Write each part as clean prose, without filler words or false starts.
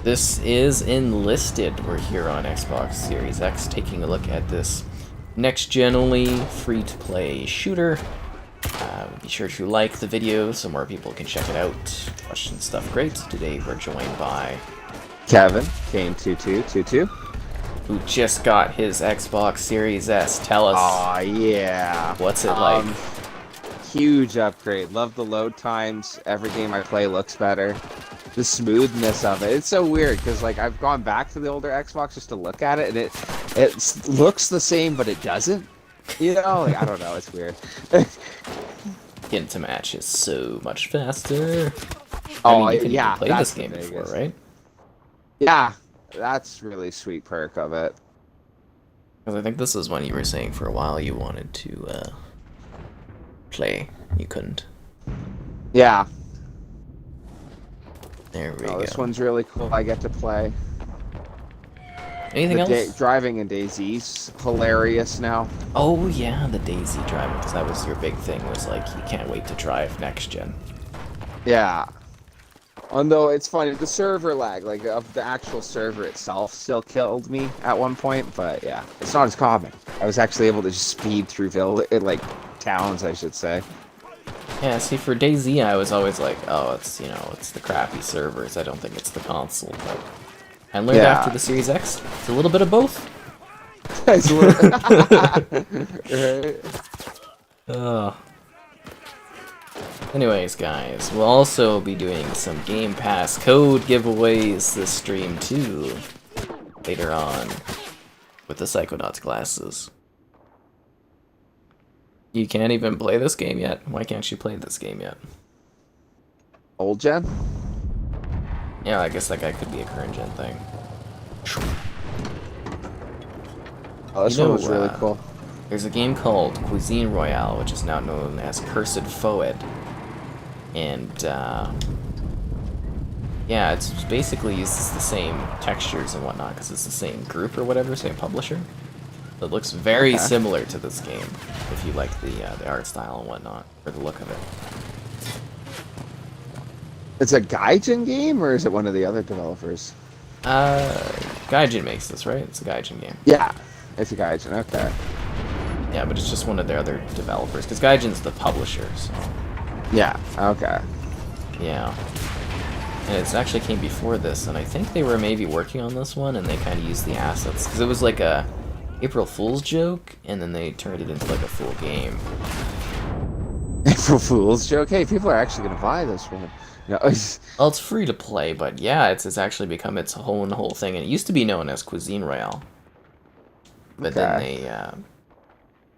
This is Enlisted. We're here on Xbox Series X taking a look at this next-gen only free-to-play shooter. Be sure to like the video so more people can check it out. Question stuff great. Today we're joined by Kevin, Game2222. who just got his Xbox Series S. Tell us. Aw, yeah. What's it like? Huge upgrade. Love the load times. Every game I play looks better. The smoothness of it. It's so weird because like I've gone back to the older Xbox just to look at it, and it looks the same, but it doesn't. You know, like, I don't know. It's weird. Getting to match is so much faster. Oh, you can yeah. even play That's this game the before, biggest. right? Yeah, that's really sweet perk of it. Because I think this is one you were saying for a while you wanted to play. You couldn't. Yeah. There we go. This one's really cool. I get to play. Anything else? Driving in DayZ's hilarious now. Oh yeah, the Daisy driving, because that was your big thing, was like, you can't wait to drive next gen. Yeah. Although it's funny, the server lag, like of the actual server itself, still killed me at one point. But yeah, it's not as common. I was actually able to just speed through towns, I should say. Yeah, see, for DayZ, I was always like, oh, it's, you know, it's the crappy servers. I don't think it's the console. But I learned after the Series X, it's a little bit of both. It's a little... Right. Anyways, guys, we'll also be doing some Game Pass code giveaways this stream too, later on, with the Psychonauts glasses. You can't even play this game yet? Why can't you play this game yet? Old gen? Yeah, I guess that guy could be a current gen thing. Oh, this one was really cool. There's a game called Cuisine Royale, which is now known as Cursed Foed. And, yeah, it's basically uses the same textures and whatnot, because it's the same group or whatever, same publisher. So it looks very similar to this game, if you like the art style and whatnot, or the look of it. It's a Gaijin game, or is it one of the other developers? Gaijin makes this, right? It's a Gaijin game. Yeah, it's a Gaijin, okay. Yeah, but it's just one of their other developers, because Gaijin's the publisher, so... Yeah, okay. Yeah. And it actually came before this, and I think they were maybe working on this one, and they kind of used the assets, because it was like a April Fool's joke, and then they turned it into like a full game. April Fool's joke? Hey, people are actually going to buy this one. No, well, it's free to play, but yeah, it's actually become its whole thing, and it used to be known as Cuisine Royale. But then they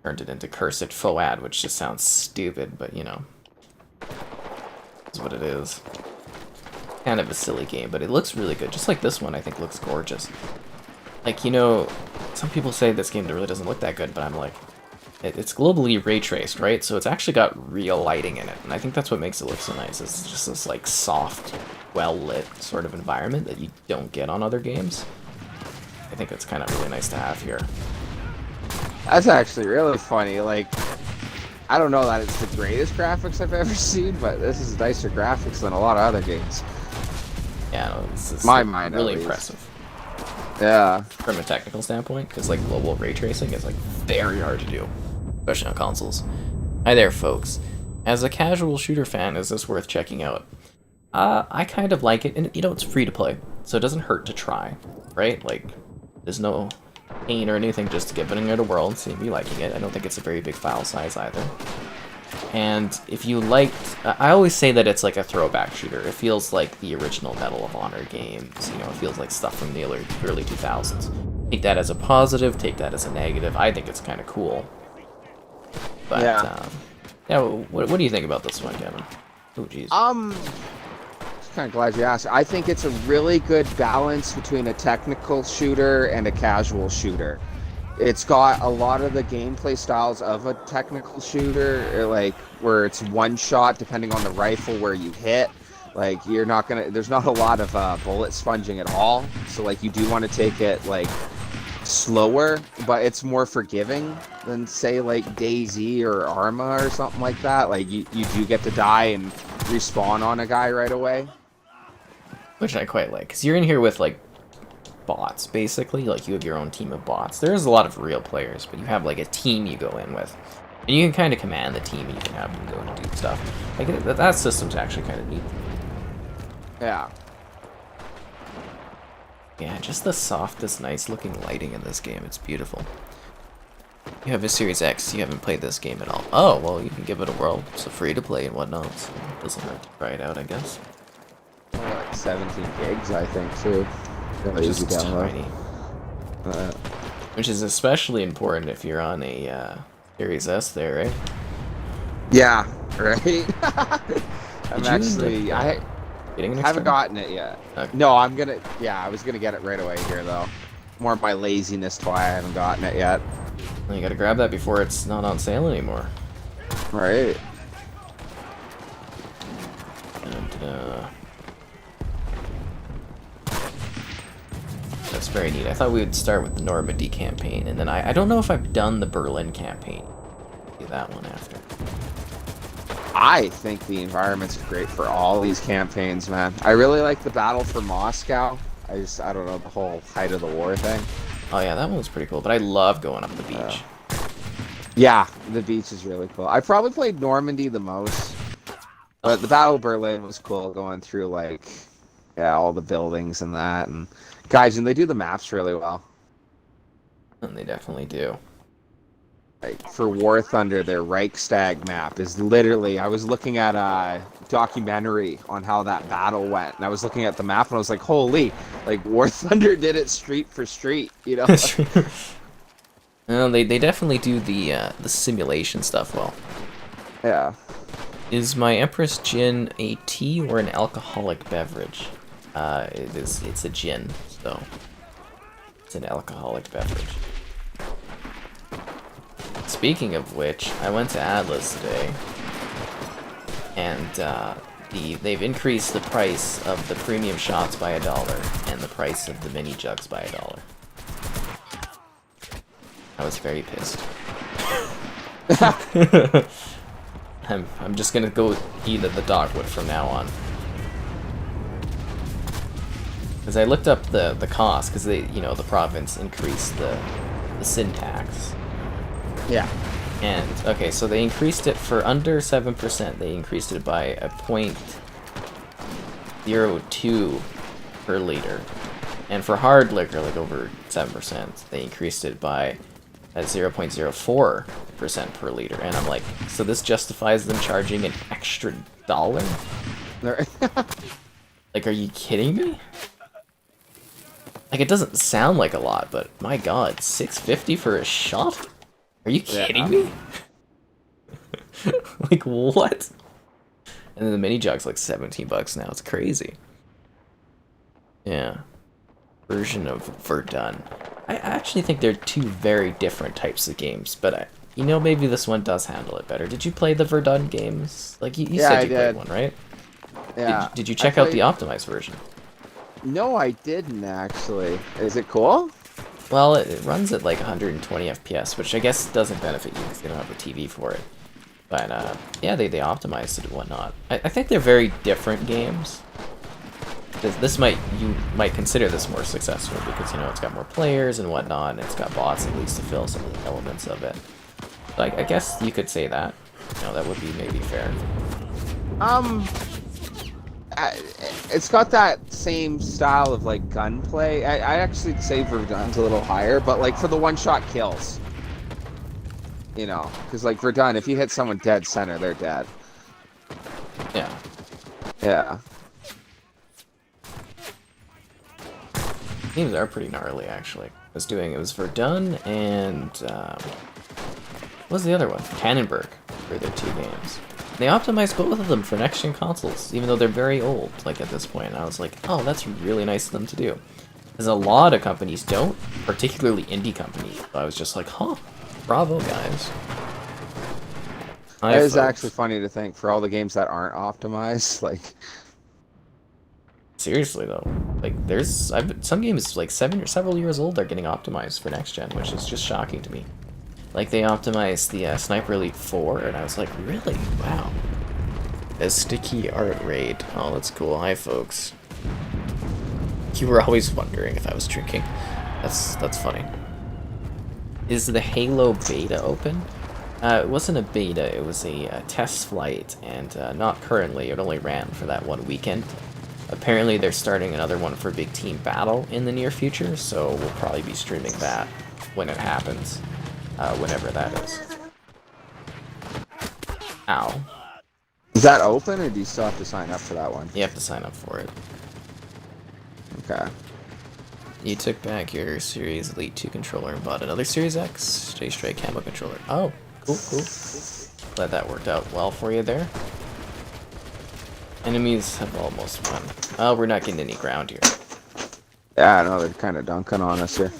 turned it into Cursed Foad, which just sounds stupid, but you know, is what it is. Kind of a silly game, but it looks really good. Just like this one, I think looks gorgeous. Like, you know, some people say this game really doesn't look that good, but I'm like, it's globally ray traced, right? So it's actually got real lighting in it, and I think that's what makes it look so nice. It's just this like soft, well lit sort of environment that you don't get on other games. I think it's kind of really nice to have here. That's actually really funny. Like, I don't know that it's the greatest graphics I've ever seen, but this is nicer graphics than a lot of other games. Yeah, no, this is really impressive. Yeah. From a technical standpoint, because like global ray tracing is like very hard to do, especially on consoles. Hi there, folks. As a casual shooter fan, is this worth checking out? I kind of like it, and you know, it's free to play, so it doesn't hurt to try, right? Like, there's no pain or anything just to get putting it in a world, see me liking it. I don't think it's a very big file size either. And if you liked, I always say that it's like a throwback shooter. It feels like the original Medal of Honor games. You know, it feels like stuff from the early 2000s. Take that as a positive, take that as a negative. I think it's kind of cool. But, yeah, what do you think about this one, Kevin? Oh, jeez. Just kind of glad you asked. I think it's a really good balance between a technical shooter and a casual shooter. It's got a lot of the gameplay styles of a technical shooter, like where it's one shot depending on the rifle where you hit. Like there's not a lot of bullet sponging at all. So like you do want to take it like slower, but it's more forgiving than say like DayZ or Arma or something like that. Like you do get to die and respawn on a guy right away. which I quite like, because you're in here with like bots, basically. Like you have your own team of bots. There's a lot of real players, but you have like a team you go in with, and you can kind of command the team, and you can have them go and do stuff. Like that system's actually kind of neat. Yeah. Yeah, just the softest, nice-looking lighting in this game. It's beautiful. You have a Series X. You haven't played this game at all. Oh, well, you can give it a whirl. It's free to play and whatnot, so it doesn't hurt to try it out, I guess. Like 17 gigs, I think, too. Really Just easy to download. tiny. Which is especially important if you're on a Series S there, right? Yeah, right? I'm actually... Getting an haven't external? gotten it yet. Okay. No, I'm gonna... Yeah, I was gonna get it right away here, though. More of my laziness to why I haven't gotten it yet. Well, you gotta grab that before it's not on sale anymore. Right. That's very neat. I thought we would start with the Normandy campaign, and then I don't know if I've done the Berlin campaign. Do that one after. I think the environments are great for all these campaigns, man. I really like the battle for Moscow. I don't know, the whole height of the war thing. Oh yeah, that one was pretty cool, but I love going up the beach. Yeah, the beach is really cool. I probably played Normandy the most, but the Battle of Berlin was cool, going through, like, yeah, all the buildings and that. And guys, and they do the maps really well. And they definitely do. Like, for War Thunder, their Reichstag map is literally... I was looking at a documentary on how that battle went, and I was looking at the map, and I was like, holy, like, War Thunder did it street for street, you know? No, they definitely do the simulation stuff well. Yeah. Is my Empress Gin a tea or an alcoholic beverage? It's a gin, so it's an alcoholic beverage. Speaking of which, I went to Atlas today, and they've increased the price of the premium shots by $1 and the price of the mini jugs by $1. I was very pissed. I'm just gonna go eat at the dogwood from now on. Because I looked up the cost, because they, the province increased the syntax. Yeah. And, okay, so they increased it for under 7%. They increased it by a 0.02 per liter. And for hard liquor, like over 7%, they increased it by 0.04% per liter. And I'm like, so this justifies them charging an extra $1? Like, are you kidding me? Like, it doesn't sound like a lot, but my god, $6.50 for a shot? Are you kidding me? Like, what? And then the mini jug's like $17 now. It's crazy. Yeah. Version of Verdun. I actually think they're two very different types of games, but maybe this one does handle it better. Did you play the Verdun games? Like, you said you played one, right? Yeah. Did you check out the optimized version? No, I didn't, actually. Is it cool? Well, it runs at like 120 FPS, which I guess doesn't benefit you because they don't have a TV for it. But yeah, they optimized it and whatnot. I think they're very different games. You might consider this more successful because it's got more players and whatnot, and it's got bots at least to fill some of the elements of it. Like, I guess you could say that. That would be maybe fair. It's got that same style of, like, gunplay. I actually say Verdun's a little higher, but, like, for the one-shot kills. Because, like, Verdun, if you hit someone dead center, they're dead. Yeah. Yeah. Games are pretty gnarly, actually. It was Verdun and, what was the other one? Tannenberg were their two games. They optimized both of them for next-gen consoles, even though they're very old, like, at this point. And I was like, oh, that's really nice of them to do. Because a lot of companies don't, particularly indie companies. So I was just like, huh, bravo, guys. It is actually funny to think, for all the games that aren't optimized, like... Seriously, though. Like, some games, like, several years old are getting optimized for next-gen, which is just shocking to me. Like, they optimized the Sniper Elite 4, and I was like, really? Wow. A sticky art raid. Oh, that's cool. Hi, folks. You were always wondering if I was drinking. That's funny. Is the Halo beta open? It wasn't a beta, it was a test flight, and not currently. It only ran for that one weekend. Apparently they're starting another one for Big Team Battle in the near future, so we'll probably be streaming that when it happens, whenever that is. Ow. Is that open, or do you still have to sign up for that one? You have to sign up for it. Okay. You took back your Series Elite 2 controller and bought another Series X Stay Straight Camo controller. Oh, cool, cool. Glad that worked out well for you there. Enemies have almost won. Oh, we're not getting any ground here. Yeah, I know, they're kind of dunking on us here.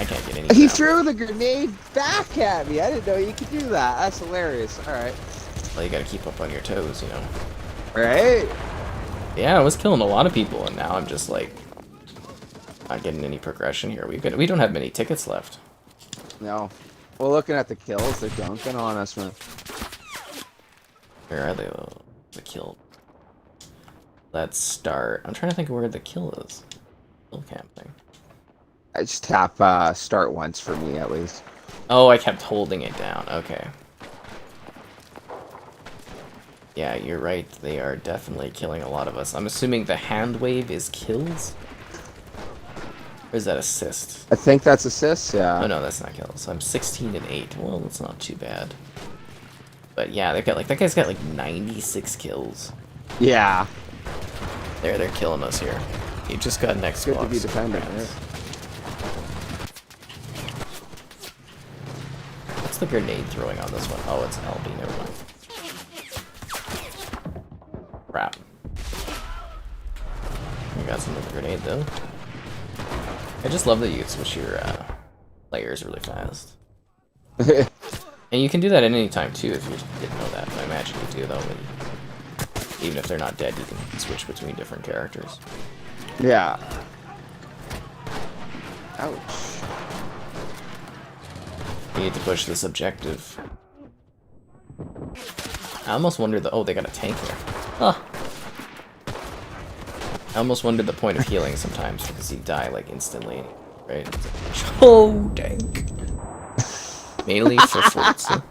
I can't get any He ground. threw the grenade back at me. I didn't know you could do that. That's hilarious. Alright. Well, you gotta keep up on your toes, you know. Right? Yeah, I was killing a lot of people, and now I'm just like not getting any progression here. We don't have many tickets left. No. Well, looking at the kills, they're dunking on us, man. Where are they? The kill. Let's start. I'm trying to think of where the kill is. Kill cam thing. I just tap start once for me, at least. Oh, I kept holding it down. Okay. Yeah, you're right. They are definitely killing a lot of us. I'm assuming the hand wave is kills? Or is that assist? I think that's assists, yeah. Oh no, that's not kills. I'm 16 and 8. Well, that's not too bad. But yeah, they've got like, that guy's got like 96 kills. Yeah. They're killing us here. You just got an Xbox. Good to be dependent, right? What's the grenade throwing on this one? Oh, it's LB, never mind. Crap. You got some of the grenade though. I just love that you can switch your layers really fast. And you can do that at any time too if you didn't know that. I imagine you do though. Even if they're not dead, you can switch between different characters. Yeah. Ouch. You need to push this objective. I almost wondered oh, they got a tank there. Huh. I almost wondered the point of healing sometimes because you die like instantly, right? Oh, tank. Mainly for Forza.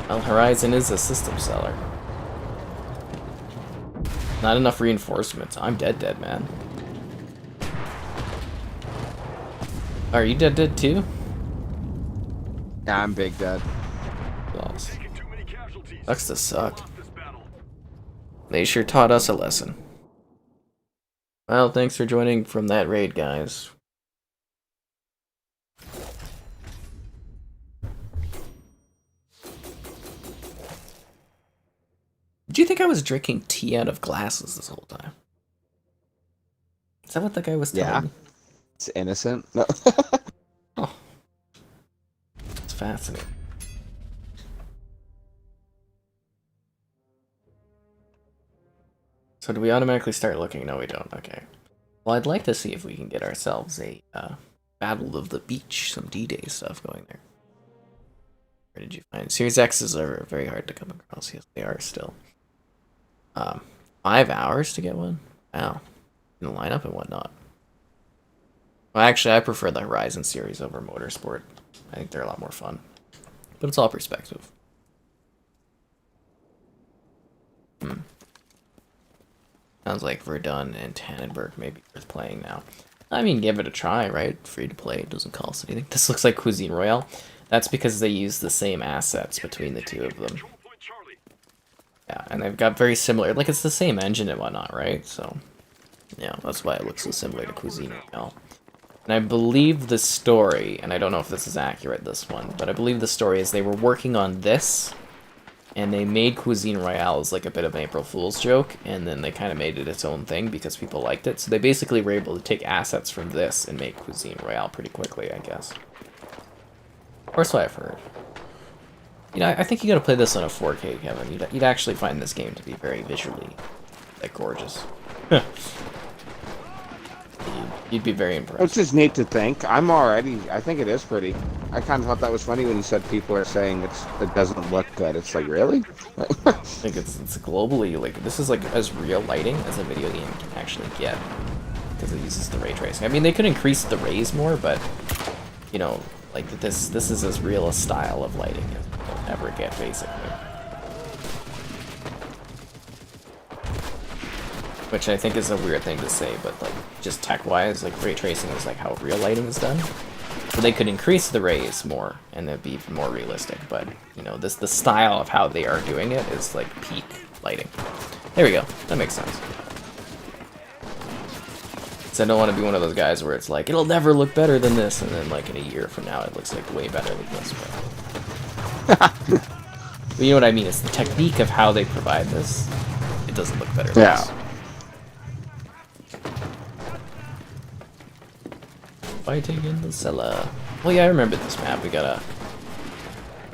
Well, Horizon is a system seller. Not enough reinforcements. I'm dead, man. Are you dead too? Yeah, I'm big dead. Lost. Sucks to suck. They sure taught us a lesson. Well, thanks for joining from that raid, guys. Did you think I was drinking tea out of glasses this whole time? Is that what the guy was telling me? It's innocent. No. Oh. It's fascinating. So do we automatically start looking? No, we don't. Okay. Well, I'd like to see if we can get ourselves a Battle of the Beach, some D-Day stuff going there. Where did you find? Series X's are very hard to come across. Yes, they are still. 5 hours to get one? Wow. In the lineup and whatnot. Well, actually, I prefer the Horizon series over Motorsport. I think they're a lot more fun. But it's all perspective. Sounds like Verdun and Tannenberg may be worth playing now. I mean, give it a try, right? Free to play, it doesn't cost anything. This looks like Cuisine Royale. That's because they use the same assets between the two of them. Yeah, and they've got very similar, like it's the same engine and whatnot, right? So, yeah, that's why it looks so similar to Cuisine Royale. And I believe the story, and I don't know if this is accurate, this one, but I believe the story is they were working on this, and they made Cuisine Royale as like a bit of an April Fool's joke, and then they kind of made it its own thing because people liked it. So they basically were able to take assets from this and make Cuisine Royale pretty quickly, I guess. Or so I've heard. You know, I think you gotta play this on a 4K, Kevin. You'd actually find this game to be very visually, like, gorgeous. You'd be very impressed. It's just neat to think. I think it is pretty. I kind of thought that was funny when you said people are saying it doesn't look good. It's like, really? I think it's globally, like, this is like as real lighting as a video game can actually get. because it uses the ray tracing. I mean, they could increase the rays more, but you know, like this is as real a style of lighting as you'll ever get, basically. Which I think is a weird thing to say, but like just tech-wise, like ray tracing is like how real lighting is done. So they could increase the rays more, and it'd be even more realistic. But you know, the style of how they are doing it is like peak lighting. There we go. That makes sense. So I don't want to be one of those guys where it's like it'll never look better than this, and then like in a year from now it looks like way better than this. But you know what I mean? It's the technique of how they provide this. It doesn't look better than this. Fighting in the cellar. Well, yeah, I remember this map. We gotta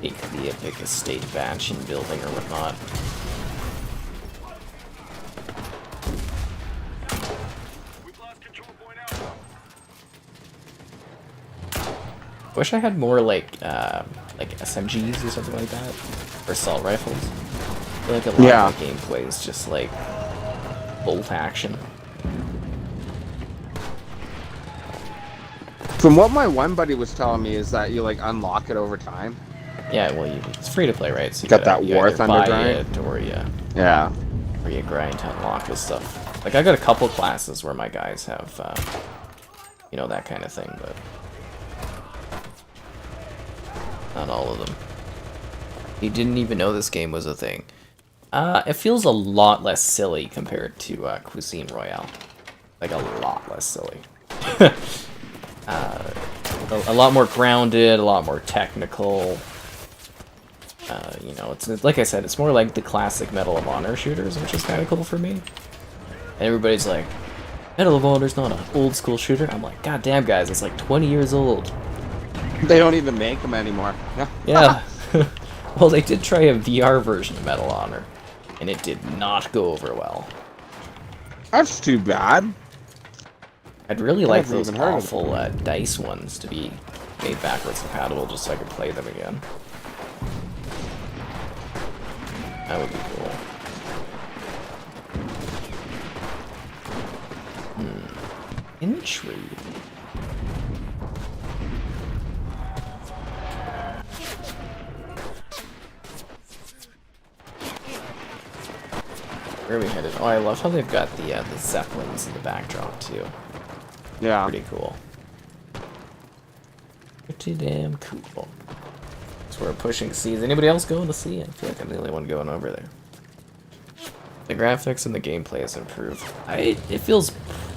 take the epic estate mansion building or whatnot. Wish I had more like SMGs or something like that, or assault rifles. I feel like a lot of the gameplay is just like bolt action. From what my one buddy was telling me is that you like unlock it over time. Yeah, well, it's free to play, right? So you got that War Thunder grind, or you grind to unlock this stuff. Like I got a couple classes where my guys have, you know, that kind of thing, but not all of them. You didn't even know this game was a thing. It feels a lot less silly compared to Cuisine Royale. Like a lot less silly. A lot more grounded, a lot more technical. You know, it's like I said, it's more like the classic Medal of Honor shooters, which is kind of cool for me. And everybody's like, Medal of Honor's not an old school shooter. I'm like, God damn, guys, it's like 20 years old. They don't even make them anymore. Yeah. Well, they did try a VR version of Medal of Honor, and it did not go over well. That's too bad. I'd really like those awful DICE ones to be made backwards compatible just so I could play them again. That would be cool. Intrigue. Where are we headed? Oh, I love how they've got the Zeppelins in the backdrop too. Yeah. Pretty cool. Pretty damn cool. So we're pushing seas. Anybody else going to sea? I feel like I'm the only one going over there. The graphics and the gameplay has improved. It feels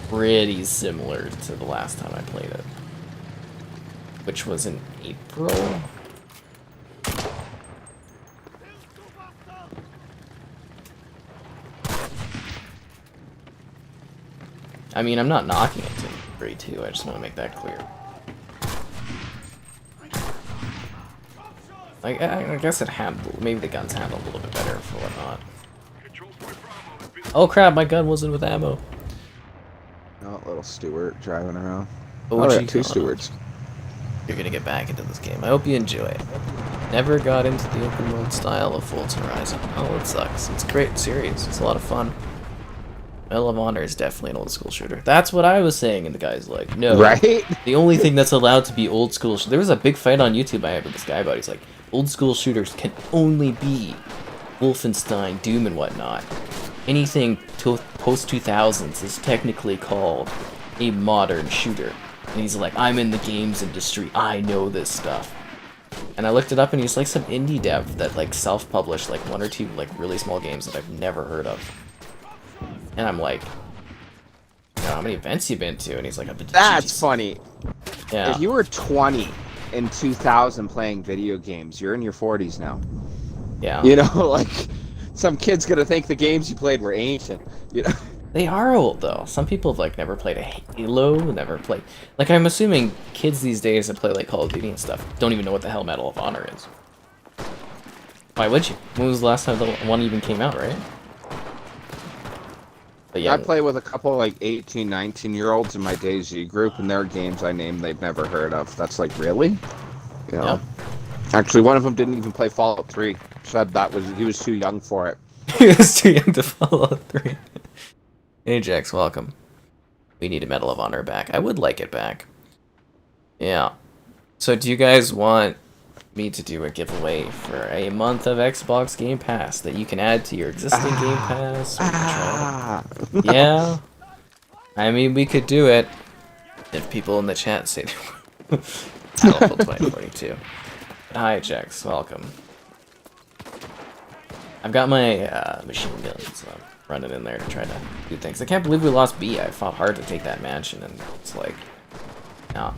pretty similar to the last time I played it, which was in April. I mean, I'm not knocking it to grade 2, I just want to make that clear. Like, I guess it handled, maybe the guns handled a little bit better for whatnot. Oh crap, my gun wasn't with ammo. Oh, little Stewart driving around. Oh, got two Stewarts. You're gonna get back into this game. I hope you enjoy it. Never got into the open world style of Forza Horizon. Oh, it sucks. It's a great series. It's a lot of fun. Medal of Honor is definitely an old school shooter. That's what I was saying, and the guy's like, no. Right? The only thing that's allowed to be old school... There was a big fight on YouTube I had with this guy about it. He's like, old school shooters can only be Wolfenstein, Doom, and whatnot. Anything post-2000s is technically called a modern shooter. And he's like, I'm in the games industry. I know this stuff. And I looked it up, and he's like some indie dev that like self-published like 1 or 2 like really small games that I've never heard of. And I'm like, how many events you been to? And he's like, I've been to That's funny. Yeah. If you were 20 in 2000 playing video games, you're in your 40s now. Yeah. You know, like, some kid's gonna think the games you played were ancient. You know? They are old, though. Some people have, like, never played a Halo, never played... Like, I'm assuming kids these days that play, like, Call of Duty and stuff don't even know what the hell Medal of Honor is. Why would you? When was the last time the one even came out, right? But yeah, I play with a couple like 18, 19-year-olds in my DayZ group, and their games I name they've never heard of. That's like, really? You know? Yeah. Actually, one of them didn't even play Fallout 3. Said he was too young for it. He was too young to Fallout 3. Ajax, welcome. We need a Medal of Honor back. I would like it back. Yeah. So do you guys want me to do a giveaway for a month of Xbox Game Pass that you can add to your existing Game Pass? Or yeah. I mean, we could do it if people in the chat say Battlefield 2042. Hi, Jax. Welcome. I've got my machine gun, so I'm running in there to try to do things. I can't believe we lost B. I fought hard to take that mansion, and it's like, no.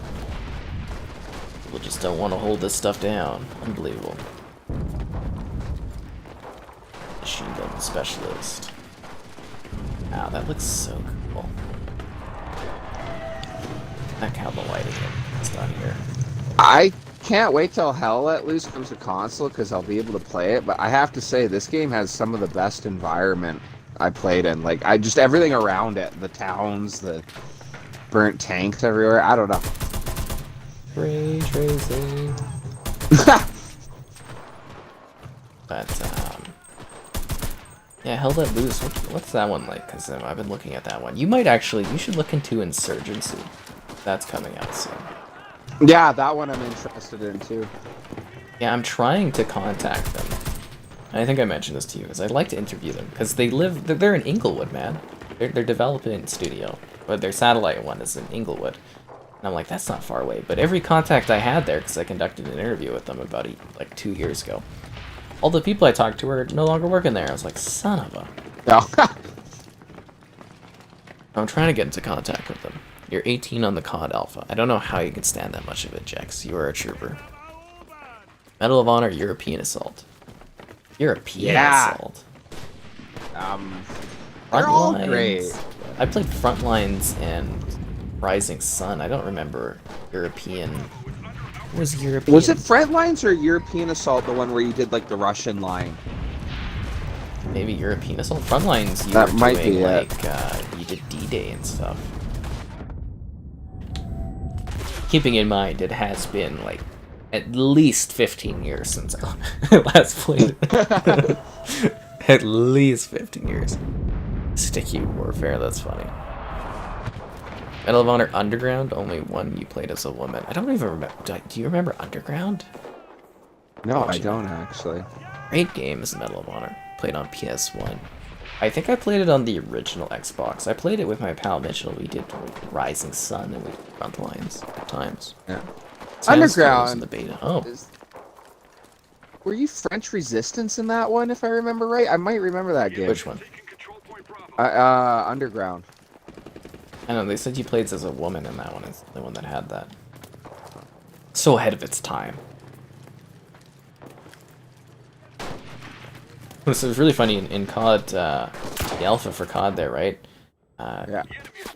People just don't want to hold this stuff down. Unbelievable. Machine gun specialist. Wow, that looks so cool. That count the lighting is done here. I can't wait till Hell Let Loose comes to console because I'll be able to play it. But I have to say, this game has some of the best environment I played in. Like, everything around it, the towns, the burnt tanks everywhere. I don't know. Ray tracing. But yeah, Hell Let Loose. What's that one like? Because I've been looking at that one. You should look into Insurgency. That's coming out soon. Yeah, that one I'm interested in too. Yeah, I'm trying to contact them. And I think I mentioned this to you because I'd like to interview them because they're in Inglewood, man. They're developing in studio, but their satellite one is in Inglewood. And I'm like, that's not far away. But every contact I had there, because I conducted an interview with them about like 2 years ago, all the people I talked to are no longer working there. I was like, son of a. No. I'm trying to get into contact with them. You're 18 on the COD Alpha. I don't know how you can stand that much of it, Jax. You are a trooper. Medal of Honor, European Assault. European Assault. They're all great. I played Frontlines and Rising Sun. I don't remember European. What was European? Was it Frontlines or European Assault, the one where you did like the Russian line? Maybe European Assault. Frontlines, you that were might doing be like you did D-Day and stuff. Keeping in mind, it has been like at least 15 years since I last played it. At least 15 years. Sticky Warfare, that's funny. Medal of Honor Underground, only one you played as a woman. I don't even remember. Do you remember Underground? No, I don't actually. Great game is Medal of Honor. Played on PS1. I think I played it on the original Xbox. I played it with my pal Mitchell. We did Rising Sun and we did Frontlines at times. Yeah. Underground in the beta. Oh. Were you French Resistance in that one, if I remember right? I might remember that game. Which one? Underground. I know, they said you played as a woman in that one. It's the one that had that. So ahead of its time. So it was really funny in COD, the alpha for COD there, right? Yeah.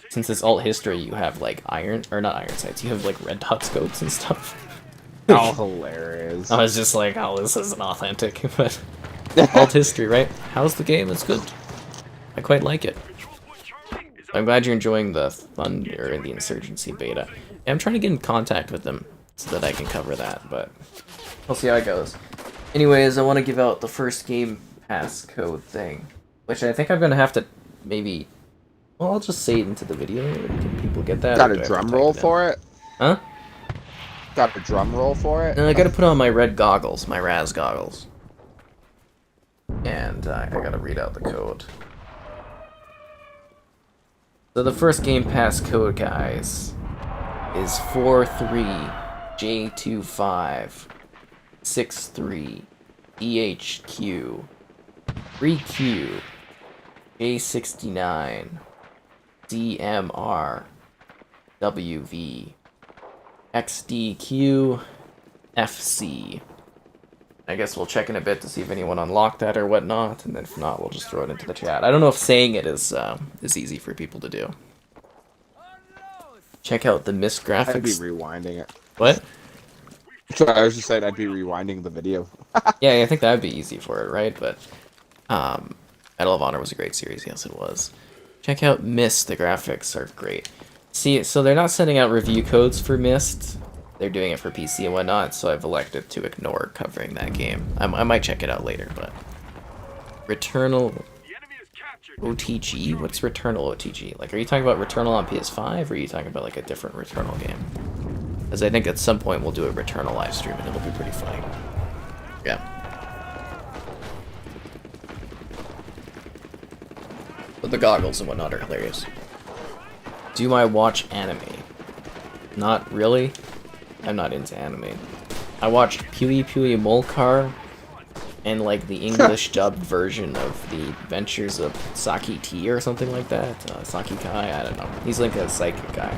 Since it's alt history, you have like not iron sights, you have like red dot scopes and stuff. Oh, hilarious. I was just like, oh, this isn't authentic, but alt history, right? How's the game? It's good. I quite like it. I'm glad you're enjoying the Thunder and the Insurgency beta. I'm trying to get in contact with them so that I can cover that, but we'll see how it goes. Anyways, I want to give out the first Game Pass code thing, which I think I'm going to have to maybe... Well, I'll just say it into the video. Can people get that? Got a drum roll for it? Huh? Got a drum roll for it? And I gotta put on my red goggles, my Raz goggles. And I gotta read out the code. So the first Game Pass code, guys, is 43J2563EHQ 3Q J69 DMR WV XDQ FC. I guess we'll check in a bit to see if anyone unlocked that or whatnot, and then if not, we'll just throw it into the chat. I don't know if saying it is easy for people to do. Check out the missed graphics. I'd be rewinding it. What? Sorry, I was just saying I'd be rewinding the video. Yeah, I think that would be easy for it, right? But Medal of Honor was a great series. Yes, it was. Check out Myst. The graphics are great. See, so they're not sending out review codes for Myst. They're doing it for PC and whatnot, so I've elected to ignore covering that game. I might check it out later, but... Returnal... OTG? What's Returnal OTG? Like, are you talking about Returnal on PS5, or are you talking about like a different Returnal game? Because I think at some point we'll do a Returnal live stream and it'll be pretty funny. Yeah. But the goggles and whatnot are hilarious. Do I watch anime? Not really. I'm not into anime. I watched Pewee Pewee Molcar and like the English dubbed version of the Adventures of Saki T or something like that. Saki Kai, I don't know. He's like a psychic guy.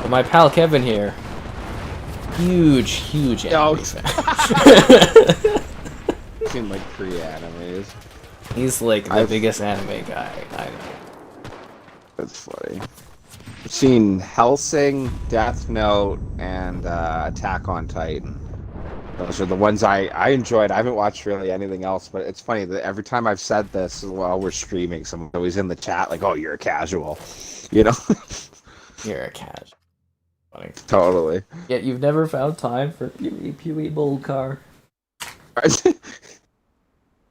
But my pal Kevin here, huge anime fan. Seem like pre-animes. He's like the biggest anime guy I know. That's funny. I've seen Hellsing, Death Note, and Attack on Titan. Those are the ones I enjoyed. I haven't watched really anything else, but it's funny that every time I've said this while we're streaming, someone's always in the chat like, "Oh, you're a casual," you know? You're a casual. Funny. Totally. Yet you've never found time for Pewee Pewee Molcar.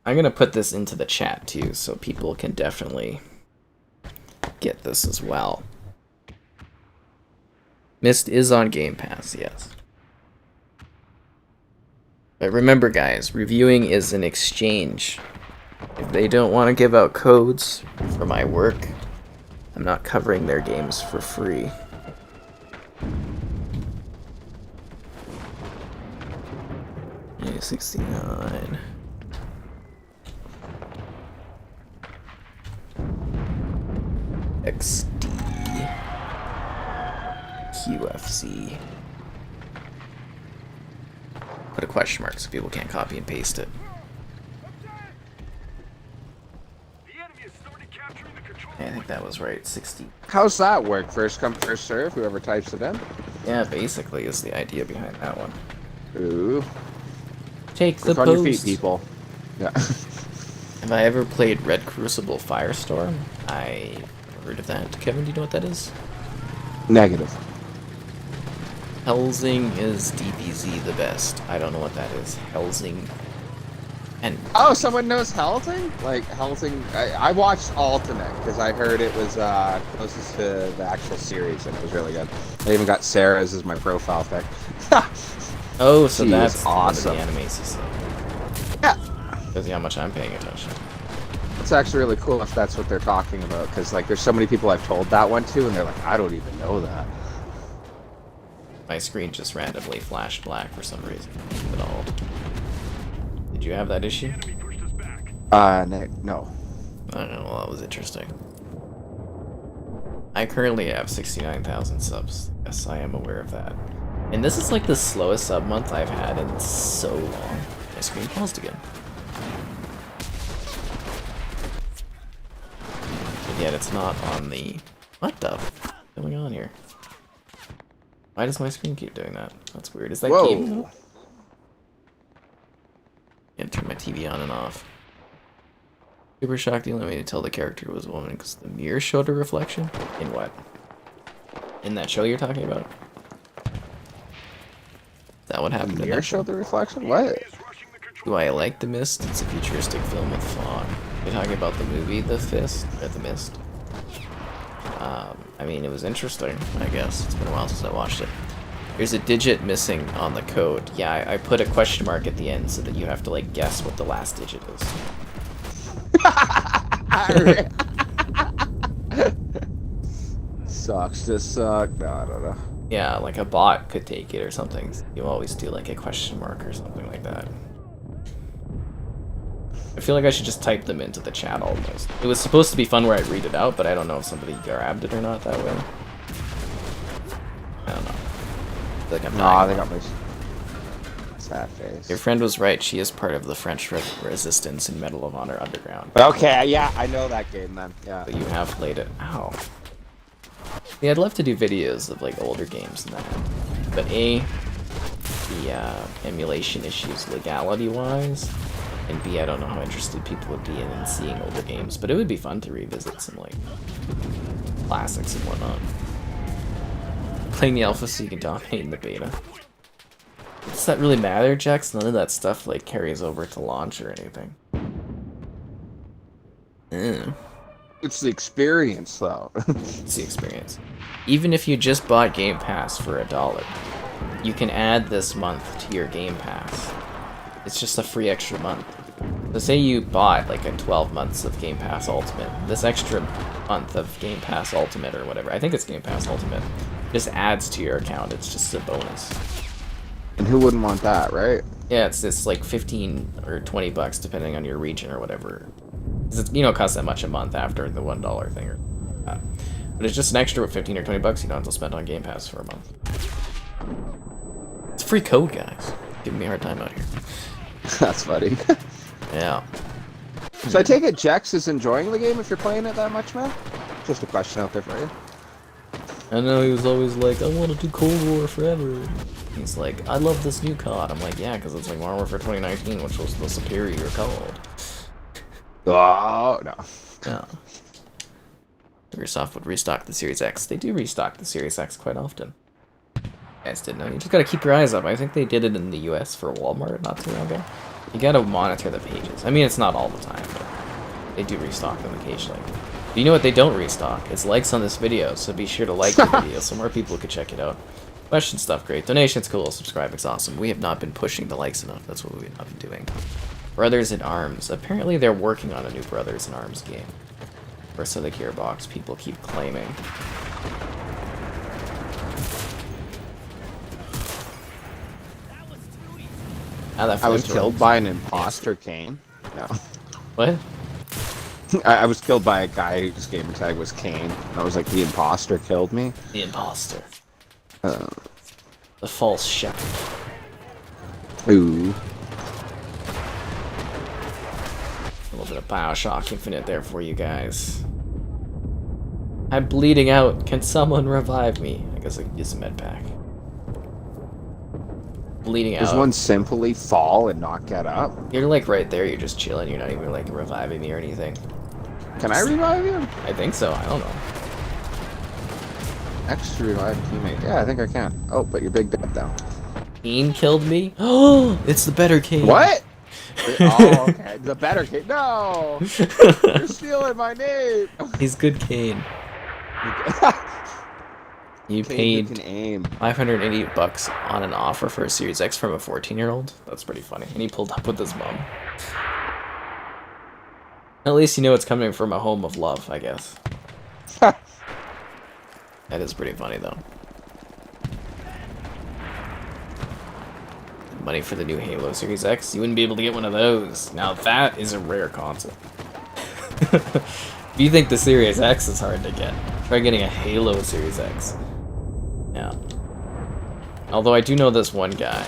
I'm gonna put this into the chat too, so people can definitely get this as well. Myst is on Game Pass, yes. But remember guys, reviewing is an exchange. If they don't want to give out codes for my work, I'm not covering their games for free. Yeah, 69. XD. QFC. Put a question mark so people can't copy and paste it. Yeah, I think that was right. 60. How's that work? First come, first serve. Whoever types it in. Yeah, basically is the idea behind that one. Ooh. Take the Look on your feet, people. Yeah. Have I ever played Red Crucible Firestorm? I heard of that. Kevin, do you know what that is? Negative. Helsing is DBZ the best. I don't know what that is. Helsing. And oh, someone knows Helsing? Like Helsing, I watched Alternate because I heard it was closest to the actual series and it was really good. I even got Sarah's as my profile pic. oh, so She that's is awesome. The anime system. Yeah. Because how much I'm paying attention. It's actually really cool if that's what they're talking about because like there's so many people I've told that one to and they're like, I don't even know that. My screen just randomly flashed black for some reason. At all. Did you have that issue? No. I don't know, well, that was interesting. I currently have 69,000 subs. Yes, I am aware of that. And this is like the slowest sub month I've had in so long. My screen paused again. But yet it's not on the... What the f*** is going on here? Why does my screen keep doing that? That's weird. Is that game? Yeah, turn my TV on and off. Super shocked the only way to tell the character was a woman because the mirror showed a reflection? In what? In that show you're talking about? Is that what happened? The mirror showed the reflection? What? Do I like The Mist? It's a futuristic film with fog. You're talking about the movie The Fist? Or The Mist? I mean, it was interesting, I guess. It's been a while since I watched it. There's a digit missing on the code. Yeah, I put a question mark at the end so that you have to, like, guess what the last digit is. Sucks to suck. No, I don't know. Yeah, like a bot could take it or something. You always do, like, a question mark or something like that. I feel like I should just type them into the chat almost. It was supposed to be fun where I read it out, but I don't know if somebody grabbed it or not that way. I don't know. I feel like I'm nah, they got my sad face. Your friend was right. She is part of the French resistance in Medal of Honor Underground. Okay, yeah, I know that game then. Yeah. But you have played it. Ow. Yeah, I'd love to do videos of like older games and that. But A, the emulation issues legality-wise. And B, I don't know how interested people would be in seeing older games, but it would be fun to revisit some, like, classics and whatnot. Playing the alpha so you can dominate in the beta. Does that really matter, Jax? None of that stuff, like, carries over to launch or anything. Mm, It's the experience, though. it's the experience. Even if you just bought Game Pass for $1, you can add this month to your Game Pass. It's just a free extra month. So say you bought like a 12 months of Game Pass Ultimate. This extra month of Game Pass Ultimate or whatever, I think it's Game Pass Ultimate, just adds to your account. It's just a bonus. And who wouldn't want that, right? Yeah, it's like 15 or 20 bucks depending on your region or whatever. 'Cause it's, you know, it costs that much a month after the $1 thing or that. But it's just an extra 15 or 20 bucks you don't have to spend on Game Pass for a month. It's a free code, guys. Giving me a hard time out here. That's funny. Yeah. So I take it Jex is enjoying the game if you're playing it that much, man? Just a question out there for you. I know he was always like, I want to do Cold War forever. He's like, I love this new COD. I'm like, yeah, because it's like Modern Warfare 2019, which was the superior COD. Oh, no. Yeah. Microsoft would restock the Series X. They do restock the Series X quite often. You guys didn't know. You just gotta keep your eyes up. I think they did it in the US for Walmart not too long ago. You gotta monitor the pages. I mean, it's not all the time, but they do restock them occasionally. But you know what they don't restock? It's likes on this video, so be sure to like the video so more people can check it out. Question stuff, great. Donations, cool. Subscribing's awesome. We have not been pushing the likes enough. That's what we've not been doing. Brothers in Arms. Apparently they're working on a new Brothers in Arms game. Or so the Gearbox people keep claiming. I was killed by an imposter, Kane. No. What? I was killed by a guy whose gamer tag was Kane. And I was like, the imposter killed me. The imposter. The false shepherd. Ooh. A little bit of Bioshock Infinite there for you guys. I'm bleeding out. Can someone revive me? I guess I could use a med pack. Bleeding out. Does one simply fall and not get up? You're like right there. You're just chilling. You're not even like reviving me or anything. Can I revive you? I think so. I don't know. Extra revive teammate. Yeah, I think I can. Oh, but you're big dead now. Kane killed me. Oh, it's the better Kane. What? Oh, okay. The better Kane. No! You're stealing my name! He's good Kane. You Kane paid can aim. $580 on an offer for a Series X from a 14-year-old? That's pretty funny. And he pulled up with his mom. At least you know it's coming from a home of love, I guess. That is pretty funny, though. Money for the new Halo Series X? You wouldn't be able to get one of those. Now that is a rare console. If you think the Series X is hard to get, try getting a Halo Series X. Yeah. Although I do know this one guy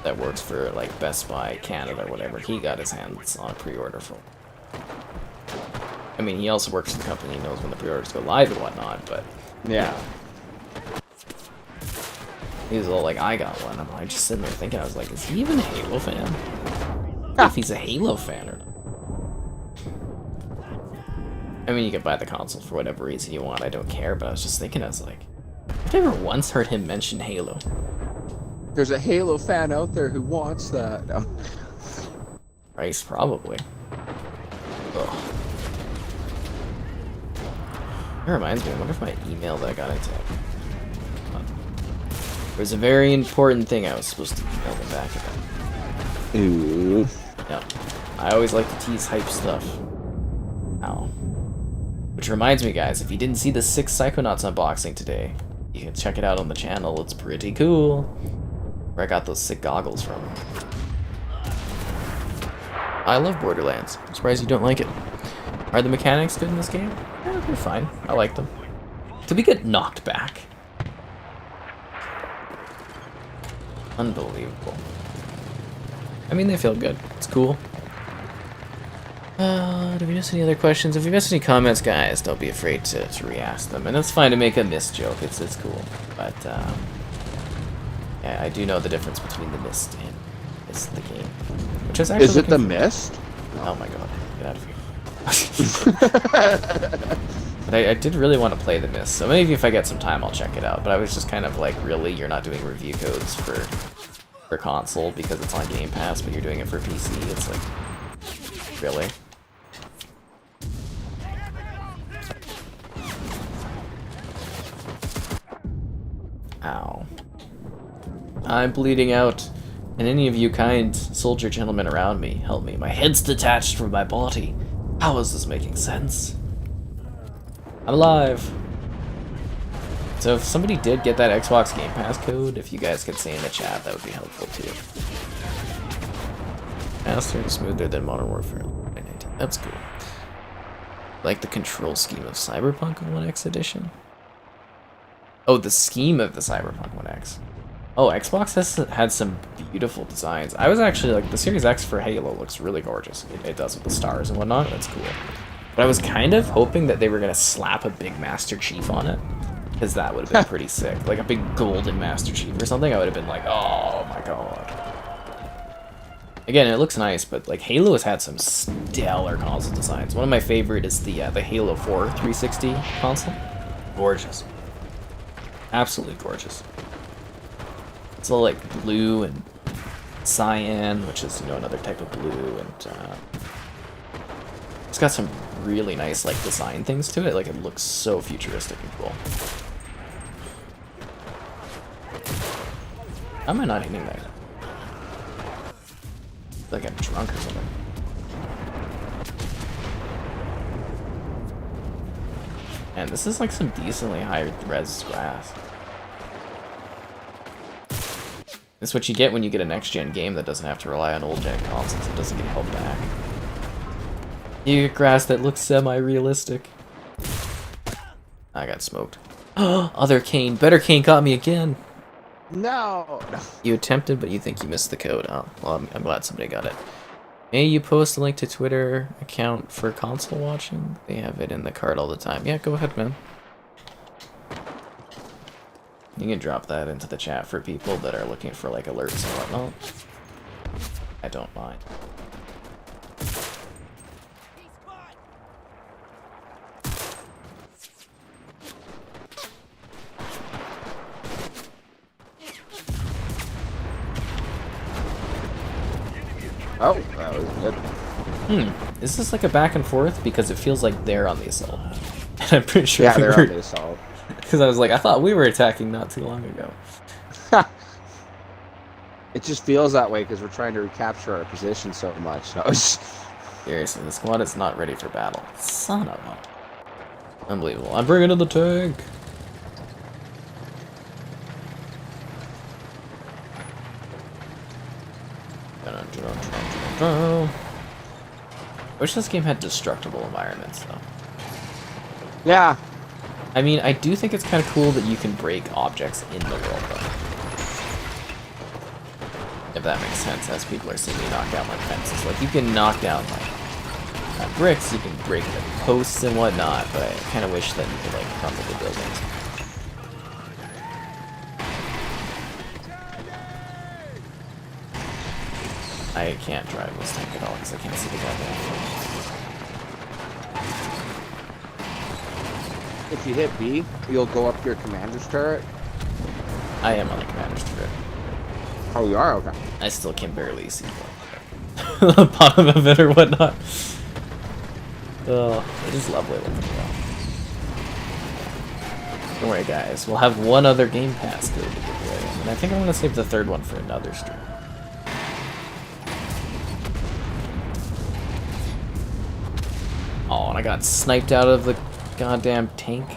that works for like Best Buy Canada or whatever. He got his hands on a pre-order for. I mean, he also works for the company. He knows when the pre-orders go live and whatnot. But Yeah. he was all like, "I got one." I'm like, just sitting there thinking, I was like, "Is he even a Halo fan?" I don't know if he's a Halo fan or not. I mean, you can buy the console for whatever reason you want. I don't care. But I was just thinking, I was like, I've never once heard him mention Halo. There's a Halo fan out there who wants that. No. Right, probably. Ugh. That reminds me, I wonder if my email that I got into. There's a very important thing I was supposed to email them back about. Ooh. Yep. I always like to tease hype stuff. Ow. Which reminds me, guys, if you didn't see the 6 Psychonauts unboxing today, you can check it out on the channel. It's pretty cool. Where I got those sick goggles from. I love Borderlands. I'm surprised you don't like it. Are the mechanics good in this game? Yeah, they're fine. I like them. Did we get knocked back? Unbelievable. I mean, they feel good. It's cool. Do we miss any other questions? If you miss any comments, guys, don't be afraid to re-ask them. And it's fine to make a mist joke. It's cool. But, yeah, I do know the difference between the mist and Mist the game. Which is actually... Is it the Mist? Oh my god. Get out of here. But I did really want to play the Mist, so maybe if I get some time, I'll check it out. But I was just kind of like, really? You're not doing review codes for console because it's on Game Pass, but you're doing it for PC? It's like, really? Ow. I'm bleeding out, and any of you kind soldier gentlemen around me, help me. My head's detached from my body. How is this making sense? I'm alive. So if somebody did get that Xbox Game Pass code, if you guys could say in the chat, that would be helpful too. Faster and smoother than Modern Warfare 2019. That's cool. Like the control scheme of Cyberpunk 1X edition? Oh, the scheme of the Cyberpunk 1X. Oh, Xbox has had some beautiful designs. I was actually like, the Series X for Halo looks really gorgeous. It does with the stars and whatnot. That's cool. But I was kind of hoping that they were going to slap a big Master Chief on it. Because that would have been pretty sick. Like a big golden Master Chief or something. I would have been like, oh my god. Again, it looks nice, but like Halo has had some stellar console designs. One of my favorite is the Halo 4 360 console. Gorgeous. Absolutely gorgeous. It's all like blue and cyan, which is, you know, another type of blue, and it's got some really nice like design things to it. Like it looks so futuristic and cool. How am I not hitting that? Like I'm drunk or something. And this is like some decently high res grass. This is what you get when you get a next-gen game that doesn't have to rely on old-gen consoles. It doesn't get held back. You get grass that looks semi-realistic. I got smoked. Other Kane. Better Kane got me again. No. You attempted, but you think you missed the code. Oh, well, I'm glad somebody got it. May you post a link to Twitter account for console watching? They have it in the card all the time. Yeah, go ahead, man. You can drop that into the chat for people that are looking for like alerts and whatnot. I don't mind. Oh, that was good. Is this like a back and forth? Because it feels like they're on the assault. And I'm pretty sure Yeah, they're on the assault. Because I was like, I thought we were attacking not too long ago. It just feels that way because we're trying to recapture our position so much. So Seriously, the squad is not ready for battle. Son of a... Unbelievable. I'm bringing in the tank! I wish this game had destructible environments, though. yeah. I mean, I do think it's kind of cool that you can break objects in the world, though. If that makes sense, as people are seeing me knock down like fences. Like, you can knock down, like, bricks, you can break the posts and whatnot, but I kind of wish that you could, like, crumble the buildings. I can't drive this tank at all because I can't see the goddamn thing. If you hit B, you'll go up your commander's turret. I am on the commander's turret. Oh, you are? Okay. I still can barely see the bottom of it or whatnot. Oh, it is lovely looking though. Don't worry, guys. We'll have one other Game Pass code to give away, and I think I'm gonna save the third one for another stream. Oh, and I got sniped out of the goddamn tank.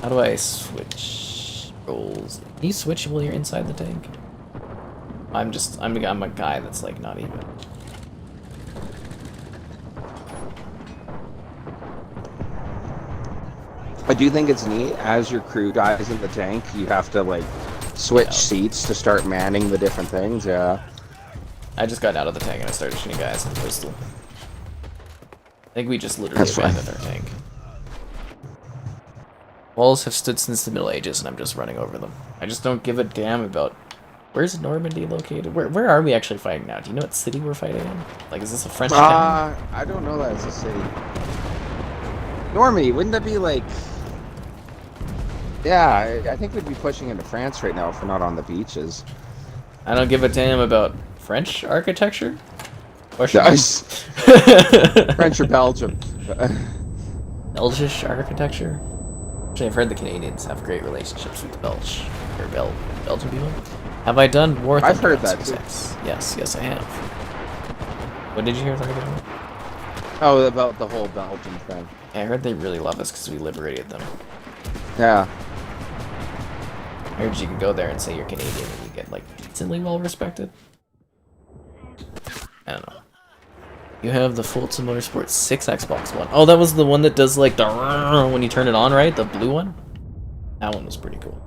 How do I switch roles? Can you switch while you're inside the tank? I'm a guy that's like not even. I do think it's neat. As your crew dies in the tank, you have to like switch seats to start manning the different things. Yeah. I just got out of the tank and I started shooting guys with a pistol. I think we just literally abandoned our tank. Walls have stood since the Middle Ages and I'm just running over them. I just don't give a damn about... Where's Normandy located? Where are we actually fighting now? Do you know what city we're fighting in? Like, is this a French town? I don't know that it's a city. Normandy, wouldn't that be like... Yeah, I think we'd be pushing into France right now if we're not on the beaches. I don't give a damn about French architecture? Nice. French or Belgium. Belgish architecture? Actually, I've heard the Canadians have great relationships with the Belgian people. Have I done War Thunder? I've heard that too. Yes, I have. What did you hear? Oh, about the whole Belgian thing. I heard they really love us because we liberated them. Yeah. I heard you could go there and say you're Canadian and you get, like, decently well respected. I don't know. You have the Forza Motorsport 6 Xbox One. Oh, that was the one that does, like, the when you turn it on, right? The blue one? That one was pretty cool.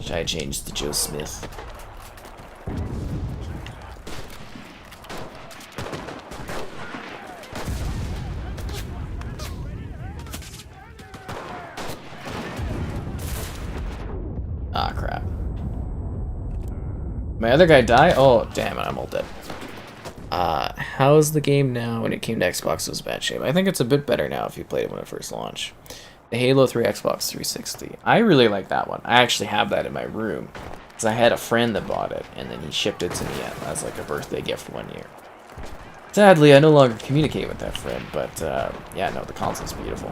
Should I change to Joe Smith? Ah, crap. My other guy die? Oh, damn it, I'm all dead. How's the game now? When it came to Xbox, it was bad shape. I think it's a bit better now if you played it when it first launched. The Halo 3 Xbox 360. I really like that one. I actually have that in my room. Because I had a friend that bought it, and then he shipped it to me as like a birthday gift one year. Sadly, I no longer communicate with that friend, but yeah, no, the console's beautiful.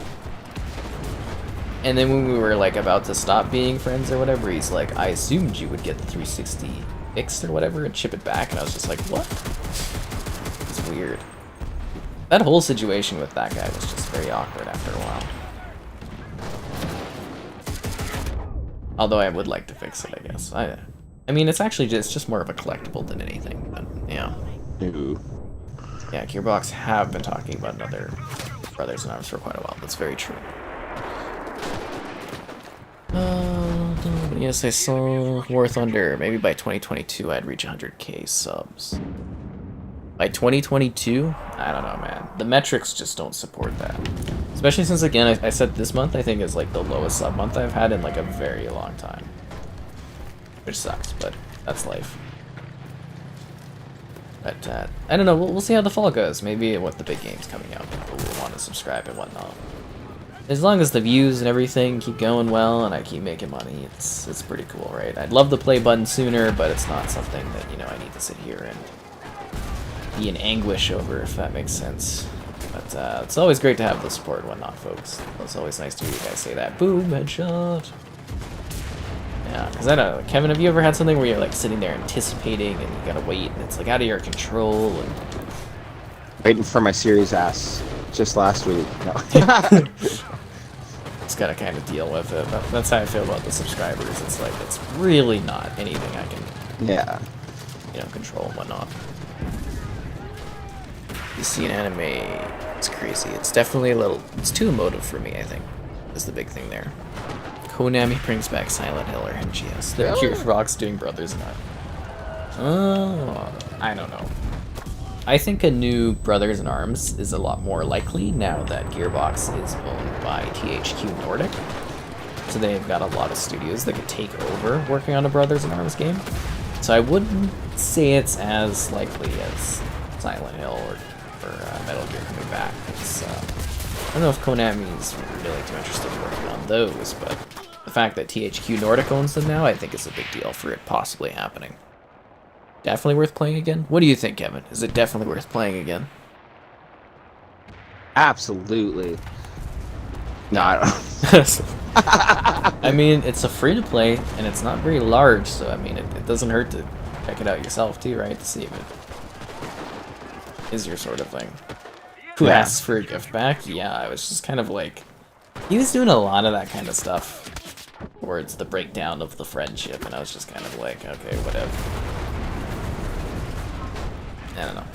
And then when we were like about to stop being friends or whatever, he's like, I assumed you would get the 360 fixed or whatever and ship it back, and I was just like, what? It's weird. That whole situation with that guy was just very awkward after a while. Although I would like to fix it, I guess. I mean, it's actually just more of a collectible than anything, but yeah. Ooh. Yeah, Gearbox have been talking about another Brothers in Arms for quite a while. That's very true. Yes, I saw War Thunder. Maybe by 2022 I'd reach 100k subs. By 2022? I don't know, man. The metrics just don't support that. Especially since, again, I said this month I think is like the lowest sub month I've had in like a very long time. Which sucks, but that's life. But, I don't know, we'll see how the fall goes. Maybe with the big games coming out, people will want to subscribe and whatnot. As long as the views and everything keep going well and I keep making money, it's pretty cool, right? I'd love the play button sooner, but it's not something that, you know, I need to sit here and be in anguish over, if that makes sense. But it's always great to have the support and whatnot, folks. It's always nice to hear you guys say that. Boom, headshot. Yeah, because I don't know, Kevin, have you ever had something where you're like sitting there anticipating and you gotta wait and it's like out of your control and... Waiting for my Series S just last week. No. Just gotta kind of deal with it. That's how I feel about the subscribers. It's like, it's really not anything I can, Yeah. you know, control and whatnot. You see an anime, it's crazy. It's definitely a little, it's too emotive for me, I think, is the big thing there. Konami brings back Silent Hill or MGS. They're Gearbox doing Brothers in Arms. Oh, I don't know. I think a new Brothers in Arms is a lot more likely now that Gearbox is owned by THQ Nordic. So they've got a lot of studios that could take over working on a Brothers in Arms game. So I wouldn't say it's as likely as Silent Hill or Metal Gear coming back. I don't know if Konami's really too interested in working on those, but the fact that THQ Nordic owns them now, I think is a big deal for it possibly happening. Definitely worth playing again? What do you think, Kevin? Is it definitely worth playing again? Absolutely. No, I don't. I mean, it's a free-to-play, and it's not very large, so I mean, it doesn't hurt to check it out yourself too, right? To see if it is your sort of thing. Who asks for a gift back? Yeah, I was just kind of like... He was doing a lot of that kind of stuff towards the breakdown of the friendship, and I was just kind of like, okay, whatever. I don't know.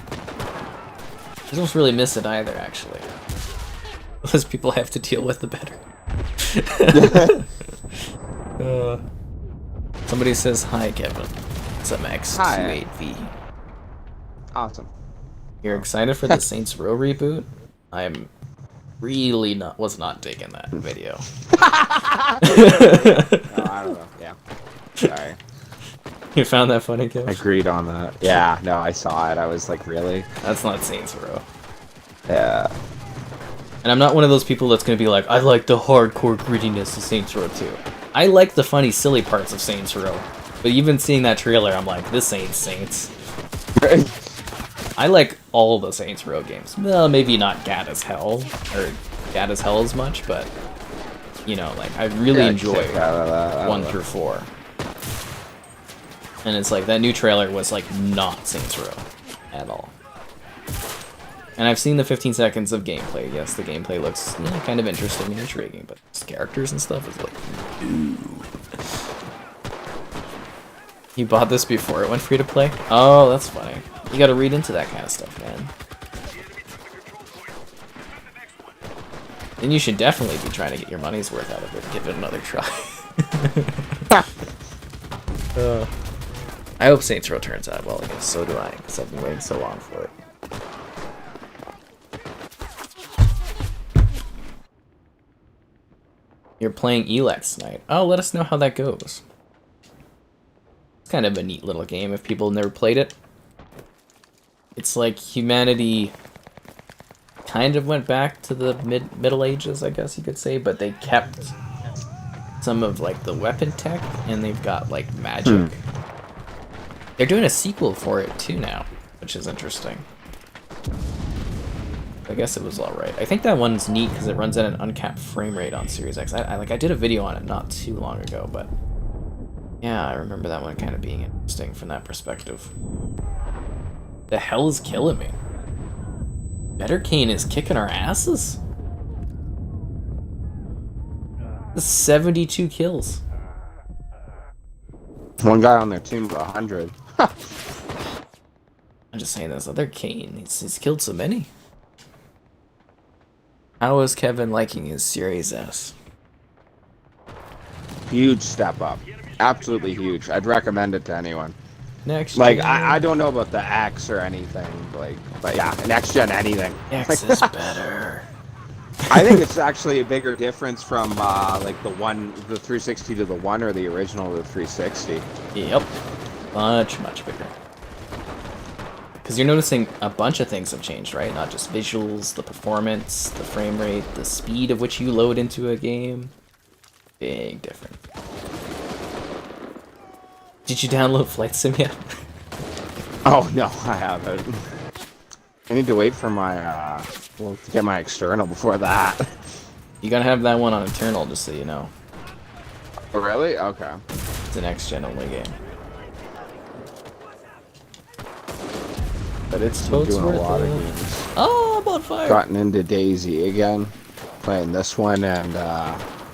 I don't really miss it either, actually. The less people have to deal with, the better. Somebody says, hi, Kevin. It's a Max28V. Awesome. You're excited for the Saints Row reboot? I'm really was not digging that video. No, I don't know. Yeah. Sorry. You found that funny, Kevin? Agreed on that. Yeah, no, I saw it. I was like, really? That's not Saints Row. Yeah. And I'm not one of those people that's gonna be like, I like the hardcore grittiness of Saints Row 2. I like the funny, silly parts of Saints Row. But even seeing that trailer, I'm like, this ain't Saints. I like all the Saints Row games. Well, maybe not Gad as Hell, or Gad as Hell as much, but, you know, like, I really enjoy 1 through 4. And it's like, that new trailer was, like, not Saints Row at all. And I've seen the 15 seconds of gameplay. Yes, the gameplay looks, you know, kind of interesting and intriguing, but characters and stuff is like, ooh. You bought this before it went free to play? Oh, that's funny. You gotta read into that kind of stuff, man. Then you should definitely be trying to get your money's worth out of it. Give it another try. I hope Saints Row turns out well, I guess. So do I, because I've been waiting so long for it. You're playing Elex tonight. Oh, let us know how that goes. It's kind of a neat little game if people have never played it. It's like humanity kind of went back to the Middle Ages, I guess you could say, but they kept some of like the weapon tech, and they've got like magic. They're doing a sequel for it too now, which is interesting. I guess it was alright. I think that one's neat because it runs at an uncapped frame rate on Series X. I did a video on it not too long ago, but yeah, I remember that one kind of being interesting from that perspective. The hell is killing me? Better Kane is kicking our asses? 72 kills. One guy on their team with 100. I'm just saying, this other Kane, he's killed so many. How is Kevin liking his Series S? Huge step up. Absolutely huge. I'd recommend it to anyone. Next like, gen. I don't know about the X or anything, like, but yeah, next gen anything. X is better. I think it's actually a bigger difference from like the 360 to the One, or the original to the 360. Yep, much bigger. Because you're noticing a bunch of things have changed, right? Not just visuals, the performance, the frame rate, the speed of which you load into a game. Big difference. Did you download Flight Sim yet? Oh no, I haven't. I need to wait for my to get my external before that. You gotta have that one on internal, just so you know. Oh really? Okay. It's an next-gen only game. But it's totes doing worth a lot it. of games. Oh, I'm on fire! Gotten into Daisy again, playing this one, and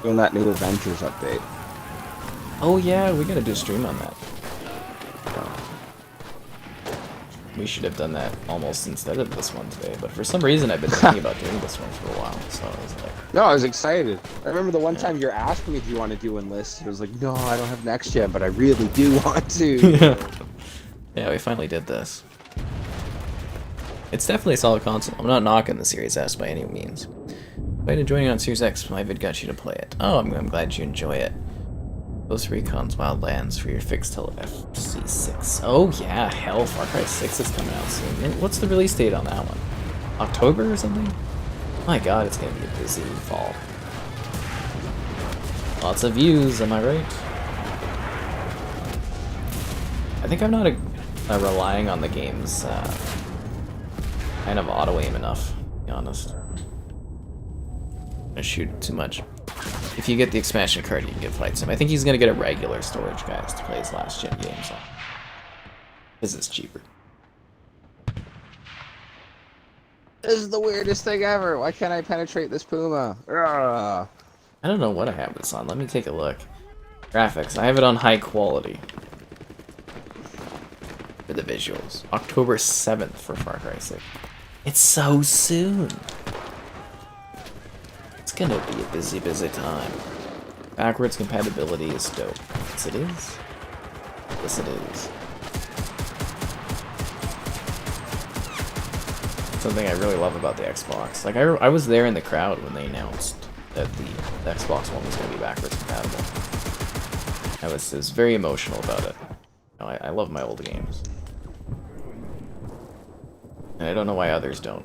doing that new Adventures update. Oh yeah, we gotta do a stream on that. We should have done that almost instead of this one today, but for some reason I've been thinking about doing this one for a while, so I was like... No, I was excited. I remember the one time you asked me if you want to do Enlisted. I was like, no, I don't have next gen, but I really do want to. Yeah, we finally did this. It's definitely a solid console. I'm not knocking the Series S by any means. If I'd enjoying it on Series X, my vid got you to play it. Oh, I'm glad you enjoy it. Those Recon's Wildlands for your fixed till FC6. Oh yeah, hell, Far Cry 6 is coming out soon. And what's the release date on that one? October or something? My god, it's gonna be a busy fall. Lots of views, am I right? I think I'm not relying on the game's kind of auto-aim enough, to be honest. I shoot too much. If you get the expansion card, you can get Flight Sim. I think he's gonna get a regular storage, guys, to play his last gen games on. This is cheaper. This is the weirdest thing ever. Why can't I penetrate this Puma? Ugh. I don't know what I have this on. Let me take a look. Graphics. I have it on high quality. For the visuals. October 7th for Far Cry 6. It's so soon. It's gonna be a busy, busy time. Backwards compatibility is dope. Yes, it is. Yes, it is. Something I really love about the Xbox. Like, I was there in the crowd when they announced that the Xbox One was going to be backwards compatible. I was very emotional about it. You know, I love my old games. And I don't know why others don't.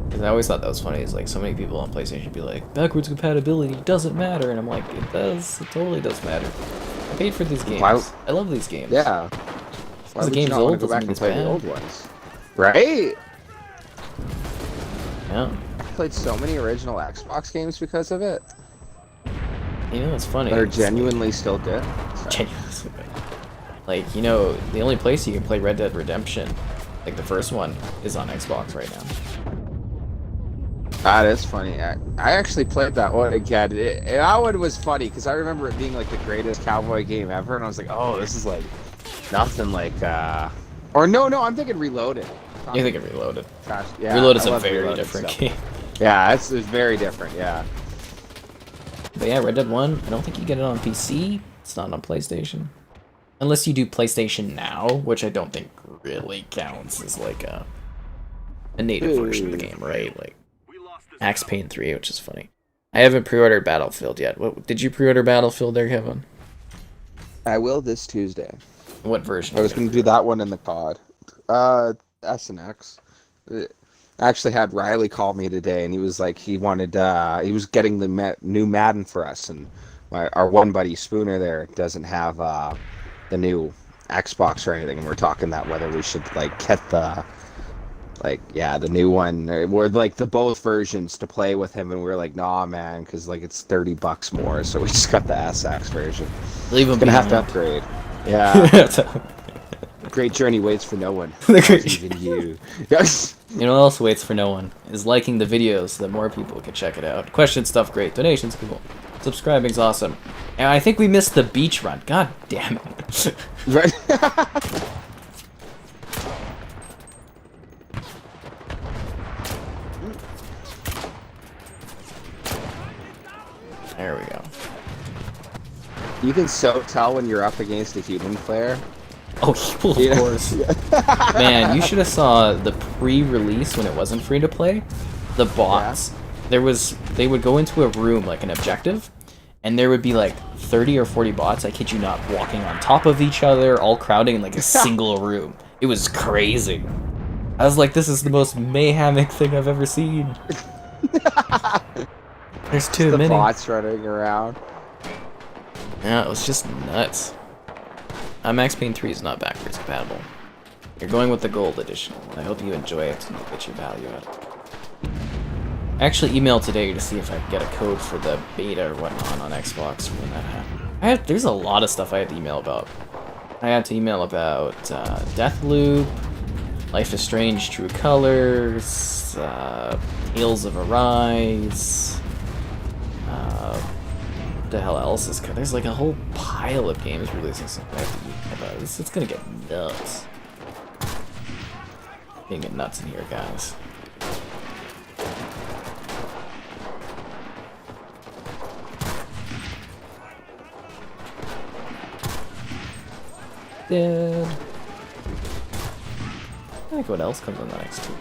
Because I always thought that was funny. It's like, so many people on PlayStation be like, backwards compatibility doesn't matter. And I'm like, it does. It totally does matter. I paid for these games. I love these games. Yeah. Why the would you game's not want old to go doesn't back mean and it's play the bad. old ones? Right? Yeah. I played so many original Xbox games because of it. You know, it's funny. That are it's genuinely still good. genuinely. Like, you know, the only place you can play Red Dead Redemption, like the first one, is on Xbox right now. That is funny. I actually played that one again. That one was funny because I remember it being like the greatest cowboy game ever, and I was like, "Oh, this is like nothing like." Or no, I'm thinking Reloaded. You think it Reloaded? Gosh, yeah, Reload is I a love very Reloaded different stuff. game. Yeah, it's very different. Yeah. But yeah, Red Dead 1, I don't think you get it on PC. It's not on PlayStation. Unless you do PlayStation Now, which I don't think really counts as like a native version of the game, right? Like Max Payne 3, which is funny. I haven't pre-ordered Battlefield yet. What did you pre-order Battlefield there, Kevin? I will this Tuesday. What version? I was going to do that one in the COD. S and X. I actually had Riley call me today, and he was like, he was getting the new Madden for us, and our one buddy Spooner there doesn't have the new Xbox or anything, and we're talking that whether we should like get the the new one or like the both versions to play with him, and we were like, nah, man, because like it's $30 more, so we just got the SX version. Leave him Gonna have to upgrade. Yeah. Great journey waits for no one. Even you. Yes. You know what else waits for no one? Is liking the videos so that more people can check it out. Question stuff great. Donations cool. Subscribing's awesome. And I think we missed the beach run. God damn it. Right. There we go. You can so tell when you're up against a human player. Oh, of course. Man, you should have saw the pre-release when it wasn't free to play. The bots. Yeah. They would go into a room like an objective, and there would be like 30 or 40 bots, I kid you not, walking on top of each other, all crowding in like a single room. It was crazy. I was like, this is the most mayhemic thing I've ever seen. There's too many. The bots running around. Yeah, it was just nuts. Max Payne 3 is not backwards compatible. You're going with the gold edition. I hope you enjoy it and you get your value out of it. I actually emailed today to see if I could get a code for the beta or whatnot on Xbox when that happened. There's a lot of stuff I had to email about. I had to email about Deathloop, Life is Strange True Colors, Tales of Arise, what the hell else is there's like a whole pile of games releasing something I have to email about. It's gonna get nuts. It's gonna get nuts in here, guys. Dead. I think what else comes on the next two.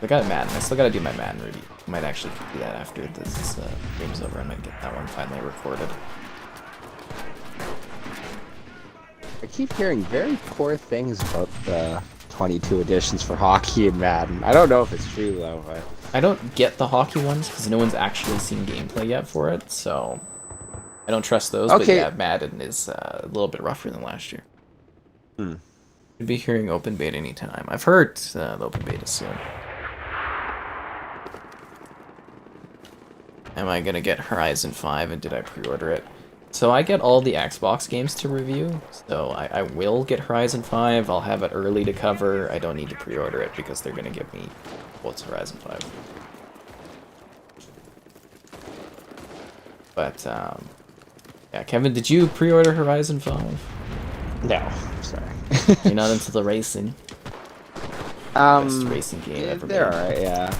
I got Madden. I still gotta do my Madden review. I might actually do that after this game's over. I might get that one finally recorded. I keep hearing very poor things about the 22 editions for hockey and Madden. I don't know if it's true though. But I don't get the hockey ones because no one's actually seen gameplay yet for it, so I don't trust those. Okay. But yeah, Madden is a little bit rougher than last year. Should be hearing open beta anytime. I've heard the open beta soon. Am I gonna get Horizon 5 and did I pre-order it? So I get all the Xbox games to review, so I will get Horizon 5. I'll have it early to cover. I don't need to pre-order it because they're gonna give me what's Horizon 5. But yeah, Kevin, did you pre-order Horizon 5? No, sorry. You're not into the racing. Best racing game ever made. They're alright, yeah.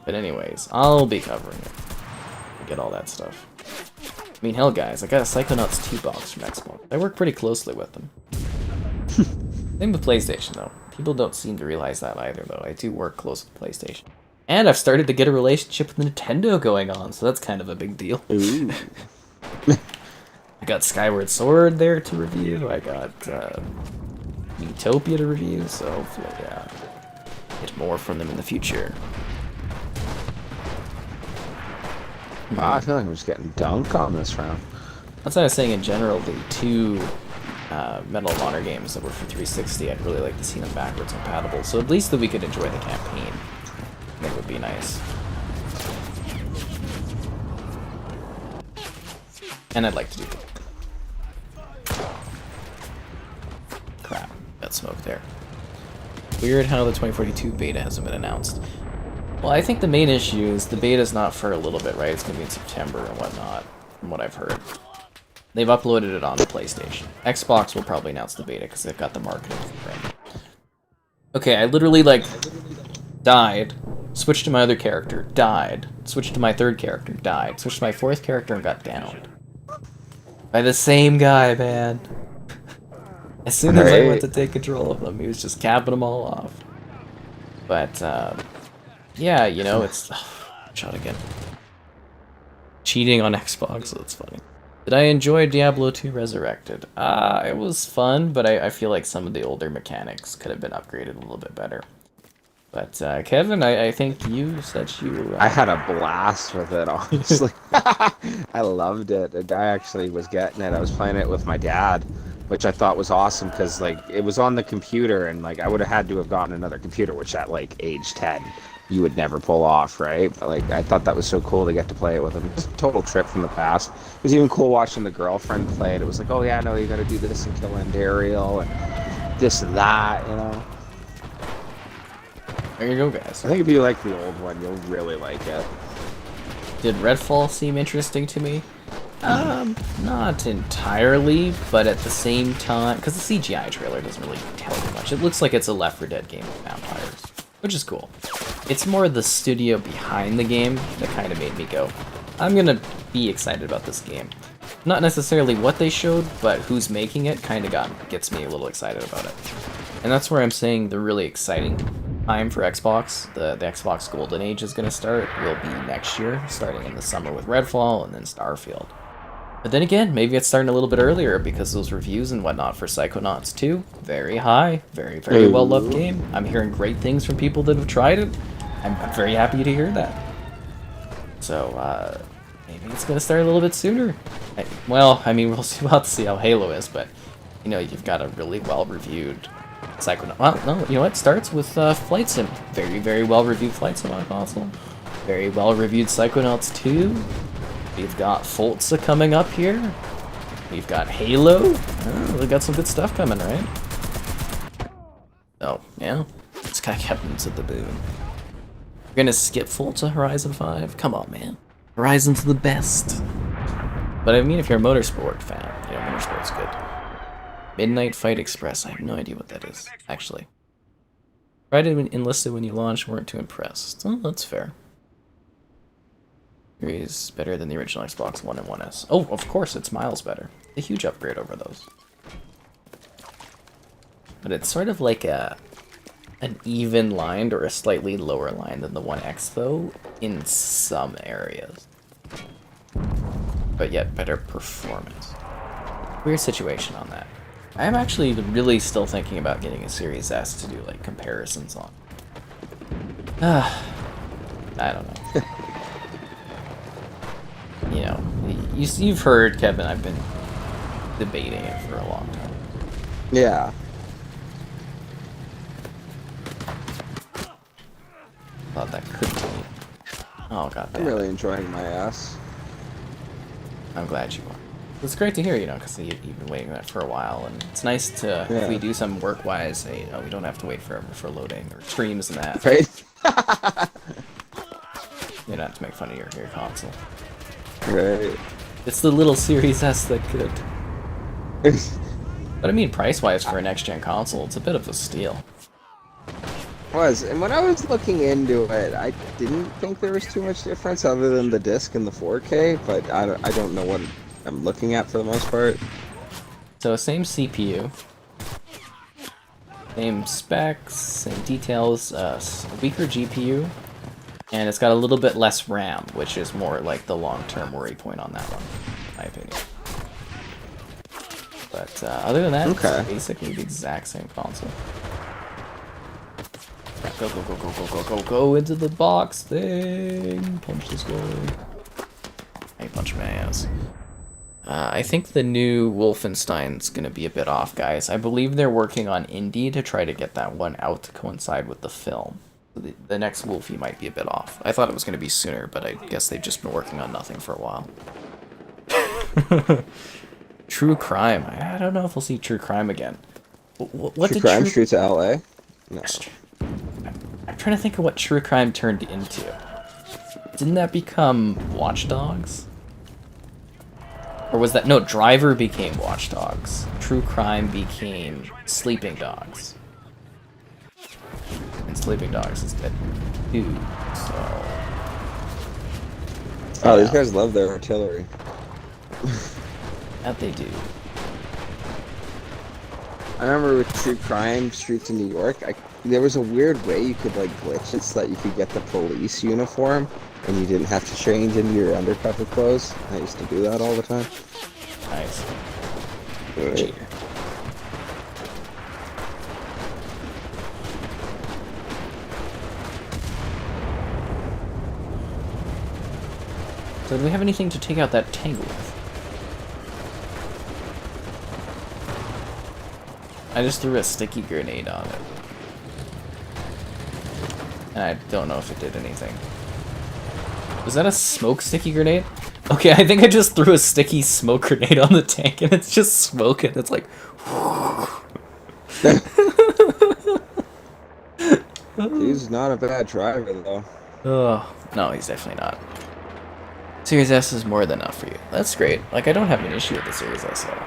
But anyways, I'll be covering it. Get all that stuff. I mean, hell, guys, I got a Psychonauts 2 box from Xbox. I work pretty closely with them. Same with PlayStation, though. People don't seem to realize that either, though. I do work close with PlayStation. And I've started to get a relationship with Nintendo going on, so that's kind of a big deal. Ooh. I got Skyward Sword there to review. I got Utopia to review, so hopefully, yeah, get more from them in the future. Wow, I feel like I'm just getting dunked on this round. That's what I was saying in general, the two Medal of Honor games that were for 360, I'd really like to see them backwards compatible, so at least that we could enjoy the campaign. I think would be nice. And I'd like to do crap, got smoke there. Weird how the 2042 beta hasn't been announced. Well, I think the main issue is the beta's not for a little bit, right? It's going to be in September and whatnot, from what I've heard. They've uploaded it on the PlayStation. Xbox will probably announce the beta because they've got the marketing right. Okay, I literally, like, died, switched to my other character, died, switched to my third character, died, switched to my fourth character and got downed. By the same guy, man. As soon as I went to take control of them, he was just capping them all off. But, yeah, you know, it's... shot again. Cheating on Xbox, that's funny. Did I enjoy Diablo 2 Resurrected? It was fun, but I feel like some of the older mechanics could have been upgraded a little bit better. But, Kevin, I think you said you... I had a blast with it, honestly. I loved it. The guy actually was getting it. I was playing it with my dad, which I thought was awesome, because, like, it was on the computer, and, like, I would have had to have gotten another computer, which at, like, age 10, you would never pull off, right? But, like, I thought that was so cool to get to play it with him. It's a total trip from the past. It was even cool watching the girlfriend play it. It was like, oh, yeah, no, you gotta do this and kill Andariel, and this and that, you know? There you go, guys. I think if you like the old one, you'll really like it. Did Redfall seem interesting to me? Not entirely, but at the same time, because the CGI trailer doesn't really tell you much. It looks like it's a Left 4 Dead game with vampires, which is cool. It's more the studio behind the game that kind of made me go, I'm gonna be excited about this game. Not necessarily what they showed, but who's making it kind of gets me a little excited about it. And that's where I'm saying the really exciting time for Xbox, the Xbox Golden Age is going to start, will be next year, starting in the summer with Redfall and then Starfield. But then again, maybe it's starting a little bit earlier because those reviews and whatnot for Psychonauts 2, very high, very, very well-loved game. I'm hearing great things from people that have tried it. I'm very happy to hear that. So, maybe it's going to start a little bit sooner. Well, I mean, we'll have to see how Halo is, but, you know, you've got a really well-reviewed Psychonauts. Well, no, you know what? Starts with Flight Sim. Very, very well-reviewed Flight Sim on console. Very well-reviewed Psychonauts 2. We've got Forza coming up here. We've got Halo. Oh, we've got some good stuff coming, right? Oh, yeah. This guy kept into the boon. We're gonna skip Forza Horizon 5? Come on, man. Horizon's the best. But I mean, if you're a motorsport fan, you know, motorsport's good. Midnight Fight Express. I have no idea what that is, actually. Tried it when Enlisted when you launched, weren't too impressed. Oh, that's fair. Series better than the original Xbox One and 1S. Oh, of course, it's miles better. A huge upgrade over those. But it's sort of like an even line or a slightly lower line than the 1X, though, in some areas. But yet better performance. Weird situation on that. I am actually really still thinking about getting a Series S to do, like, comparisons on. I don't know. You know, you've heard, Kevin, I've been debating it for a long time. Yeah. Thought that could be. Oh, god damn. I'm really enjoying my ass. I'm glad you are. It's great to hear, you know, because you've been waiting that for a while, and it's nice to, if we do some work-wise, you know, we don't have to wait forever for loading or streams and that. Right? You don't have to make fun of your console. Right. It's the little Series S that could. But I mean, price-wise for a next-gen console, it's a bit of a steal. And when I was looking into it, I didn't think there was too much difference other than the disc and the 4K, but I don't know what I'm looking at for the most part. So same CPU, same specs, same details, weaker GPU, and it's got a little bit less RAM, which is more like the long-term worry point on that one, in my opinion. But other than that, it's basically the exact same console. Go, go, go, go, go, go, go, go into the box thing! Punch this guy. I punch my ass. I think the new Wolfenstein's going to be a bit off, guys. I believe they're working on indie to try to get that one out to coincide with the film. The next Wolfie might be a bit off. I thought it was going to be sooner, but I guess they've just been working on nothing for a while. True crime. I don't know if we'll see true crime again. What True crime streets of LA? No. I'm trying to think of what true crime turned into. Didn't that become Watch Dogs? Or was that... No, Driver became Watch Dogs. True crime became Sleeping Dogs. And Sleeping Dogs is dead too, so... Oh, these guys love their artillery. That they do. I remember with True Crime Streets in New York, there was a weird way you could like glitch it so that you could get the police uniform and you didn't have to change into your undercover clothes. I used to do that all the time. Nice. Right. Cheater. So do we have anything to take out that tank with? I just threw a sticky grenade on it. And I don't know if it did anything. Was that a smoke sticky grenade? Okay, I think I just threw a sticky smoke grenade on the tank and it's just smoke and it's like... He's not a bad driver though. Oh, no, he's definitely not. Series S is more than enough for you. That's great. Like, I don't have an issue with the Series S at all.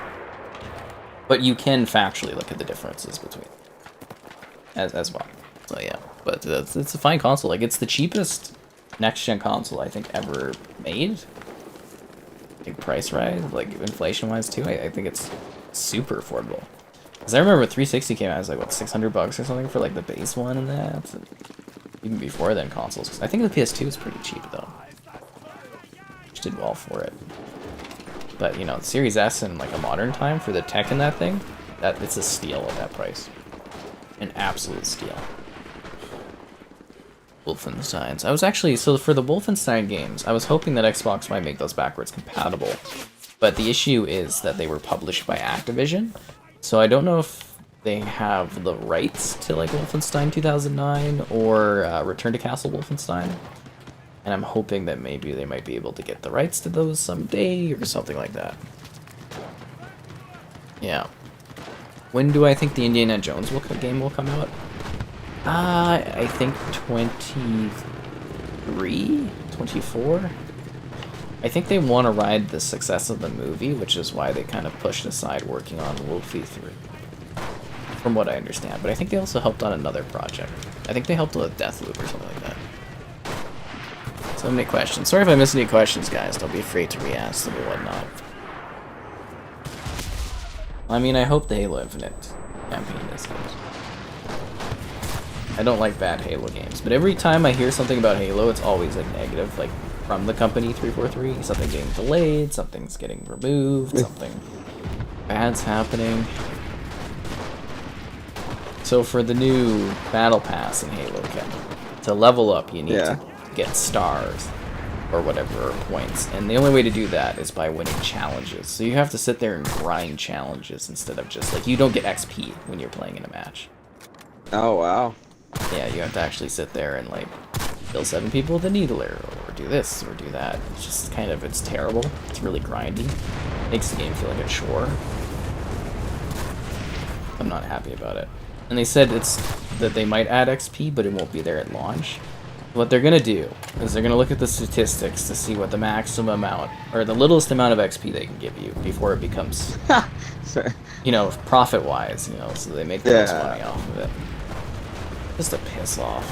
But you can factually look at the differences between as well. So yeah, but it's a fine console. Like, it's the cheapest next-gen console I think ever made. Big price rise, like inflation-wise too. I think it's super affordable. Because I remember when 360 came out, it was like, what, $600 or something for like the base one and that. And even before then, consoles. I think the PS2 is pretty cheap though. Which did well for it. But, you know, Series S in, like, a modern time for the tech in that thing, it's a steal at that price. An absolute steal. Wolfensteins. I was actually, so for the Wolfenstein games, I was hoping that Xbox might make those backwards compatible. But the issue is that they were published by Activision. So I don't know if they have the rights to, like, Wolfenstein 2009 or Return to Castle Wolfenstein. And I'm hoping that maybe they might be able to get the rights to those someday or something like that. Yeah. When do I think the Indiana Jones game will come out? I think 23? 24? I think they want to ride the success of the movie, which is why they kind of pushed aside working on Wolfie 3. From what I understand. But I think they also helped on another project. I think they helped with Deathloop or something like that. So many questions. Sorry if I missed any questions, guys. Don't be afraid to re-ask them or whatnot. I mean, I hope the Halo Infinite campaign is good. I don't like bad Halo games, but every time I hear something about Halo, it's always like negative, like from the company 343. Something getting delayed, something's getting removed, something bad's happening. So for the new Battle Pass in Halo, to level up, you need to get stars or whatever, or points, and the only way to do that is by winning challenges. So you have to sit there and grind challenges instead of just like, you don't get XP when you're playing in a match. Oh wow. Yeah, you have to actually sit there and like kill 7 people with a needler or do this or do that. It's just kind of, it's terrible. It's really grindy. Makes the game feel like a chore. I'm not happy about it. And they said that they might add XP, but it won't be there at launch. What they're going to do is they're going to look at the statistics to see what the maximum amount, or the littlest amount of XP they can give you before it becomes, you know, profit-wise, you know, so they make the most money off of it. Just to piss off.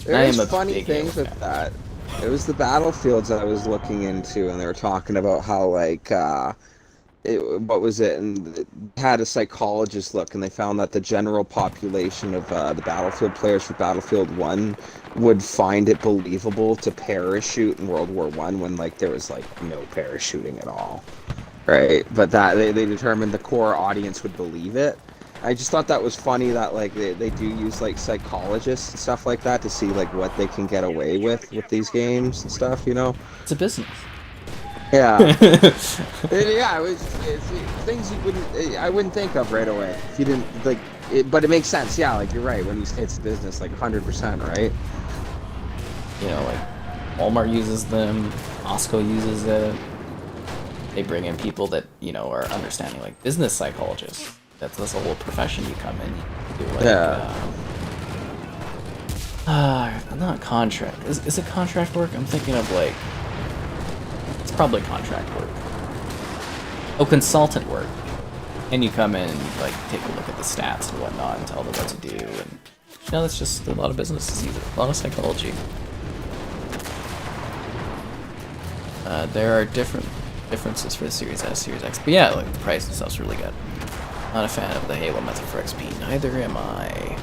There's funny things with that. It was the Battlefields I was looking into, and they were talking about how, like, what was it? And it had a psychologist look, and they found that the general population of the Battlefield players for Battlefield 1 would find it believable to parachute in World War I when, like, there was, like, no parachuting at all. Right? But that they determined the core audience would believe it. I just thought that was funny that, like, they do use, like, psychologists and stuff like that to see, like, what they can get away with these games and stuff, you know? It's a business. Yeah. Yeah, it's things you wouldn't, I wouldn't think of right away if you didn't like it, but it makes sense. Yeah, like you're right when you say it's business, like 100%, right? You know, like Walmart uses them, Costco uses it. They bring in people that, you know, are understanding, like business psychologists. That's a whole profession you come in. You do like, not contract. Is it contract work? I'm thinking of like, it's probably contract work. Oh, consultant work. And you come in and you, like, take a look at the stats and whatnot and tell them what to do. And, you know, that's just a lot of businesses use it. A lot of psychology. There are differences for the Series S, Series X. But yeah, like, the price and stuff's really good. Not a fan of the Halo method for XP. Neither am I.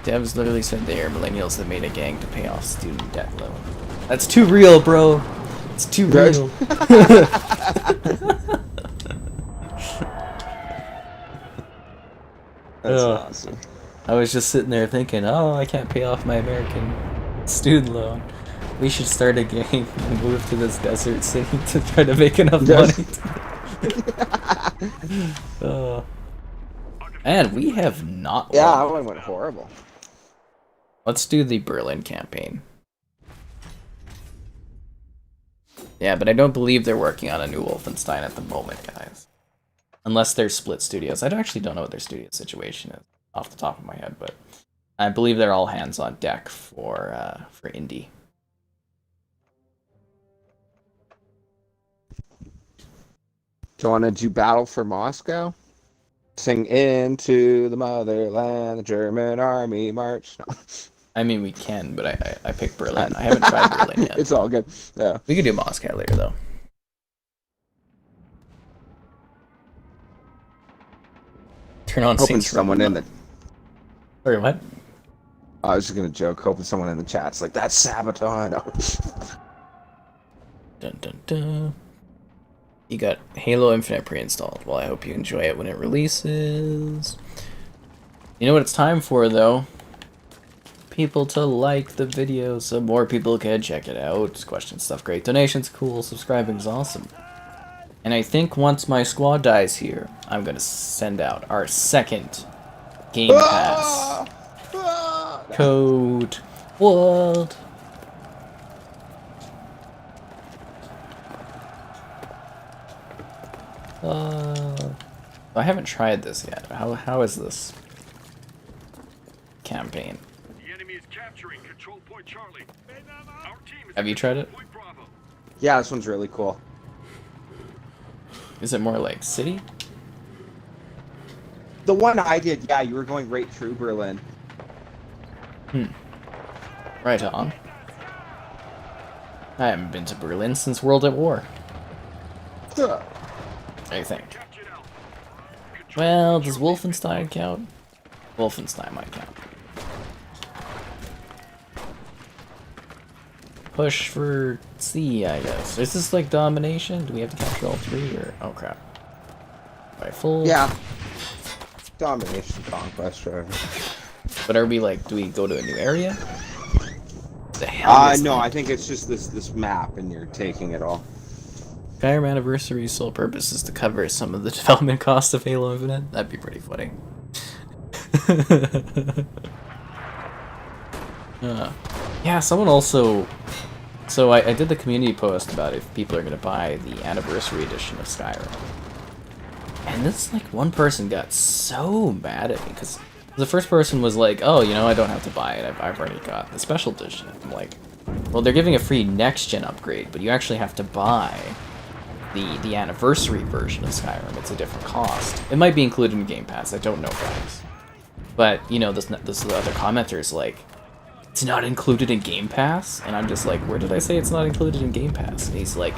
Devs literally said they are millennials that made a gang to pay off student debt loan. That's too real, bro. It's too real. That's awesome. I was just sitting there thinking, oh, I can't pay off my American student loan. We should start a gang and move to this desert city to try to make enough money. And we have not. Yeah, that one went horrible. Let's do the Berlin campaign. Yeah, but I don't believe they're working on a new Wolfenstein at the moment, guys. Unless they're split studios. I actually don't know what their studio situation is off the top of my head, but I believe they're all hands on deck for indie. Do you want to do Battle for Moscow? Sing Into the Motherland, the German Army March. No. I mean, we can, but I picked Berlin. I haven't tried Berlin yet. It's all good. Yeah. We could do Moscow later, though. Turn on hoping someone in the... Sorry, what? I was just going to joke, hoping someone in the chat's like, that's Sabaton. Dun dun dun. You got Halo Infinite pre-installed. Well, I hope you enjoy it when it releases. You know what it's time for, though? People to like the video so more people can check it out. Question stuff, great. Donations, cool. Subscribing's awesome. And I think once my squad dies here, I'm going to send out our second Game Pass code. What? I haven't tried this yet. How is this campaign? The enemy is capturing control point Charlie. Our team is Have you tried it? point Bravo. Yeah, this one's really cool. Is it more like city? The one I did, yeah, you were going right through Berlin. Right on. I haven't been to Berlin since World at War, I think. Well, does Wolfenstein count? Wolfenstein might count. Push for C, I guess. Is this like domination? Do we have to capture all three, or... Oh, crap. Rifle? Yeah. Domination conquest, right? But are we like, do we go to a new area? The hell is No, that? I think it's just this map and you're taking it all. Skyrim Anniversary's sole purpose is to cover some of the development costs of Halo Infinite. That'd be pretty funny. Yeah, someone also... So I did the community post about if people are going to buy the Anniversary Edition of Skyrim. And this, like, one person got so mad at me, because the first person was like, oh, you know, I don't have to buy it, I've already got the Special Edition. I'm like, well, they're giving a free next-gen upgrade, but you actually have to buy the Anniversary version of Skyrim. It's a different cost. It might be included in Game Pass, I don't know, guys. But, you know, this other commenter is like, it's not included in Game Pass? And I'm just like, where did I say it's not included in Game Pass? And he's like,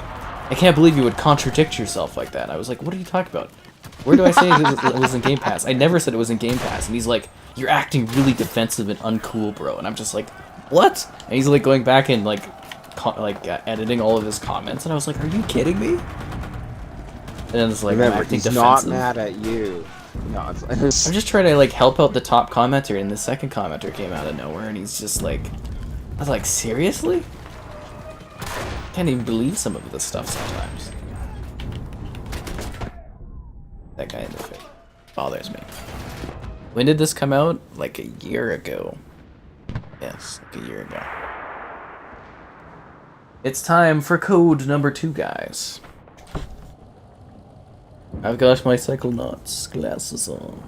I can't believe you would contradict yourself like that. I was like, what are you talking about? Where do I say it was in Game Pass? I never said it was in Game Pass. And he's like, you're acting really defensive and uncool, bro. And I'm just like, what? And he's like going back and like editing all of his comments. And I was like, are you kidding me? And then it's like, remember, he's not mad at you. No, I'm just trying to like help out the top commenter, and the second commenter came out of nowhere, and he's just like, I was like, seriously? Can't even believe some of this stuff sometimes. That guy in the face bothers me. When did this come out? Like a year ago. Yes, like a year ago. It's time for code number 2, guys. I've got my Psychonauts glasses on.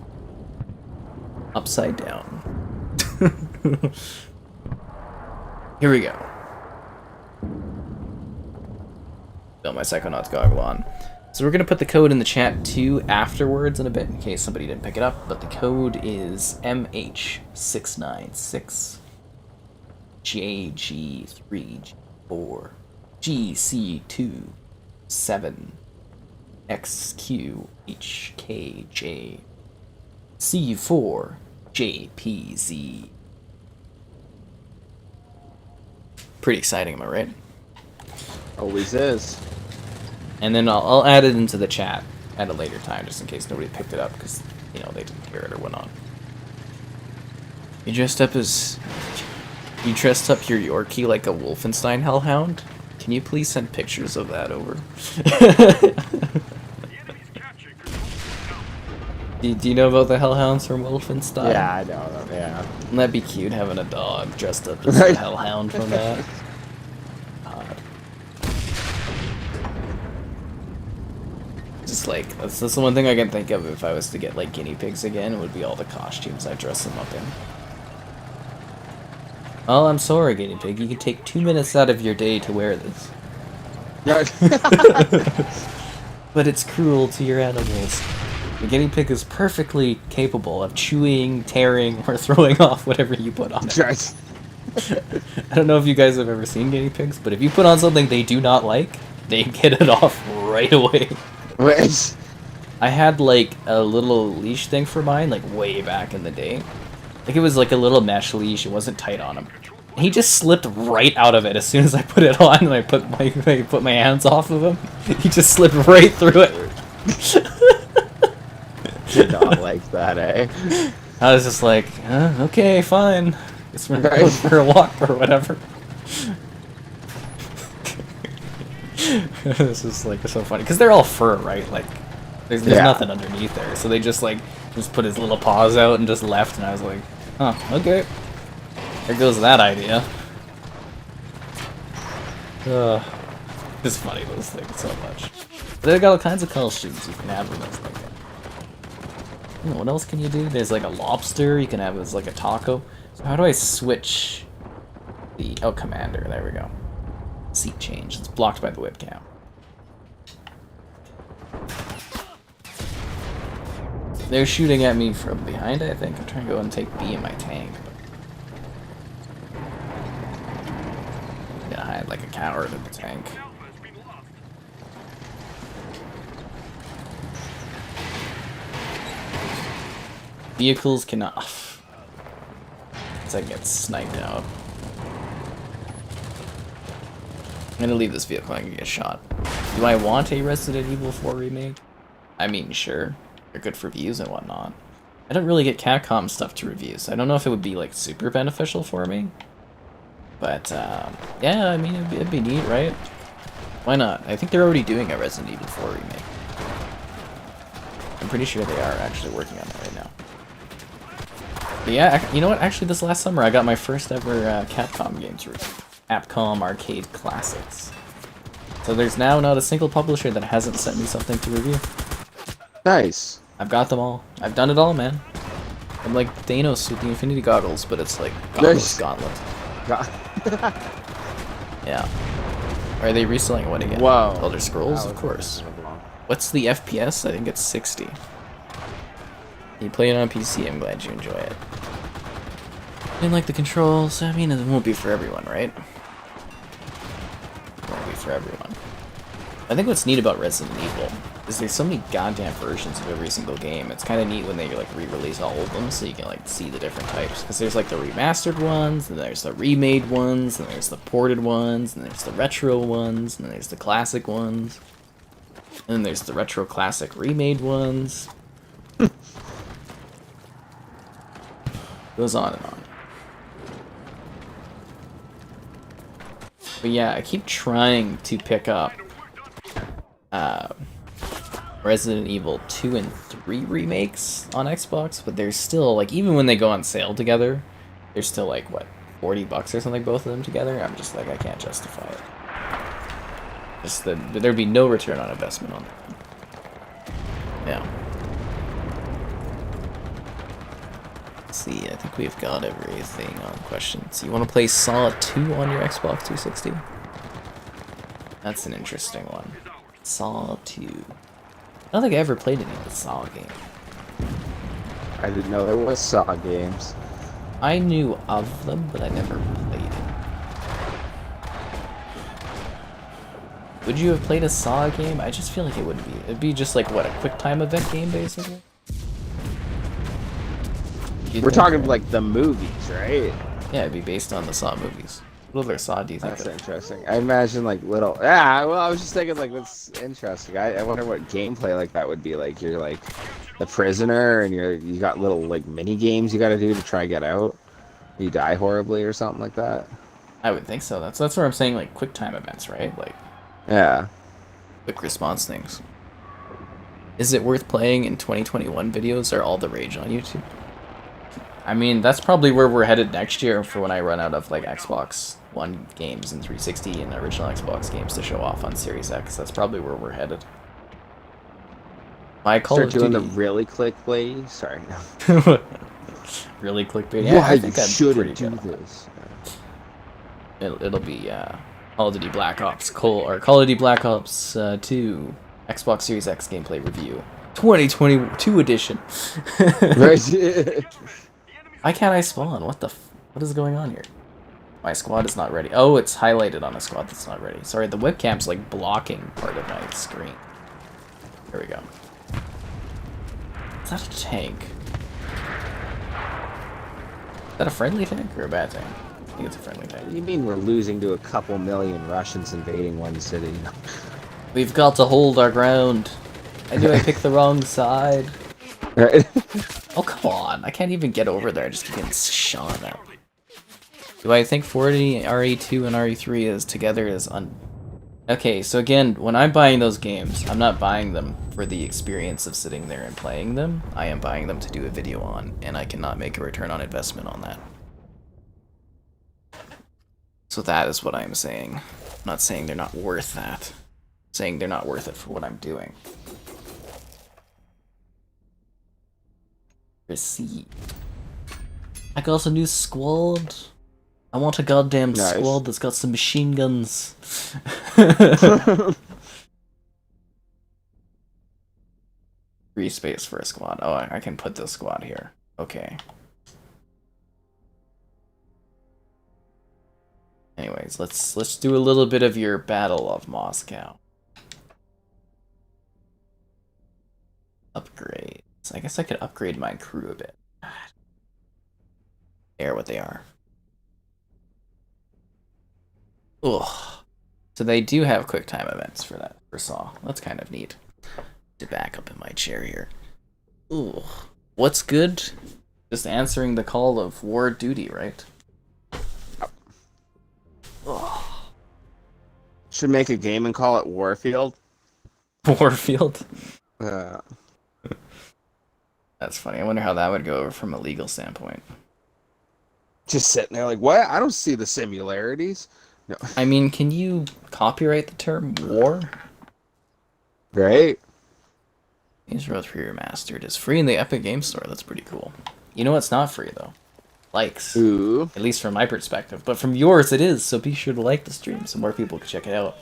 Upside down. Here we go. Got my Psychonauts goggle on. So we're going to put the code in the chat too afterwards in a bit in case somebody didn't pick it up. But the code is MH696 JG3G4 GC2 7 XQHKJ C4 JPZ. Pretty exciting, am I right? Always is. And then I'll add it into the chat at a later time, just in case nobody picked it up, because, you know, they didn't hear it or whatnot. You dressed up your Yorkie like a Wolfenstein Hellhound? Can you please send pictures of that over? Do you know about the Hellhounds from Wolfenstein? Yeah, I know them, yeah. Wouldn't that be cute, having a dog dressed up as a Hellhound from that? Just like, that's the one thing I can think of if I was to get like guinea pigs again, it would be all the costumes I dress them up in. Oh, I'm sorry, guinea pig. You can take 2 minutes out of your day to wear this. But it's cruel to your animals. The guinea pig is perfectly capable of chewing, tearing, or throwing off whatever you put on it. Right. I don't know if you guys have ever seen guinea pigs, but if you put on something they do not like, they get it off right away. Right. I had like a little leash thing for mine, like way back in the day. Like it was like a little mesh leash, it wasn't tight on him. He just slipped right out of it as soon as I put it on and I put my hands off of him. He just slipped right through it. Did not like that, eh? I was just like, okay, fine. Guess we're going for a walk or whatever. This is like so funny because they're all fur, right? Like, there's nothing underneath there, so they just put his little paws out and just left, and I was like, huh, okay, there goes that idea. It's funny, those things so much. But they got all kinds of costumes you can have with those like that. You know, what else can you do? There's like a lobster you can have as like a taco. So how do I switch the commander? There we go. Seat change. It's blocked by the webcam. They're shooting at me from behind, I think. I'm trying to go and take B in my tank. I'm gonna hide like a coward in the tank. Vehicles cannot... Because I get sniped out. I'm gonna leave this vehicle, I'm gonna get shot. Do I want a Resident Evil 4 remake? I mean, sure. They're good for views and whatnot. I don't really get Capcom stuff to review, so I don't know if it would be, like, super beneficial for me. But, yeah, I mean, it'd be neat, right? Why not? I think they're already doing a Resident Evil 4 remake. I'm pretty sure they are actually working on it right now. But yeah, you know what? Actually, this last summer, I got my first ever Capcom game to review. Capcom Arcade Classics. So there's now not a single publisher that hasn't sent me something to review. Nice. I've got them all. I've done it all, man. I'm like Thanos with the Infinity Goggles, but it's like Goggles Gauntlet. Yeah. Are they reselling what again? Whoa. Elder Scrolls? Of course. What's the FPS? I think it's 60. You play it on PC, I'm glad you enjoy it. And like the controls, I mean, it won't be for everyone, right? It won't be for everyone. I think what's neat about Resident Evil is there's so many goddamn versions of every single game. It's kind of neat when they like re-release all of them, so you can like see the different types. Because there's like the remastered ones, and there's the remade ones, and there's the ported ones, and there's the retro ones, and there's the classic ones, and then there's the retro classic remade ones. Goes on and on. But yeah, I keep trying to pick up Resident Evil 2 and 3 remakes on Xbox, but they're still, like, even when they go on sale together, they're still, like, what, $40 or something, both of them together? I'm just like, I can't justify it. Just that there'd be no return on investment on that. Yeah. Let's see, I think we've got everything on questions. You want to play Saw 2 on your Xbox 360? That's an interesting one. Saw 2. I don't think I ever played any of the Saw games. I didn't know there was Saw games. I knew of them, but I never played it. Would you have played a Saw game? I just feel like it wouldn't be. It'd be just like, what, a quick time event game, basically? We're talking like the movies, right? Yeah, it'd be based on the Saw movies. What other Saw do you think That's of? interesting. I imagine like little. Yeah, well, I was just thinking like that's interesting. I wonder what gameplay like that would be like. You're like the prisoner, and you got little like mini games you got to do to try get out. You die horribly or something like that. I would think so. That's what I'm saying. Like quick time events, right? Like Yeah. quick response things. Is it worth playing in 2021 videos? Are all the rage on YouTube? I mean, that's probably where we're headed next year for when I run out of like Xbox One games and 360 and original Xbox games to show off on Series X. That's probably where we're headed. My Call Start of doing Duty. the really clickbait. Sorry. Really clickbait? Yeah, I think you I'm shouldn't pretty do good. this. It'll be Call of Duty Black Ops Call of Duty Black Ops 2 Xbox Series X gameplay review 2022 edition. Right. Why can't I spawn? What is going on here? My squad is not ready. Oh, it's highlighted on a squad that's not ready. Sorry, the webcam's like blocking part of my screen. There we go. Is that a tank? Is that a friendly tank or a bad tank? I think it's a friendly tank. What do you mean we're losing to a couple million Russians invading one city? We've got to hold our ground. I knew I picked the wrong side. Right. Oh, come on. I can't even get over there. I just keep getting shot at. Do I think 40, RE2, and RE3 is together is Okay, so again, when I'm buying those games, I'm not buying them for the experience of sitting there and playing them. I am buying them to do a video on, and I cannot make a return on investment on that. So that is what I'm saying. I'm not saying they're not worth that. I'm saying they're not worth it for what I'm doing. Receipt. I got a new squad. I want a goddamn squad that's got some machine guns. Free space for a squad. Oh, I can put this squad here. Okay. Anyways, let's do a little bit of your Battle of Moscow. Upgrades. I guess I could upgrade my crew a bit. They are what they are. Ugh. So they do have quick time events for that, for Saw. That's kind of neat. To back up in my chair here. Ooh. What's good? Just answering the call of war duty, right? Ugh. Should make a game and call it Warfield. Warfield? Uh, That's funny. I wonder how that would go over from a legal standpoint. just sitting there like, what? I don't see the similarities. No. I mean, can you copyright the term war? Right? Games Road 3 Remastered is free in the Epic Game Store. That's pretty cool. You know what's not free, though? Likes. Ooh. At least from my perspective. But from yours, it is, so be sure to like the stream so more people can check it out.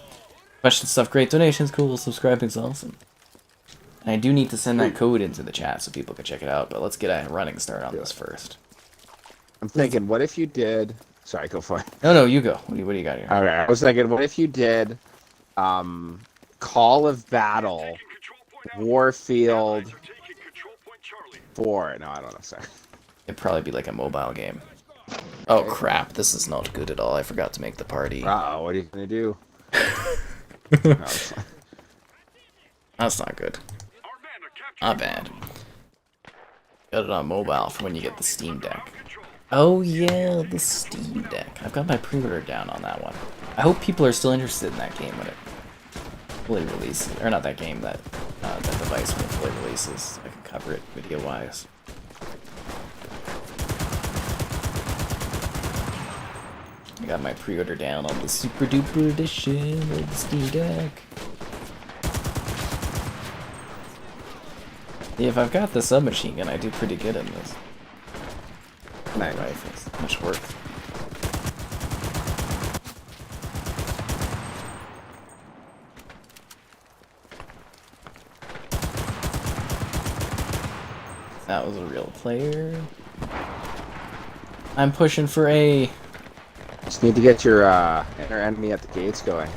Questions, stuff, great. Donations, cool. Subscribing's awesome. And I do need to send that code into the chat so people can check it out, but let's get a running start on this first. I'm thinking, what if you did... Sorry, go for it. No, you go. What do you got here? Okay, I was thinking, what if you did Call of Battle, Warfield 4? No, I don't know, sorry. It'd probably be like a mobile game. Oh crap, this is not good at all. I forgot to make the party. Uh-oh, what are you gonna do? No, it's fine. That's not good. Not bad. Got it on mobile for when you get the Steam Deck. Oh yeah, the Steam Deck. I've got my pre-order down on that one. I hope people are still interested in that game when it fully releases. Or not that game, that device when it fully releases. So I can cover it video-wise. I got my pre-order down on the super duper edition of the Steam Deck. Yeah, if I've got the submachine gun, I do pretty good in this. Night rifles, much work. That was a real player. I'm pushing for A. Just need to get your inner enemy at the gates going.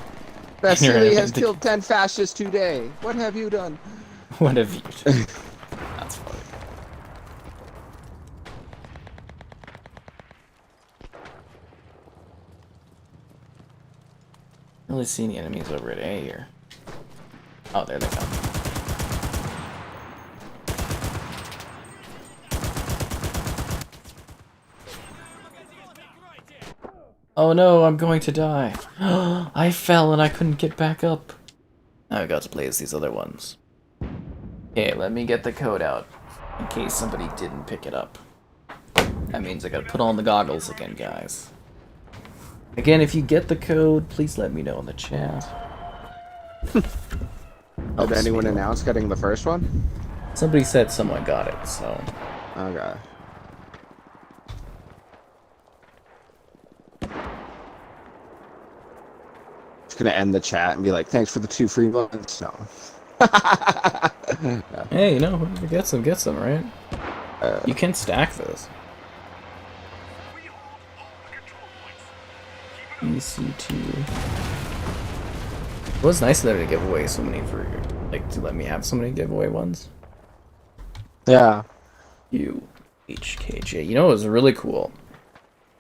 Vasily has killed 10 fascists today. What have you done? What have you done? That's funny. I don't really see any enemies over at A here. Oh, there they come. Oh no, I'm going to die. I fell and I couldn't get back up. Now I got to play as these other ones. Okay, let me get the code out in case somebody didn't pick it up. That means I gotta put on the goggles again, guys. Again, if you get the code, please let me know in the chat. Did anyone announce getting the first one? Somebody said someone got it, so... Okay. Just gonna end the chat and be like, thanks for the 2 free months. No. Hey, you know, whoever gets them, right? You can stack this. We hold all the control points. EC2. It was nice of them to give away so many for, like, to let me have so many giveaway ones. Yeah. HKJ. You know what was really cool?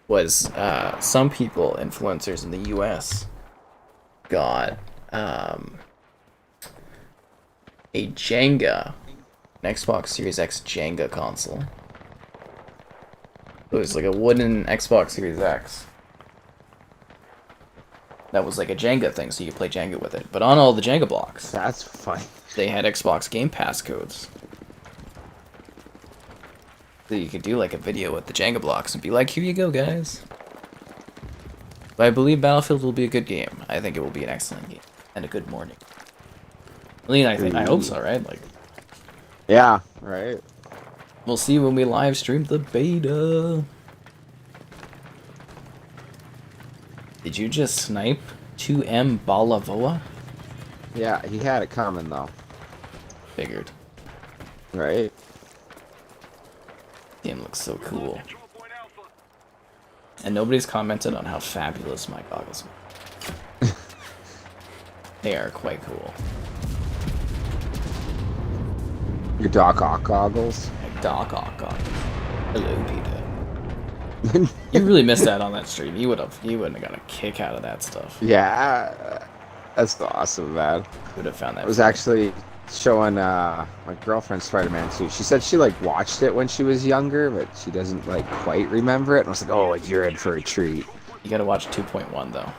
Was, some people, influencers in the US, got, a Jenga, an Xbox Series X Jenga console. It was like a wooden Xbox Series X. That was like a Jenga thing, so you could play Jenga with it. But on all the Jenga blocks, That's funny. they had Xbox Game Pass codes. So you could do like a video with the Jenga blocks and be like, here you go, guys. But I believe Battlefield will be a good game. I think it will be an excellent game. And a good morning. I mean, I hope so, right? Like, Yeah, right. we'll see when we live stream the beta. Did you just snipe 2M Balavoa? Yeah, he had it coming though. Figured. Right? Game looks so cool. Control point Alpha. And nobody's commented on how fabulous my goggles are. They are quite cool. Your Doc Ock goggles. Like Doc Ock goggles. Hello, Peter. You really missed out on that stream. You wouldn't have got a kick out of that stuff. Yeah, that's awesome, man. Would have found that. I was funny. actually showing my girlfriend Spider-Man 2. She said she like watched it when she was younger, but she doesn't like quite remember it. And I was like, oh, you're in for a treat. You gotta watch 2.1 though.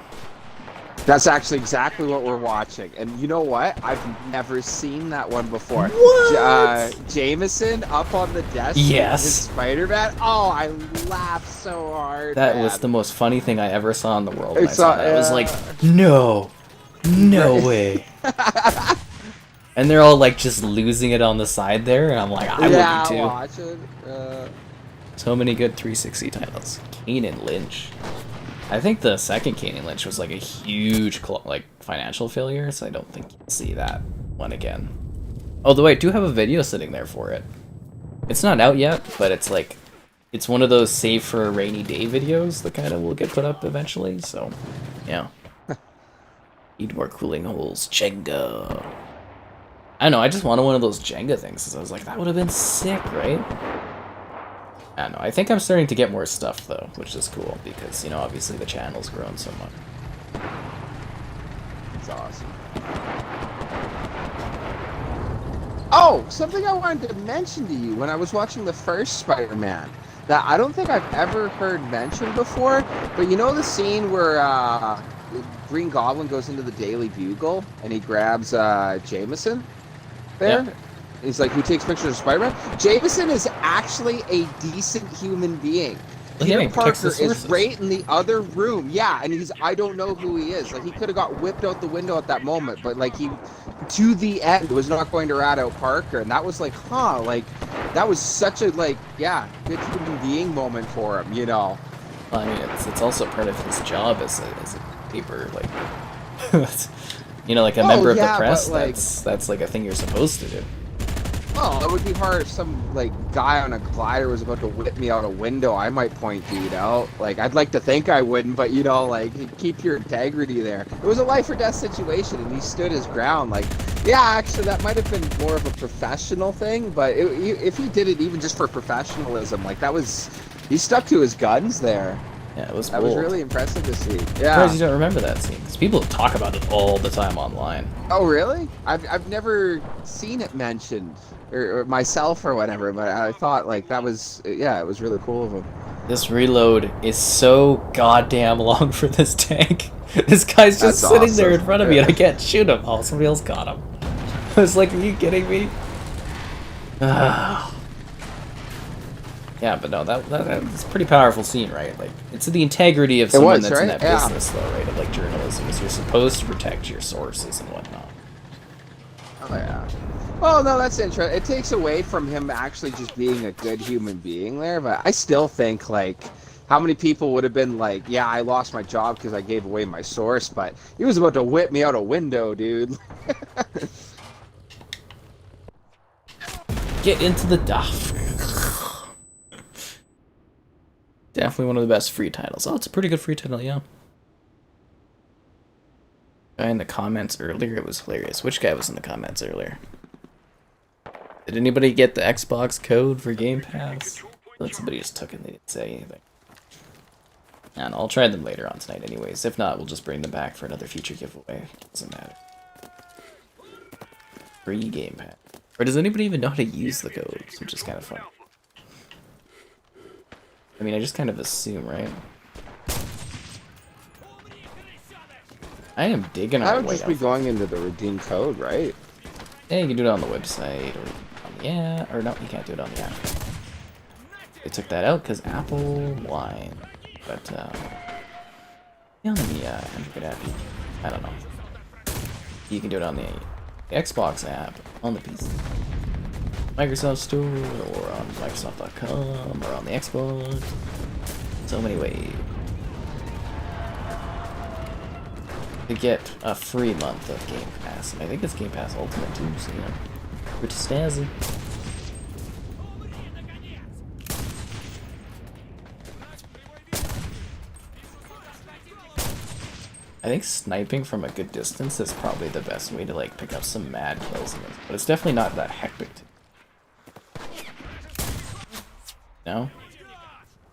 That's actually exactly what we're watching. And you know what? I've never seen that one before. What? Jameson up on the desk. Yes. His Spider-Man. Oh, I laughed so hard. That man. was the most funny thing I ever saw in the world. When I It's saw that. I was like, no way. And they're all like just losing it on the side there, and I'm like, I would be too. Watch it. So many good 360 titles. Kane and Lynch. I think the second Kane and Lynch was like a huge like financial failure, so I don't think you'll see that one again. Although I do have a video sitting there for it. It's not out yet, but it's like, it's one of those save for a rainy day videos that kind of will get put up eventually, so yeah. Need more cooling holes. Jenga. I don't know, I just wanted one of those Jenga things, because I was like, that would have been sick, right? I don't know, I think I'm starting to get more stuff, though, which is cool, because, you know, obviously the channel's grown so much. It's awesome. Oh, something I wanted to mention to you when I was watching the first Spider-Man. that I don't think I've ever heard mentioned before, but you know the scene where Green Goblin goes into the Daily Bugle and he grabs Jameson Yeah. there? He's like, who takes pictures of Spider-Man? Jameson is actually a decent human being. Well, yeah, Peter he protects the Parker is sources. right in the other room. Yeah, and I don't know who he is. Like, he could have got whipped out the window at that moment, but, like, he, to the end, was not going to rat out Parker. And that was like, like, that was such a, like, yeah, good human being moment for him, you know? Well, I mean, it's also part of his job as a paper, like, like a member of the yeah, press. but, like, That's like a thing you're supposed to do. well, it would be hard if some, like, guy on a glider was about to whip me out a window. I might point dude out. Like, I'd like to think I wouldn't, but, like, keep your integrity there. It was a life or death situation, and he stood his ground. Like, yeah, actually, that might have been more of a professional thing, but if he did it even just for professionalism, like, he stuck to his guns there. Yeah, it was That bold. was really impressive to see. Surprised Yeah. you don't remember that scene, because people talk about it all the time online. Oh, really? I've never seen it mentioned, or myself or whatever, but I thought, like, that was, yeah, it was really cool of him. This reload is so goddamn long for this tank. This guy's just That's sitting there in awesome. front of me and I can't shoot him. Oh, somebody else got him. I was like, are you kidding me? Yeah, but no, that's a pretty powerful scene, right? Like, it's the integrity of someone was, that's in right? that Yeah. business, though, right? Of, like, journalism, is you're supposed to protect your sources and whatnot. Oh, yeah. Well, no, that's interesting. It takes away from him actually just being a good human being there, but I still think, like, how many people would have been like, yeah, I lost my job because I gave away my source, but he was about to whip me out a window, dude. Get into the duff. Definitely one of the best free titles. Oh, it's a pretty good free title, yeah. Guy in the comments earlier, it was hilarious. Which guy was in the comments earlier? Did anybody get the Xbox code for Game Pass? Like somebody just took it and they didn't say anything. And I'll try them later on tonight anyways. If not, we'll just bring them back for another future giveaway. Doesn't matter. Free Game Pass. Or does anybody even know how to use the codes? Which is kind of fun. I mean, I just kind of assume, right? I am digging I our would way just be up. going into the redeem code, right? Yeah, you can do it on the website, or on the app, or no, you can't do it on the app. They took that out because Apple wine. But, yeah, on the Android app, I don't know. You can do it on the Xbox app, on the PC. Microsoft Store, or on Microsoft.com, or on the Xbox. So many ways to get a free month of Game Pass. And I think it's Game Pass Ultimate too, so yeah. Pretty snazzy. I think sniping from a good distance is probably the best way to like pick up some mad kills in this, but it's definitely not that hectic. No?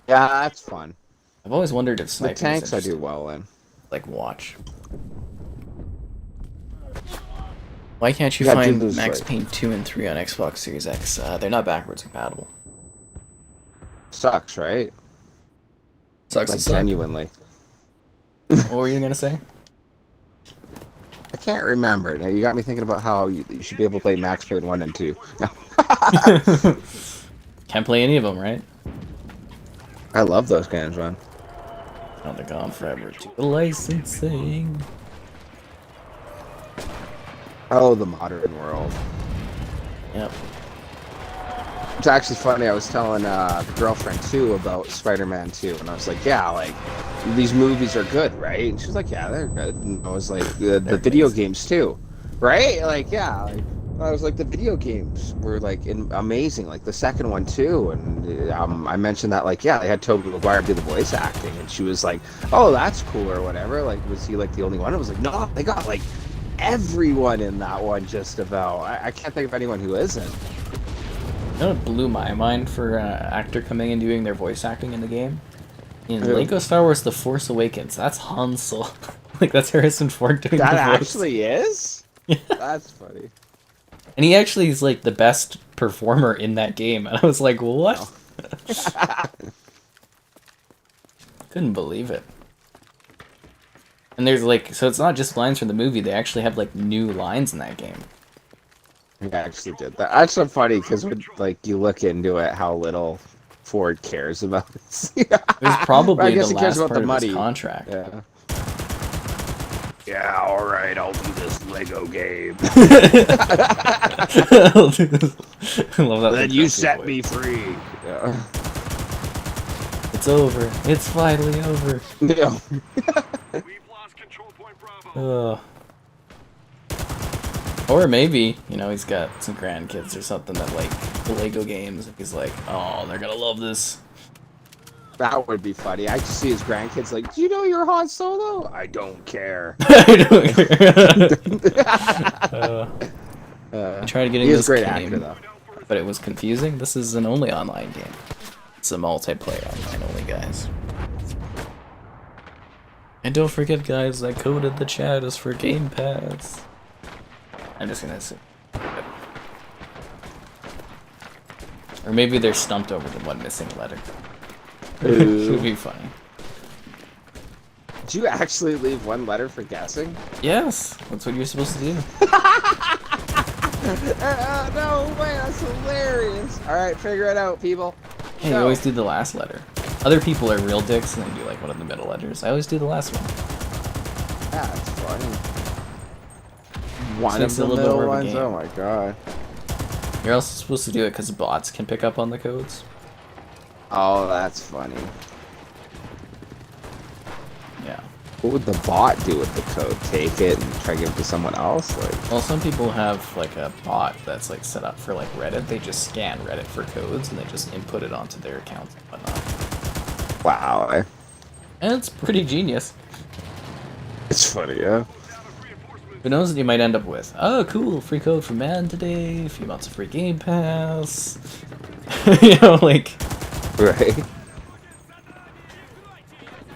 Yeah, that's fun. I've always wondered if The sniping tanks is I interesting. do well in. Like watch. Why can't you Yeah, dude, find those, Max like- Payne 2 and 3 on Xbox Series X? They're not backwards compatible. Sucks, right? Sucks Like, to suck. genuinely. What were you gonna say? I can't remember. Now, you got me thinking about how you should be able to play Max Payne 1 and 2. No. Can't play any of them, right? I love those games, man. Oh, they're gone forever. To the licensing. Oh, the modern world. Yep. It's actually funny. I was telling a girlfriend too about Spider-Man 2, and I was like, "Yeah, like these movies are good, right?" And she was like, "Yeah, they're good." And I was like, "The video games too, right?" Like, yeah. Like, I was like, the video games were like amazing. Like the second one too, and I mentioned that like, yeah, they had Tobey Maguire do the voice acting, and she was like, "Oh, that's cool," or whatever. Like, was he like the only one? I was like, "No, they got like everyone in that one, just about." I can't think of anyone who isn't. You know what blew my mind for actor coming and doing their voice acting in the game? In Who? Lego Star Wars The Force Awakens, that's Han Solo. Like, that's Harrison Ford doing That the voice. actually is? Yeah. That's funny. And he actually is, like, the best performer in that game. And I was like, what? Couldn't believe it. And there's like, so it's not just lines from the movie, they actually have like new lines in that game. I actually did that. That's so funny because like you look into it, how little Ford cares about this. It was probably the he cares last about part the of money. his contract. Yeah. Yeah, all right, I'll do this Lego game. I'll do this. I love that. Then you set me free. Yeah. It's over. It's finally over. Yeah. We've lost control point Bravo. Or maybe, you know, he's got some grandkids or something that like the Lego games. He's like, oh, they're gonna love this. That would be funny. I just see his grandkids like, do you know you're Han Solo? I don't care. I don't care. I tried to get into He is this a great game, actor, though. but it was confusing. This is an only online game. It's a multiplayer online only, guys. And don't forget, guys, that code in the chat is for Game Pass. I'm just gonna say. Or maybe they're stumped over the one missing letter. It would be funny. Did you actually leave one letter for guessing? Yes, that's what you're supposed to do. No way, that's hilarious. All right, figure it out, people. Hey, you always do the last letter. Other people are real dicks and they do like one of the middle letters. I always do the last one. That's funny. One Takes of a the little bit middle more of a ones? game. Oh my god. You're also supposed to do it because bots can pick up on the codes. Oh, that's funny. Yeah. What would the bot do with the code? Take it and try to give it to someone else? Like, Well, some people have like a bot that's like set up for like Reddit. They just scan Reddit for codes and they just input it onto their accounts and whatnot. wow. And it's pretty genius. It's funny, yeah. Who knows what you might end up with? Oh, cool! Free code for Man today. A few months of free Game Pass. You know, like. Right.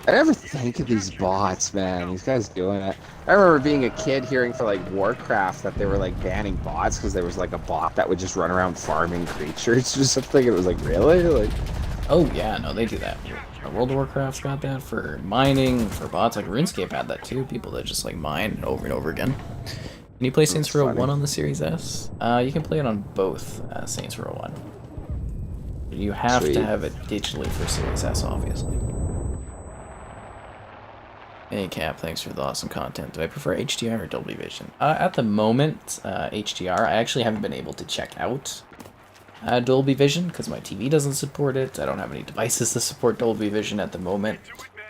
I never think of these bots, man. These guys doing it. I remember being a kid hearing for like Warcraft that they were like banning bots because there was like a bot that would just run around farming creatures or something. It was like, really? Like, Oh yeah, no, they do that. World of Warcraft's got that for mining, for bots. Like RuneScape had that too. People that just like mine over and over again. Can you play Saints Row 1 on the Series S? You can play it on both Saints Row 1. You have Sweet. to have it digitally for Series S, obviously. Hey Cap, thanks for the awesome content. Do I prefer HDR or Dolby Vision? At the moment, HDR. I actually haven't been able to check out Dolby Vision because my TV doesn't support it. I don't have any devices to support Dolby Vision at the moment.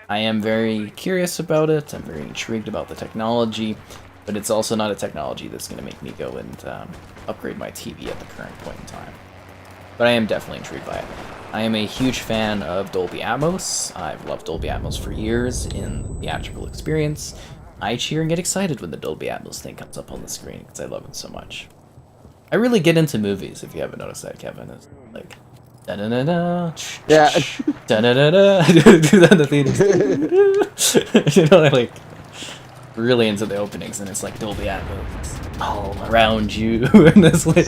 I am very curious about it. I'm very intrigued about the technology, but it's also not a technology that's going to make me go and upgrade my TV at the current point in time. But I am definitely intrigued by it. I am a huge fan of Dolby Atmos. I've loved Dolby Atmos for years in the theatrical experience. I cheer and get excited when the Dolby Atmos thing comes up on the screen because I love it so much. I really get into movies, if you haven't noticed that, Kevin. It's like, da-da-da-da, yeah. da-da-da-da, do that in the theaters. You know, I like really into the openings, and it's like Dolby Atmos all around you, and this like,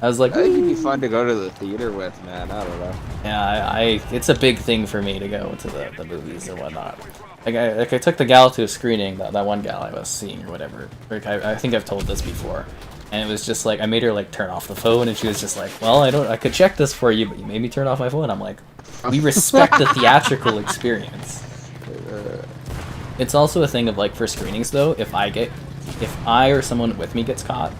I was like, I think it'd be fun to go to the theater with, man. I don't know. yeah, it's a big thing for me to go to the movies and whatnot. Like I took the gal to a screening, that one gal I was seeing or whatever. Like I think I've told this before, and it was just like I made her like turn off the phone, and she was just like, "Well, I could check this for you, but you made me turn off my phone." I'm like, we respect the theatrical experience. It's also a thing of like for screenings though, if I or someone with me gets caught,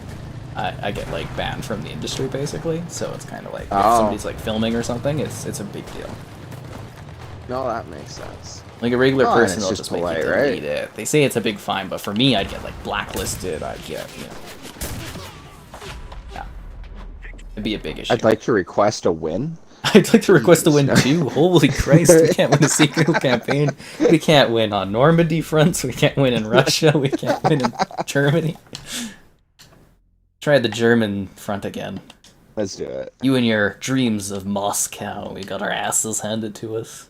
I get like banned from the industry basically. So it's kind of like if somebody's like filming or something, it's a big deal. No, that makes sense. Like a regular and person, it's they'll just just make polite, you right? delete it. They say it's a big fine, but for me, I'd get like blacklisted. I'd get, yeah, it'd be a big issue. I'd like to request a win. I'd like to request a win too. Holy Christ, we can't win a secret campaign. We can't win on Normandy fronts. We can't win in Russia. We can't win in Germany. Try the German front again. Let's do it. You and your dreams of Moscow. We got our asses handed to us.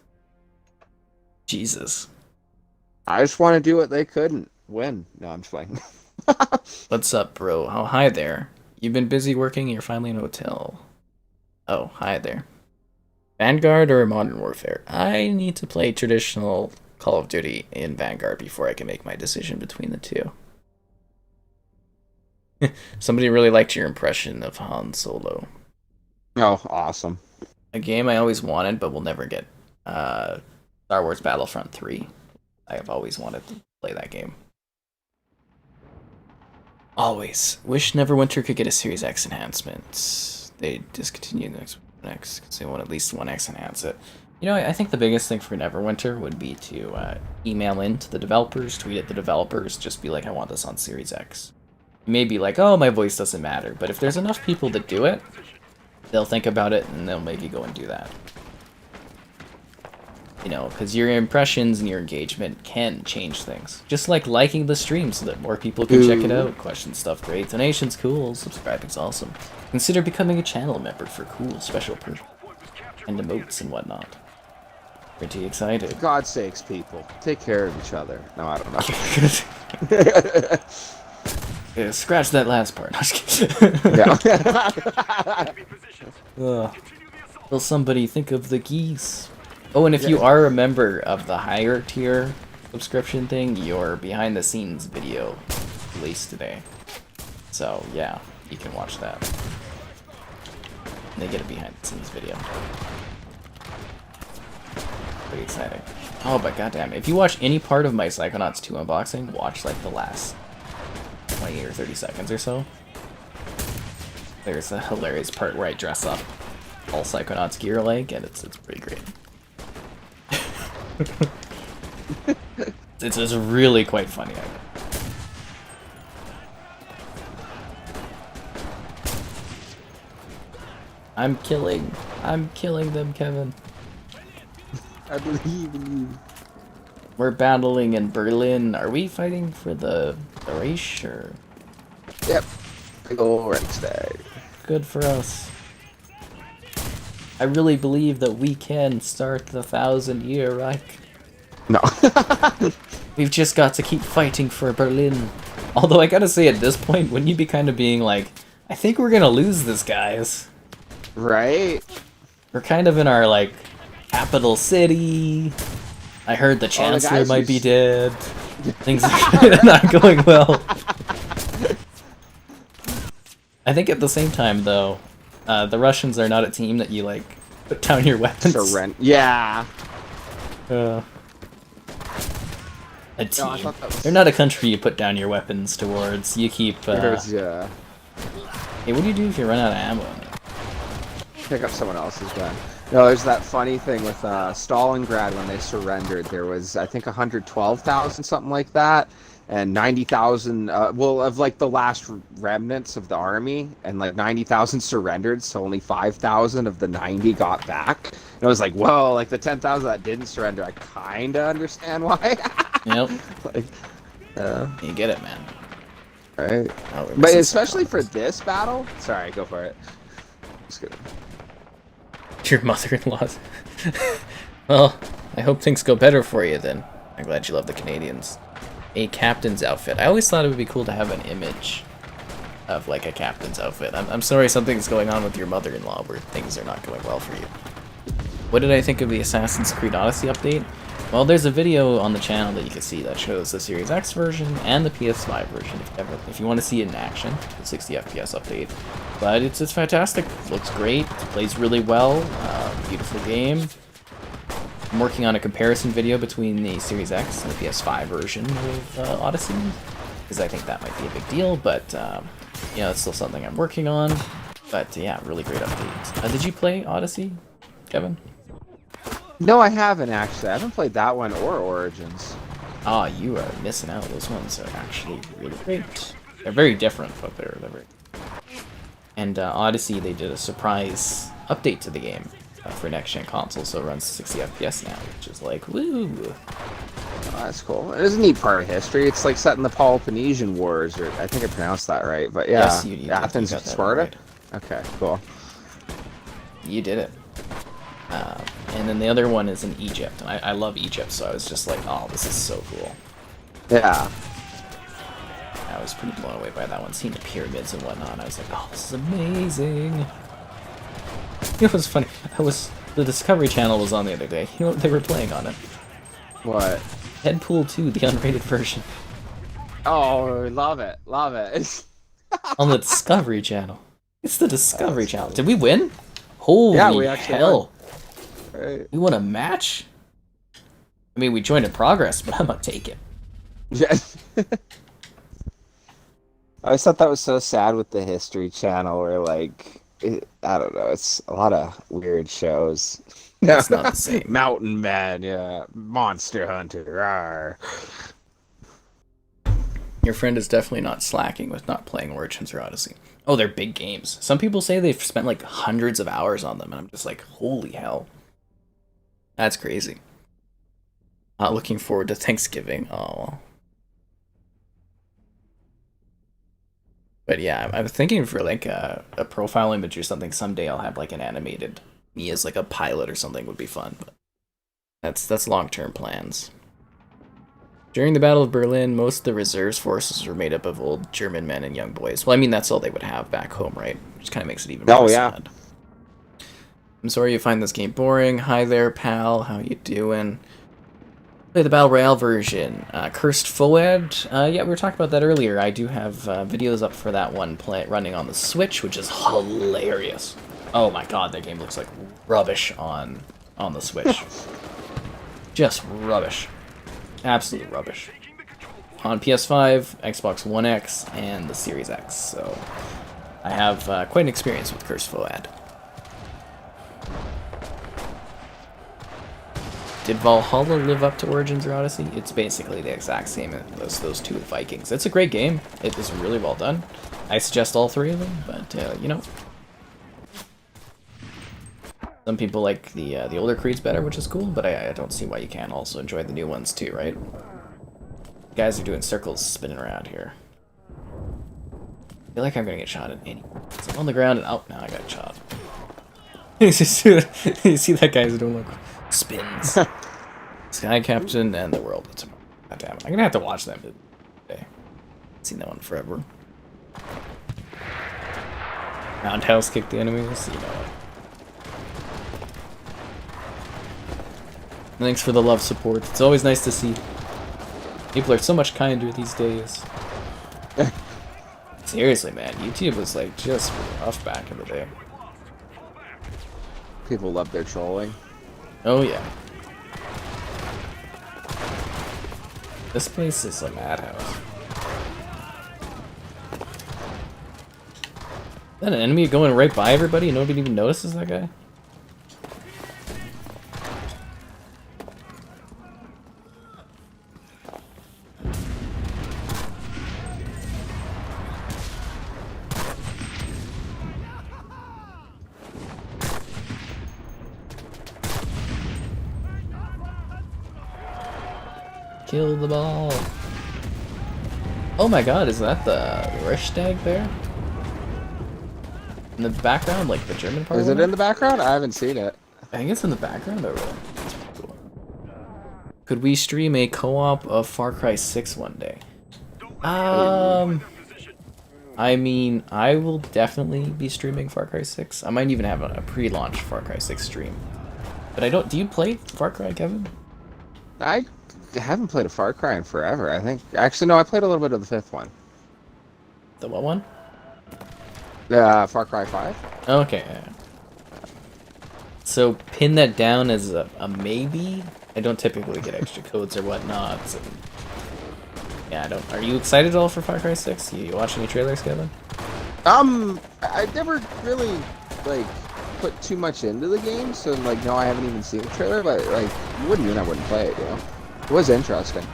Jesus. I just want to do what they couldn't win. No, I'm just playing. What's up, bro? Oh, hi there. You've been busy working and you're finally in a hotel. Oh, hi there. Vanguard or Modern Warfare? I need to play traditional Call of Duty in Vanguard before I can make my decision between the two. Somebody really liked your impression of Han Solo. Oh, awesome. A game I always wanted but will never get. Star Wars Battlefront 3. I have always wanted to play that game. Always. Wish Neverwinter could get a Series X enhancement. They discontinued the X because they want at least one X enhance it. You know, I think the biggest thing for Neverwinter would be to email in to the developers, tweet at the developers, just be like, I want this on Series X. You may be like, oh, my voice doesn't matter, but if there's enough people that do it, they'll think about it and they'll maybe go and do that. You know, because your impressions and your engagement can change things. Just like liking the stream so that more people can check it out. Question stuff great. Donations cool. Subscribing's awesome. Consider becoming a channel member for cool special perks and emotes and whatnot. Pretty excited. For God's sakes, people. Take care of each other. No, I don't know. Yeah, scratch that last part. Yeah. Will somebody think of the geese? Oh, and if you are a member of the higher tier subscription thing, your behind the scenes video released today. So yeah, you can watch that. They get a behind the scenes video. Pretty exciting. Oh, but goddamn, if you watch any part of my Psychonauts 2 unboxing, watch like the last 20 or 30 seconds or so. There's a hilarious part where I dress up all Psychonauts gear like, and it's pretty great. It's really quite funny. I'm killing them, Kevin. I believe in you. We're battling in Berlin. Are we fighting for the Reich or? Yep. Big ol' Reichstag. Good for us. I really believe that we can start the 1,000-year Reich. No. We've just got to keep fighting for Berlin. Although I gotta say, at this point, wouldn't you be kind of being like, I think we're gonna lose this, guys. Right? We're kind of in our, like, capital city. I heard the Chancellor might be dead. Things are not going well. I think at the same time, though, the Russians are not a team that you, like, put down your weapons. Yeah. A team. They're not a country you put down your weapons towards. You keep, Yeah. Hey, what do you do if you run out of ammo? Pick up someone else's gun. No, there's that funny thing with Stalingrad when they surrendered. There was, I think, 112,000, something like that, and 90,000, well, of like the last remnants of the army, and like 90,000 surrendered, so only 5,000 of the 90 got back. And I was like, whoa, like the 10,000 that didn't surrender, I kind of understand why. Yep. Like, you get it, man. Right. Oh, but especially for this battle, sorry, go for it. Just kidding. Your mother-in-law's. Well, I hope things go better for you then. I'm glad you love the Canadians. A captain's outfit. I always thought it would be cool to have an image of like a captain's outfit. I'm sorry something's going on with your mother-in-law where things are not going well for you. What did I think of the Assassin's Creed Odyssey update? Well, there's a video on the channel that you can see that shows the Series X version and the PS5 version if you want to see it in action, the 60 FPS update. But it's fantastic, looks great, plays really well, beautiful game. I'm working on a comparison video between the Series X and the PS5 version of Odyssey, because I think that might be a big deal, but you know, it's still something I'm working on. But yeah, really great update. Did you play Odyssey, Kevin? No, I haven't actually. I haven't played that one or Origins. Ah, you are missing out. Those ones are actually really great. They're very different, but they're very. And Odyssey, they did a surprise update to the game for next-gen consoles, so it runs 60 FPS now, which is like, woo! Oh, that's cool. It is a neat part of history. It's like set in the Peloponnesian Wars, or I think I pronounced that right, but yeah. Yes, you Athens and Sparta? Right. Okay, cool. You did it. And then the other one is in Egypt, and I love Egypt, so I was just like, oh, this is so cool. Yeah. I was pretty blown away by that one, seeing the pyramids and whatnot. I was like, oh, this is amazing. It was funny. The Discovery Channel was on the other day. You know what they were playing on it? What? Deadpool 2, the unrated version. Oh, love it. Love it. On the Discovery Channel. It's the Discovery Channel. Did we win? Holy Yeah, we actually hell. won. Right. We won a match? I mean, we joined in progress, but I'm gonna take it. Yeah. I always thought that was so sad with the History Channel, where like I don't know, it's a lot of weird shows. It's not the same. Mountain Man, yeah, Monster Hunter. Rawr. Your friend is definitely not slacking with not playing Origins or Odyssey. Oh, they're big games. Some people say they've spent like hundreds of hours on them, and I'm just like, holy hell. That's crazy. Not looking forward to Thanksgiving. Oh. But yeah, I'm thinking for like a profile image or something. Someday I'll have like an animated me as like a pilot or something would be fun. But that's long-term plans. During the Battle of Berlin, most of the reserves forces were made up of old German men and young boys. Well, I mean, that's all they would have back home, right? Which kind of makes it even more sad. I'm sorry you find this game boring. Hi there, pal. How you doing? Play the Battle Royale version. Cursed Foed. Yeah, we were talking about that earlier. I do have videos up for that one running on the Switch, which is hilarious. Oh my god, that game looks like rubbish on the Switch. Just rubbish. Absolute rubbish. On PS5, Xbox One X, and the Series X. So I have quite an experience with Cursed Foed. Did Valhalla live up to Origins or Odyssey? It's basically the exact same as those two Vikings. It's a great game. It is really well done. I suggest all three of them, but, you know. Some people like the older Creeds better, which is cool, but I don't see why you can't also enjoy the new ones too, right? Guys are doing circles spinning around here. I feel like I'm gonna get shot at any. So I'm on the ground and oh, now I got shot. You see that guy's doing like spins. Sky Captain and the World. God damn it. I'm gonna have to watch that today. I've seen that one forever. Roundhouse kick the enemies, you know it. Thanks for the love support. It's always nice to see. People are so much kinder these days. Seriously, man. YouTube was like just rough back in the day. People love their trolling. Oh yeah. This place is a madhouse. Is that an enemy going right by everybody and nobody even notices that guy? Kill the ball. Oh my god, is that the Reichstag there? In the background, like the German part? Is it in the background? I haven't seen it. I think it's in the background over there. That's pretty cool. Could we stream a co-op of Far Cry 6 one day? I mean, I will definitely be streaming Far Cry 6. I might even have a pre-launch Far Cry 6 stream. But I don't... Do you play Far Cry, Kevin? I haven't played a Far Cry in forever. I think... Actually, no, I played a little bit of the fifth one. The what one? Far Cry 5. Okay. So, pin that down as a maybe? I don't typically get extra codes or whatnot. So... Yeah, I don't... Are you excited at all for Far Cry 6? You watch any trailers, Kevin? I never really, like, put too much into the game, so, like, no, I haven't even seen the trailer, but, like, you wouldn't mean I wouldn't play it, you know? It was interesting.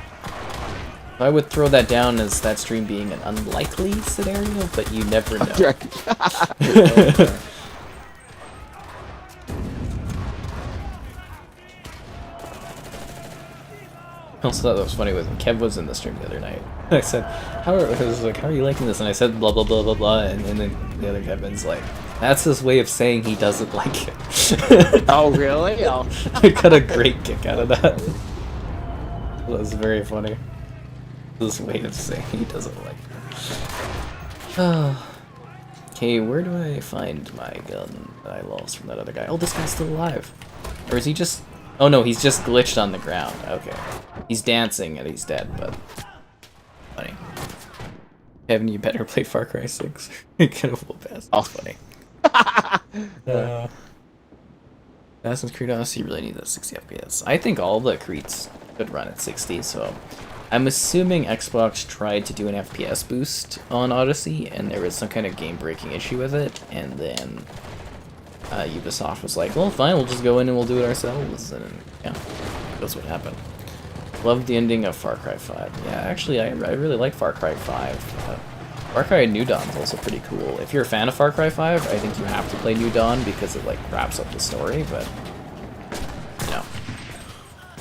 I would throw that down as that stream being an unlikely scenario, but you never know. Okay. I also thought that was funny when Kev was in the stream the other night. I said, how are you liking this? And I said blah blah blah blah blah, and then the other Kevin's like, that's his way of saying he doesn't like it. Oh really? Oh. I got a great kick out of that. That was very funny. This way of saying he doesn't like it. Okay, where do I find my gun that I lost from that other guy? Oh, this guy's still alive. Or is he just... Oh no, he's just glitched on the ground. Okay. He's dancing and he's dead, but... Funny. Kevin, you better play Far Cry 6. Get a full pass. Oh. Funny. Assassin's Creed Odyssey really needs that 60 FPS. I think all the Creeds could run at 60, so... I'm assuming Xbox tried to do an FPS boost on Odyssey, and there was some kind of game-breaking issue with it, and then Ubisoft was like, well, fine, we'll just go in and we'll do it ourselves, and yeah, that's what happened. Loved the ending of Far Cry 5. Yeah, actually, I really like Far Cry 5. Far Cry New Dawn is also pretty cool. If you're a fan of Far Cry 5, I think you have to play New Dawn because it, like, wraps up the story, but, you know,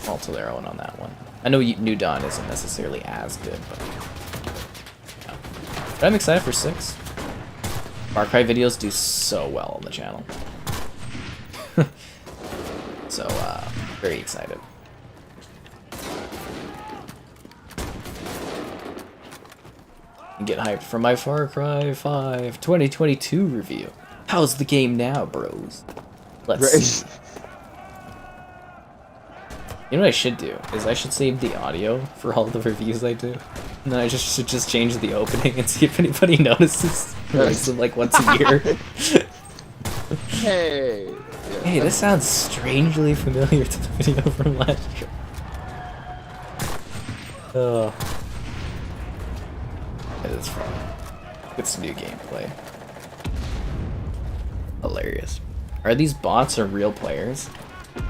all to their own on that one. I know New Dawn isn't necessarily as good, but, yeah. But I'm excited for 6. Far Cry videos do so well on the channel. So, very excited. Get hyped for my Far Cry 5 2022 review. How's the game now, bros? Let's see. You know what I should do? Is I should save the audio for all the reviews I do. And then I should just change the opening and see if anybody notices. Release them like once a year. Hey! Yeah. Hey, this sounds strangely familiar to the video from last year. Oh. It is fun. It's new gameplay. Hilarious. Are these bots or real players?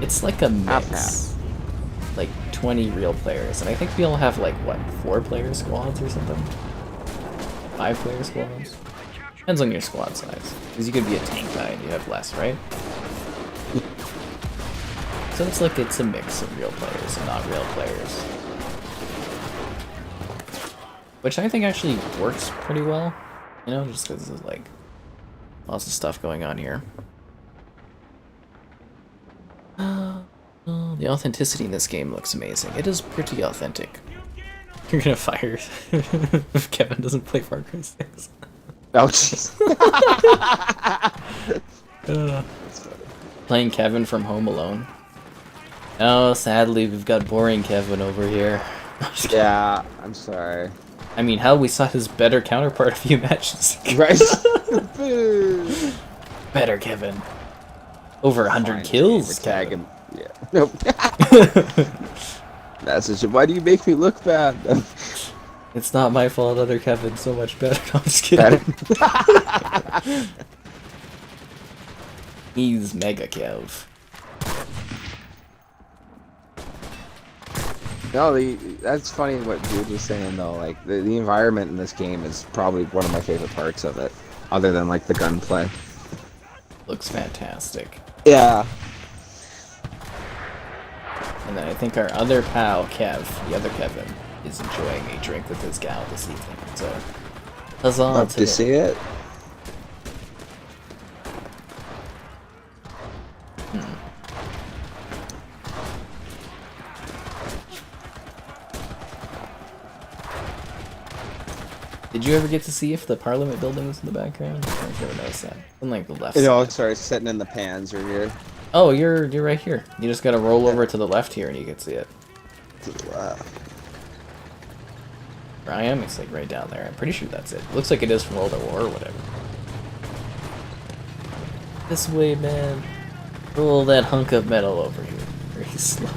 It's like a mix. Like 20 real players, and I think we all have like what, 4-player squads or something? 5-player squads? Depends on your squad size. Because you could be a tank guy and you have less, right? So it's like it's a mix of real players and not real players. Which I think actually works pretty well. You know, just because there's like lots of stuff going on here. The authenticity in this game looks amazing. It is pretty authentic. You're gonna fire if Kevin doesn't play Far Cry 6. Oh, jeez. Playing Kevin from Home Alone. Oh, sadly, we've got boring Kevin over here. Yeah, I'm sorry. I mean, hell, we saw his better counterpart a few matches ago. Right? Better Kevin. Over 100 kills, Tag Kevin. him. Yeah. Nope. Message him. Why do you make me look bad? It's not my fault other Kevin's so much better. I'm just kidding. He's Mega Kev. No, that's funny what dude was saying though. Like the environment in this game is probably one of my favorite parts of it, other than like the gunplay. Looks fantastic. Yeah. And then I think our other pal, Kev, the other Kevin, is enjoying a drink with his gal this evening. So, huzzah Love to see it. Did you ever get to see if the Parliament building was in the background? I don't know if you ever noticed that. On like the left Oh, side. sorry, sitting in the pans right here. Oh, you're right here. You just gotta roll over to the left here and you can see it. To the left. Where I am, it's like right down there. I'm pretty sure that's it. Looks like it is from World at War or whatever. This way, man. Roll that hunk of metal over here. Very slowly.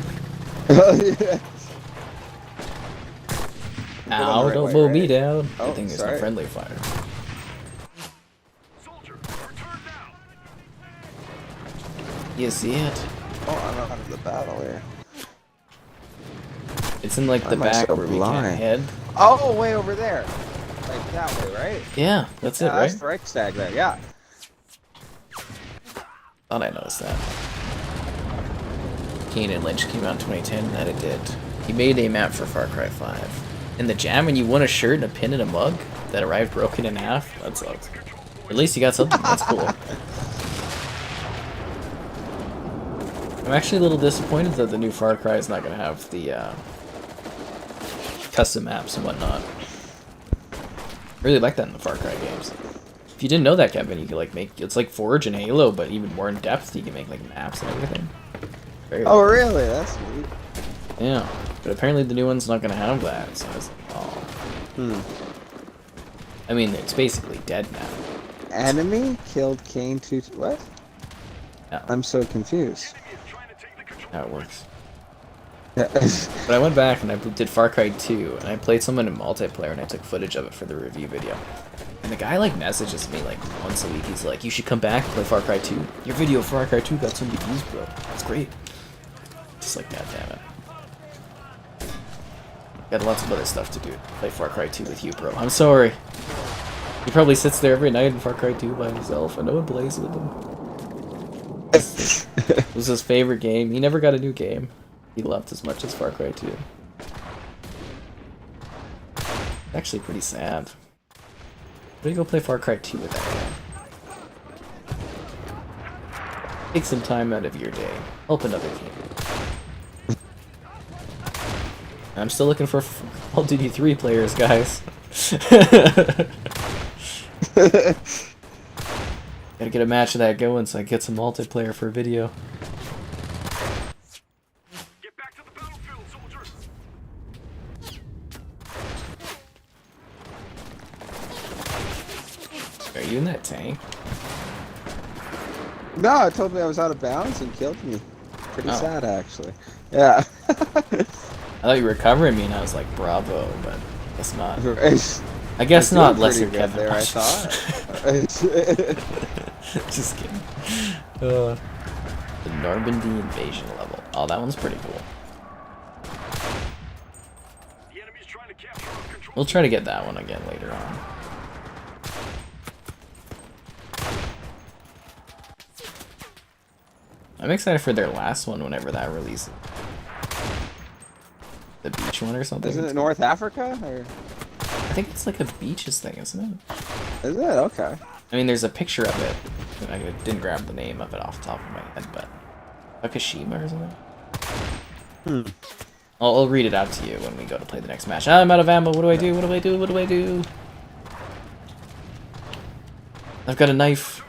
Ow, right don't way, mow right? me down. Oh, Good thing there's no sorry. friendly fire. Soldier, return now. You see it? Oh, I'm out of the battle here. It's in like Why the am I back so where we blind? can't head. Oh, way over there. Like that way, right? Yeah, that's it, Yeah, right? that's the Reichstag there, yeah. Thought I noticed that. Kane and Lynch came out in 2010, that it did. He made a map for Far Cry 5. In the jam, and you won a shirt and a pin and a mug that arrived broken in half? That sucks. At least you got something, that's cool. I'm actually a little disappointed that the new Far Cry is not going to have the custom maps and whatnot. Really like that in the Far Cry games. If you didn't know that, Kevin, you could like make it's like Forge and Halo, but even more in depth. You can make like maps and everything. Very Oh, really? That's neat. Yeah, but apparently the new one's not gonna have that. So I was like, oh. I mean, it's basically dead now. Enemy killed Kane 2. What? No. I'm so confused. How it works. Yeah. But I went back and I did Far Cry 2, and I played someone in multiplayer, and I took footage of it for the review video. And the guy like messages me like once a week. He's like, "You should come back and play Far Cry 2. Your video of Far Cry 2 got so many views, bro. That's great." Just like, god damn it. Got lots of other stuff to do. Play Far Cry 2 with you, bro. I'm sorry. He probably sits there every night in Far Cry 2 by himself, and no one plays with him. It was his favorite game. He never got a new game he loved as much as Far Cry 2. Actually pretty sad. Why don't you go play Far Cry 2 with that guy? Take some time out of your day. Help another team. I'm still looking for Call of Duty 3 players, guys. Gotta get a match of that going so I get some multiplayer for a video. Get back to the battlefield, soldiers. Are you in that tank? No, it told me I was out of bounds and killed me. Pretty Oh. sad, actually. Yeah. I thought you were covering me and I was like, bravo, but I guess not. It's I guess doing not, unless pretty you're good Kevin. there, I thought. Just kidding. The Normandy invasion level. Oh, that one's pretty cool. The enemy's trying to capture our control. We'll try to get that one again later on. I'm excited for their last one whenever that releases. The beach one or something? Isn't it North Africa? Or I think it's like a beaches thing, isn't it? is it? Okay. I mean, there's a picture of it. I didn't grab the name of it off the top of my head, but Fukushima or something. I'll read it out to you when we go to play the next match. I'm out of ammo. What do I do? What do I do? What do I do? I've got a knife.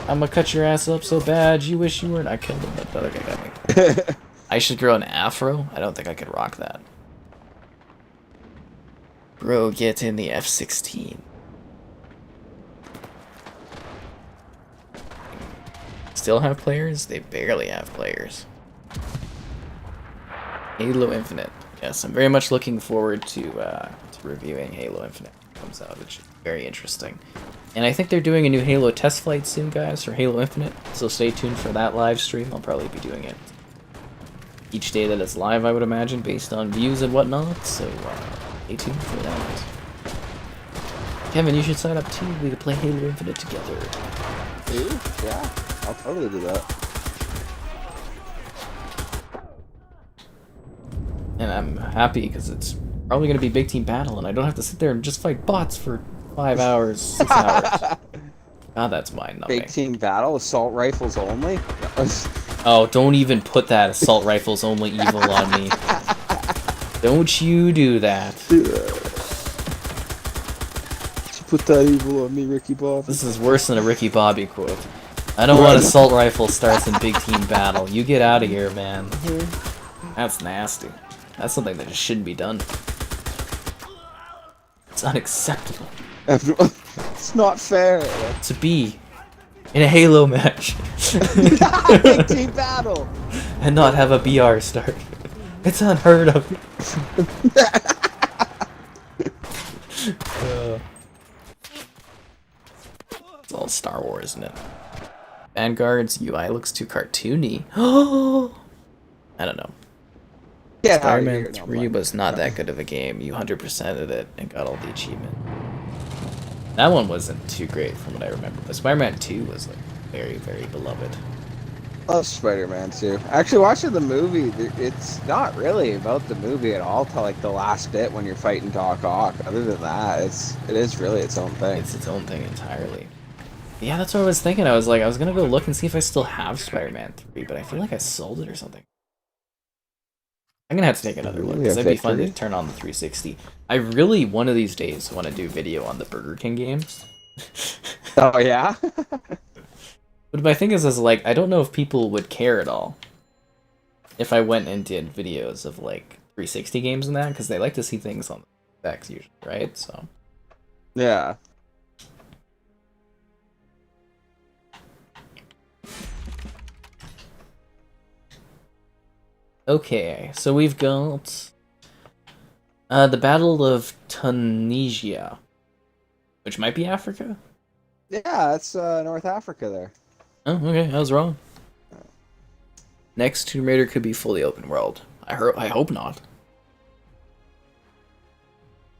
I'm gonna cut your ass up so bad. You wish you weren't. I killed him, but the other guy got me. I should grow an afro. I don't think I could rock that. Bro, get in the F-16. Still have players? They barely have players. Halo Infinite. Yes, I'm very much looking forward to reviewing Halo Infinite when it comes out, which is very interesting. And I think they're doing a new Halo test flight soon, guys, for Halo Infinite. So stay tuned for that live stream. I'll probably be doing it each day that it's live, I would imagine, based on views and whatnot. So stay tuned for that. Kevin, you should sign up too. We could play Halo Infinite together. Ooh, yeah, I'll totally do that. And I'm happy because it's probably going to be big team battle, and I don't have to sit there and just fight bots for 5 hours, 6 hours. God, that's mind-numbing. Big team battle, assault rifles only. Oh, don't even put that assault rifles only evil on me. Don't you do that. She put that evil on me, Ricky Bob. This is worse than a Ricky Bobby quote. I don't want assault rifle starts in big team battle. You get out of here, man. That's nasty. That's something that just shouldn't be done. It's unacceptable It's not fair. to be in a Halo match Big team battle. and not have a BR start. It's unheard of. It's all Star Wars, isn't it? Vanguard's UI looks too cartoony. I don't know. Yeah, Spider-Man 3 was not that good of a game. You 100%ed it and got all the achievement. That one wasn't too great from what I remember, but Spider-Man 2 was like very, very beloved. love Spider-Man 2. Actually, watching the movie, it's not really about the movie at all till like the last bit when you're fighting Doc Ock. Other than that, it is really its own thing. It's its own thing entirely. Yeah, that's what I was thinking. I was gonna go look and see if I still have Spider-Man 3, but I feel like I sold it or something. I'm gonna have to take another look, because it'd be fun to turn on the 360. I really, one of these days, want to do video on the Burger King games. Oh, yeah? But my thing is like, I don't know if people would care at all if I went and did videos of, like, 360 games and that, because they like to see things on the specs usually, right? So. Yeah. Okay, so we've got the Battle of Tunisia, which might be Africa? Yeah, it's North Africa there. Oh, okay, I was wrong. Next Tomb Raider could be fully open world. I hope not.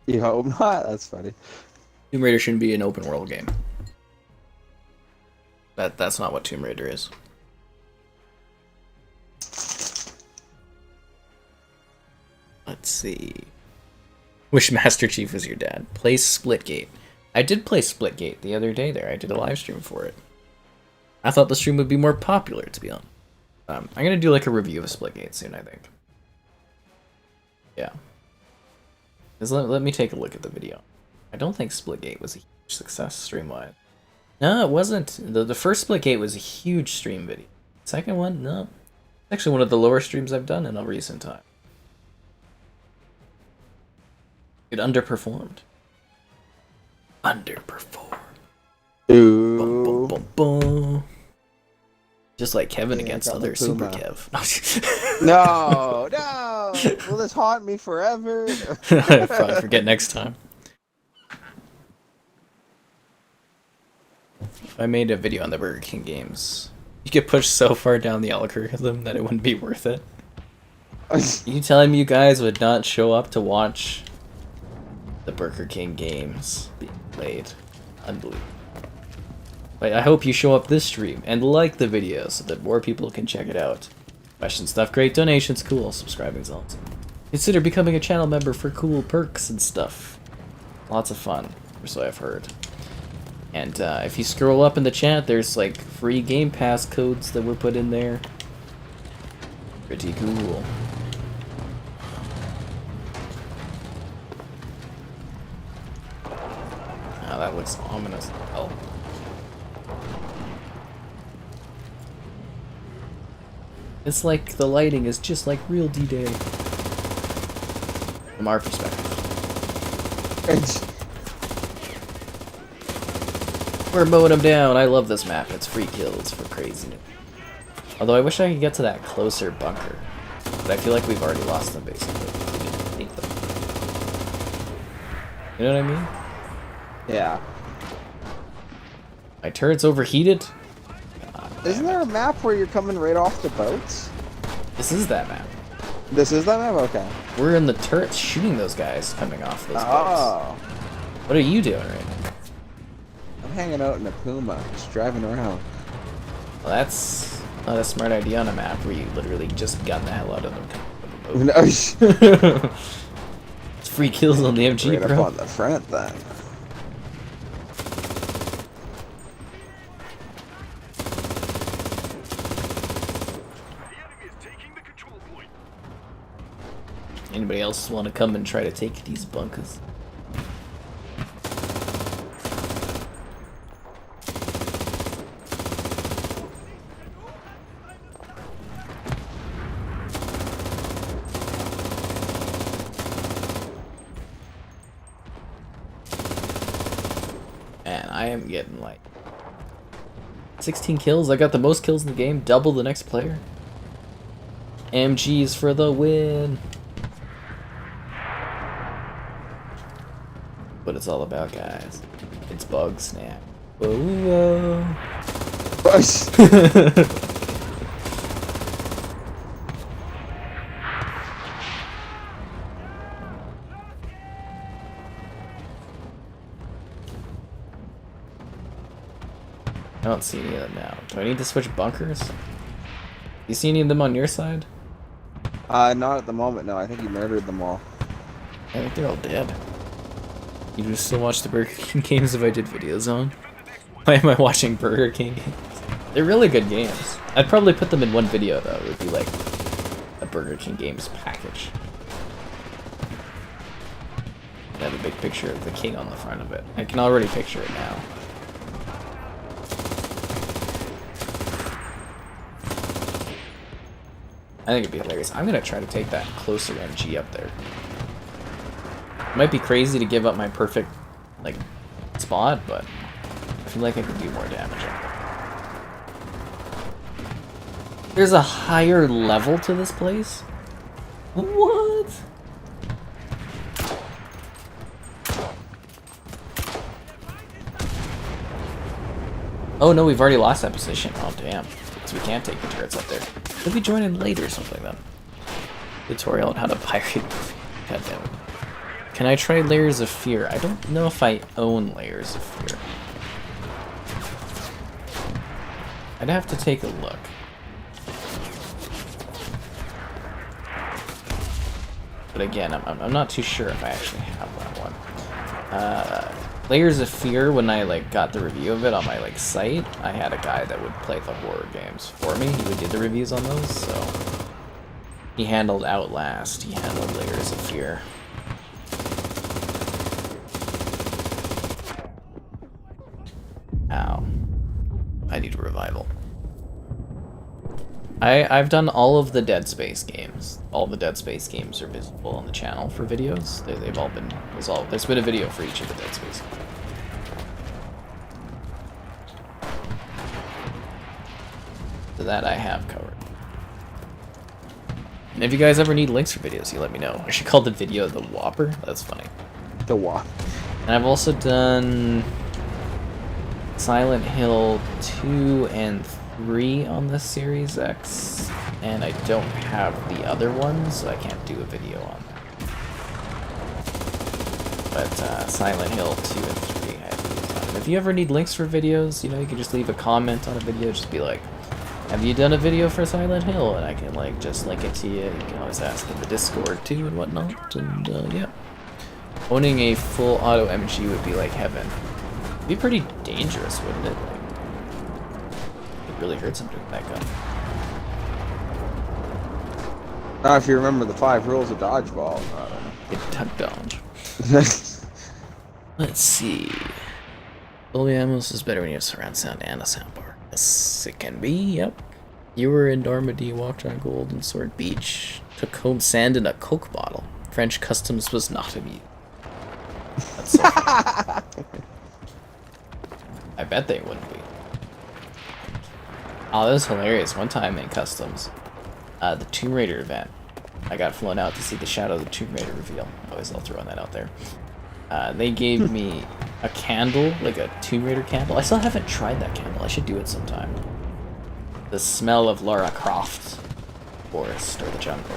You hope not? That's funny. Tomb Raider shouldn't be an open world game. That's not what Tomb Raider is. Let's see. Wish Master Chief was your dad. Play Splitgate. I did play Splitgate the other day there. I did a live stream for it. I thought the stream would be more popular, to be honest. I'm gonna do like a review of Splitgate soon, I think. Yeah. Just let me take a look at the video. I don't think Splitgate was a huge success stream-wise. No, it wasn't. The first Splitgate was a huge stream video. Second one, no. It's actually one of the lower streams I've done in a recent time. It underperformed. Underperformed. Ooh. Bum, bum, bum, bum. Just like Kevin against other Super Kev. No, no! Will this haunt me forever? Probably forget next time. If I made a video on the Burger King games, you could push so far down the algorithm that it wouldn't be worth it. You telling me you guys would not show up to watch the Burger King games being played? Unbelievable. But I hope you show up this stream and like the video so that more people can check it out. Question stuff, great donations, cool. Subscribing's awesome. Consider becoming a channel member for cool perks and stuff. Lots of fun, or so I've heard. And if you scroll up in the chat, there's like free Game Pass codes that were put in there. Pretty cool. Oh, that looks ominous as hell. It's like the lighting is just like real D-Day. From our perspective. We're mowing them down. I love this map. It's free kills for craziness. Although I wish I could get to that closer bunker. But I feel like we've already lost them basically. We didn't take them. You know what I mean? Yeah. My turret's overheated? Isn't there a map where you're coming right off the boats? This is that map. This is that map? Okay. We're in the turrets shooting those guys coming off those boats. Oh. What are you doing right now? I'm hanging out in a Puma, just driving around. Well, that's not a smart idea on a map where you literally just gun the hell out of them. No. It's free kills on the MG, Right bro. up on the front then. Anybody else want to come and try to take these bunkers? Man, I am getting like 16 kills. I got the most kills in the game, double the next player. MGs for the win. What it's all about, guys. It's Bug Snap. Whoa, whoa. I don't see any of them now. Do I need to switch bunkers? You see any of them on your side? Not at the moment, no. I think you murdered them all. I think they're all dead. You just still watch the Burger King games if I did videos on? Why am I watching Burger King games? They're really good games. I'd probably put them in one video though. It would be like a Burger King Games package. They have a big picture of the king on the front of it. I can already picture it now. I think it'd be hilarious. I'm gonna try to take that closer MG up there. It might be crazy to give up my perfect, like, spot, but I feel like I could do more damage up there. There's a higher level to this place? What? Oh no, we've already lost that position. Oh damn. So we can't take the turrets up there. Could we join in later or something then? Tutorial on how to pirate. God damn it. Can I try Layers of Fear? I don't know if I own Layers of Fear. I'd have to take a look. But again, I'm not too sure if I actually have that one. Layers of Fear, when I like got the review of it on my like site, I had a guy that would play the horror games for me. He would do the reviews on those, so he handled Outlast, he handled Layers of Fear. Ow. I need a revival. I've done all of the Dead Space games. All the Dead Space games are visible on the channel for videos. They've all been resolved. There's been a video for each of the Dead Space games. So that I have covered. And if you guys ever need links for videos, you let me know. I should call the video the Whopper. That's funny. The Whopper. And I've also done Silent Hill 2 and 3 on the Series X, and I don't have the other ones, so I can't do a video on them. But Silent Hill 2 and 3 I have videos on. And if you ever need links for videos, you know, you can just leave a comment on a video, just be like, have you done a video for Silent Hill? And I can like just link it to you. You can always ask in the Discord too and whatnot, and yeah. Owning a full auto MG would be like heaven. It'd be pretty dangerous, wouldn't it? Like, it really hurts him to that gun. Now, if you remember the 5 rules of dodgeball, I don't know. It tuck dodge. Let's see. Fully Amos is better when you have surround sound and a soundbar. Yes, it can be, yep. You were in Normandy, walked on Golden Sword Beach, took home sand in a Coke bottle. French customs was not amused. That's so funny. I bet they wouldn't be. Oh, that was hilarious. One time in customs, the Tomb Raider event, I got flown out to see the Shadow of the Tomb Raider reveal. Always love throwing that out there. They gave me a candle, like a Tomb Raider candle. I still haven't tried that candle. I should do it sometime. The smell of Lara Croft forest or the jungle.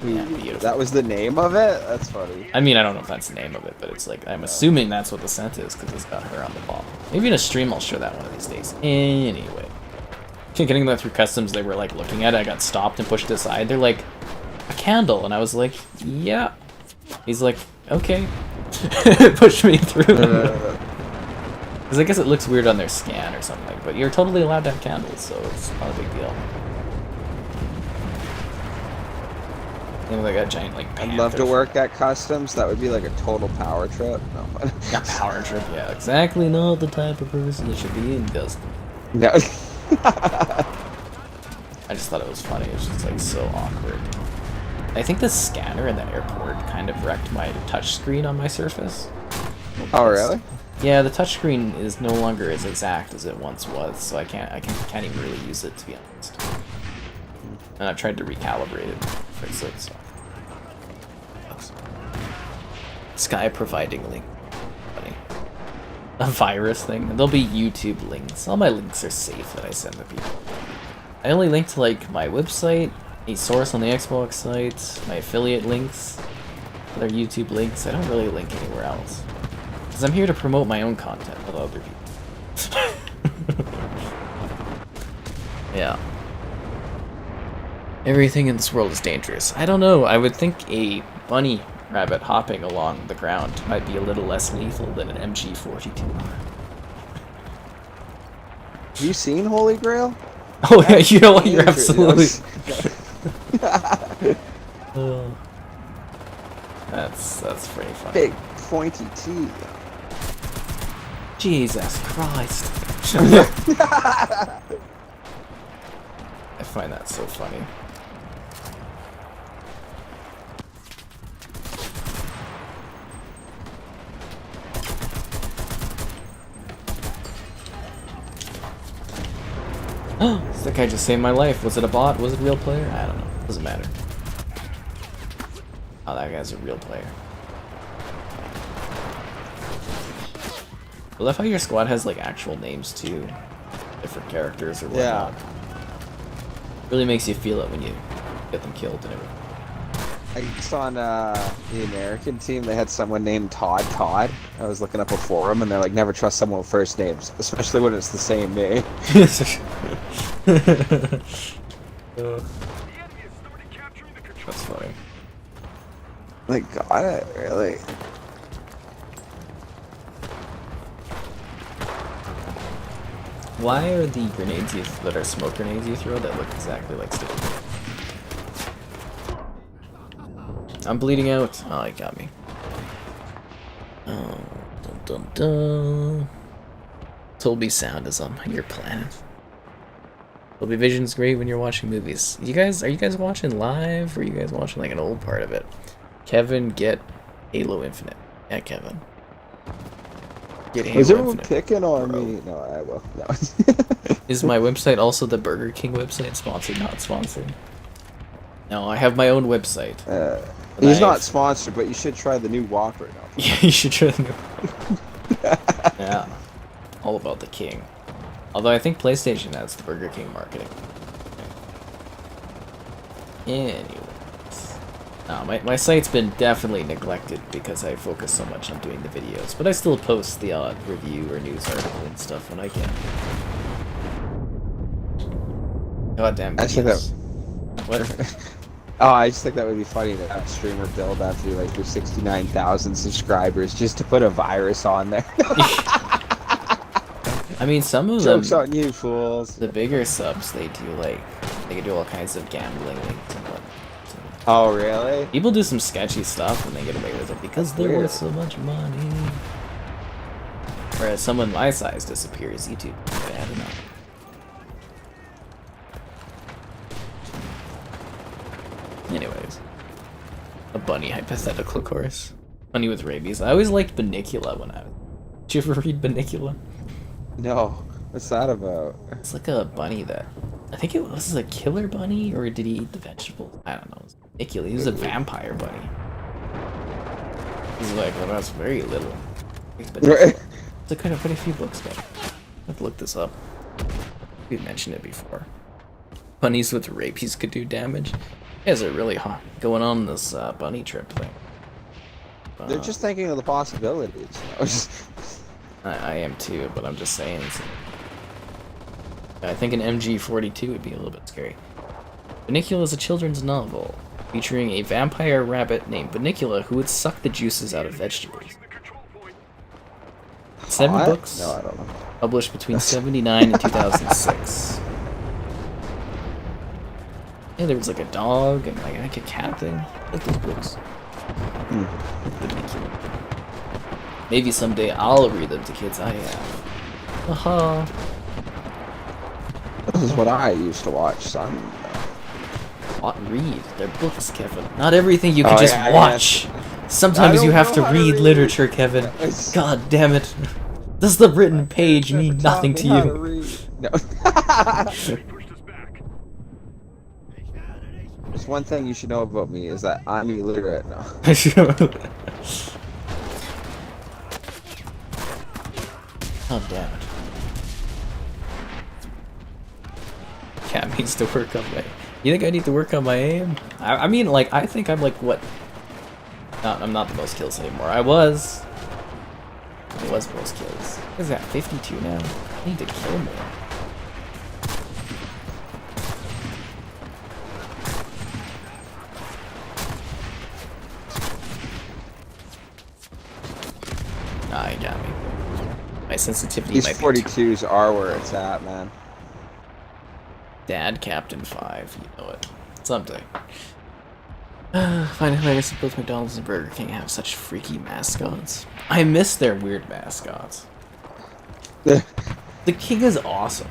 Yeah, beautiful. That was the name of it? That's funny. I mean, I don't know if that's the name of it, but it's like, I'm assuming that's what the scent is because it's got her on the bottle. Maybe in a stream I'll show that one of these days. Anyway. Getting that through customs, they were like looking at it. I got stopped and pushed aside. They're like, a candle. And I was like, yeah. He's like, okay. Pushed me through. Because I guess it looks weird on their scan or something. But you're totally allowed to have candles, so it's not a big deal. And they got giant like I'd love to work at customs. That would be like a total power trip. No. A power trip, yeah. Exactly not the type of person that should be in customs. No. I just thought it was funny. It was just like so awkward. I think the scanner in the airport kind of wrecked my touchscreen on my Surface. Oh really? Yeah, the touchscreen is no longer as exact as it once was, so I can't even really use it, to be honest. And I've tried to recalibrate it, fix it. So. Sky providing link. Funny. A virus thing. There'll be YouTube links. All my links are safe that I send to people. I only link to like my website, a source on the Xbox site, my affiliate links, other YouTube links. I don't really link anywhere else. Because I'm here to promote my own content, not other people. Yeah. Everything in this world is dangerous. I don't know. I would think a bunny rabbit hopping along the ground might be a little less lethal than an MG42. Have you seen Holy Grail? Oh yeah, you know what? You're absolutely. Oh. That's pretty funny. Big pointy T. Jesus Christ. I find that so funny. That guy just saved my life. Was it a bot? Was it a real player? I don't know. Doesn't matter. Oh, that guy's a real player. I love how your squad has like actual names too. Different characters or whatnot. Yeah. Really makes you feel it when you get them killed and everything. I saw on the American team, they had someone named Todd. I was looking up a forum, and they're like, never trust someone with first names, especially when it's the same name. The enemy has started capturing the control. That's funny. They got it, really. Why are the grenades that are smoke grenades you throw that look exactly like sticky? I'm bleeding out. Oh, it got me. Oh, dun dun dun. Dolby sound is on your planet. Dolby Vision's great when you're watching movies. Are you guys watching live, or are you guys watching like an old part of it? Kevin, get Halo Infinite. Yeah, Kevin. Get Halo Is everyone Infinite, picking on bro. me? No, I will. No. Is my website also the Burger King website? Sponsored, not sponsored. No, I have my own website. He's not sponsored, but you should try the new Whopper. No. Yeah, you should try the new. Yeah, all about the king. Although I think PlayStation has the Burger King marketing. Anyways, no, my site's been definitely neglected because I focus so much on doing the videos, but I still post the odd review or news article and stuff when I can. Goddamn I think videos. What? Oh, I just think that would be funny to have a streamer build after like your 69,000 subscribers just to put a virus on there. I mean, some of them. Jokes on you, fools. The bigger subs, they can do all kinds of gambling and what. Oh, really? People do some sketchy stuff and they get away with it because they're Weird. worth so much money. Whereas someone my size disappears, YouTube bad enough. Anyways, a bunny hypothetical course. Bunny with rabies. I always liked Banicula when I was. Did you ever read Banicula? No. What's that about? It's like a bunny that I think it was a killer bunny, or did he eat the vegetables? I don't know. It was Banicula. He was a vampire bunny. He's like, well, that's very little. It's a kind of pretty few books, but I have to look this up. We mentioned it before. Bunnies with rabies could do damage. You guys are really hot going on this bunny trip thing. They're just thinking of the possibilities. I am too, but I'm just saying. I think an MG42 would be a little bit scary. Banicula is a children's novel featuring a vampire rabbit named Banicula who would suck the juices out of vegetables. The control point. 7 What? books No, I don't know. published between 79 and 2006. Yeah, there was like a dog and like a cat thing. I like those books. Banicula. Maybe someday I'll read them to kids I have. Haha. This is what I used to watch, son. What read? They're books, Kevin. Not everything you can Oh, just yeah, I watch. Sometimes I you don't have to know how to read read. literature, Kevin. It's- God damn it. Does the written page Never mean taught nothing me to how you? read. No. They pushed us back. There's one thing you should know about me is that I'm illiterate now. Oh, damn it. Cat needs to work on my... You think I need to work on my aim? I mean, like, I think I'm like, what? No, I'm not the most kills anymore. I was most kills. What is that, 52 now? I need to kill more. Ah, he got me. My sensitivity These might be too... 42s are where it's at, man. Dad Captain 5, you know it. Someday. Find it hilarious that both McDonald's and Burger King have such freaky mascots. I miss their weird mascots. The King is awesome.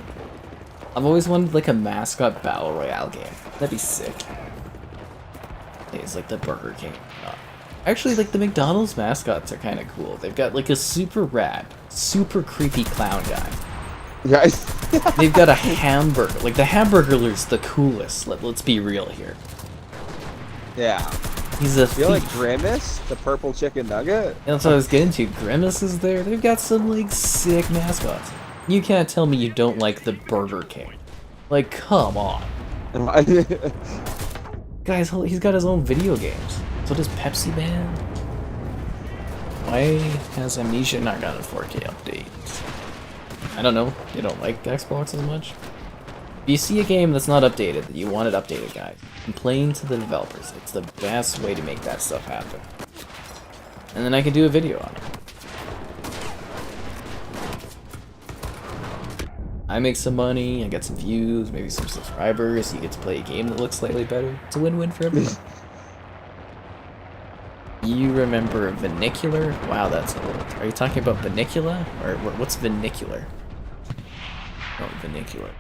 I've always wanted like a mascot battle royale game. That'd be sick. It's like the Burger King. Actually, like the McDonald's mascots are kind of cool. They've got like a super rad, super creepy clown guy. Guys. They've got a hamburger. Like the hamburger is the coolest. Let's be real here. Yeah. He's a You like Grimace, the purple chicken nugget? That's what I was getting to. Grimace is there. They've got some like sick mascots. You can't tell me you don't like the Burger King. Like, come on. Guys, he's got his own video games. So does Pepsi Man. Why has Amnesia not gotten a 4K update? I don't know. They don't like Xbox as much. If you see a game that's not updated, that you want it updated, guys, complain to the developers. It's the best way to make that stuff happen. And then I can do a video on it. I make some money, I get some views, maybe some subscribers, you get to play a game that looks slightly better. It's a win-win for everyone. You remember Vernacular? Wow, that's a little... Are you talking about Vernacular? Or what's Vernacular? Oh, Vernacular.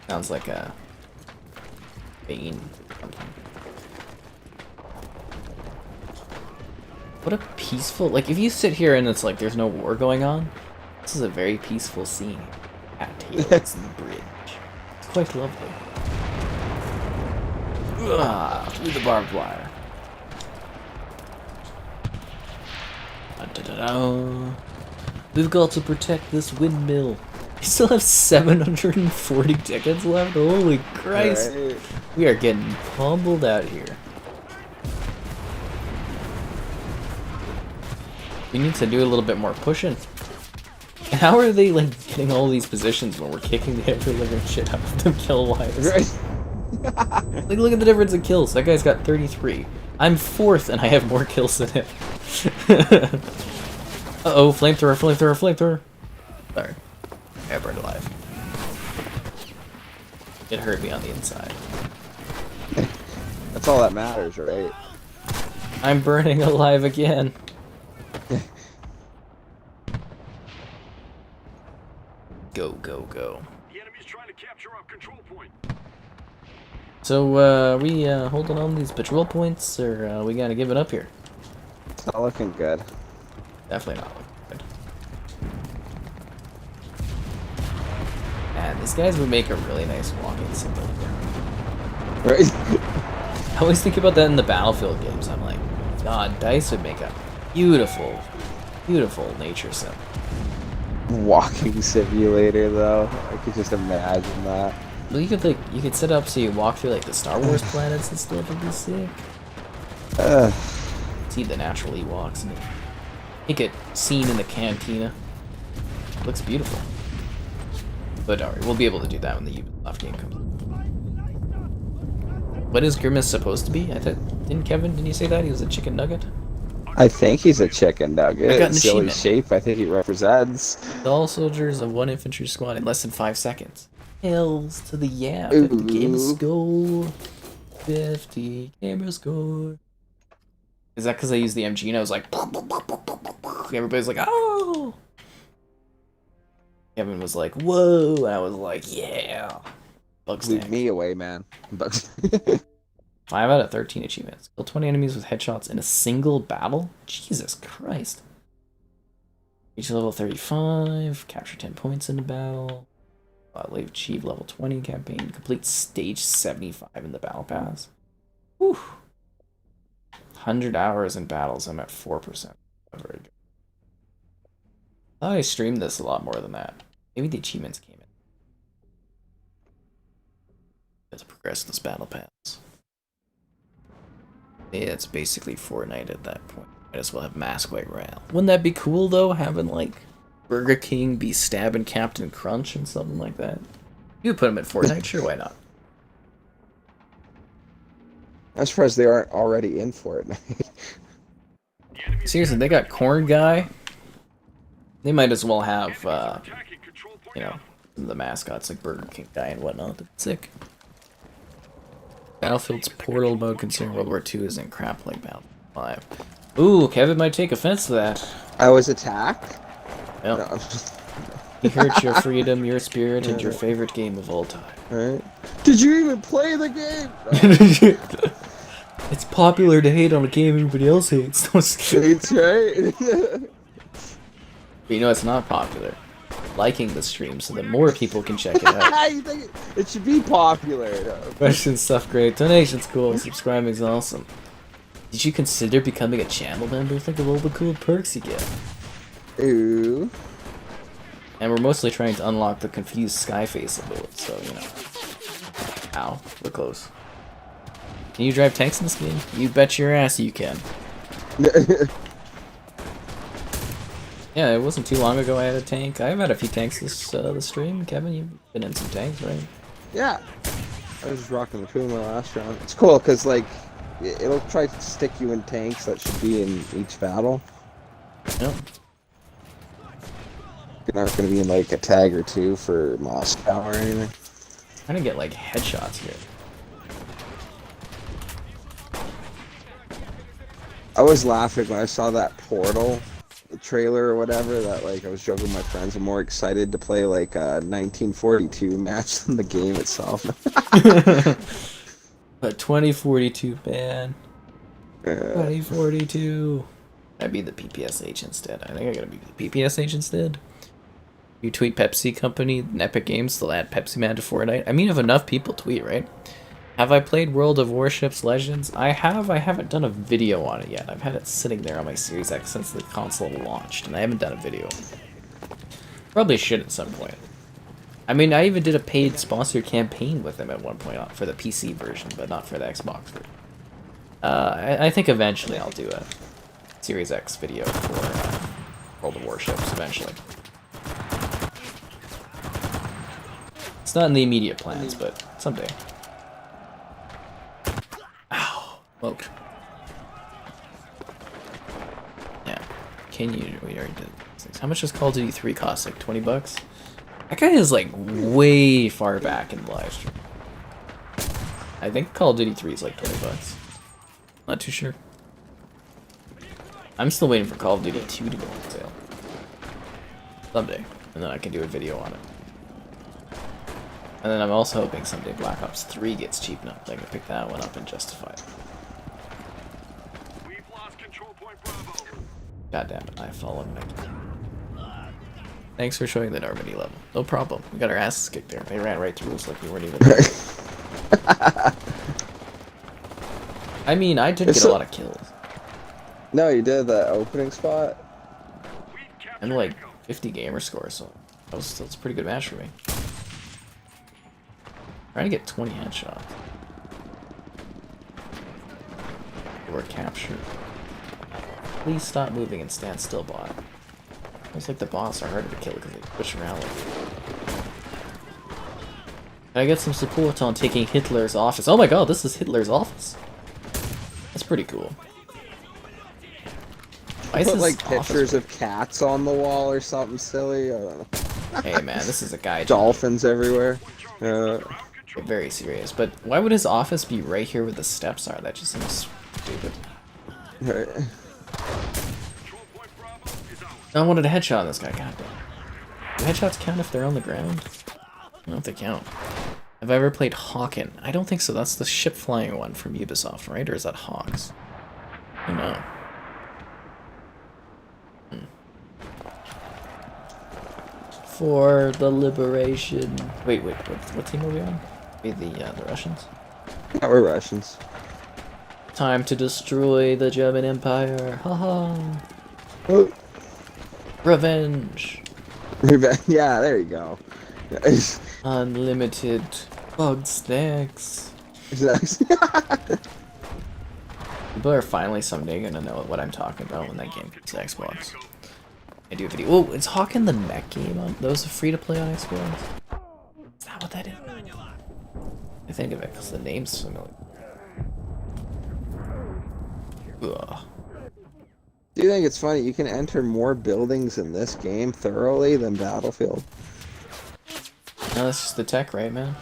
Sounds like a... vein. What a peaceful... Like, if you sit here and it's like there's no war going on, this is a very peaceful scene. At tails in the bridge. It's quite lovely. Through the barbed wire. We've got to protect this windmill. We still have 740 tickets left? Holy Christ. Right. We are getting pummeled out here. We need to do a little bit more pushing. How are they like getting all these positions when we're kicking the ever-living shit out of them kill-wise? Right. Like, look at the difference in kills. That guy's got 33. I'm 4th and I have more kills than him. Uh-oh, flamethrower, flamethrower, flamethrower. Sorry. I got burned alive. It hurt me on the inside. That's all that matters, right? I'm burning alive again. Go, go, go. The enemy's trying to capture our control point. So, we holding on to these patrol points, or we gotta give it up here? It's not looking good. Definitely not looking good. Man, these guys would make a really nice walking simulator. Right? I always think about that in the Battlefield games. I'm like, God, DICE would make a beautiful, beautiful nature sim. Walking simulator, though. I could just imagine that. Well, you could set up so you walk through like the Star Wars planets and stuff. Would be sick. See the natural Ewoks and make it seen in the cantina. Looks beautiful. But don't worry, we'll be able to do that when the Ubisoft game comes. What is Grimace supposed to be? I thought, didn't you say that he was a chicken nugget? I think he's a chicken nugget. Silly achievement. Shape, I think he represents. All soldiers of one infantry squad in less than 5 seconds. Hells to the yeah, 50 gamer score. 50 gamer score. Is that because I used the MG and I was like, everybody's like, oh! Kevin was like, whoa, and I was like, yeah. Bugs Leave me away, man. Bugs. 5 out of 13 achievements. Kill 20 enemies with headshots in a single battle? Jesus Christ. Reach level 35. Capture 10 points in the battle. Achieve level 20 campaign. Complete stage 75 in the battle pass. Whew. 100 hours in battles. I'm at 4%. Very good. I thought I streamed this a lot more than that. Maybe the achievements came in. Let's progress this battle pass. Yeah, it's basically Fortnite at that point. Might as well have Mask White Royale. Wouldn't that be cool though, having like Burger King be stabbing Captain Crunch and something like that? You could put him in Fortnite, sure, why not? I'm surprised they aren't already in Fortnite. Seriously, they got Corn Guy. They might as well have, you know, the mascots like Burger King Guy and whatnot. That's sick. Battlefield's portal mode considering World War II isn't crap like Battlefield 5. Ooh, Kevin might take offense to that. I was attacked? Yep. No. He hurts your freedom, your spirit, and your favorite game of all time. Right. Did you even play the game? No. It's popular to hate on a game everybody else hates. It's right. But you know it's not popular. Liking the stream so that more people can check it out. You think it should be popular. Though. Questions, stuff great. Donations cool. Subscribing's awesome. Did you consider becoming a channel member? Think of all the cool perks you get. Ooh. And we're mostly trying to unlock the confused Skyface ability, so you know. Ow, we're close. Can you drive tanks in this game? You bet your ass you can. Yeah, it wasn't too long ago I had a tank. I've had a few tanks this stream. Kevin, you've been in some tanks, right? Yeah. I was just rocking the Puma last round. It's cool because like it'll try to stick you in tanks that should be in each battle. Yep. You're not going to be in like a tag or two for Moscow or anything. I'm trying to get like headshots here. I was laughing when I saw that Portal trailer or whatever, that like I was joking with my friends. I'm more excited to play like a 1942 match than the game itself. A 2042 man. 2042. I'd be the PPSH instead. I think I gotta be the PPSH instead. You tweet Pepsi Company and Epic Games, they'll add Pepsi Man to Fortnite. I mean, if enough people tweet, right? Have I played World of Warships Legends? I have. I haven't done a video on it yet. I've had it sitting there on my Series X since the console launched, and I haven't done a video. Probably should at some point. I mean, I even did a paid sponsored campaign with them at one point for the PC version, but not for the Xbox version. I think eventually I'll do a Series X video for World of Warships, eventually. It's not in the immediate plans, but someday. Ow! Smoked. Yeah. Can you... We already did this. How much does Call of Duty 3 cost? Like 20 bucks? That guy is like way far back in the live stream. I think Call of Duty 3 is like 20 bucks. Not too sure. I'm still waiting for Call of Duty 2 to go on sale. Someday. And then I can do a video on it. And then I'm also hoping someday Black Ops 3 gets cheap enough that I can pick that one up and justify it. We've lost control point Bravo. God damn it, I followed my... Thanks for showing the Normandy level. No problem. We got our asses kicked there. They ran right through us like we weren't even there. I mean, I did get a lot of kills. No, you did that opening spot. And like 50 gamer score, so that's a pretty good match for me. Trying to get 20 headshots. Or capture. Please stop moving and stand still, bot. It's like the bots are harder to kill because they push around like... Can I get some support on taking Hitler's office? Oh my god, this is Hitler's office. That's pretty cool. Why is Put his like office pictures of cats on the wall or something silly. I don't know. Hey man, this is a guy. Dolphins everywhere. Very serious. But why would his office be right here where the steps are? That just seems stupid. Right. I wanted a headshot on this guy. God damn. Do headshots count if they're on the ground? I don't know if they count. Have I ever played Hawken? I don't think so. That's the ship flying one from Ubisoft, right? Or is that Hawks? I don't know. For the liberation. Wait. What team are we on? Be the Russians. Yeah, we're Russians. Time to destroy the German Empire. Haha. Oh. Revenge. Yeah, there you go. Unlimited bug snacks. People are finally someday gonna know what I'm talking about when that game gets to Xbox. I do a video. Oh, is Hawken the mech game on? That was free to play on Xbox? Is that what that is? I think of it because the name's familiar. Ugh. Do you think it's funny? You can enter more buildings in this game thoroughly than Battlefield. No, that's just the tech, right, man?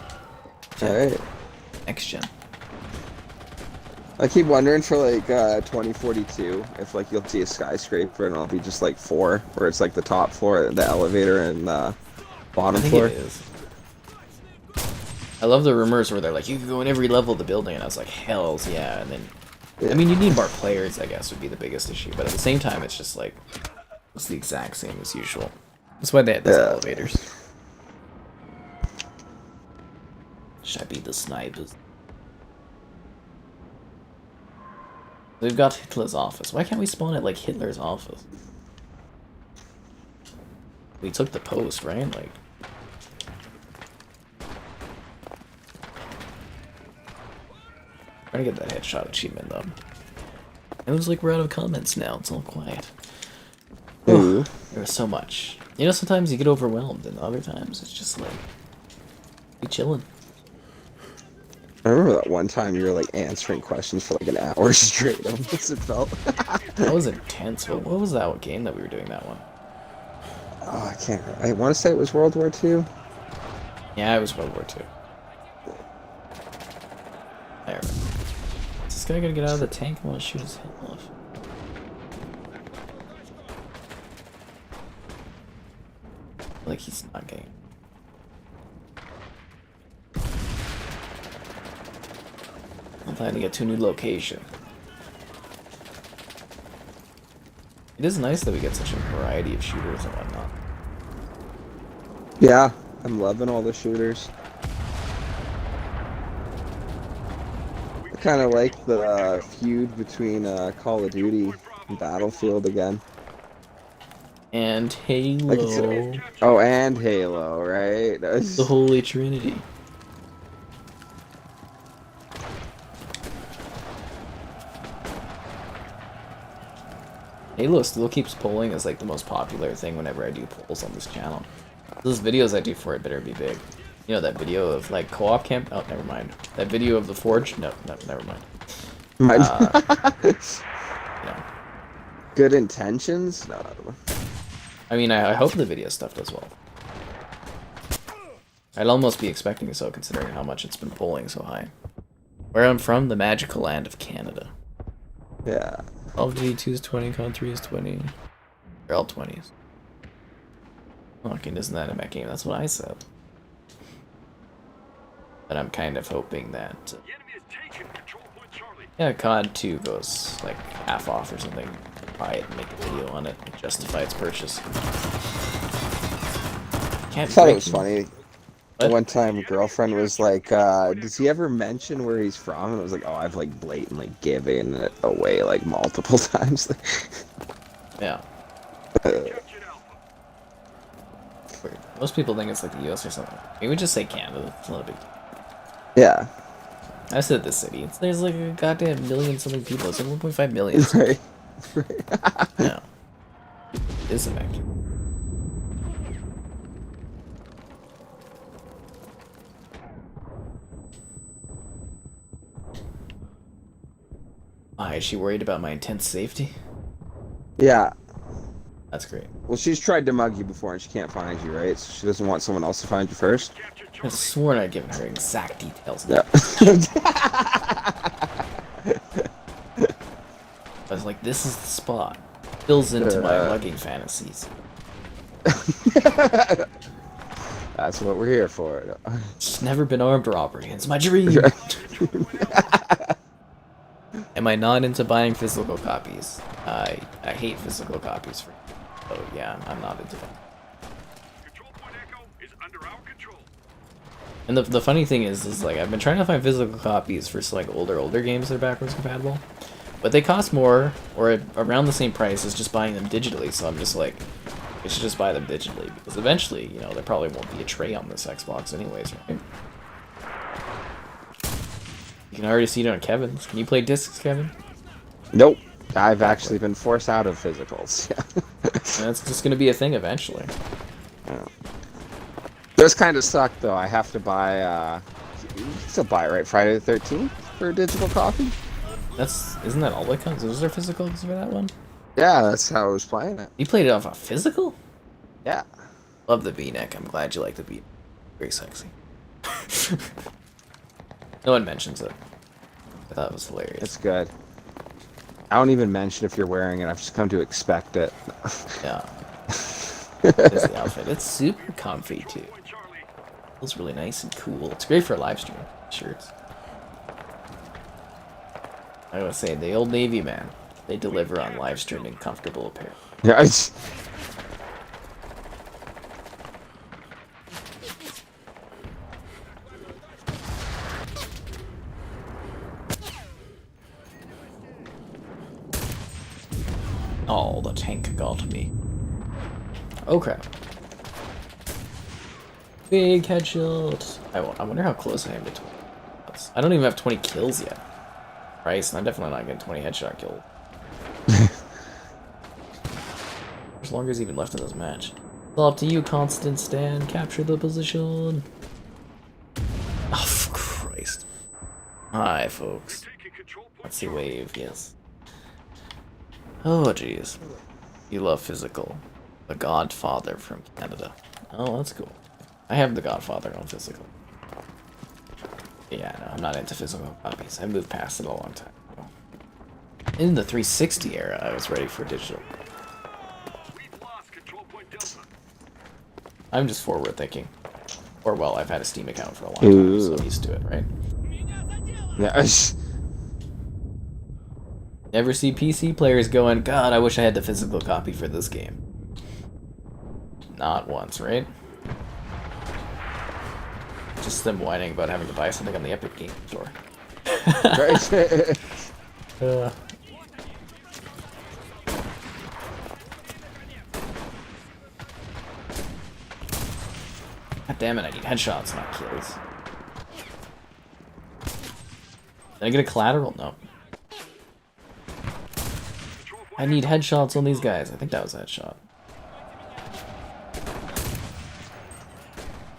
Alright. Next gen. I keep wondering for like 2042 if like you'll see a skyscraper and it'll be just like 4, where it's like the top floor, the elevator, and the bottom I think floor. it is. I love the rumors where they're like, you can go in every level of the building, and I was like, hells yeah. And then, Yeah. I mean, you need more players, I guess, would be the biggest issue. But at the same time, it's just like, it's the exact same as usual. That's why they had those elevators. Should I be the snipers? We've got Hitler's office. Why can't we spawn at, like, Hitler's office? We took the post, right? Like... Trying to get that headshot achievement, though. It looks like we're out of comments now. It's all quiet. Ooh. There was so much. You know, sometimes you get overwhelmed, and other times it's just like... be chilling. I remember that one time you were like answering questions for like an hour straight. Almost it felt. That was intense. What was that game that we were doing that one? Oh, I can't. I want to say it was World War II. Yeah, it was World War II. There. Is this guy gonna get out of the tank? I want to shoot his head off. Like he's not getting. I'm planning to get to a new location. It is nice that we get such a variety of shooters and whatnot. Yeah, I'm loving all the shooters. I kind of like the feud between Call of Duty and Battlefield again. And Halo. Oh, and Halo, right? The Holy Trinity. Halo still keeps polling as like the most popular thing whenever I do polls on this channel. Those videos I do for it better be big. You know that video of like co-op camp? Oh, never mind. That video of the Forge? No, never mind. Yeah. Good intentions? No. I mean, I hope the video stuff does well. I'd almost be expecting so, considering how much it's been polling so high. Where I'm from, the magical land of Canada. Yeah. Call of Duty 2 is 20, Con 3 is 20. They're all 20s. Fucking isn't that a mech game? That's what I said. But I'm kind of hoping that... The enemy is taking control point Charlie. yeah, COD 2 goes like half off or something. Buy it and make a video on it and justify its purchase. I thought it was funny. What? One time, a girlfriend was like, does he ever mention where he's from? And I was like, oh, I've like blatantly given it away like multiple times. Yeah. Captured Alpha. Weird. Most people think it's like the US or something. Maybe we just say Canada. It's not a big deal. Yeah. I said the city. There's like a goddamn million something people. It's like 1.5 million. Right. Yeah. It is a mech. Why, is she worried about my intense safety? Yeah. That's great. Well, she's tried to mug you before and she can't find you, right? So she doesn't want someone else to find you first. Captured I Charlie. sworn I'd given her exact details. Yeah. I was like, this is the spot. Fills into my mugging fantasies. That's what we're here for. Just never been armed robbery. It's my dream. Am I not into buying physical copies? I hate physical copies. Oh yeah, I'm not into them. Control point Echo is under our control. And the funny thing is like I've been trying to find physical copies for like older games that are backwards compatible, but they cost more or around the same price as just buying them digitally. So I'm just like, I should just buy them digitally because eventually, you know, there probably won't be a tray on this Xbox anyways, right? You can already see it on Kevin's. Can you play discs, Kevin? Nope. I've actually been forced out of physicals. That's just gonna be a thing eventually. Yeah. Those kind of suck, though. I have to buy, you can still buy it, right? Friday the 13th for a digital copy? Isn't that all that comes? Is there physicals for that one? Yeah, that's how I was playing it. You played it off a physical? Yeah. Love the V-neck. I'm glad you like the V. Very sexy. No one mentions it. I thought it was hilarious. It's good. I don't even mention if you're wearing it. I've just come to expect it. Yeah. It's the outfit. It's super comfy too. Feels really nice and cool. It's great for a live stream shirts. I was saying, the Old Navy man, they deliver on live streaming comfortable apparel. Yeah. Oh, the tank got me. Oh crap. Big headshot. I wonder how close I am to 20. I don't even have 20 kills yet. Christ, I'm definitely not getting 20 headshot kills. As long as even left in this match. It's all up to you, Constant Stan. Capture the position. Oh, Christ. Hi, folks. Let's see wave, yes. Oh, jeez. You love physical. The Godfather from Canada. Oh, that's cool. I have the Godfather on physical. Yeah, no, I'm not into physical copies. I moved past it a long time ago. In the 360 era, I was ready for digital. I'm just forward thinking. Or, well, I've had a Steam account for a long time, so I'm used to it, right? Yeah. Never see PC players going, God, I wish I had the physical copy for this game. Not once, right? Just them whining about having to buy something on the Epic Game Store. God damn it, I need headshots, not kills. Did I get a collateral? No. I need headshots on these guys. I think that was a headshot.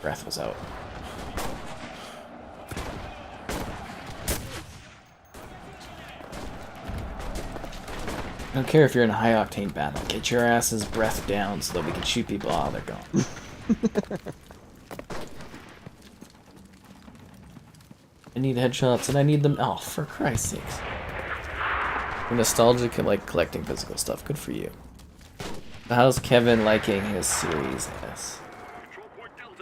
Breath was out. I don't care if you're in a high octane battle. Get your ass's breath down so that we can shoot people. Oh, they're gone. I need headshots and I need them. Oh, for Christ's sakes. You're nostalgic and like collecting physical stuff. Good for you. How's Kevin liking his Series S?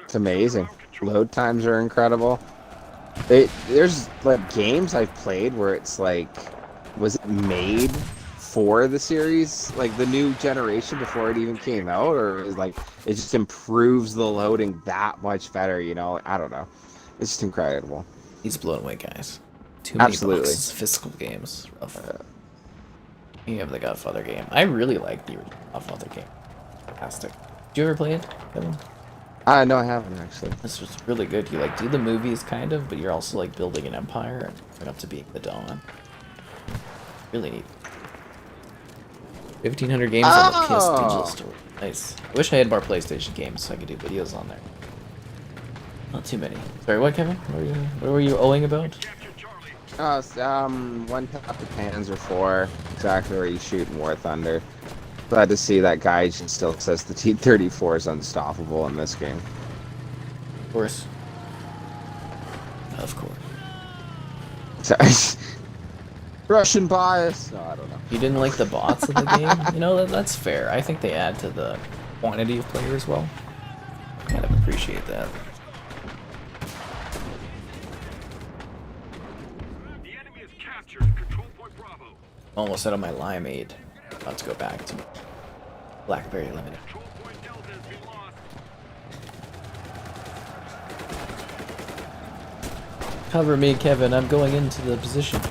It's amazing. Load times are incredible. There's like games I've played where it's like, was it made for the series, like the new generation before it even came out, or is like it just improves the loading that much better? You know, I don't know. It's just incredible. He's blown away, guys. Too many Absolutely. boxes of physical games. Rough. You have the Godfather game. I really like the Godfather game. Fantastic. Did you ever play it, Kevin? No, I haven't actually. This was really good. You like do the movies kind of, but you're also like building an empire and going up to being the Dawn. Really neat. 1,500 games on the PS Digital Store. Nice. I wish I had more PlayStation games so I could do videos on there. Not too many. Sorry, what, Kevin? What were you owing about? One tap to Panzer IV, exactly where you shoot in War Thunder. Glad to see that guy still says the T-34 is unstoppable in this game. Of course. Of course. Sorry. Russian bias. No, I don't know. You didn't like the bots of the game? You know, that's fair. I think they add to the quantity of players well. Kind of appreciate that. The enemy is captured. Control point Bravo. Almost out of my limeade. About to go back to Blackberry Limited. Control point Delta has been lost. Cover me, Kevin. I'm going into the position.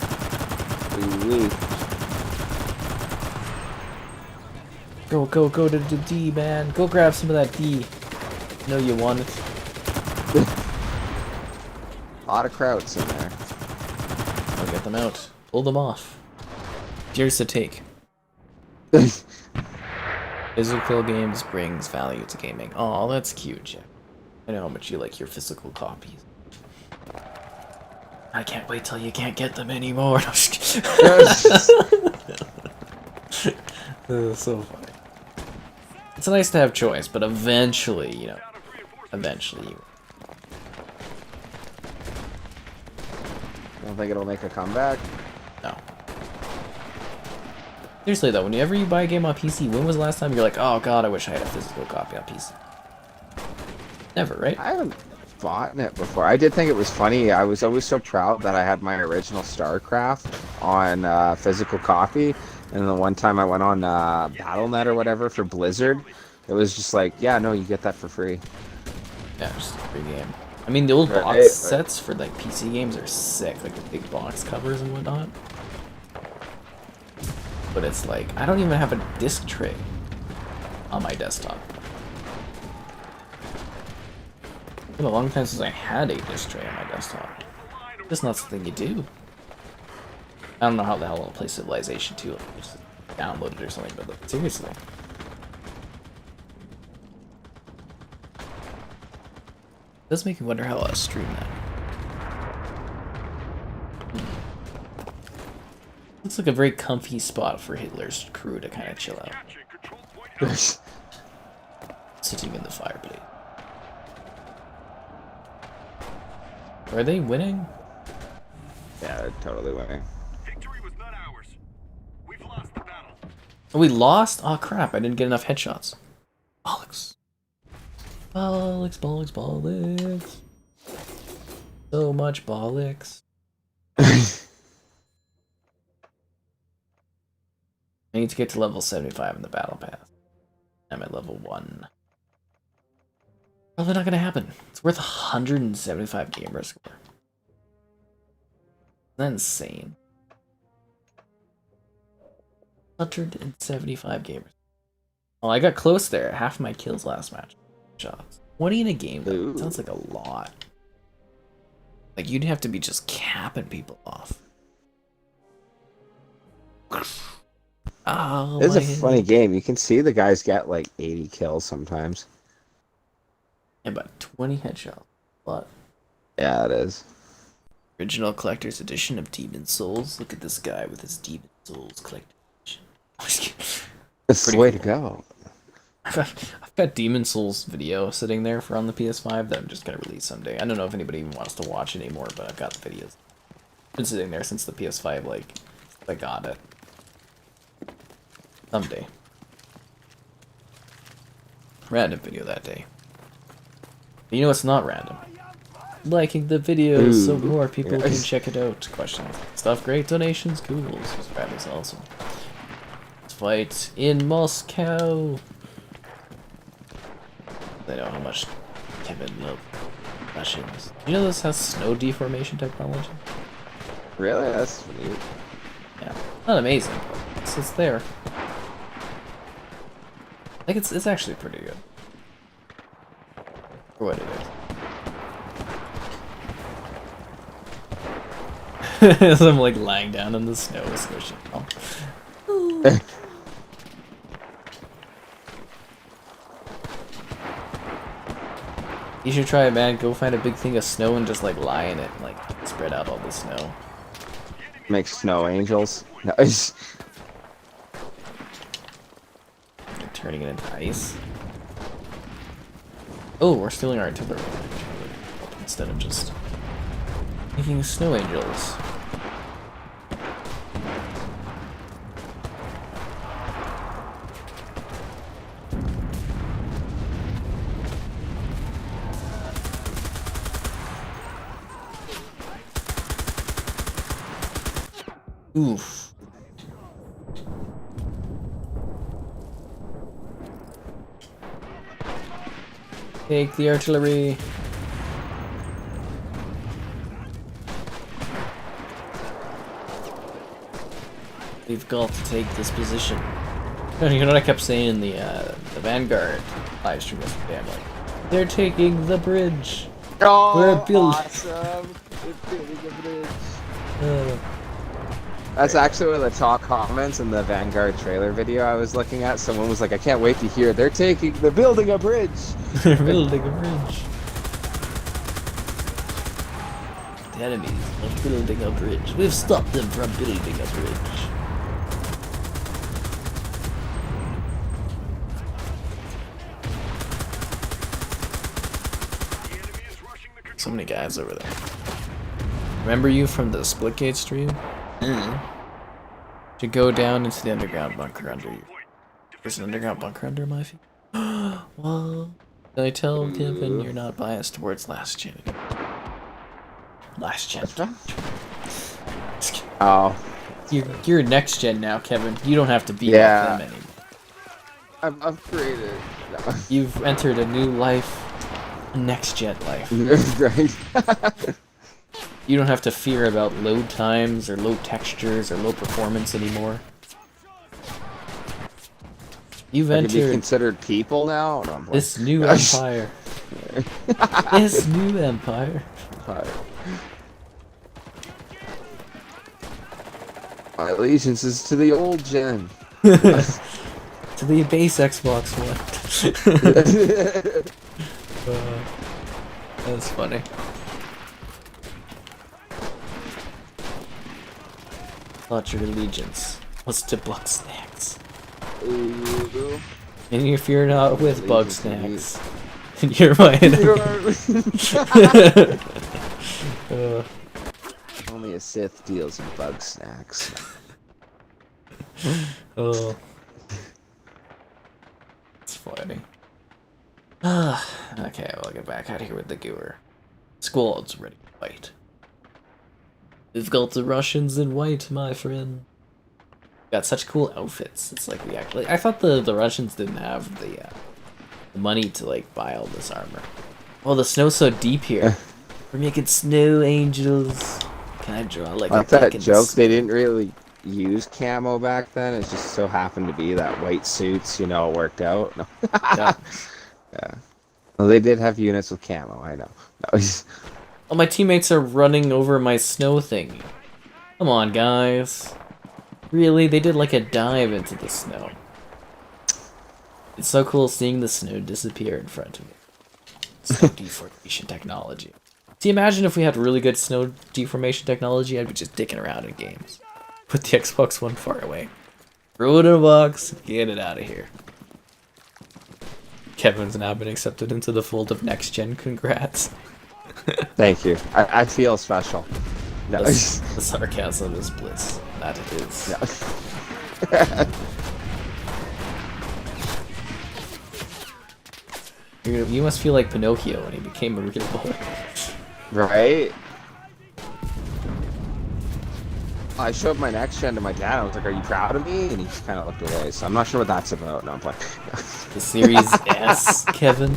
Ooh-wee. Go to the D, man. Go grab some of that D. I know you want it. A lot of krauts in there. I'll get them out. Pull them off. Here's the take. Physical games brings value to gaming. Oh, that's cute, Jeff. I know how much you like your physical copies. I can't wait till you can't get them anymore. No, just kidding. So funny. It's nice to have choice, but eventually, you know, eventually you Don't think it'll make a comeback. No. Seriously though, whenever you buy a game on PC, when was the last time you're like, oh god, I wish I had a physical copy on PC? Never, right? I haven't bought it before. I did think it was funny. I was always so proud that I had my original StarCraft on physical copy, and the one time I went on BattleNet or whatever for Blizzard, it was just like, yeah, no, you get that for free. Yeah, just a free game. I mean, the old Right, box right. sets for like PC games are sick, like the big box covers and whatnot. But it's like, I don't even have a disc tray on my desktop. It's been a long time since I had a disc tray on my desktop. Just not something you do. I don't know how the hell I'll play Civilization 2. I'll just download it or something, but like, seriously. It does make me wonder how I'll stream that. Looks like a very comfy spot for Hitler's crew to kind of chill out. Capturing control point Alpha. Sitting in the fireplace. Are they winning? Yeah, they're totally winning. Victory was not ours. We've lost the battle. Oh, we lost? Oh crap, I didn't get enough headshots. Bollocks. Bollocks, bollocks, bollocks. So much bollocks. I need to get to level 75 in the battle pass. I'm at level 1. Probably not gonna happen. It's worth 175 gamer score. Isn't that insane? 175 gamers. Oh, I got close there. Half my kills last match. Shots. 20 in a game, though. Ooh. Sounds like a lot. Like, you'd have to be just capping people off. Oh, It's a my- funny game. You can see the guys get like 80 kills sometimes. Yeah, but 20 headshots. What? Yeah, it is. Original Collector's Edition of Demon Souls. Look at this guy with his Demon Souls Collector's Edition. It's the Pretty way cool. to go. I've got Demon Souls video sitting there for on the PS5 that I'm just gonna release someday. I don't know if anybody even wants to watch it anymore, but I've got the videos. Been sitting there since the PS5, like, I got it. Someday. Random video that day. But you know it's not random. Liking the videos so Ooh. more people can Yes. check it out. Questions. Stuff great, donations, cool. Subscribe is awesome. Let's fight in Moscow. I know how much Kevin loves Russians. You know this has snow deformation technology? Really? That's neat. Yeah. Not amazing, but it's there. Like it's actually pretty good. For what it is. As I'm like lying down in the snow, squishing. Oh. You should try it, man. Go find a big thing of snow and just like lie in it, and, like spread out all the snow. Make snow angels. Nice. Like, turning it into ice. Oh, we're stealing our artillery instead of just making snow angels. Oof. Take the artillery. We've got to take this position. You know what I kept saying in the Vanguard live stream yesterday? I'm like, they're taking the bridge. Oh, We're building. awesome. We're building a bridge. That's actually one of the top comments in the Vanguard trailer video I was looking at. Someone was like, I can't wait to hear they're building a bridge. They're building a bridge. The enemies are building a bridge. We've stopped them from building a bridge. The enemy is rushing the control. So many guys over there. Remember you from the Splitgate stream? To go down into the underground bunker under you. There's an underground bunker under my feet. Well, can I tell Kevin you're not biased towards last gen? Last gen. Oh. You're next gen now, Kevin. You don't have to be like them anymore. I've upgraded. No. You've entered a new life, a next gen life. Right. You don't have to fear about load times or low textures or low performance anymore. You've I can be entered considered people now. No, this new empire. This new empire. My allegiance is to the old gen. To the base Xbox One. That's funny. Thought your allegiance was to bug snacks. Ooh. And if you're not with bug snacks, you're my enemy. Only a Sith deals in bug snacks. Oh. It's funny. Okay, we'll get back out of here with the gear. Squad's ready to fight. We've got the Russians in white, my friend. Got such cool outfits. It's like we actually... I thought the Russians didn't have the money to like buy all this armor. Oh, the snow's so deep here. We're making snow angels. Can I draw like That's that joke. They didn't really use camo back then. It just so happened to be that white suits, you know, it worked out. No. Yeah. Yeah. Well, they did have units with camo, I know. No, Oh, my teammates are running over my snow thing. Come on, guys. Really? They did like a dive into the snow. It's so cool seeing the snow disappear in front of me. Snow deformation technology. See, imagine if we had really good snow deformation technology, I'd be just dicking around in games. Put the Xbox One far away. Throw it in a box, get it out of here. Kevin's now been accepted into the fold of next gen, congrats. Thank you. I feel special. No. The sarcasm is bliss. That it is. No. You must feel like Pinocchio when he became a real boy. Right? I showed my next gen to my dad. I was like, "Are you proud of me?" And he just kind of looked away. So I'm not sure what that's about. No, I'm playing. The Series S, Kevin.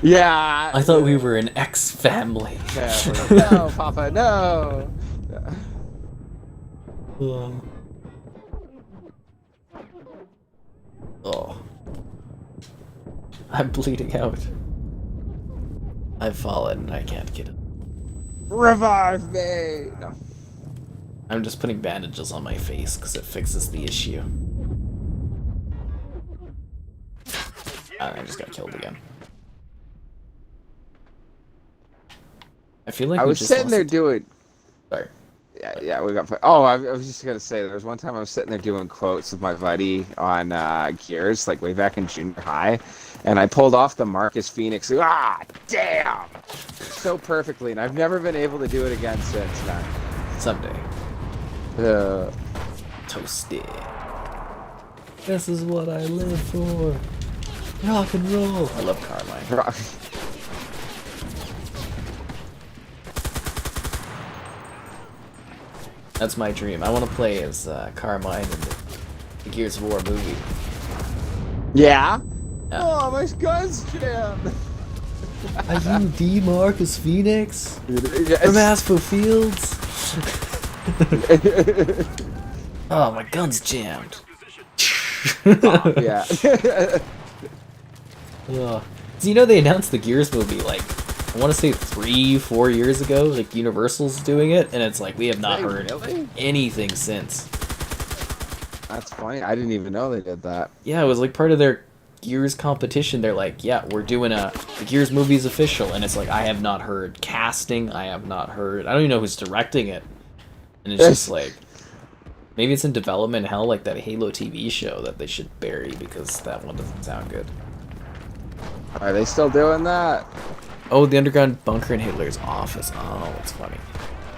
Yeah. I thought we were an X family. Yeah, no, Papa, no. Yeah. Oh. I'm bleeding out. I've fallen and I can't get it. Revive me. No. I'm just putting bandages on my face because it fixes the issue. I just got killed again. I feel like I was sitting there doing. Sorry. Yeah, we got. Oh, I was just gonna say there was one time I was sitting there doing quotes with my buddy on Gears, like way back in junior high, and I pulled off the Marcus Phoenix. Ah, damn! So perfectly, and I've never been able to do it again since, man. Someday. Toasted. This is what I live for. Rock and roll. I love Carmine. That's my dream. I want to play as Carmine in the Gears of War movie. Yeah? Yeah. Oh, my guns jammed! Are you the Marcus Phoenix? Yes. From Asphalt Fields? Oh, my gun's jammed. Oh, yeah. So, you know they announced the Gears movie, like, I want to say 3-4 years ago, like Universal's doing it, and it's like, we have not heard anything since. That's funny. I didn't even know they did that. Yeah, it was like part of their Gears competition. They're like, yeah, we're doing the Gears movie's official, and it's like, I have not heard casting, I have not heard, I don't even know who's directing it. And it's just like, maybe it's in development hell, like that Halo TV show that they should bury because that one doesn't sound good. Are they still doing that? Oh, the underground bunker in Hitler's office. Oh, it's funny.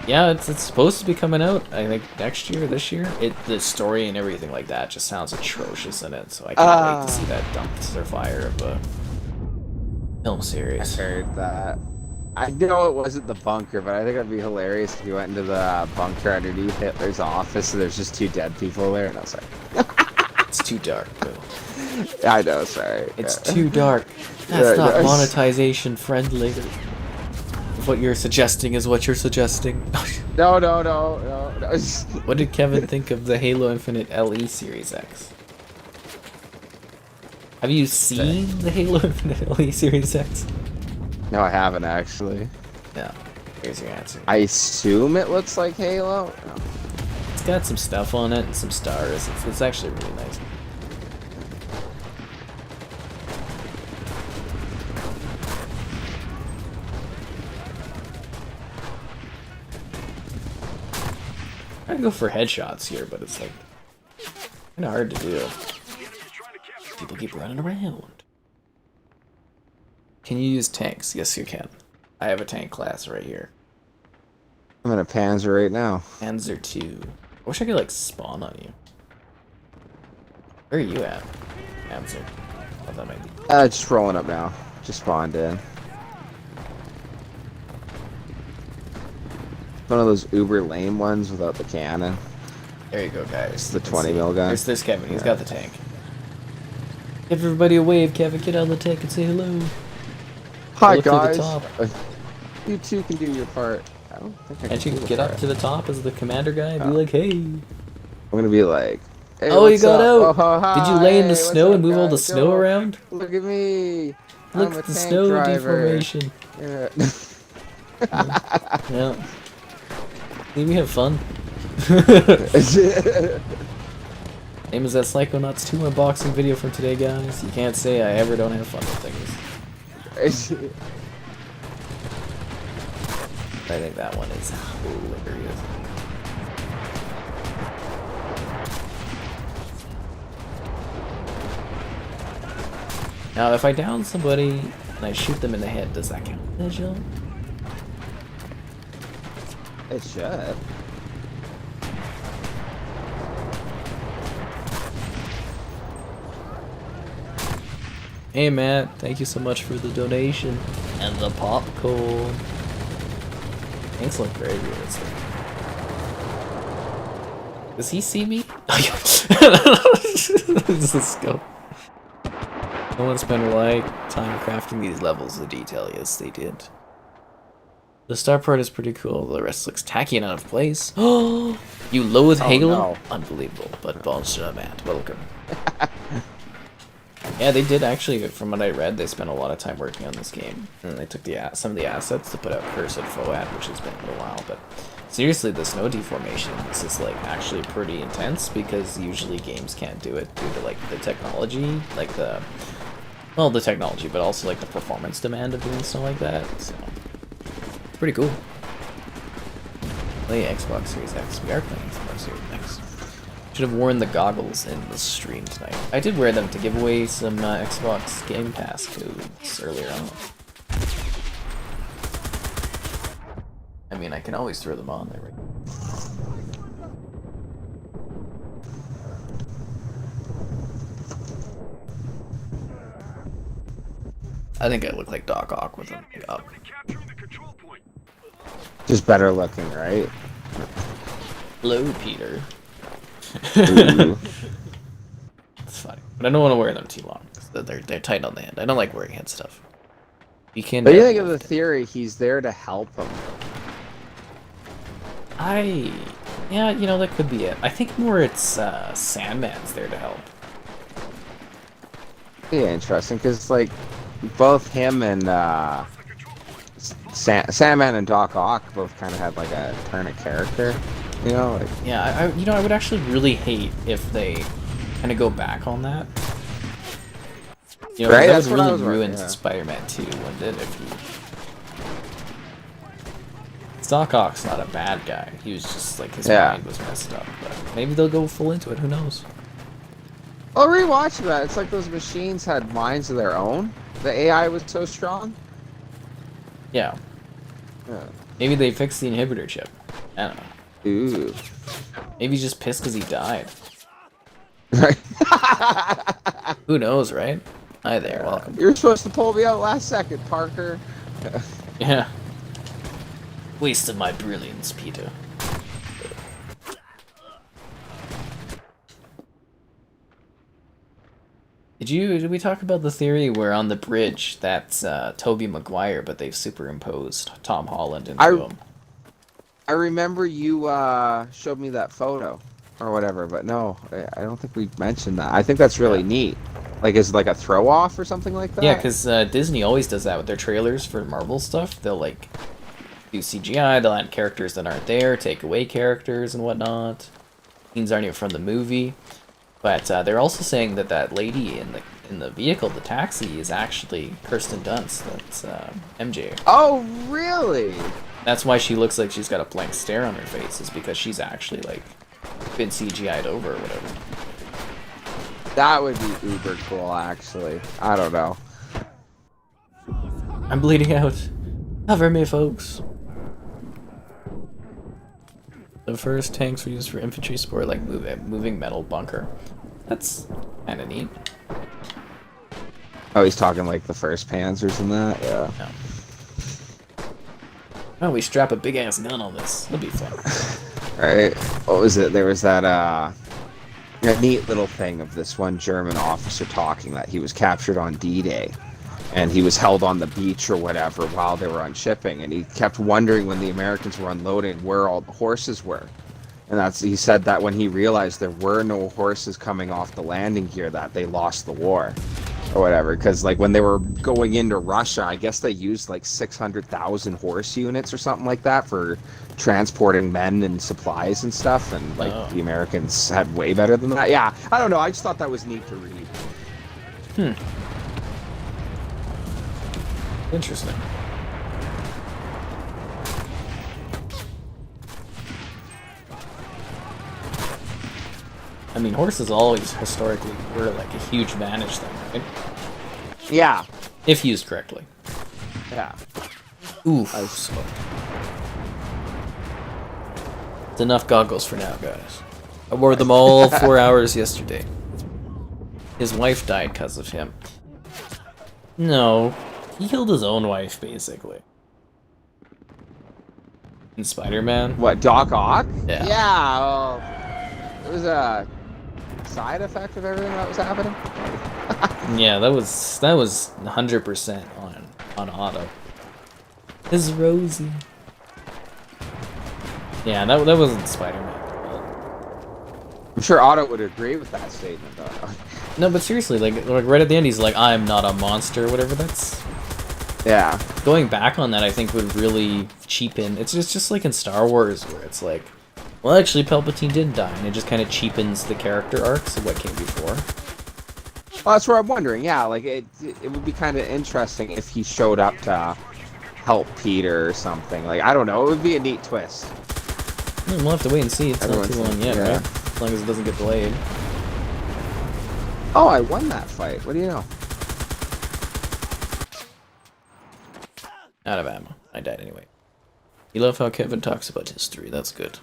Yeah, it's supposed to be coming out, I think, next year, this year. The story and everything like that just sounds atrocious in it, so I can't wait to see that dumpster fire of a film series. I heard that. I know it wasn't the bunker, but I think it'd be hilarious if you went into the bunker underneath Hitler's office and there's just 2 dead people there, and I was like... It's too dark, Bill. I know, sorry. It's too dark. That's not monetization friendly. What you're suggesting is what you're suggesting. No. What did Kevin think of the Halo Infinite LE Series X? Have you seen the Halo Infinite LE Series X? No, I haven't actually. No. Here's your answer. I assume it looks like Halo. No. It's got some stuff on it and some stars. It's actually really nice. I go for headshots here, but it's like kind of hard to do. People keep running around. Can you use tanks? Yes, you can. I have a tank class right here. I'm in a Panzer right now. Panzer 2. I wish I could like spawn on you. Where are you at? Panzer. Oh, that might be. Just rolling up now. Just spawned in. One of those uber lame ones without the cannon. There you go, guys. It's the 20 mil gun. There's Kevin. He's got the tank. Give everybody a wave, Kevin. Get out of the tank and say hello. Hi, look guys. To the top. You too can do your part. I don't think I can. Can't you do get the up to the top as the commander guy and be like, hey. I'm gonna be like, hey, oh, you got up? out. Oh, hi. Did you lay in the Hey, what's snow up, and move all the guys? snow Go. around? Look at me. Look I'm a at the tank snow driver. deformation. Yeah. Yeah. Maybe have fun. Name is that Psychonauts 2 unboxing video from today, guys. You can't say I ever don't have fun with things. I think that one is hilarious. Now, if I down somebody and I shoot them in the head, does that count as headshot? It should. Hey Matt, thank you so much for the donation and the popcorn. Thanks, look very good. Does he see me? This is scope. No one spent a lot of time crafting these levels of detail. Yes, they did. The star part is pretty cool. The rest looks tacky and out of place. Oh, you loathe Halo? No. Unbelievable. But bonjour, Matt. Welcome. Yeah, they did actually. From what I read, they spent a lot of time working on this game, and they took some of the assets to put out Cursed Foad, which has been a little while. But seriously, the snow deformation, this is like actually pretty intense because usually games can't do it due to like the technology, like the technology, but also like the performance demand of doing stuff like that. So it's pretty cool. Play Xbox Series X. We are playing Xbox Series X. Should have worn the goggles in the stream tonight. I did wear them to give away some Xbox Game Pass codes earlier on. I mean, I can always throw them on there. Right? I think I look like Doc Ock with them up. Capturing the control point. Just better looking, right? Hello, Peter. Ooh. It's funny, but I don't want to wear them too long. They're tight on the hand. I don't like wearing head stuff. You can. But you think of the theory, he's there to help him. Yeah, you know, that could be it. I think more it's Sandman's there to help. Yeah, interesting, because like both him and Sandman and Doc Ock both kind of had like a turn of character. You know, like, yeah, I would actually really hate if they kind of go back on that. You know, right? that would That's what I really was ruin wondering, yeah. Spider-Man 2, wouldn't it? If he... Doc Ock's not a bad guy. He was just like his mind was messed up. But maybe they'll go full into it. Who knows? Oh, rewatch that. It's like those machines had minds of their own. The AI was so strong. Yeah. Yeah. Maybe they fixed the inhibitor chip. I don't know. Ooh. Maybe he's just pissed because he died. Right. Who knows, right? Hi there, welcome. You're supposed to pull me out last second, Parker. Yeah. Wasted my brilliance, Peter. Did we talk about the theory where on the bridge that's Tobey Maguire, but they've superimposed Tom Holland into him? I remember you showed me that photo or whatever, but no, I don't think we mentioned that. I think that's really neat. Like, is it like a throw off or something like that? Yeah, because Disney always does that with their trailers for Marvel stuff. They'll like do CGI, they'll add characters that aren't there, take away characters and whatnot. Scenes aren't even from the movie. But they're also saying that that lady in the vehicle, the taxi, is actually Kirsten Dunst. That's MJ. Oh, really? That's why she looks like she's got a blank stare on her face, is because she's actually like been CGI'd over or whatever. That would be uber cool, actually. I don't know. I'm bleeding out. Cover me, folks. The first tanks were used for infantry support, like moving metal bunker. That's kind of neat. Oh, he's talking like the first Panzers and that? Yeah. Yeah. Oh, we strap a big-ass gun on this. That'd be fun. Right. What was it? There was that, a neat little thing of this one German officer talking that he was captured on D-Day. And he was held on the beach or whatever while they were unshipping. And he kept wondering when the Americans were unloading where all the horses were. And he said that when he realized there were no horses coming off the landing gear, that they lost the war or whatever. Because like when they were going into Russia, I guess they used like 600,000 horse units or something like that for transporting men and supplies and stuff. And like the Americans had way better than that. Yeah, I don't know. I just thought that was neat to read. Interesting. I mean, horses always historically were like a huge vantage thing, right? Yeah. If used correctly. Yeah. Oof. It's enough goggles for now, guys. I wore them all 4 hours yesterday. His wife died because of him. No. He killed his own wife, basically. In Spider-Man? What, Doc Ock? Yeah. Yeah, well, it was a side effect of everything that was happening. Yeah, that was 100% on Otto. His Rosie. Yeah, that wasn't Spider-Man. I'm sure Otto would agree with that statement, though. No, but seriously, like right at the end, he's like, "I'm not a monster," whatever. That's. Yeah. Going back on that, I think would really cheapen. It's just like in Star Wars, where it's like, well, actually, Palpatine did die, and it just kind of cheapens the character arcs of what came before. Well, that's where I'm wondering. Yeah, like it would be kind of interesting if he showed up to help Peter or something. Like, I don't know. It would be a neat twist. We'll have to wait and see. It's not too long yet, yeah. right? As long as it doesn't get delayed. Oh, I won that fight. What do you know? Out of ammo. I died anyway. You love how Kevin talks about history. That's good.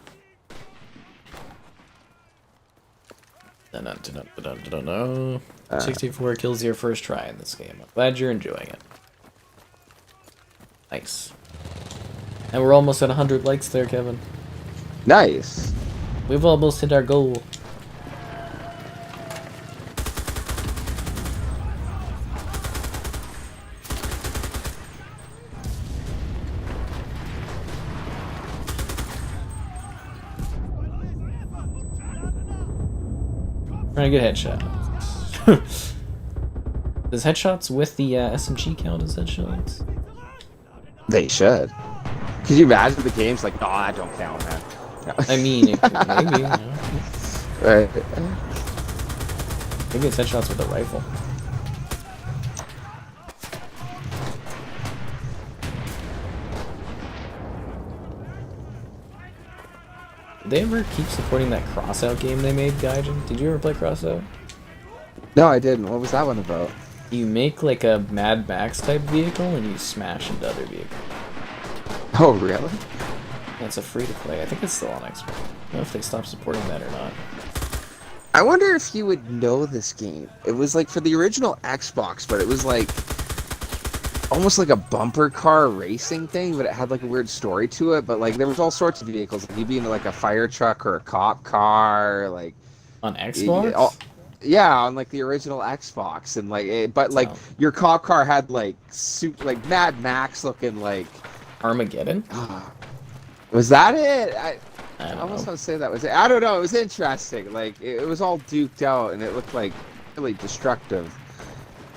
64 kills your first try in this game. I'm glad you're enjoying it. Nice. And we're almost at 100 likes there, Kevin. Nice. We've almost hit our goal. Trying to get headshot. Does headshots with the SMG count as headshots? They should. Could you imagine the game's like, no, I don't count, man. No. I mean, it could, maybe. You know. Right. Maybe it's headshots with a rifle. Did they ever keep supporting that Crossout game they made, Gaijin? Did you ever play Crossout? No, I didn't. What was that one about? You make like a Mad Max type vehicle and you smash into other vehicles. Oh, really? It's a free to play. I think it's still on Xbox. I don't know if they stopped supporting that or not. I wonder if you would know this game. It was like for the original Xbox, but it was like almost like a bumper car racing thing, but it had like a weird story to it. But like there was all sorts of vehicles. Like you'd be in like a fire truck or a cop car, like On Xbox? yeah, on like the original Xbox, and like but like your cop car had like like Mad Max looking like Armageddon? was that it? I don't almost know. want to say that was it. I don't know. It was interesting. Like it was all duked out, and it looked like really destructive.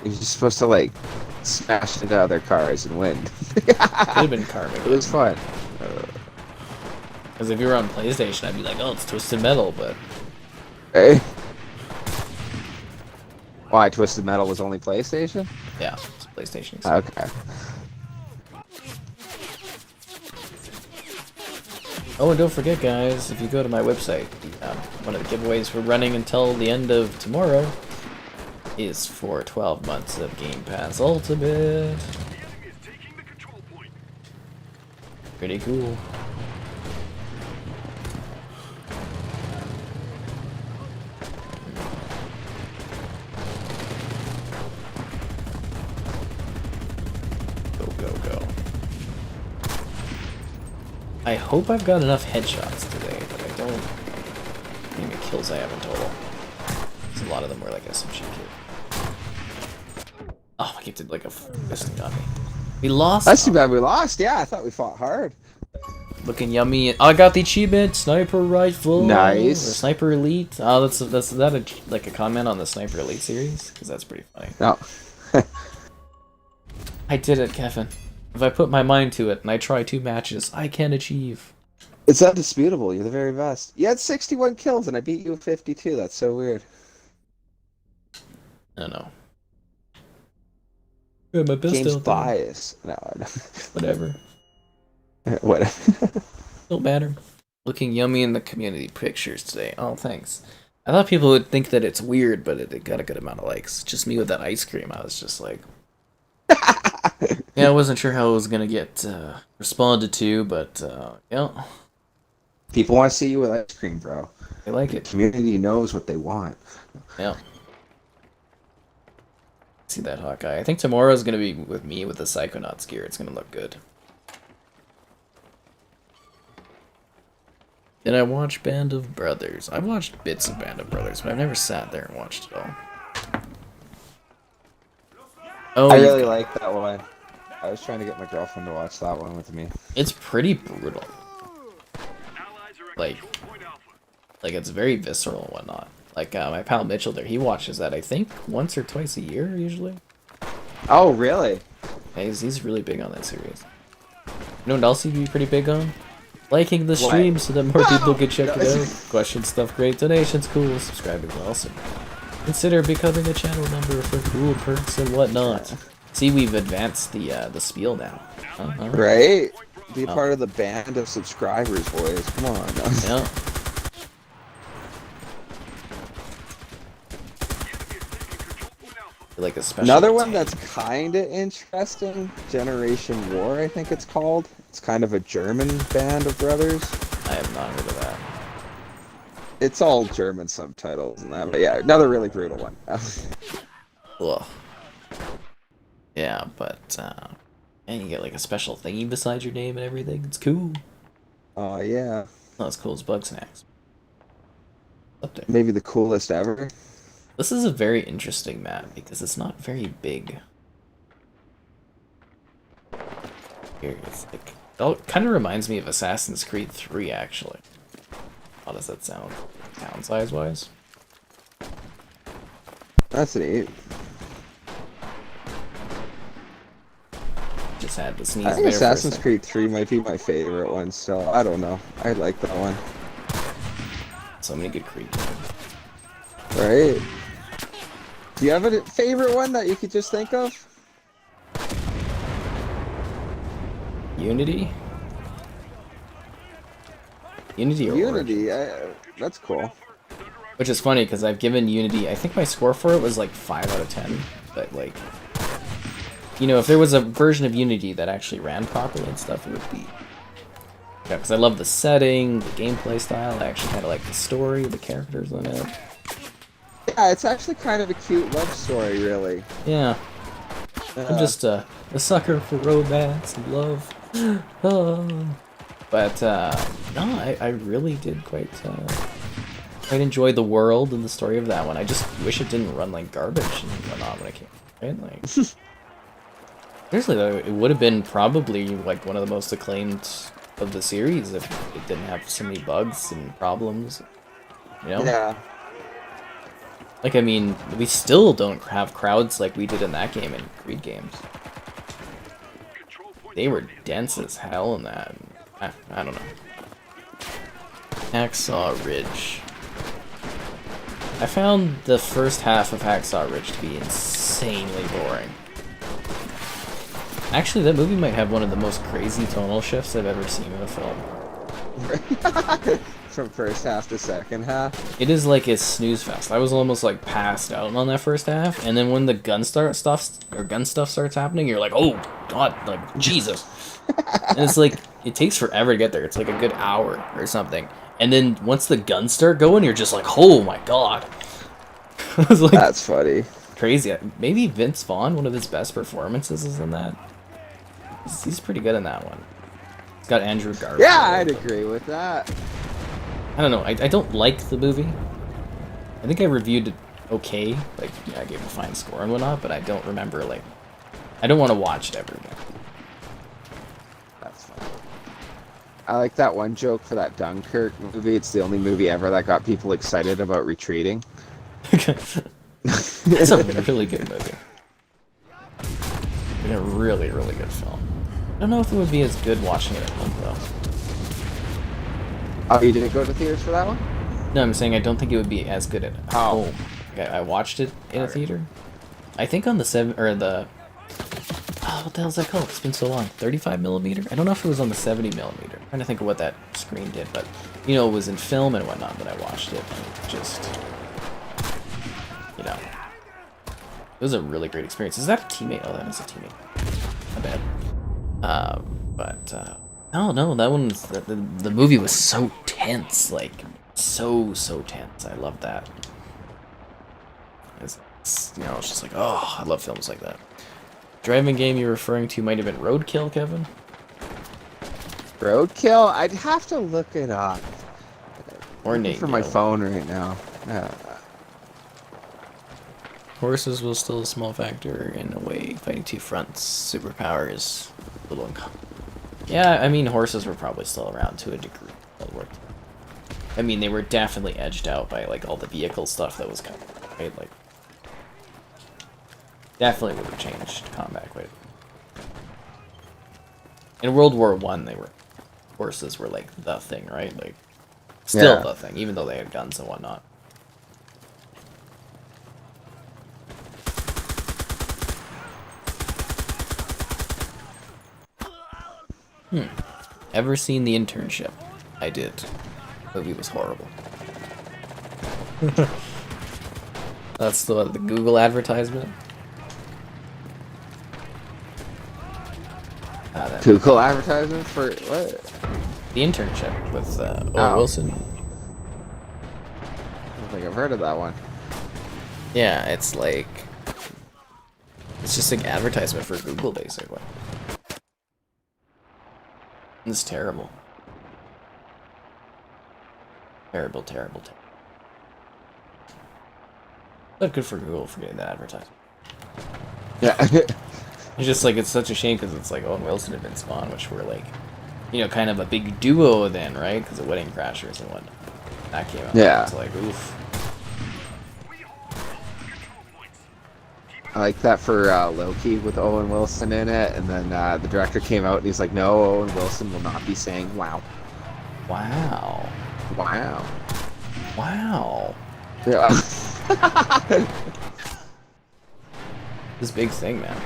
You're just supposed to like smash into other cars and win. Could have been Carmageddon. It was fun. Because if you were on PlayStation, I'd be like, oh, it's Twisted Metal, but... Hey. Why, Twisted Metal was only PlayStation? Yeah, it's PlayStation. Okay. Oh, and don't forget, guys, if you go to my website, one of the giveaways we're running until the end of tomorrow is for 12 months of Game Pass Ultimate. The enemy is taking the control point. Pretty cool. Go, go, go. I hope I've got enough headshots today, but I don't know how many kills I have in total. A lot of them were like SMG kill. Oh, my kid did like a fisting on me. We lost. That's too bad we lost. Yeah, I thought we fought hard. Looking yummy. Oh, I got the achievement, sniper rifle. Nice. Or sniper elite. Oh, that's like a comment on the sniper elite series? Because that's pretty funny. No. I did it, Kevin. If I put my mind to it and I try 2 matches, I can achieve. It's undisputable. You're the very best. You had 61 kills and I beat you with 52. That's so weird. I don't know. Yeah, my best Game's out there. bias. No, Whatever. What? Don't matter. Looking yummy in the community pictures today. Oh, thanks. I thought people would think that it's weird, but it got a good amount of likes. Just me with that ice cream. I was just like... yeah, I wasn't sure how it was going to get responded to, but, yeah. People want to see you with ice cream, bro. They like The it. community knows what they want. Yeah. See that Hawkeye. I think tomorrow's going to be with me with the Psychonauts gear. It's going to look good. Did I watch Band of Brothers? I watched bits of Band of Brothers, but I've never sat there and watched it all. Oh, I really like that one. I was trying to get my girlfriend to watch that one with me. it's pretty brutal. Allies are at Like, control point Alpha. like it's very visceral and whatnot. Like my pal Mitchell there, he watches that I think once or twice a year usually. Oh, really? Yeah, he's really big on that series. You know what else he'd be pretty big on? Liking the What? stream so that more people can check No. it out. Question stuff great, donations cool, subscribing awesome. Consider becoming a channel member for cool perks and whatnot. See, we've advanced the spiel now. Alright. Right? Be Oh. part of the band of subscribers, boys. Come on. Yeah. Like a special Another one tank. that's kind of interesting, Generation War, I think it's called. It's kind of a German band of brothers. I have not heard of that. It's all German subtitles and that, but yeah, another really brutal one. Ugh. Yeah, but and you get like a special thingy beside your name and everything. It's cool. Oh yeah, Not as cool as Bug Snacks. Up there. maybe the coolest ever. This is a very interesting map because it's not very big. Here, it's like it kind of reminds me of Assassin's Creed 3 actually. How does that sound? Town size wise? That's neat. Just had to sneeze I think there for a Assassin's second. Creed 3 might be my favorite one still. I don't know. I like that one. So many good Creed games. Right? Do you have a favorite one that you could just think of? Unity? Unity or Origins? Unity, that's cool. Which is funny because I've given Unity, I think my score for it was like 5 out of 10, but like you know, if there was a version of Unity that actually ran properly and stuff, it would be. Yeah, because I love the setting, the gameplay style. I actually kind of like the story, the characters in it. Yeah, it's actually kind of a cute love story, really. Yeah. I'm just a sucker for romance and love. Oh. But no, I really did quite enjoy the world and the story of that one. I just wish it didn't run like garbage and whatnot when it came. Right? Like, seriously though, it would have been probably like one of the most acclaimed of the series if it didn't have so many bugs and problems. You know? Yeah. Like, I mean, we still don't have crowds like we did in that game in Creed games. They were dense as hell in that. I don't know. Hacksaw Ridge. I found the first half of Hacksaw Ridge to be insanely boring. Actually, that movie might have one of the most crazy tonal shifts I've ever seen in a film. From first half to second half. It is like a snooze fest. I was almost like passed out on that first half, and then when the gun stuff starts happening, you're like, oh god, like Jesus. And it's like it takes forever to get there. It's like a good hour or something. And then once the guns start going, you're just like, oh my god. It was like, that's funny. Crazy. Maybe Vince Vaughn, one of his best performances is in that. He's pretty good in that one. It's got Andrew Garfield. Yeah, I'd agree with that. I don't know. I don't like the movie. I think I reviewed it okay. Like, yeah, I gave it a fine score and whatnot, but I don't remember, like... I don't want to watch it ever again. That's funny. I like that one joke for that Dunkirk movie. It's the only movie ever that got people excited about retreating. It's a really good movie. And a really, really good film. I don't know if it would be as good watching it at home, though. Oh, you didn't go to theaters for that one? No, I'm saying I don't think it would be as good at home. Okay, I watched it in a theater. I think on the what the hell's that called? It's been so long. 35mm? I don't know if it was on the 70mm. I'm trying to think of what that screen did, but you know, it was in film and whatnot that I watched it. And just, you know, it was a really great experience. Is that a teammate? Oh, that is a teammate. My bad. No, that one was, the movie was so tense, like, so tense. I love that. It's, you know, it's just like, oh, I love films like that. Driving game you're referring to might have been Roadkill, Kevin? Roadkill? I'd have to look it up. Or Nate. For my phone right now. Horses will still a small factor in a way. Fighting two fronts, superpowers, a little uncommon. Yeah, I mean, horses were probably still around to a degree. That worked. I mean, they were definitely edged out by, like, all the vehicle stuff that was coming, right? Like, definitely would have changed combat quite a bit. In World War I, horses were, like, the thing, right? Like, still the thing, even though they had guns and whatnot. Ever seen The Internship? I did. The movie was horrible. That's the Google advertisement. Google advertisement for what? The Internship with Owen Wilson. I don't think I've heard of that one. Yeah, it's like... It's just like advertisement for Google, basically. It's terrible. Terrible. Not good for Google for getting that advertisement. Yeah. It's just like, it's such a shame because it's like Owen Wilson and Vince Vaughn, which were like, you know, kind of a big duo then, right? Because of Wedding Crashers and whatnot. That came out. Yeah. It's like, oof. I like that for Loki with Owen Wilson in it, and then the director came out and he's like, no, Owen Wilson will not be saying wow. Wow. Wow. Wow. Yeah. This big thing, man.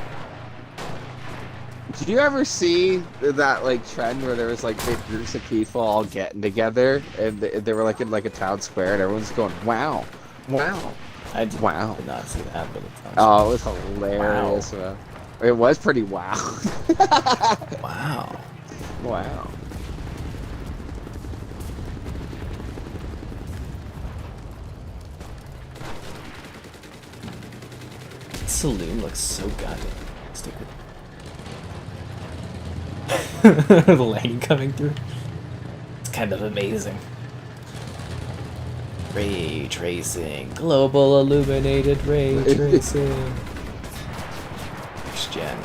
Did you ever see that like trend where there was like big groups of people all getting together and they were like in like a town square and everyone's going, wow, wow. I did Wow. not see that, but it sounds Oh, it was hilarious, man. It was pretty wow. Wow. Wow. Saloon looks so goddamn. Stick with the lighting coming through. It's kind of amazing. Ray tracing, global illuminated ray tracing. Next gen.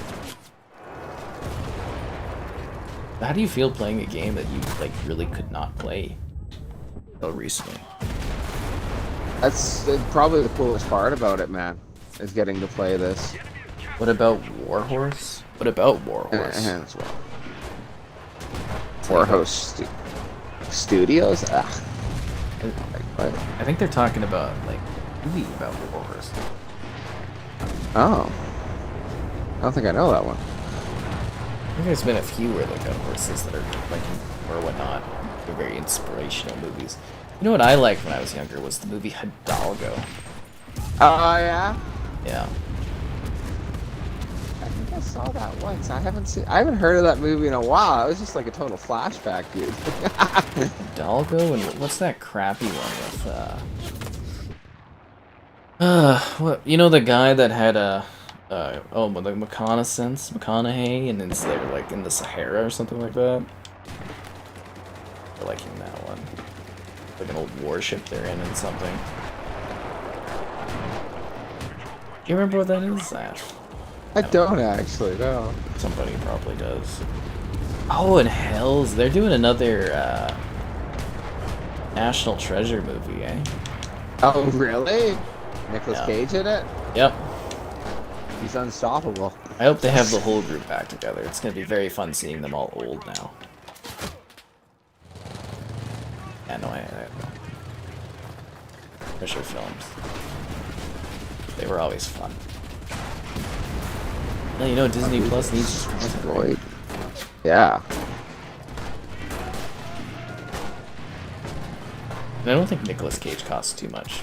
How do you feel playing a game that you like really could not play until recently? That's probably the coolest part about it, man. Is getting to play this. What about Warhorse? What about Warhorse? As well. Warhorse Studios? Ugh. I think they're talking about like a movie about Warhorse. Oh. I don't think I know that one. I think there's been a few where they've got horses that are like or whatnot. They're very inspirational movies. You know what I liked when I was younger was the movie Hidalgo. Oh yeah? Yeah. I think I saw that once. I haven't heard of that movie in a while. It was just like a total flashback, dude. Hidalgo and what's that crappy one with what you know the guy that had a the McConaughey and it's they're like in the Sahara or something like that. I like in that one. Like an old warship they're in and something. Do you remember what that is? I don't actually, no. Somebody probably does. Oh, and Hells, they're doing another National Treasure movie, eh? Oh, really? Nicolas Cage in it? Yep. He's unstoppable. I hope they have the whole group back together. It's gonna be very fun seeing them all old now. Yeah, no, I Treasure films. They were always fun. No, you know Disney Plus needs Android. Yeah. And I don't think Nicolas Cage costs too much.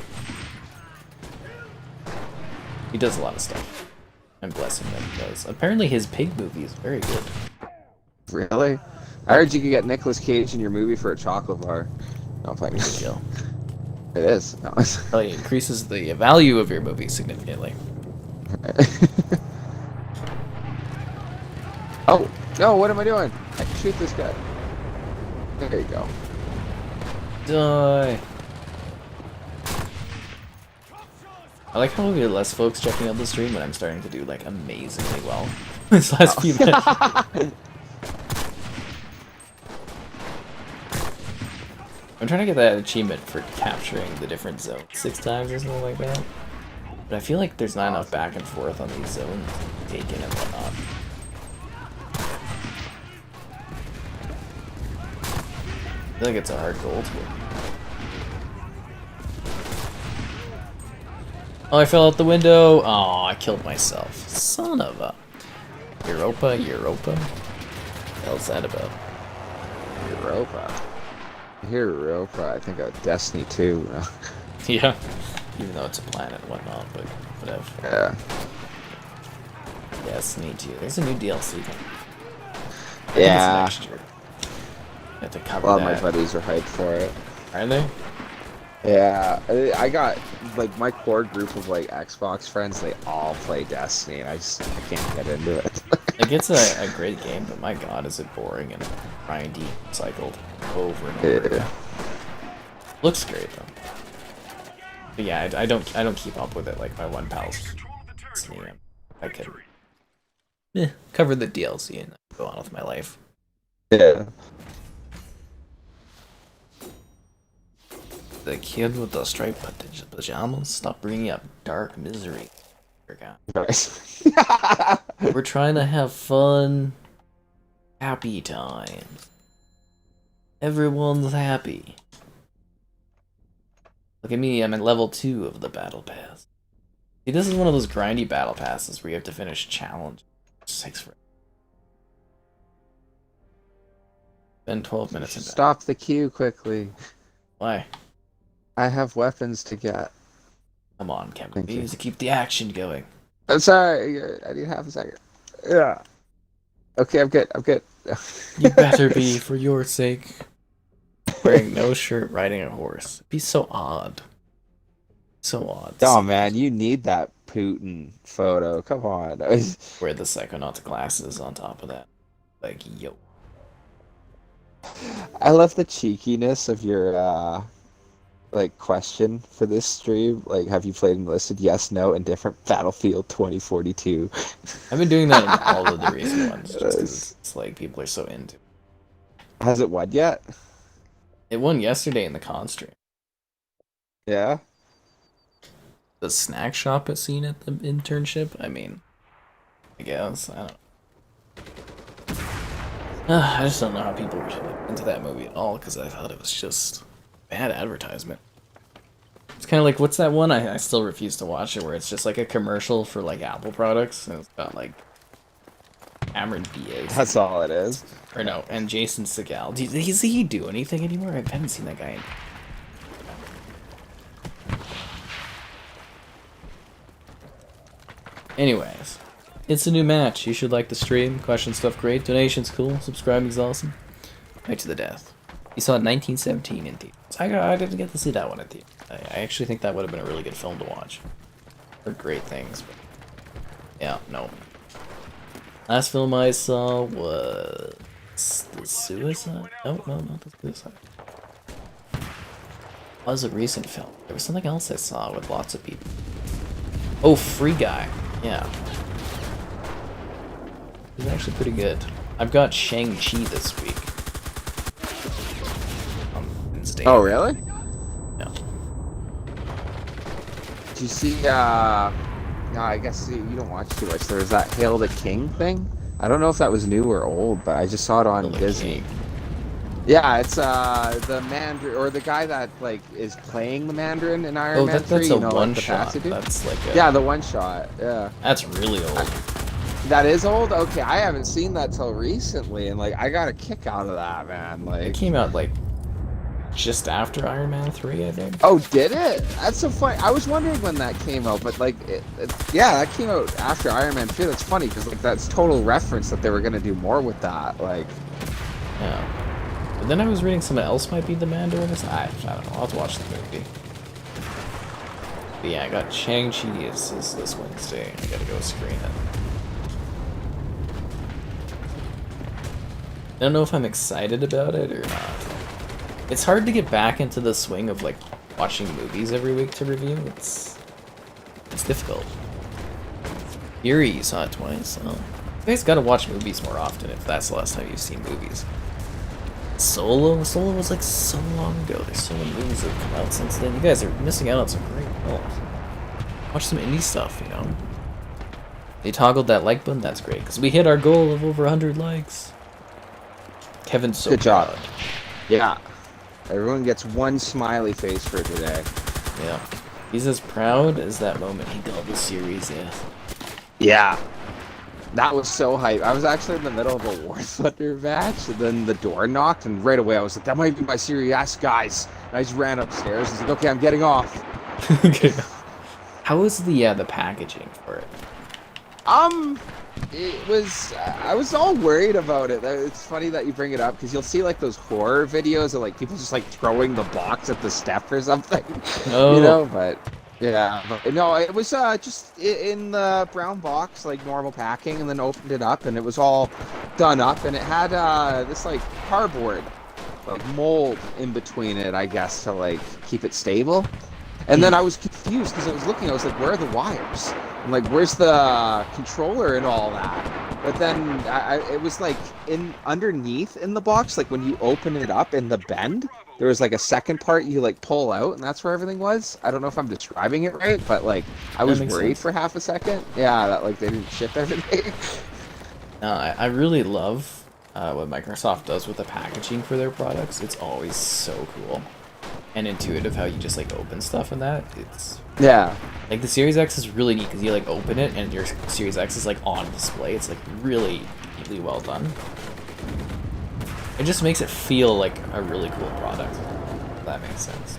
He does a lot of stuff. I'm blessing that he does. Apparently his pig movie is very good. Really? I heard you could get Nicolas Cage in your movie for a chocolate bar. No, I'm playing. Deal. It is. No. Probably increases the value of your movie significantly. Oh, no, what am I doing? I can shoot this guy. There you go. Die. I like how we get less folks checking out the stream when I'm starting to do like amazingly well this last few minutes. I'm trying to get that achievement for capturing the different zones 6 times or something like that. But I feel like there's not enough back and forth on these zones taken and whatnot. I feel like it's a hard goal to get. Oh, I fell out the window. Oh, I killed myself. Son of a... Europa? What the hell's that about? Europa. I think of Destiny 2. Yeah. Even though it's a planet and whatnot, but whatever. Yeah. Destiny 2. There's a new DLC coming. Yeah. Next year. I have to cover A lot that. of my buddies are hyped for it. Are they? Yeah, I got like my core group of like Xbox friends. They all play Destiny, and I can't get into it. Like it's a great game, but my god, is it boring and grindy, cycled over and over again. Looks great though. But yeah, I don't keep up with it like my one pal's. I could cover the DLC and go on with my life. Yeah. The kid with the striped pajamas, stop bringing up dark misery. Nice. We're trying to have fun, happy times. Everyone's happy. Look at me, I'm at level 2 of the battle pass. See, this is one of those grindy battle passes where you have to finish challenge. Spend 12 minutes in battle. Stop the queue quickly. Why? I have weapons to get. Come on, Kevin. Thank We you. need to keep the action going. I'm sorry. I need half a second. Yeah. Okay, I'm good. I'm good. You better be, for your sake. Wearing no shirt, riding a horse. It'd be so odd. So odd to Oh see man, you need that Putin photo. Come on. wear the Psychonauts glasses on top of that. Like, yo. I love the cheekiness of your like question for this stream. Like, have you played Enlisted? Yes, no, indifferent. Battlefield 2042. I've been doing that in all of the recent ones, just because it's like people are so into it. Has it won yet? It won yesterday in the con stream. Yeah. The snack shop at scene at the internship? I mean, I guess. I don't know. I just don't know how people were into that movie at all, because I thought it was just bad advertisement. It's kind of like, what's that one? I still refuse to watch it, where it's just like a commercial for like Apple products, and it's got like Cameron Diaz. That's all it is. Or no, and Jason Segel. Does he do anything anymore? I haven't seen that guy in... Anyways, it's a new match. You should like the stream. Question stuff great. Donations cool. Subscribing's awesome. Right to the death. You saw 1917 in theaters. I didn't get to see that one in theaters. I actually think that would have been a really good film to watch. Heard great things. But yeah, no. Last film I saw was The Suicide? No, not The Suicide. That was a recent film. There was something else I saw with lots of people. Oh, Free Guy. Yeah. It was actually pretty good. I've got Shang-Chi this week. On Wednesday. Oh, really? Yeah. Did you see, no, I guess you don't watch too much. There was that Hail the King thing. I don't know if that was new or old, but I just saw it on Disney. King. Yeah, it's the Mandarin, or the guy that like is playing the Mandarin in Iron Man 3. That's a you know, one like, shot. the dude? That's like a... Yeah, the one shot. Yeah. That's really old. That is old? Okay, I haven't seen that till recently, and like I got a kick out of that, man. It Like, came out like just after Iron Man 3, I think. oh, did it? That's so funny. I was wondering when that came out, but like, yeah, that came out after Iron Man 3. That's funny because like that's total reference that they were gonna do more with that. Like, Yeah. But then I was reading someone else might be the Mandarin. I don't know. I'll have to watch the movie. But yeah, I got Shang-Chi is this Wednesday. I gotta go screen it. I don't know if I'm excited about it or not. It's hard to get back into the swing of like watching movies every week to review. It's difficult. Fury, you saw it twice. Oh. You guys gotta watch movies more often if that's the last time you've seen movies. Solo was like so long ago. There's so many movies that have come out since then. You guys are missing out on some great films. Watch some indie stuff, you know. They toggled that like button. That's great because we hit our goal of over 100 likes. Kevin's so good job. proud. yeah, everyone gets one smiley face for today. Yeah, he's as proud as that moment he got the Series X. Yeah. That was so hype. I was actually in the middle of a War Thunder match, and then the door knocked, and right away I was like, that might be my Series S, guys. And I just ran upstairs and was like, okay, I'm getting off. Okay. How was the packaging for it? It was, I was all worried about it. It's funny that you bring it up, because you'll see like those horror videos of like people just like throwing the box at the step or something. Oh. You know, but... yeah, but no, it was just in the brown box, like normal packing, and then opened it up, and it was all done up, and it had this like cardboard, like mold in between it, I guess, to like keep it stable. And then I was confused because I was looking, I was like, where are the wires? I'm like, where's the controller and all that? But then it was like underneath in the box, like when you open it up in the bend, there was like a second part you like pull out, and that's where everything was. I don't know if I'm describing it right, but like I was worried for half a second. Yeah, that like they didn't ship everything. No, I really love what Microsoft does with the packaging for their products. It's always so cool and intuitive how you just like open stuff and that. It's yeah. Like the Series X is really neat because you like open it and your Series X is like on display. It's like really well done. It just makes it feel like a really cool product. If that makes sense.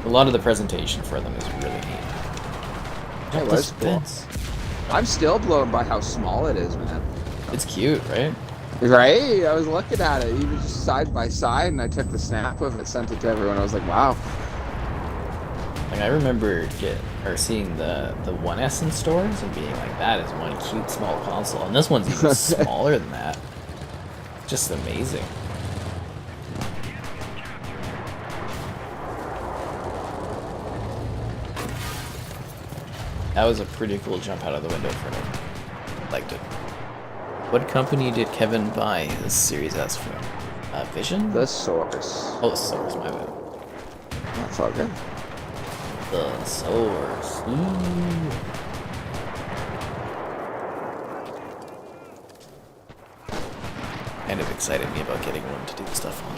A lot of the presentation for them is really neat. It was cool. I'm still blown by how small it is, man. It's cute, right? Right? I was looking at it, even just side by side, and I took the snap of it, sent it to everyone. I was like, wow. Like I remember seeing the 1S in stores and being like, that is one cute small console, and this one's even smaller than that. Just amazing. That was a pretty cool jump out of the window for me. Liked it. What company did Kevin buy his Series S from? Vision? The Source. Oh, Source, my bad. That's all good. The Source. Ooh. Kind of excited me about getting one to do stuff on.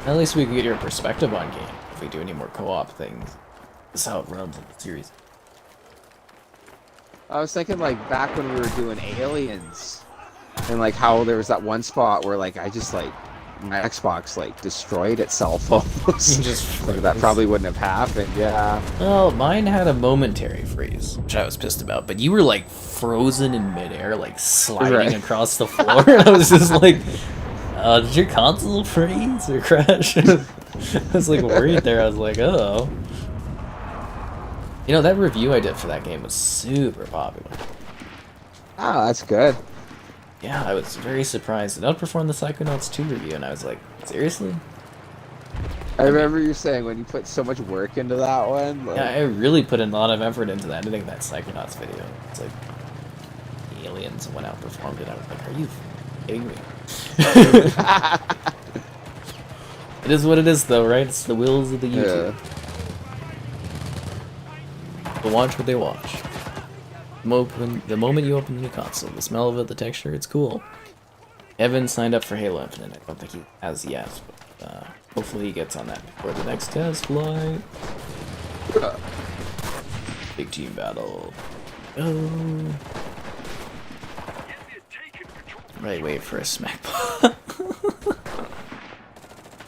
At least we can get your perspective on game if we do any more co-op things. This is how it runs in the series. I was thinking like back when we were doing Aliens, and like how there was that one spot where like I just like my Xbox like destroyed itself almost. Like, that probably wouldn't have happened. Yeah. Well, mine had a momentary freeze, which I was pissed about. But you were like frozen in midair, like sliding across the floor. And I was just like, did your console freeze or crash? I was like worried there. I was like, oh. You know, that review I did for that game was super popular. Oh, that's good. Yeah, I was very surprised. It outperformed the Psychonauts 2 review, and I was like, seriously? I remember you saying when you put so much work into that one. Like... Yeah, I really put in a lot of effort into that. I think that Psychonauts video. It's like, Aliens went outperformed it. I was like, are you kidding me? It is what it is, though, right? It's the wills of the YouTube. Yeah. They'll watch what they watch. The moment you open the new console, the smell of it, the texture, it's cool. Evan signed up for Halo Infinite. I don't think he has yet, but hopefully he gets on that before the next test flight. Big team battle. Oh. Right, wait for a smack.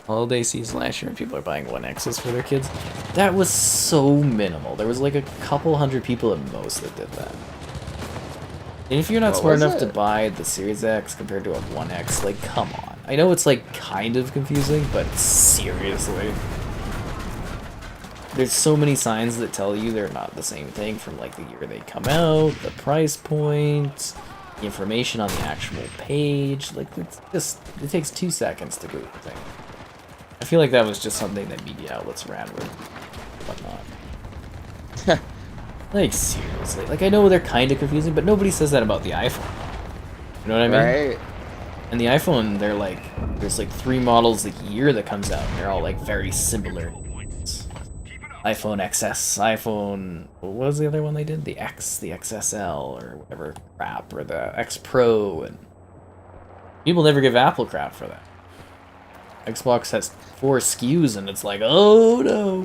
Holiday season last year and people are buying 1Xs for their kids. That was so minimal. There was like a couple hundred people at most that did that. And if you're not smart enough to buy the Series X compared to a 1X, like, come on. I know it's like kind of confusing, but seriously. There's so many signs that tell you they're not the same thing from like the year they come out, the price point, the information on the actual page. Like, it's just, it takes 2 seconds to boot the thing. I feel like that was just something that media outlets ran with, whatnot. Like, seriously. Like, I know they're kind of confusing, but nobody says that about the iPhone. You know what I mean? Right. And the iPhone, they're like, there's like 3 models a year that comes out, and they're all like very similar. iPhone XS, iPhone, what was the other one they did? The X, the XSL, or whatever crap, or the X Pro, and people never give Apple crap for that. Xbox has 4 SKUs, and it's like, oh no.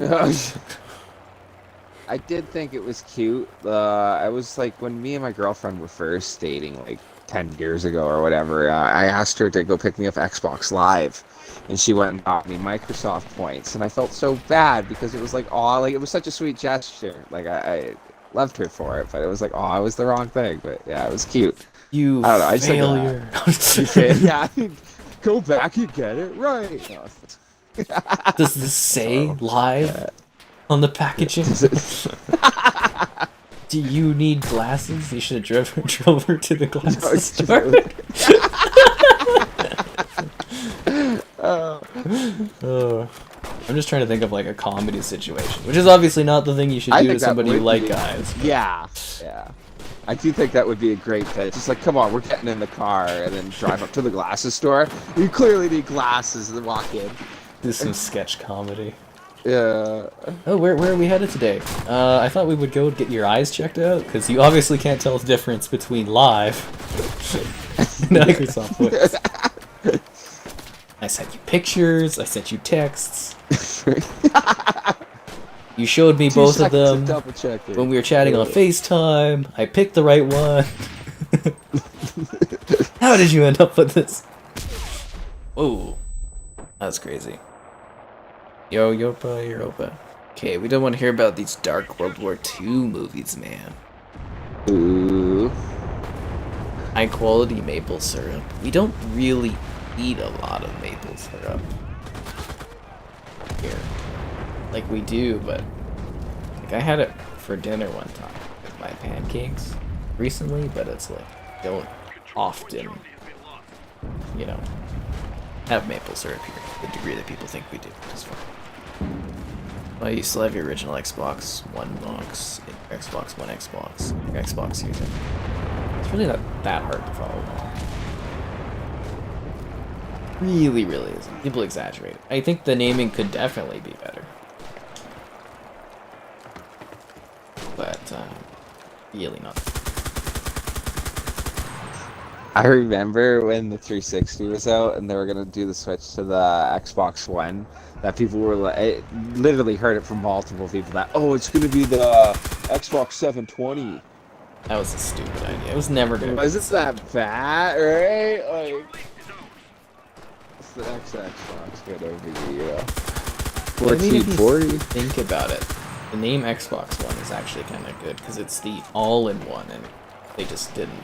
I did think it was cute. I was like, when me and my girlfriend were first dating, like 10 years ago or whatever, I asked her to go pick me up Xbox Live, and she went and bought me Microsoft points, and I felt so bad because it was like, oh, like it was such a sweet gesture. Like I loved her for it, but it was like, oh, it was the wrong thing. But yeah, it was cute. You I don't know, failure. Yeah, go back and get it right. Does this say live on the packaging? Do you need glasses? You should have drove her to the glasses store. I'm just trying to think of like a comedy situation, which is obviously not the thing you should do to somebody you like, guys. But... Yeah. I do think that would be a great fit. Just like, come on, we're getting in the car and then drive up to the glasses store. You clearly need glasses to walk in. Do some sketch comedy. Yeah. Oh, where are we headed today? I thought we would go get your eyes checked out, because you obviously can't tell the difference between live and Microsoft Voice. I sent you pictures, I sent you texts. You showed me both of them when we were chatting on FaceTime. I picked the right one. How did you end up with this? Whoa. That's crazy. Yo, Yopa, Europa. Okay, we don't want to hear about these dark World War II movies, man. Ooh. High quality maple syrup. We don't really eat a lot of maple syrup here. Like we do, but like I had it for dinner one time with my pancakes recently, but it's like don't often, you know, have maple syrup here to the degree that people think we do, which is fine. Well, you still have your original Xbox One box, Xbox One Xbox, your Xbox Series X. It's really not that hard to follow along. Really, really isn't. People exaggerate. I think the naming could definitely be better. But, really not. I remember when the 360 was out and they were gonna do the switch to the Xbox One. That people were like, I literally heard it from multiple people that, oh, it's gonna be the Xbox 720. That was a stupid idea. It was never gonna be. Wasn't that bad, right? Like, it's the Xbox good over the I mean, if you 1440. think about it, the name Xbox One is actually kind of good because it's the all-in-one, and they just didn't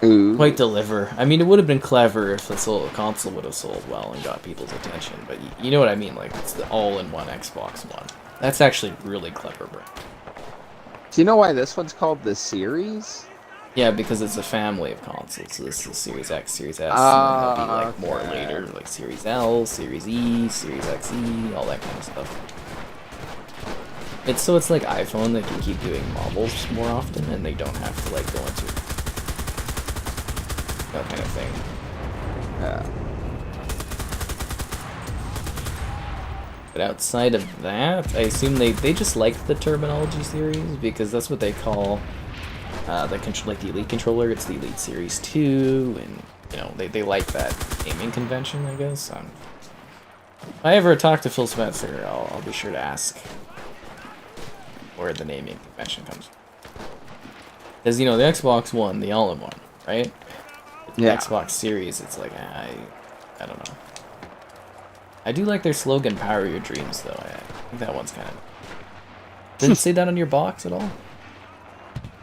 Ooh. quite deliver. I mean, it would have been clever if the console would have sold well and got people's attention, but you know what I mean? Like, it's the all-in-one Xbox One. That's actually really clever, bro. Do you know why this one's called the Series? Yeah, because it's a family of consoles. So this is Series X, Series S, and then there'll be like more later, like Series L, Series E, Series XE, all that kind of stuff. It's like iPhone, they can keep doing models more often, and they don't have to like go into that kind of thing. Yeah. But outside of that, I assume they just like the terminology series because that's what they call like the Elite controller. It's the Elite Series 2, and you know they like that naming convention, I guess. If I ever talk to Phil Spencer, I'll be sure to ask where the naming convention comes from. Because you know the Xbox One, the all-in-one, right? Yeah. Xbox Series, it's like I don't know. I do like their slogan, "Power Your Dreams," though. I think that one's kind of. Did it say that on your box at all?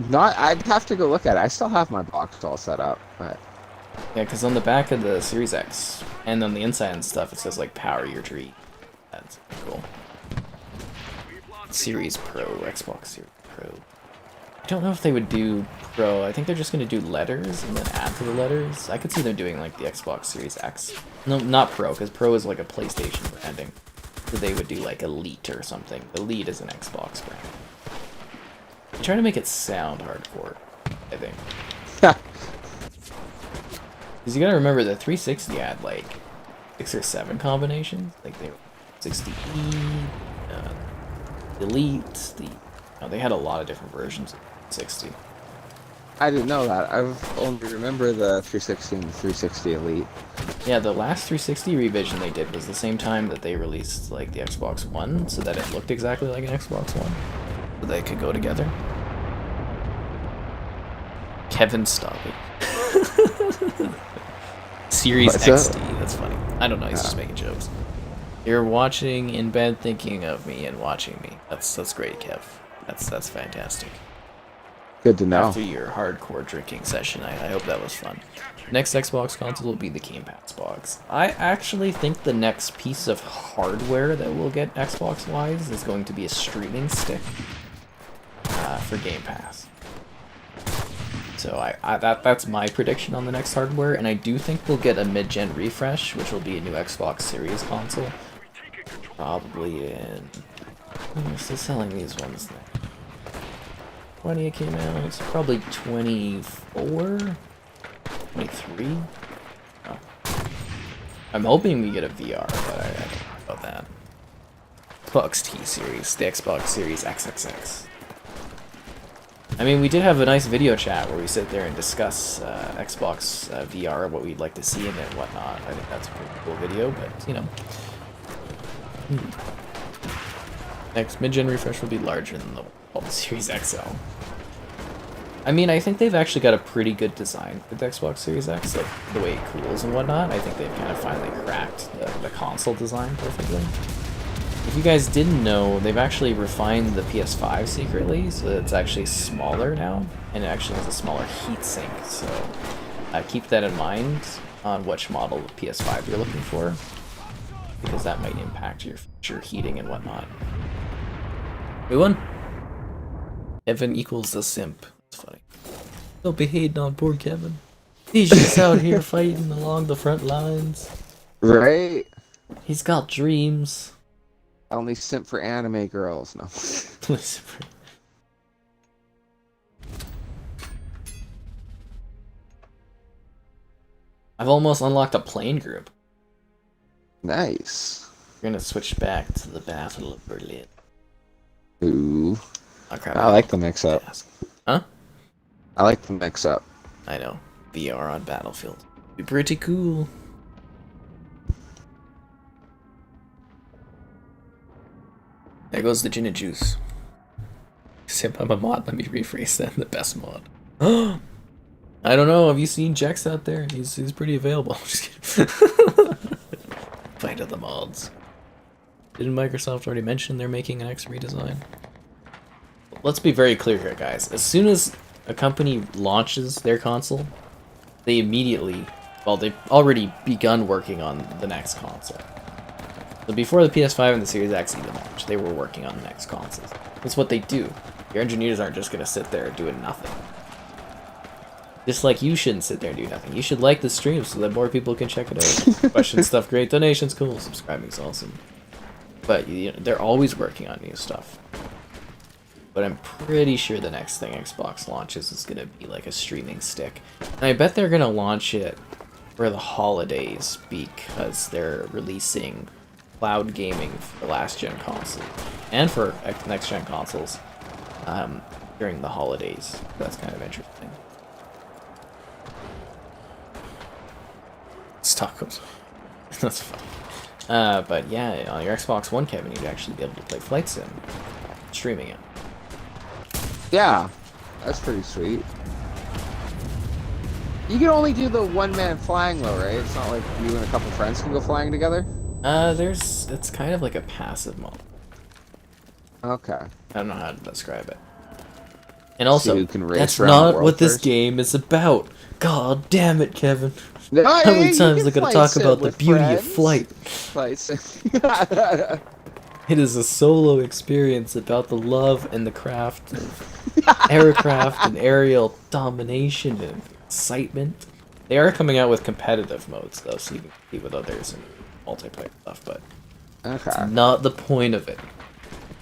Not. I'd have to go look at it. I still have my box all set up, but Yeah, because on the back of the Series X and on the inside and stuff, it says like "Power Your Dream." That's cool. Series Pro, Xbox Series Pro. I don't know if they would do Pro. I think they're just going to do letters and then add to the letters. I could see them doing like the Xbox Series X. No, not Pro, because Pro is like a PlayStation branding. So they would do like Elite or something. Elite is an Xbox brand. I'm trying to make it sound hardcore, I think. Because you gotta remember the 360 had like 6 or 7 combinations. Like they were 60E, Elite, they had a lot of different versions of 60. I didn't know that. I've only remember the 360 and the 360 Elite. Yeah, the last 360 revision they did was the same time that they released like the Xbox One, so that it looked exactly like an Xbox One, so they could go together. Kevin, stop it. Series What's XD, that? that's funny. I don't know, he's just making jokes. You're watching in bed, thinking of me and watching me. That's great, Kev. That's fantastic. Good to know. After your hardcore drinking session, I hope that was fun. Next Xbox console will be the Game Pass box. I actually think the next piece of hardware that we'll get Xbox-wise is going to be a streaming stick for Game Pass. So that's my prediction on the next hardware, and I do think we'll get a mid-gen refresh, which will be a new Xbox Series console. Probably in... We're still selling these ones now. 20 it came out, so probably 24? 23? Oh. I'm hoping we get a VR, but I don't know about that. Xbox T Series, the Xbox Series XXX. I mean, we did have a nice video chat where we sit there and discuss Xbox VR, what we'd like to see in it and whatnot. I think that's a pretty cool video, but, you know. Next mid-gen refresh will be larger than the Series XL. I mean, I think they've actually got a pretty good design with the Xbox Series X, like the way it cools and whatnot. I think they've kind of finally cracked the console design perfectly. If you guys didn't know, they've actually refined the PS5 secretly, so it's actually smaller now, and it actually has a smaller heatsink. So keep that in mind on which model of PS5 you're looking for, because that might impact your future heating and whatnot. Good one. Evan equals the simp. It's funny. Don't be hating on poor Kevin. He's just out here fighting along the front lines. Right? He's got dreams. I only simp for anime girls. No. I've almost unlocked a plane group. Nice. We're gonna switch back to the Battle of Berlin. Ooh. Oh, crap, I like the mix-up. Huh? I like the mix-up. I know. VR on Battlefield. Be pretty cool. There goes the gin and juice. Simp, I'm a mod. Let me rephrase that. The best mod. I don't know. Have you seen Jex out there? He's pretty available. Just kidding. Fight of the mods. Didn't Microsoft already mention they're making an X redesign? Let's be very clear here, guys. As soon as a company launches their console, they immediately, well, they've already begun working on the next console. So before the PS5 and the Series X even launched, they were working on the next consoles. That's what they do. Your engineers aren't just going to sit there doing nothing. Just like you shouldn't sit there and do nothing. You should like the stream so that more people can check it out. Question stuff, great. Donations, cool. Subscribing's awesome. But you know, they're always working on new stuff. But I'm pretty sure the next thing Xbox launches is going to be like a streaming stick. And I bet they're going to launch it for the holidays because they're releasing cloud gaming for last-gen consoles and for next-gen consoles during the holidays. That's kind of interesting. It's tacos. That's funny. But yeah, on your Xbox One, Kevin, you'd actually be able to play Flight Sim, streaming it. Yeah, that's pretty sweet. You can only do the one-man flying though, right? It's not like you and a couple friends can go flying together? It's kind of like a passive mode. Okay. I don't know how to describe it. And also, who can race that's around the not world what this first? game is about. God damn it, Kevin. No, How hey, many you times can I gotta flight talk sim about the with beauty friends. of flight? Flight sim. It is a solo experience about the love and the craft of aircraft and aerial domination and excitement. They are coming out with competitive modes though, so you can compete with others and multiplayer stuff, but Okay. it's not the point of it.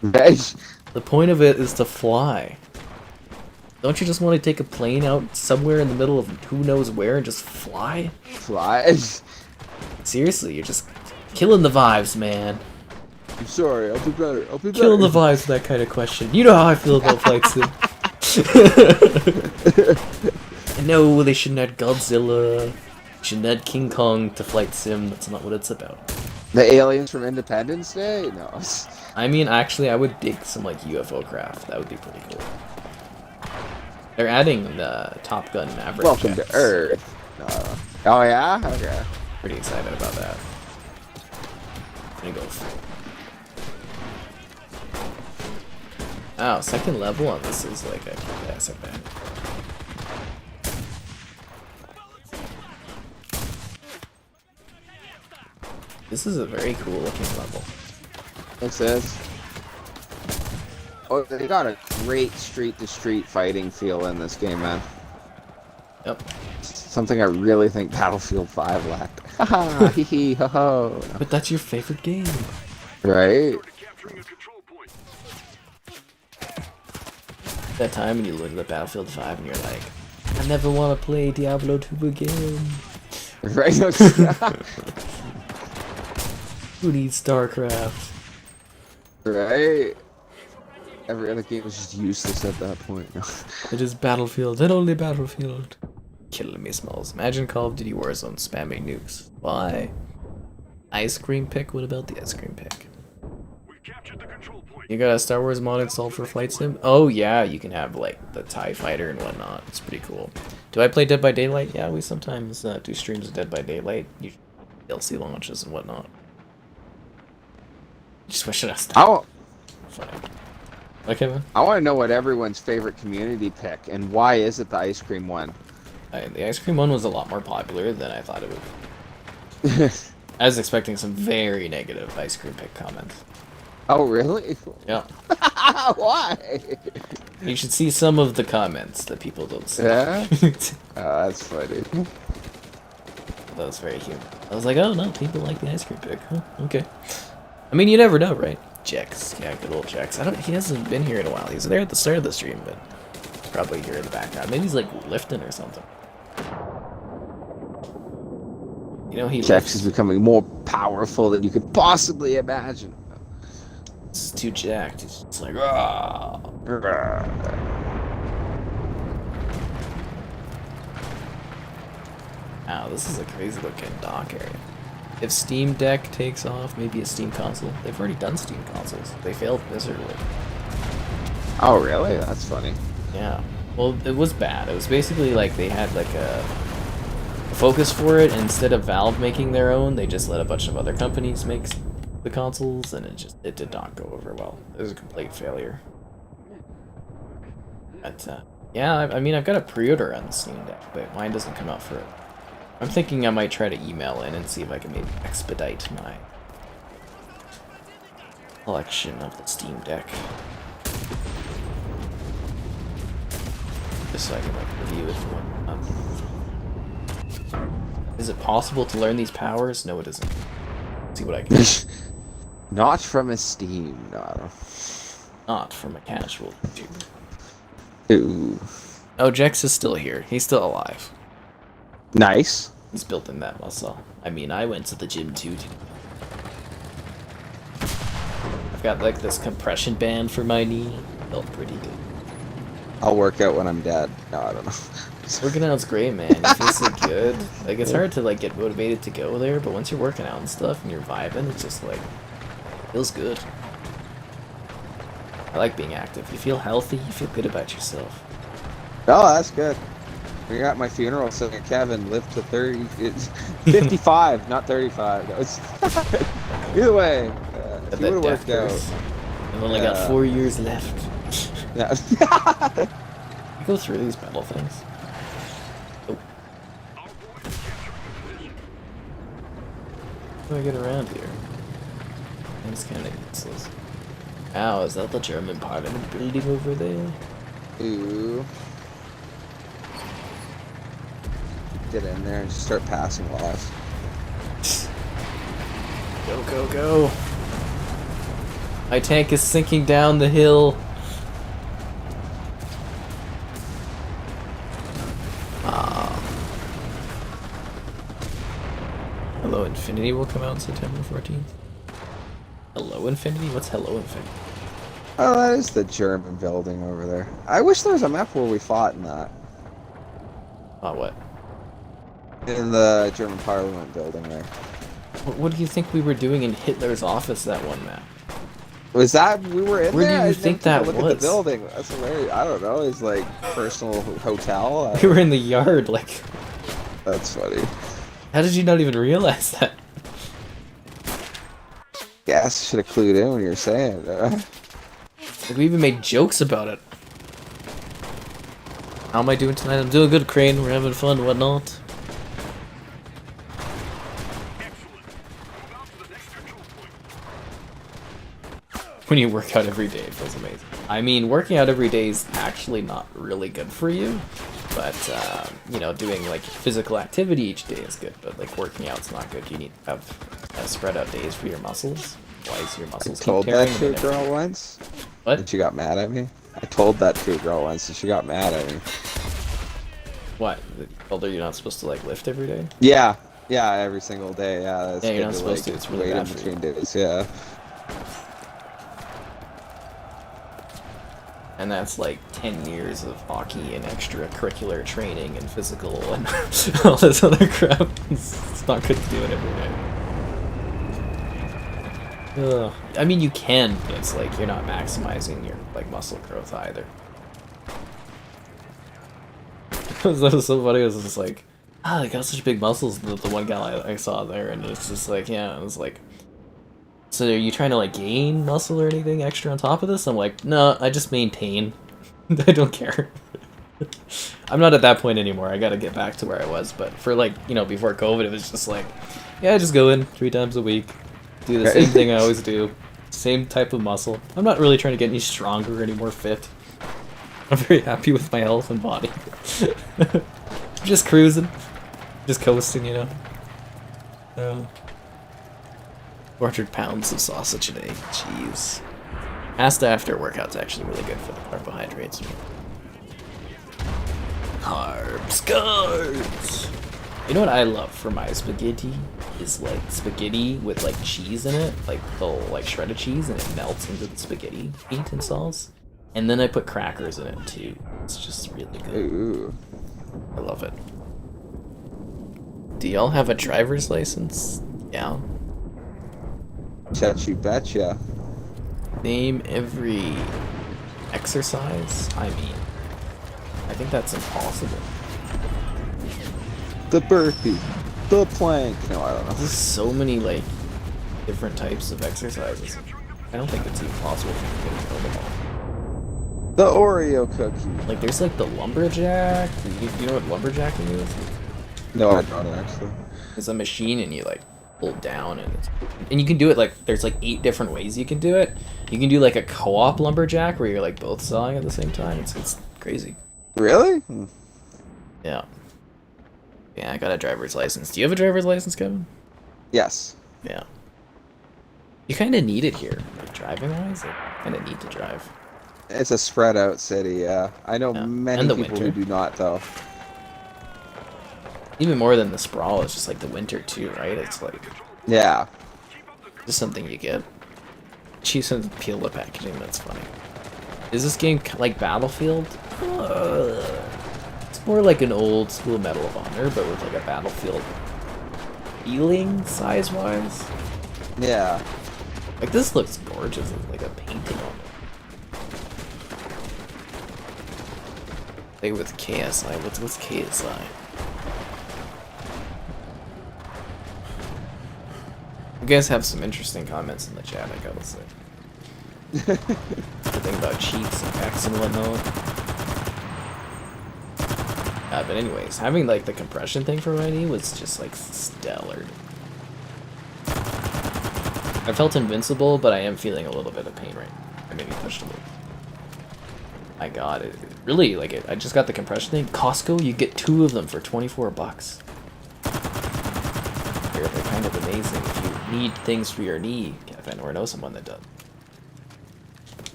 Nice. The point of it is to fly. Don't you just want to take a plane out somewhere in the middle of who knows where and just fly? Flies. Seriously, you're just killing the vibes, man. I'm sorry, I'll be better. I'll be better. Killing the vibes with that kind of question. You know how I feel about Flight Sim. No, they shouldn't add Godzilla. They shouldn't add King Kong to Flight Sim. That's not what it's about. The aliens from Independence Day? No. I mean, actually, I would dig some like UFO craft. That would be pretty cool. They're adding the Top Gun Maverick. Welcome jets. to Earth. Oh yeah? Okay. Pretty excited about that. I'm gonna go. Oh, second level on this is like a classic man. This is a very cool looking level. It says. Oh, they got a great street-to-street fighting feel in this game, man. Yep. Something I really think Battlefield 5 lacked. Haha, hee hee, ho ho. But that's your favorite game. Right? Capturing a control point. That time when you look at the Battlefield 5 and you're like, I never want to play Diablo 2 again. Right? Who needs StarCraft? Right? Every other game was just useless at that point. It is Battlefield and only Battlefield. Killing me, Smalls. Imagine Call of Duty Warzone spamming nukes. Why? Ice cream pick? What about the ice cream pick? We've captured the control point. You got a Star Wars mod installed for Flight Sim? Oh yeah, you can have like the TIE Fighter and whatnot. It's pretty cool. Do I play Dead by Daylight? Yeah, we sometimes do streams of Dead by Daylight. DLC launches and whatnot. Just wish it was I funny. Okay, man. want to know what everyone's favorite community pick, and why is it the ice cream one? The ice cream one was a lot more popular than I thought it would be. I was expecting some very negative ice cream pick comments. Oh, really? Yeah. Why? You should see some of the comments that people don't see. Yeah? Oh, that's funny. That was very human. I was like, oh no, people like the ice cream pick. Huh, okay. I mean, you never know, right? Jex. Yeah, good old Jex. He hasn't been here in a while. He was there at the start of the stream, but probably here in the background. Maybe he's like lifting or something. You know, Jex is becoming more powerful than you could possibly imagine. He's too jacked. He's just like, ah. Wow, this is a crazy looking dock area. If Steam Deck takes off, maybe a Steam console. They've already done Steam consoles. They failed miserably. Oh, really? That's funny. Yeah. Well, it was bad. It was basically like they had like a focus for it, and instead of Valve making their own, they just let a bunch of other companies make the consoles, and it did not go over well. It was a complete failure. But yeah, I mean, I've got a pre-order on the Steam Deck, but mine doesn't come out for it. I'm thinking I might try to email in and see if I can maybe expedite my collection of the Steam Deck. Just so I can like review it for one. Is it possible to learn these powers? No, it isn't. Let's see what I can do. Not from a Steam, no. Not from a casual YouTuber. Ooh. Oh, Jex is still here. He's still alive. Nice. He's building that muscle. I mean, I went to the gym too. I've got like this compression band for my knee. Felt pretty good. I'll work out when I'm dead. No, I don't know. Working out's great, man. It feels so good. Like, it's hard to like get motivated to go there, but once you're working out and stuff and you're vibing, it's just like feels good. I like being active. You feel healthy. You feel good about yourself. Oh, that's good. We got my funeral, so Kevin lived to 30. It's 55, not 35. That was either way. If you would have worked out. I've only got 4 years left. Yeah. You go through these metal things. Oh. How do I get around here? It's kind of useless. Ow, is that the German parliament building over there? Ooh. Get in there and just start passing laws. Go, go, go. My tank is sinking down the hill. Hello Infinity will come out on September 14th. Hello Infinity? What's Hello Infinity? Oh, that is the German building over there. I wish there was a map where we fought in that. Oh, what? In the German Parliament building there. What do you think we were doing in Hitler's office that one map? Was that we were in Where there? do you I think didn't that look was? At the building. That's hilarious. I don't know. It's like personal hotel. We were in the yard, like. That's funny. How did you not even realize that? Yes, should have clued in when you were saying it. Like, we even made jokes about it. How am I doing tonight? I'm doing good, Crane. We're having fun, whatnot. When you work out every day, it feels amazing. I mean, working out every day is actually not really good for you, but, you know, doing, like, physical activity each day is good, but, like, working out's not good. You need to have spread out days for your muscles. Otherwise, your muscles I told keep that tearing to a girl once. What? And she got mad at me. I told that to a girl once, and she got mad at me. What? Told her you're not supposed to, like, lift every day? Yeah. Yeah, every single day. Yeah, that's Yeah, you're good not supposed to. like, It's really wait bad in for between days. Yeah. And that's like 10 years of hockey and extracurricular training and physical and all this other crap. It's not good to do it every day. Ugh. I mean, you can, but it's like you're not maximizing your like muscle growth either. That was so funny. It was just like, they got such big muscles. The one guy I saw there, and it's just like, yeah, it was like so are you trying to like gain muscle or anything extra on top of this? I'm like, no, I just maintain. I don't care. I'm not at that point anymore. I gotta get back to where I was. But for like, you know, before COVID, it was just like, yeah, just go in 3 times a week, do the same thing I always do, same type of muscle. I'm not really trying to get any stronger, any more fit. I'm very happy with my health and body. Just cruising, just coasting, you know. 400 pounds of sausage a day. Jeez. Pasta after workout's actually really good for the carbohydrates. Carbs. You know what I love for my spaghetti is like spaghetti with like cheese in it, like the like shredded cheese, and it melts into the spaghetti meat and sauce. And then I put crackers in it too. It's just really good. Ooh. I love it. Do y'all have a driver's license? Yeah. Chat you betcha. Name every exercise? I mean, I think that's impossible. The burpee. The plank. No, I don't know. There's so many, like, different types of exercises. I don't think it's even possible for you to know them all. The Oreo cookie. Like, there's, like, the lumberjack. You know what lumberjacking is? No, I don't actually. It's a machine and you, like, pull down and you can do it, like, there's, like, 8 different ways you can do it. You can do, like, a co-op lumberjack where you're, like, both sawing at the same time. It's crazy. Really? Yeah. Yeah, I got a driver's license. Do you have a driver's license, Kevin? Yes. Yeah. You kind of need it here. Like, driving-wise, you kind of need to drive. It's a spread out city, yeah. I know many And the people winter. who do not, though. Even more than the sprawl, it's just like the winter too, right? It's like Yeah. just something you get. Chiefs and peel the packaging, that's funny. Is this game like Battlefield? It's more like an old school Medal of Honor, but with like a Battlefield feeling size-wise. Yeah. Like this looks gorgeous, it's like a painting on it. Play with KSI. What's KSI? You guys have some interesting comments in the chat, I gotta say. The thing about cheats and packs and whatnot. But anyways, having like the compression thing for ID was just like stellar. I felt invincible, but I am feeling a little bit of pain right now. I maybe pushed a little. My god, it really, like, I just got the compression thing. Costco, you get 2 of them for 24 bucks. They're kind of amazing if you need things for your knee, Kevin, or know someone that does.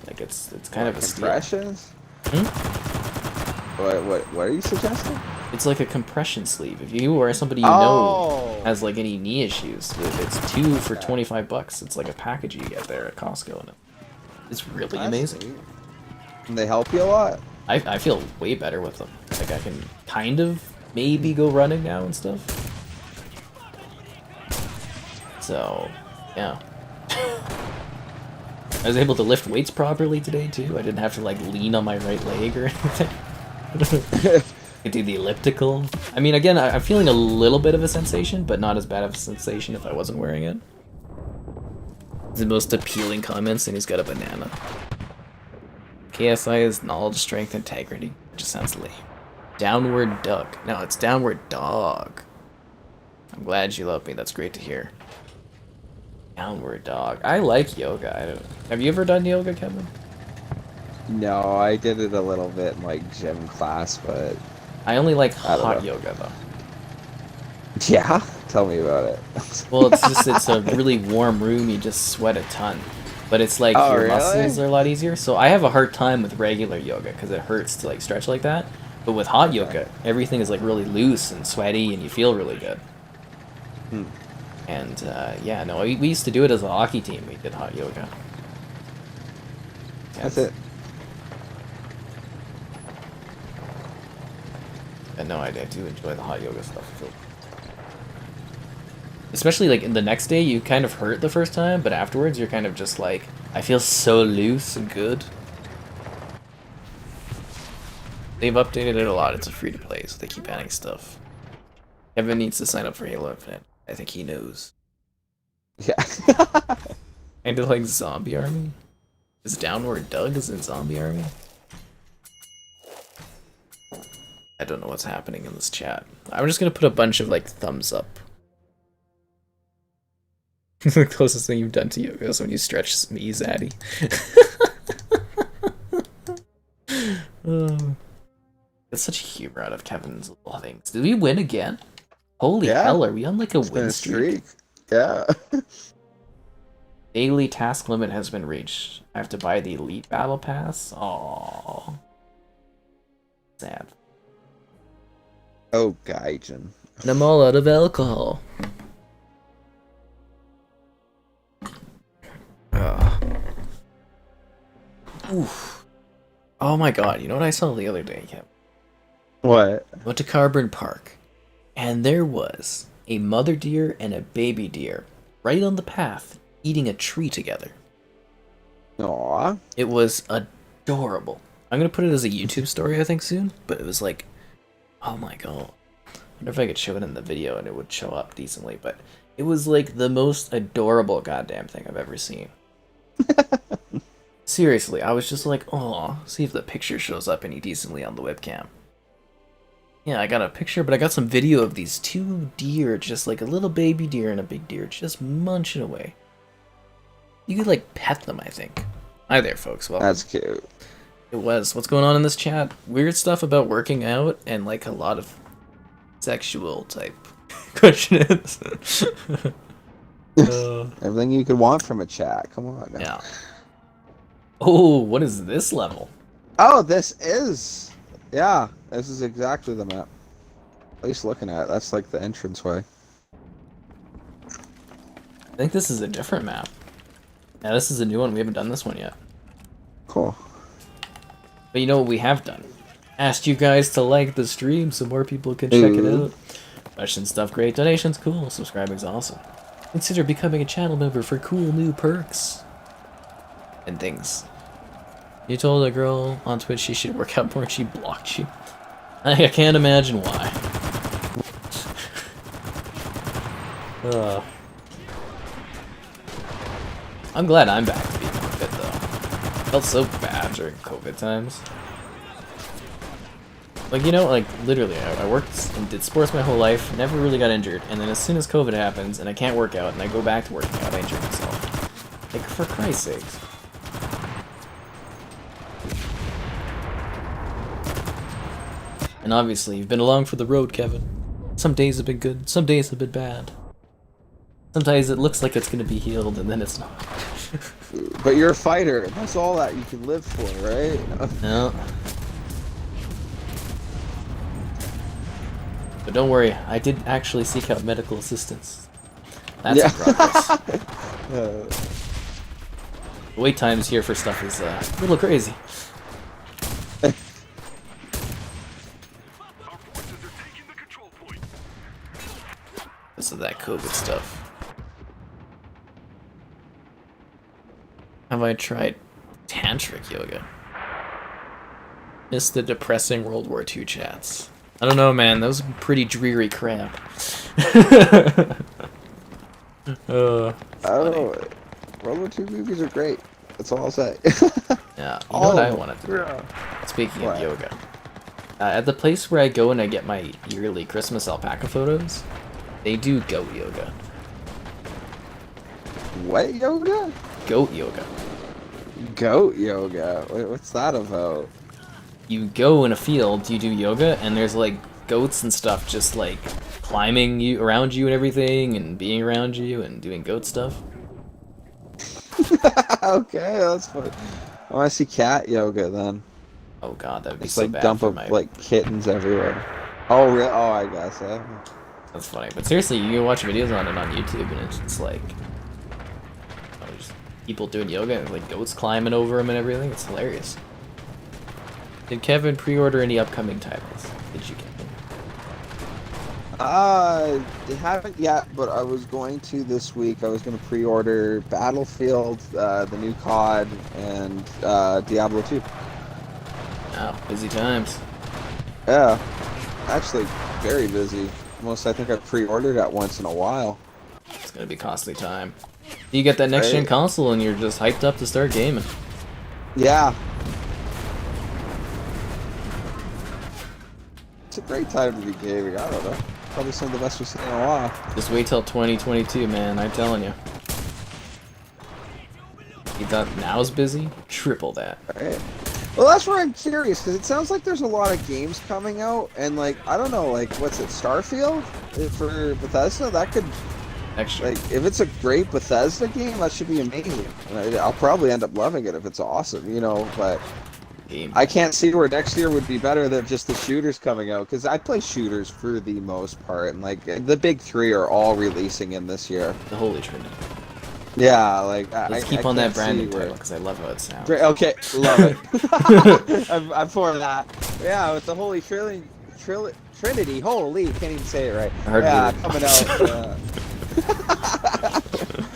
Like, it's kind of a steal. Compressions? Hmm? What are you suggesting? It's like a compression sleeve. If you or somebody you know has like any knee issues, it's 2 for 25 bucks. It's like a package you get there at Costco, and it's really amazing. Sweet. And they help you a lot? I feel way better with them. Like I can kind of maybe go running now and stuff. So, yeah. I was able to lift weights properly today too. I didn't have to like lean on my right leg or anything. I do the elliptical. I mean, again, I'm feeling a little bit of a sensation, but not as bad of a sensation if I wasn't wearing it. The most appealing comments, and he's got a banana. KSI is knowledge, strength, integrity. It just sounds lame. Downward duck. No, it's downward dog. I'm glad you love me. That's great to hear. Downward dog. I like yoga. Have you ever done yoga, Kevin? No, I did it a little bit in like gym class, but I only like I don't hot know. yoga though. yeah, tell me about it. Well, it's a really warm room. You just sweat a ton, but it's like Oh, your really? muscles are a lot easier. So I have a hard time with regular yoga because it hurts to like stretch like that. But with hot yoga, everything is like really loose and sweaty, and you feel really good. Hmm. And yeah, no, we used to do it as a hockey team. We did hot yoga. That's it. And no, I do enjoy the hot yoga stuff. Especially like in the next day, you kind of hurt the first time, but afterwards you're kind of just like, I feel so loose and good. They've updated it a lot. It's a free to play, so they keep adding stuff. Kevin needs to sign up for Halo Infinite. I think he knows. Yeah. Kinda like Zombie Army? Is Downward Doug is in Zombie Army? I don't know what's happening in this chat. I'm just gonna put a bunch of like thumbs up. The closest thing you've done to yoga is when you stretch me, Zaddy. That's such humor out of Kevin's little things. Did we win again? Holy hell, are we on like a win streak? Yeah. Daily task limit has been reached. I have to buy the Elite Battle Pass? Aww. Sad. Oh, Gaijin. And I'm all out of alcohol. Oof. Oh my god, you know what I saw the other day, Kevin? What? I went to Carburn Park, and there was a mother deer and a baby deer right on the path eating a tree together. Aww. It was adorable. I'm gonna put it as a YouTube story, I think, soon, but it was like, oh my god. I wonder if I could show it in the video and it would show up decently, but it was like the most adorable goddamn thing I've ever seen. Seriously, I was just like, oh, see if the picture shows up any decently on the webcam. Yeah, I got a picture, but I got some video of these two deer, just like a little baby deer and a big deer, just munching away. You could like pet them, I think. Hi there, folks. Welcome. That's cute. It was. What's going on in this chat? Weird stuff about working out and like a lot of sexual type questions. Everything you could want from a chat. Come on now. Yeah. Oh, what is this level? Oh, this is... Yeah, this is exactly the map. At least looking at it, that's like the entranceway. I think this is a different map. Yeah, this is a new one. We haven't done this one yet. Cool. But you know what we have done? Asked you guys to like the stream so more people can check it out. Question stuff, great. Donations, cool. Subscribing's awesome. Consider becoming a channel member for cool new perks. And things. You told a girl on Twitch she should work out more and she blocked you. I can't imagine why. I'm glad I'm back to being fit though. Felt so bad during COVID times. Like, you know, like literally I worked and did sports my whole life, never really got injured, and then as soon as COVID happens and I can't work out and I go back to working out, I injure myself. Like, for Christ's sakes. And obviously, you've been along for the road, Kevin. Some days have been good, some days have been bad. Sometimes it looks like it's gonna be healed, and then it's not. But you're a fighter, and that's all that you can live for, right? No. But don't worry, I did actually seek out medical assistance. That's in progress. The wait times here for stuff is a little crazy. Because of that COVID stuff. Have I tried tantric yoga? Missed the depressing World War II chats. I don't know, man. That was pretty dreary crap. I don't know. World War II movies are great. That's all I'll say. Yeah, you know what I wanted to do? Speaking of yoga. At the place where I go and I get my yearly Christmas alpaca photos, they do goat yoga. What yoga? Goat yoga. Goat yoga? What's that about? You go in a field, you do yoga, and there's like goats and stuff just like climbing you around you and everything, and being around you and doing goat stuff. Okay, that's fun. I want to see cat yoga then. Oh god, that would be It's so like bad dump for of my... like kittens everywhere. Oh really? Oh, I guess. That's funny, but seriously, you can watch videos on it on YouTube, and it's just like just people doing yoga and like goats climbing over them and everything. It's hilarious. Did Kevin pre-order any upcoming titles? Did you, Kevin? They haven't yet, but I was going to this week. I was going to pre-order Battlefield, the new COD, and Diablo 2. Wow, busy times. Yeah, actually very busy. Most I think I've pre-ordered at once in a while. It's gonna be costly time. You get that next gen Right. console and you're just hyped up to start gaming. Yeah. It's a great time to be gaming. I don't know. Probably some of the best we've seen in a while. Just wait till 2022, man. I'm telling you. You thought now's busy? Triple that. Right. Well, that's where I'm curious, because it sounds like there's a lot of games coming out, and like, I don't know, like, what's it, Starfield? For Bethesda? That could, Extra. like, if it's a great Bethesda game, that should be amazing. And I'll probably end up loving it if it's awesome, you know, but Game. I can't see where next year would be better than just the shooters coming out, because I play shooters for the most part, and like, the big three are all releasing in this year. The Holy Trinity. Yeah, like, Let's keep I on that can't see branding where- title because I love how it sounds. Okay, love it. I'm for that. Yeah, with the Holy Trinity, holy, can't even say it right. Hard Yeah, word. coming out.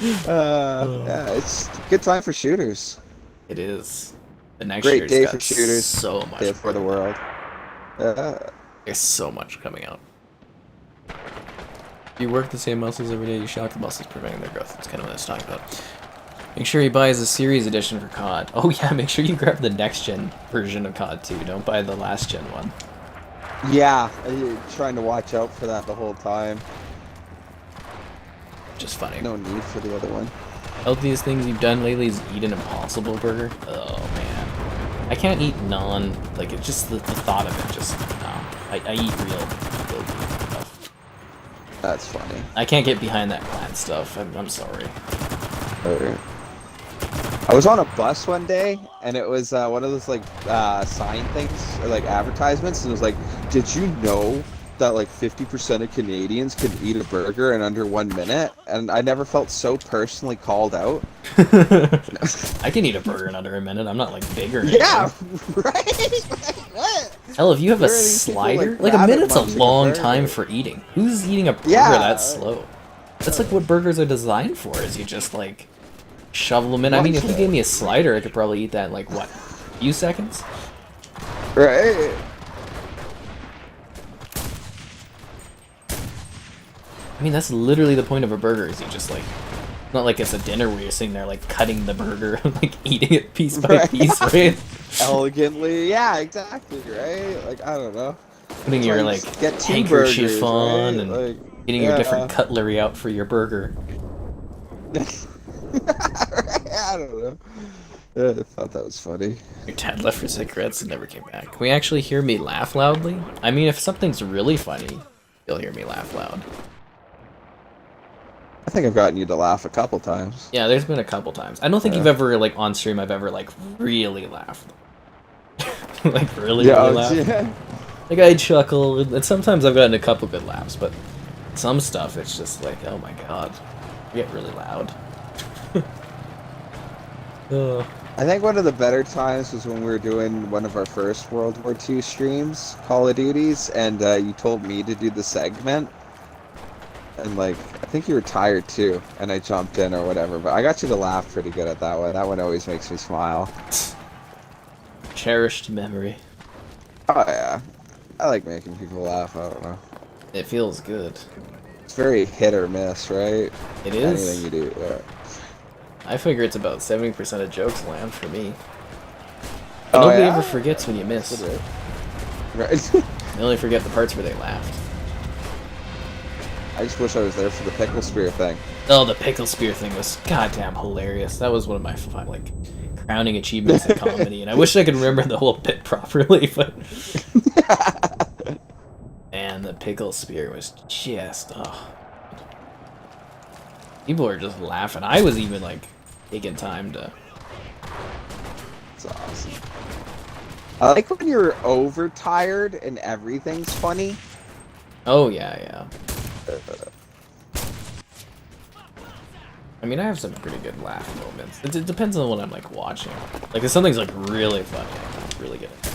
Yeah, it's a good time for shooters. It is. The next Great year's day got for shooters. so much Day for the world. There's so much coming out. You work the same muscles every day, you shock the muscles preventing their growth. That's kind of what I was talking about. Make sure he buys the series edition for COD. Oh yeah, make sure you grab the next gen version of COD too. Don't buy the last gen one. Yeah, I'm trying to watch out for that the whole time. Just funny. No need for the other one. Healthiest things you've done lately is eat an Impossible Burger. Oh man, I can't eat like it's just the thought of it. Just no. I eat real stuff. That's funny. I can't get behind that plant stuff. I'm sorry. I was on a bus one day, and it was one of those like sign things, or like advertisements, and it was like, "Did you know that like 50% of Canadians can eat a burger in under 1 minute?" And I never felt so personally called out. I can eat a burger in under a minute. I'm not like bigger. Yeah, right. What? Hell, if you have a Where are these people, slider, like, like a rabbit minute's a munching a long burger? time for eating. Who's eating a burger Yeah. that slow? That's like what burgers are designed for. Is you just like shovel them in. I mean, if you gave me a slider, I could probably eat that in like what, a few seconds. Right. I mean, that's literally the point of a burger. Is you just like, not like it's a dinner where you're sitting there like cutting the burger, like eating it piece by Right. piece, right? Elegantly, yeah, exactly, right? Like, I don't know. Putting your like Get two handkerchief burgers, on right? and Like, getting your different cutlery out for your burger. I don't know. Yeah, I thought that was funny. Your dad left for cigarettes and never came back. Can we actually hear me laugh loudly? I mean, if something's really funny, you'll hear me laugh loud. I think I've gotten you to laugh a couple times. Yeah, there's been a couple times. I don't think you've ever, like, on stream, I've ever, like, really laughed. Like, really laughed. Yeah. Like, I chuckle, and sometimes I've gotten a couple good laughs, but some stuff, it's just like, oh my god. You get really loud. I think one of the better times was when we were doing one of our first World War II streams, Call of Duties, and you told me to do the segment. And, like, I think you were tired too, and I jumped in or whatever, but I got you to laugh pretty good at that one. That one always makes me smile. Cherished memory. Oh, yeah. I like making people laugh, I don't know. It feels good. It's very hit or miss, right? It is. Anything you do, yeah. I figure it's about 70% of jokes land for me. Oh, Nobody yeah? ever forgets when you miss. Right. They only forget the parts where they laughed. I just wish I was there for the pickle spear thing. Oh, the pickle spear thing was goddamn hilarious. That was one of my like crowning achievements in comedy, and I wish I could remember the whole bit properly. But man, the pickle spear was just people were just laughing. I was even like taking time to. It's awesome. I like when you're overtired and everything's funny. Oh yeah. I mean, I have some pretty good laugh moments. It depends on what I'm like watching. Like if something's like really funny, I can really get it.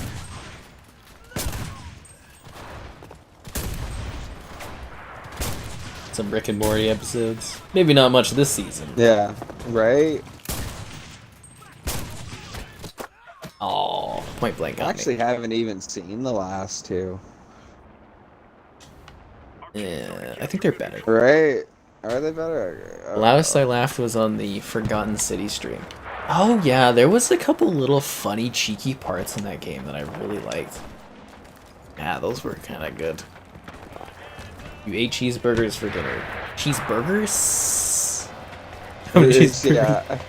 Some Rick and Morty episodes. Maybe not much this season. Yeah, right? Oh, Point Blank I got actually me. haven't even seen the last two. Yeah, I think they're better. Right? Are they better? Loudest I laughed was on the Forgotten City stream. Oh yeah, there was a couple little funny, cheeky parts in that game that I really liked. Yeah, those were kind of good. You ate cheeseburgers for dinner. Cheeseburgers? Yeah.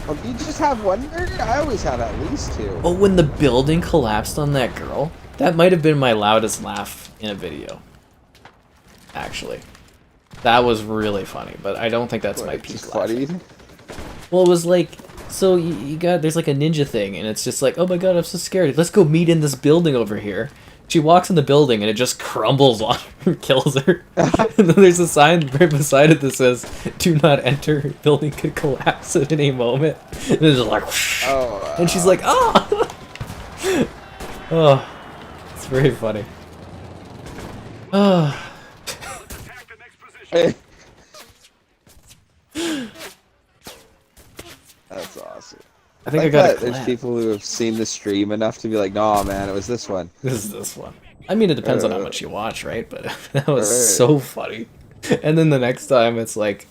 Oh, you just have one burger? I always have at least 2. Oh, when the building collapsed on that girl, that might have been my loudest laugh in a video. Actually, that was really funny, but I don't think that's my peak laugh. Funny. Well, it was like, so you got, there's like a ninja thing, and it's just like, oh my god, I'm so scared. Let's go meet in this building over here. She walks in the building, and it just crumbles on her, kills her. And then there's a sign right beside it that says, "Do not enter. Building could collapse at any moment." And it's just like, Oh. and she's like, "Ah!" Oh, it's very funny. Oh. Attack the next position. That's awesome. I think I got a There's clap. people who have seen the stream enough to be like, "Nah, man, it was this one." This is this one. I mean, it depends on how much you watch, right? But that was so funny. And then the next time, it's like,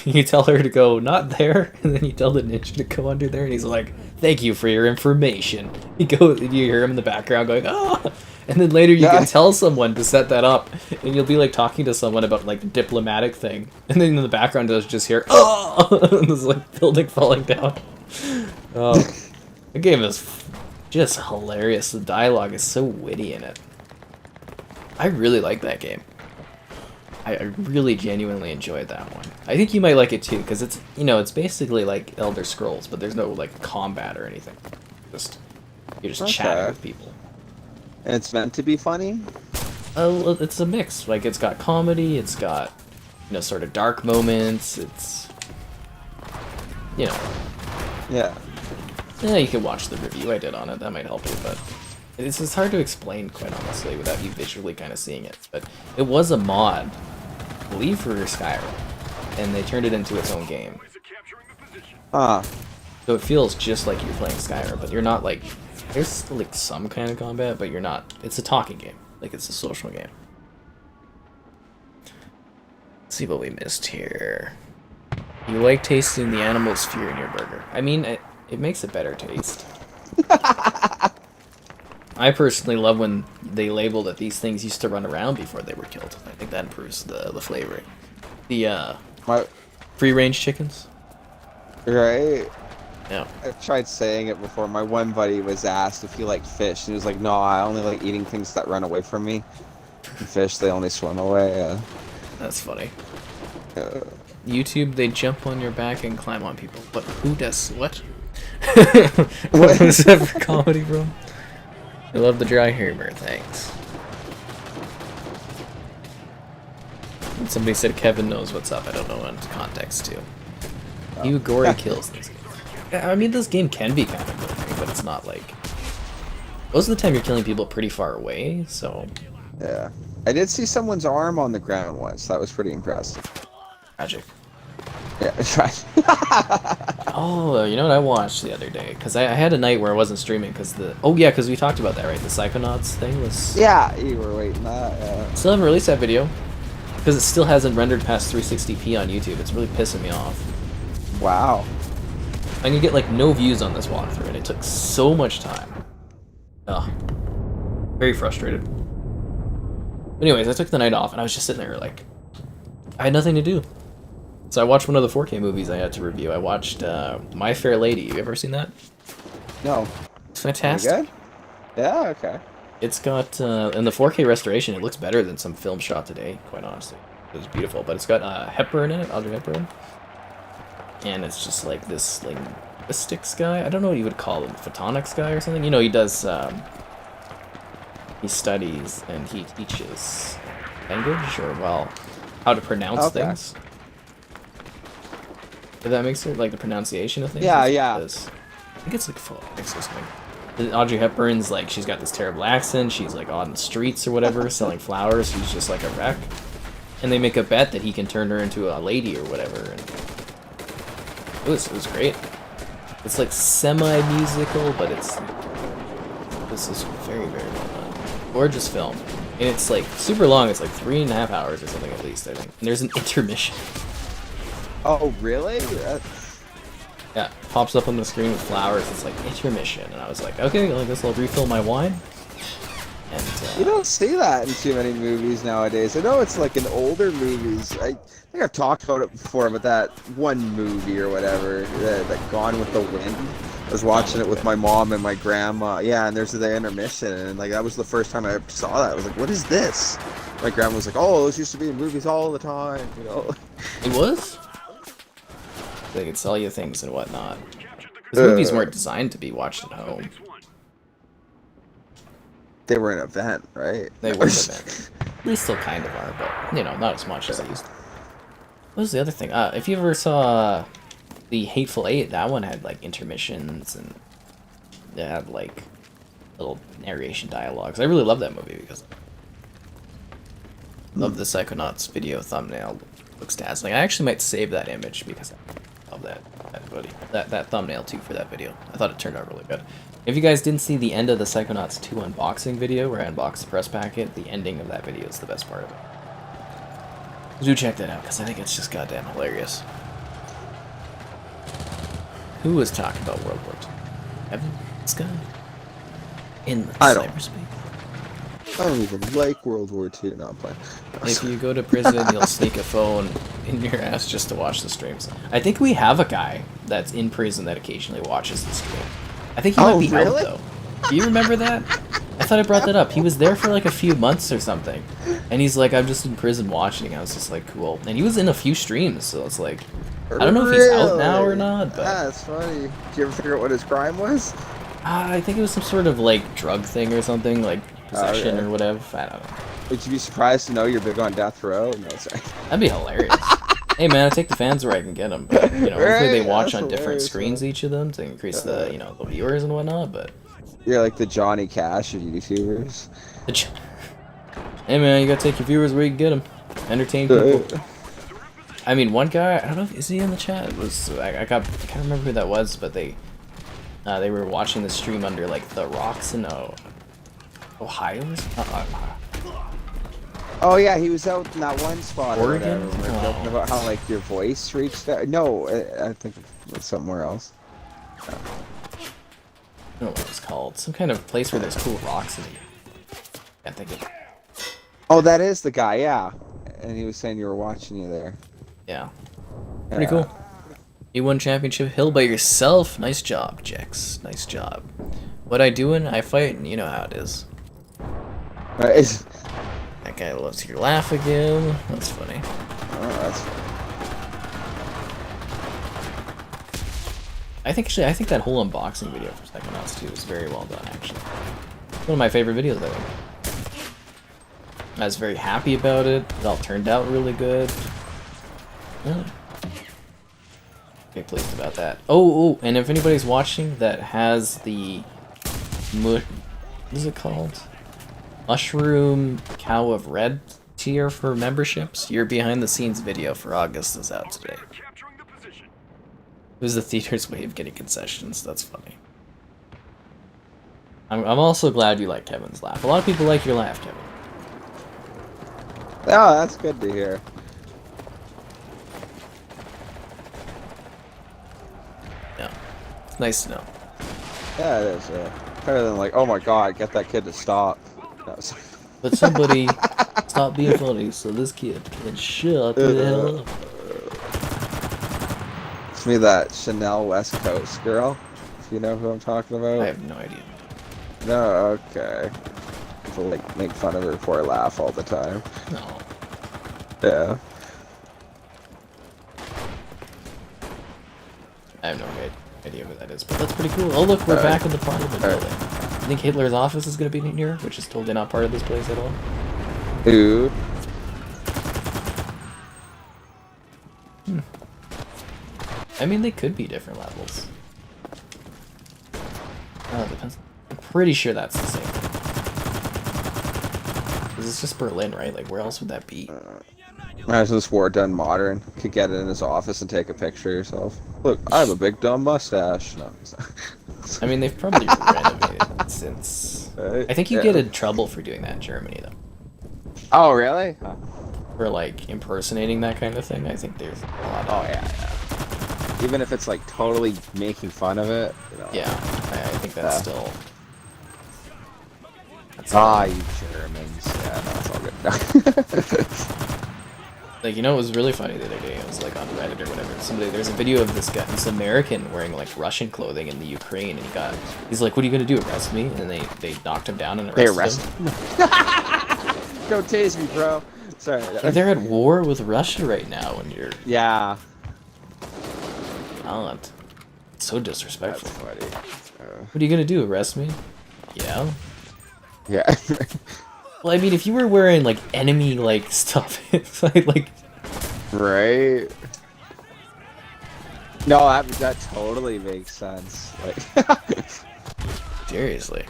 you tell her to go not there, and then you tell the ninja to go under there, and he's like, "Thank you for your information." You hear him in the background going, "Ah!" And then later you can tell someone to set that up, and you'll be like talking to someone about like the diplomatic thing, and then in the background you'll just hear, "Oh!" And there's like building falling down. The game is just hilarious. The dialogue is so witty in it. I really like that game. I really genuinely enjoyed that one. I think you might like it too, because it's, you know, it's basically like Elder Scrolls, but there's no like combat or anything. You're just chatting with people. And it's meant to be funny? It's a mix. Like, it's got comedy, it's got, you know, sort of dark moments, it's, you know. Yeah. Yeah, you can watch the review I did on it, that might help you, but it's hard to explain, quite honestly, without you visually kind of seeing it. But it was a mod, I believe, for Skyrim, and they turned it into its own game. Boys are capturing the position. So it feels just like you're playing Skyrim, but you're not like, there's still like some kind of combat, but you're not, it's a talking game, like it's a social game. Let's see what we missed here. You like tasting the animal's fear in your burger. I mean, it makes a better taste. I personally love when they label that these things used to run around before they were killed. I think that improves the flavoring. The free-range chickens. Right? Yeah. I tried saying it before. My one buddy was asked if he liked fish, and he was like, "No, I only like eating things that run away from me. And fish, they only swim away." That's funny. YouTube, they jump on your back and climb on people. But who does what? What was that for comedy, bro? I love the dry humor, thanks. And somebody said Kevin knows what's up. I don't know in context too. You gory kills this game. I mean, this game can be kind of gory, but it's not like. Most of the time, you're killing people pretty far away, so. Yeah. I did see someone's arm on the ground once. That was pretty impressive. Tragic. Yeah, tragic. Oh, you know what I watched the other day? Because I had a night where I wasn't streaming because the... Oh, yeah, because we talked about that, right? The Psychonauts thing was... Yeah, you were waiting that, yeah. Still haven't released that video. Because it still hasn't rendered past 360p on YouTube. It's really pissing me off. Wow. I'm gonna get, like, no views on this walkthrough, and it took so much time. Ugh. Very frustrated. Anyways, I took the night off, and I was just sitting there, like... I had nothing to do. So I watched one of the 4K movies I had to review. I watched My Fair Lady. You ever seen that? No. It's fantastic. Good? Yeah, okay. It's got, in the 4K restoration, it looks better than some film shot today, quite honestly. It was beautiful, but it's got Hepburn in it, Audrey Hepburn. And it's just like this linguistics guy. I don't know what you would call him, photonics guy or something. You know, he does, he studies and he teaches language, or, well, how to pronounce things. If that makes sense, like the pronunciation of things. Yeah, yeah. I think it's like phonics or something. And Audrey Hepburn's like, she's got this terrible accent. She's like on the streets or whatever, selling flowers. She's just like a wreck. And they make a bet that he can turn her into a lady or whatever. And it was great. It's like semi-musical, but this is very, very well done. Gorgeous film. And it's like super long. It's like 3.5 hours or something at least, I think. And there's an intermission. Oh, really? Yeah, pops up on the screen with flowers. It's like intermission, and I was like, okay, I guess I'll refill my wine. And you don't see that in too many movies nowadays. I know it's like in older movies. I think I've talked about it before, but that one movie or whatever, that Gone with the Wind. I was watching it with my mom and my grandma. Yeah, and there's the intermission, and like that was the first time I ever saw that. I was like, what is this? My grandma was like, oh, those used to be in movies all the time, you know. It was? They could sell you things and whatnot. Because movies weren't designed to be watched at home. They were an event, right? They were an event. They still kind of are, but, you know, not as much as they used to. What was the other thing? If you ever saw the Hateful Eight, that one had, like, intermissions, and they had, like, little narration dialogues. I really love that movie because I love the Psychonauts video thumbnail. Looks dazzling. I actually might save that image because I love that thumbnail, too, for that video. I thought it turned out really good. If you guys didn't see the end of the Psychonauts 2 unboxing video, where I unboxed the press packet, the ending of that video is the best part of it. Do check that out, because I think it's just goddamn hilarious. Who was talking about World War II? Evan? This guy? In cyberspace? I don't even like World War II. No, I'm playing. If you go to prison, you'll sneak a phone in your ass just to watch the streams. I think we have a guy that's in prison that occasionally watches the stream. I think he might be out, though. Do you remember that? I thought I brought that up. He was there for like a few months or something. And he's like, I'm just in prison watching. I was just like, cool. And he was in a few streams, so it's like, I don't know if he's out now or not, but... That's funny. Did you ever figure out what his crime was? I think it was some sort of like drug thing or something, like possession or whatever. I don't know. Would you be surprised to know you're big on death row? No, sorry. That'd be hilarious. Hey man, I take the fans where I can get them. But, you know, hopefully they watch on different screens, each of them, to increase the, you know, the viewers and whatnot. But you're like the Johnny Cash of YouTubers. Hey man, you gotta take your viewers where you can get them. Entertain people. I mean, one guy, I don't know if is he in the chat. It was I can't remember who that was, but they were watching the stream under like the rocks in Ohio. Oh yeah, he was out in that one spot. Oregon? Or whatever. Talking about how like your voice reached out. No, I think it was somewhere else. I don't know what it was called. Some kind of place where there's cool rocks in it. Can't think of it. Oh, that is the guy, yeah. And he was saying you were watching you there. Yeah. Pretty cool. You won championship hill by yourself. Nice job, Jex. Nice job. What I doing? I fight, and you know how it is. That guy loves your laugh again. That's funny. Oh, that's funny. I think that whole unboxing video for Psychonauts 2 was very well done, actually. One of my favorite videos, I think. I was very happy about it. It all turned out really good. Yeah. Okay, pleased about that. Oh, and if anybody's watching that has the... What is it called? Mushroom Cow of Red tier for memberships, your behind the scenes video for August is out today. It was the theater's way of getting concessions. That's funny. I'm also glad you like Kevin's laugh. A lot of people like your laugh, Kevin. Oh, that's good to hear. Yeah, it's nice to know. Yeah, it is. Better than like, oh my god, get that kid to stop. No, but somebody stop being funny so this kid can shut the hell up. It's me, that Chanel West Coast girl. If you know who I'm talking about. I have no idea. No, okay. To like make fun of her for I laugh all the time. No. Yeah. I have no idea who that is, but that's pretty cool. Oh look, we're back in the Parliament building. I think Hitler's office is going to be in here, which is totally not part of this place at all. Ooh. I mean, they could be different levels. Oh, depends. I'm pretty sure that's the same. Because it's just Berlin, right? Like, where else would that be? As this war done modern, could get it in his office and take a picture of yourself. Look, I have a big dumb mustache. No. I mean, they've probably renovated. since I think you get in trouble for doing that in Germany though. Oh, really? Huh. For like impersonating that kind of thing. I think there's a lot. Oh, yeah. Even if it's like totally making fun of it. You know, Yeah, I think that's still. You Germans. Yeah, that's all good. Like, you know, it was really funny the other day. I was like on Reddit or whatever. There's a video of this guy, this American wearing like Russian clothing in the Ukraine, and he's like, "What are you gonna do? Arrest me?" And they knocked him down and arrested him. Don't tase me, bro. Sorry. And they're at war with Russia right now, and you're not. It's so disrespectful. That's funny. What are you gonna do? Arrest me? Yeah. Yeah. Well, I mean, if you were wearing like enemy like stuff, it's like. Right. No, that totally makes sense. Like. Seriously.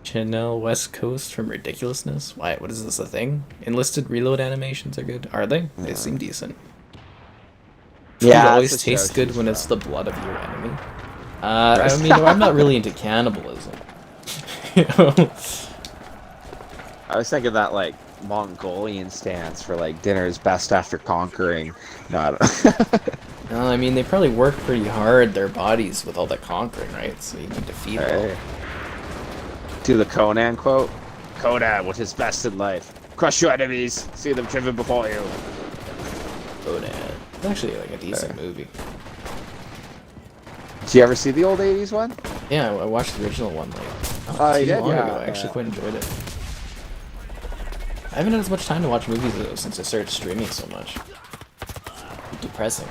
Chanel West Coast from Ridiculousness? Why? What is this, a thing? Enlisted reload animations are good. Are they? They seem decent. Food always tastes good when it's the blood of your enemy. I mean, I'm not really into cannibalism. You know? I was thinking that like Mongolian stance for like dinner is best after conquering. No, I don't. No, I mean, they probably work pretty hard, their bodies, with all the conquering, right? So you need to feed them. Do the Conan quote. Conan, what is best in life? Crush your enemies, see them driven before you. Conan. It's actually like a decent movie. Did you ever see the old 80s one? Yeah, I watched the original one like you did? long ago. I actually quite enjoyed it. I haven't had as much time to watch movies though since I started streaming so much. Depressing.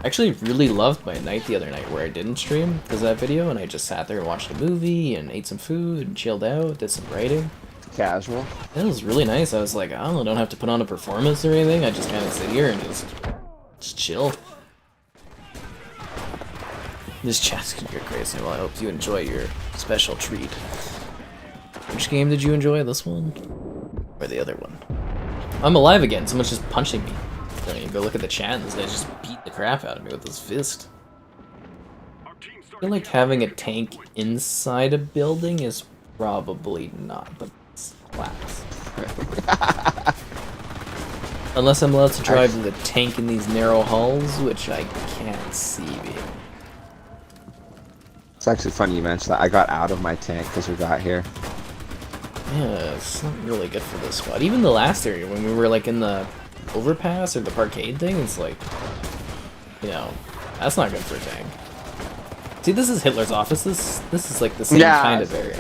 I actually really loved my night the other night where I didn't stream because of that video, and I just sat there and watched a movie and ate some food and chilled out, did some writing. Casual. It was really nice. I was like, I don't have to put on a performance or anything. I just kind of sit here and just chill. This chat's gonna get crazy. Well, I hope you enjoy your special treat. Which game did you enjoy? This one? Or the other one? I'm alive again. Someone's just punching me. You go look at the chat and this guy just beat the crap out of me with his fist. I feel like having a tank inside a building is probably not the best class. Unless I'm allowed to drive the tank in these narrow halls, which I can't see being. It's actually funny you mentioned that. I got out of my tank because we got here. Yeah, it's not really good for this squad. Even the last area, when we were like in the overpass or the parkade thing, it's like, you know, that's not good for a tank. See, this is Hitler's office. This is like the same kind of area.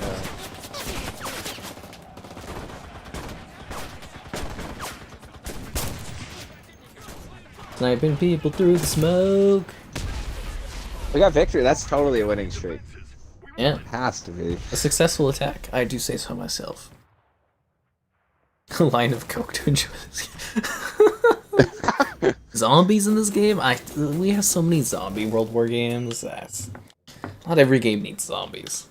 Sniping people through the smoke. We got victory. That's totally a winning streak. Yeah. It has to be. A successful attack. I do say so myself. A line of coke to enjoy this game. Zombies in this game? We have so many zombie World War games. Not every game needs zombies.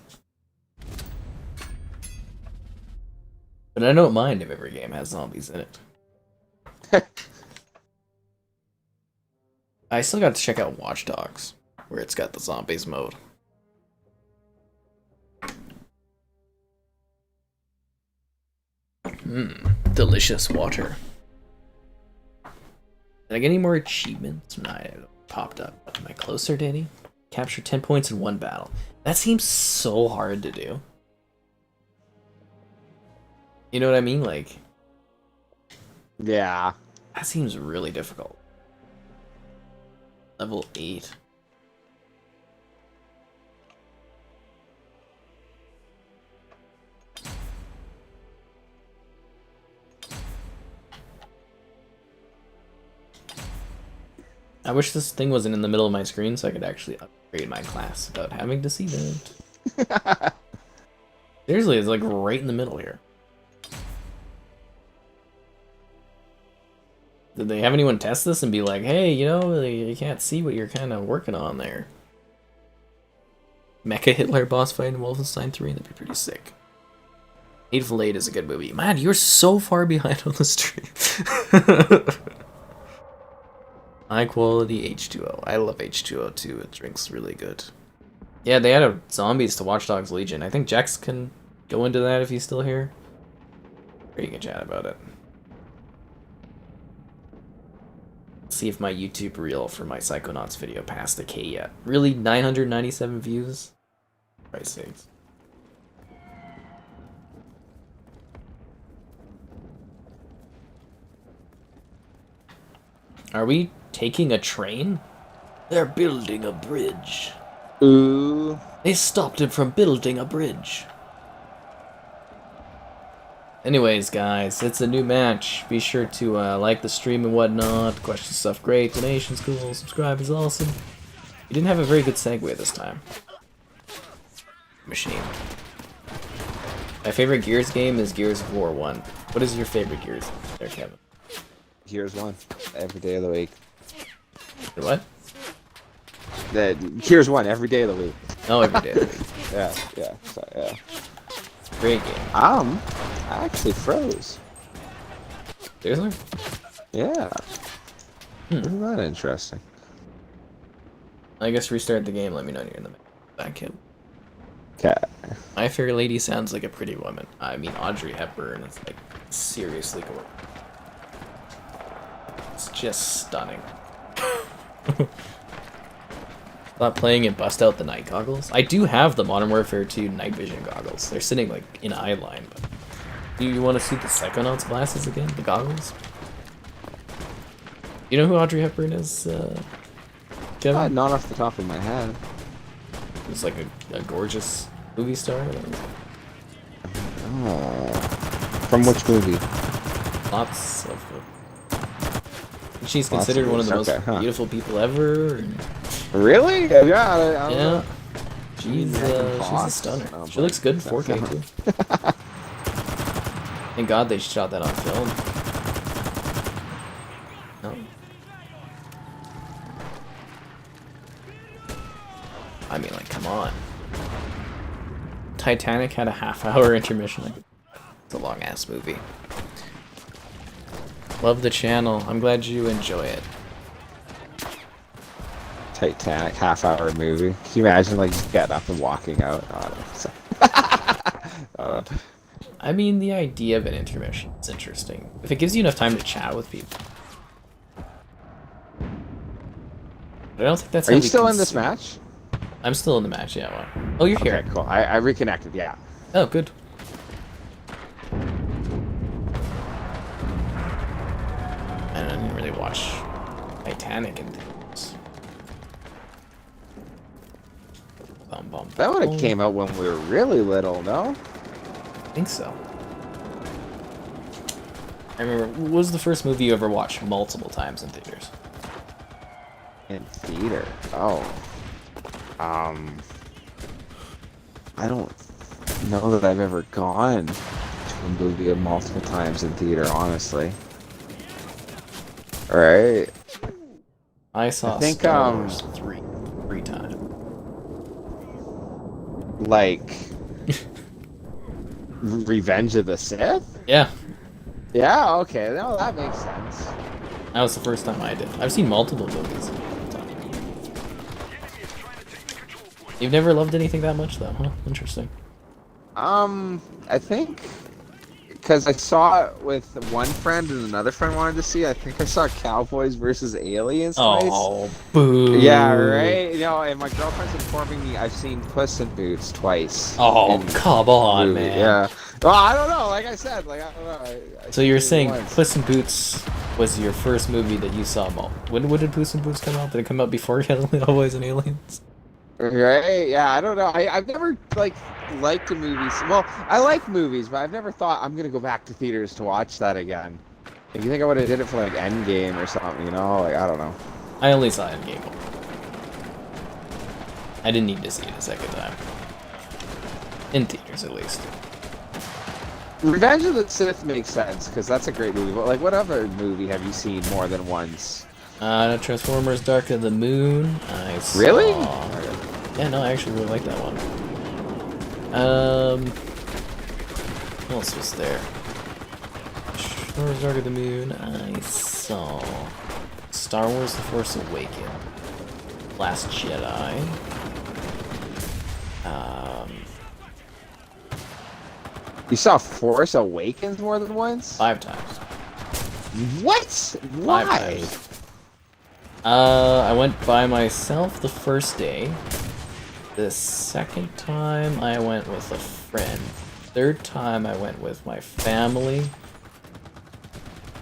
But I don't mind if every game has zombies in it. I still got to check out Watch Dogs, where it's got the zombies mode. Delicious water. Did I get any more achievements? No, I popped up. Am I closer to any? Capture 10 points in one battle. That seems so hard to do. You know what I mean? Like, yeah. That seems really difficult. Level 8. I wish this thing wasn't in the middle of my screen so I could actually upgrade my class without having to see that. Seriously, it's like right in the middle here. Did they have anyone test this and be like, hey, you know, you can't see what you're kind of working on there? Mecha Hitler boss fight in Wolfenstein 3? That'd be pretty sick. Hateful Eight is a good movie. Man, you're so far behind on the stream. High quality H2O. I love H2O too. It drinks really good. Yeah, they added zombies to Watch Dogs Legion. I think Jex can go into that if he's still here. Or you can chat about it. See if my YouTube reel for my Psychonauts video passed the K yet. Really? 997 views? Christ's sakes. Are we taking a train? They're building a bridge. Ooh. They stopped him from building a bridge. Anyways, guys, it's a new match. Be sure to like the stream and whatnot. Question stuff great. Donations cool. Subscribe is awesome. You didn't have a very good segue this time. Machine. My favorite Gears game is Gears of War 1. What is your favorite Gears there, Kevin? Here's one. Every day of the week. What? Here's one every day of the week. Oh, every day of the week. Yeah. So, yeah. Great game. I actually froze. Seriously? Yeah. Isn't that interesting? I guess restart the game. Let me know you're in the back end. Okay. My Fair Lady sounds like a pretty woman. I mean, Audrey Hepburn is like seriously gorgeous. It's just stunning. Not playing and bust out the night goggles. I do have the Modern Warfare 2 night vision goggles. They're sitting like in eye line. But do you want to see the Psychonauts glasses again? The goggles? You know who Audrey Hepburn is, Kevin? Not off the top of my head. It's like a gorgeous movie star. Oh. From which movie? Lots of. She's considered one of the most beautiful people ever. And really? Yeah. I don't yeah. know. She's a stunner. Oh, she looks good in 4K too. Thank God they shot that on film. No. I mean, like, come on. Titanic had a half-hour intermission. It's a long-ass movie. Love the channel. I'm glad you enjoy it. Titanic half-hour movie. Can you imagine like just getting up and walking out? I mean, the idea of an intermission is interesting. If it gives you enough time to chat with people. But I don't think that's. Are you still in this match? I'm still in the match. Yeah. Well. Oh, you're here. Okay, cool. I reconnected. Yeah. Oh, good. I didn't really watch Titanic and things. That would have came out when we were really little, no? I think so. I remember, what was the first movie you ever watched multiple times in theaters? In theater? Oh. I don't know that I've ever gone to a movie multiple times in theater, honestly. Alright. I saw Star Wars three times. Like Revenge of the Sith? Yeah. Yeah, okay, no, that makes sense. That was the first time I did. I've seen multiple movies. You've never loved anything that much, though, huh? Interesting. I think because I saw it with one friend and another friend wanted to see. I think I saw Cowboys versus Aliens twice. Oh, boo! Yeah, right. You know, and my girlfriend's informing me I've seen Puss in Boots twice. Oh, come on, man. Yeah. Well, I don't know. Like I said, like I don't know. So you're saying Puss in Boots was your first movie that you saw? When did Puss in Boots come out? Did it come out before Cowboys and Aliens? Right? Yeah, I don't know. I've never liked movies. Well, I like movies, but I've never thought I'm gonna go back to theaters to watch that again. Like, you think I would have did it for like Endgame or something? You know, like I don't know. I only saw Endgame. I didn't need to see it a second time. In theaters, at least. Revenge of the Sith makes sense because that's a great movie. But like, what other movie have you seen more than once? Transformers: Dark of the Moon. I saw... Really? Yeah, no, I actually really like that one. What else was there? Transformers: Dark of the Moon. I saw Star Wars: The Force Awakens, Last Jedi. You saw Force Awakens more than once? 5 times. What? 5 Why? times. I went by myself the first day. The second time I went with a friend. Third time I went with my family.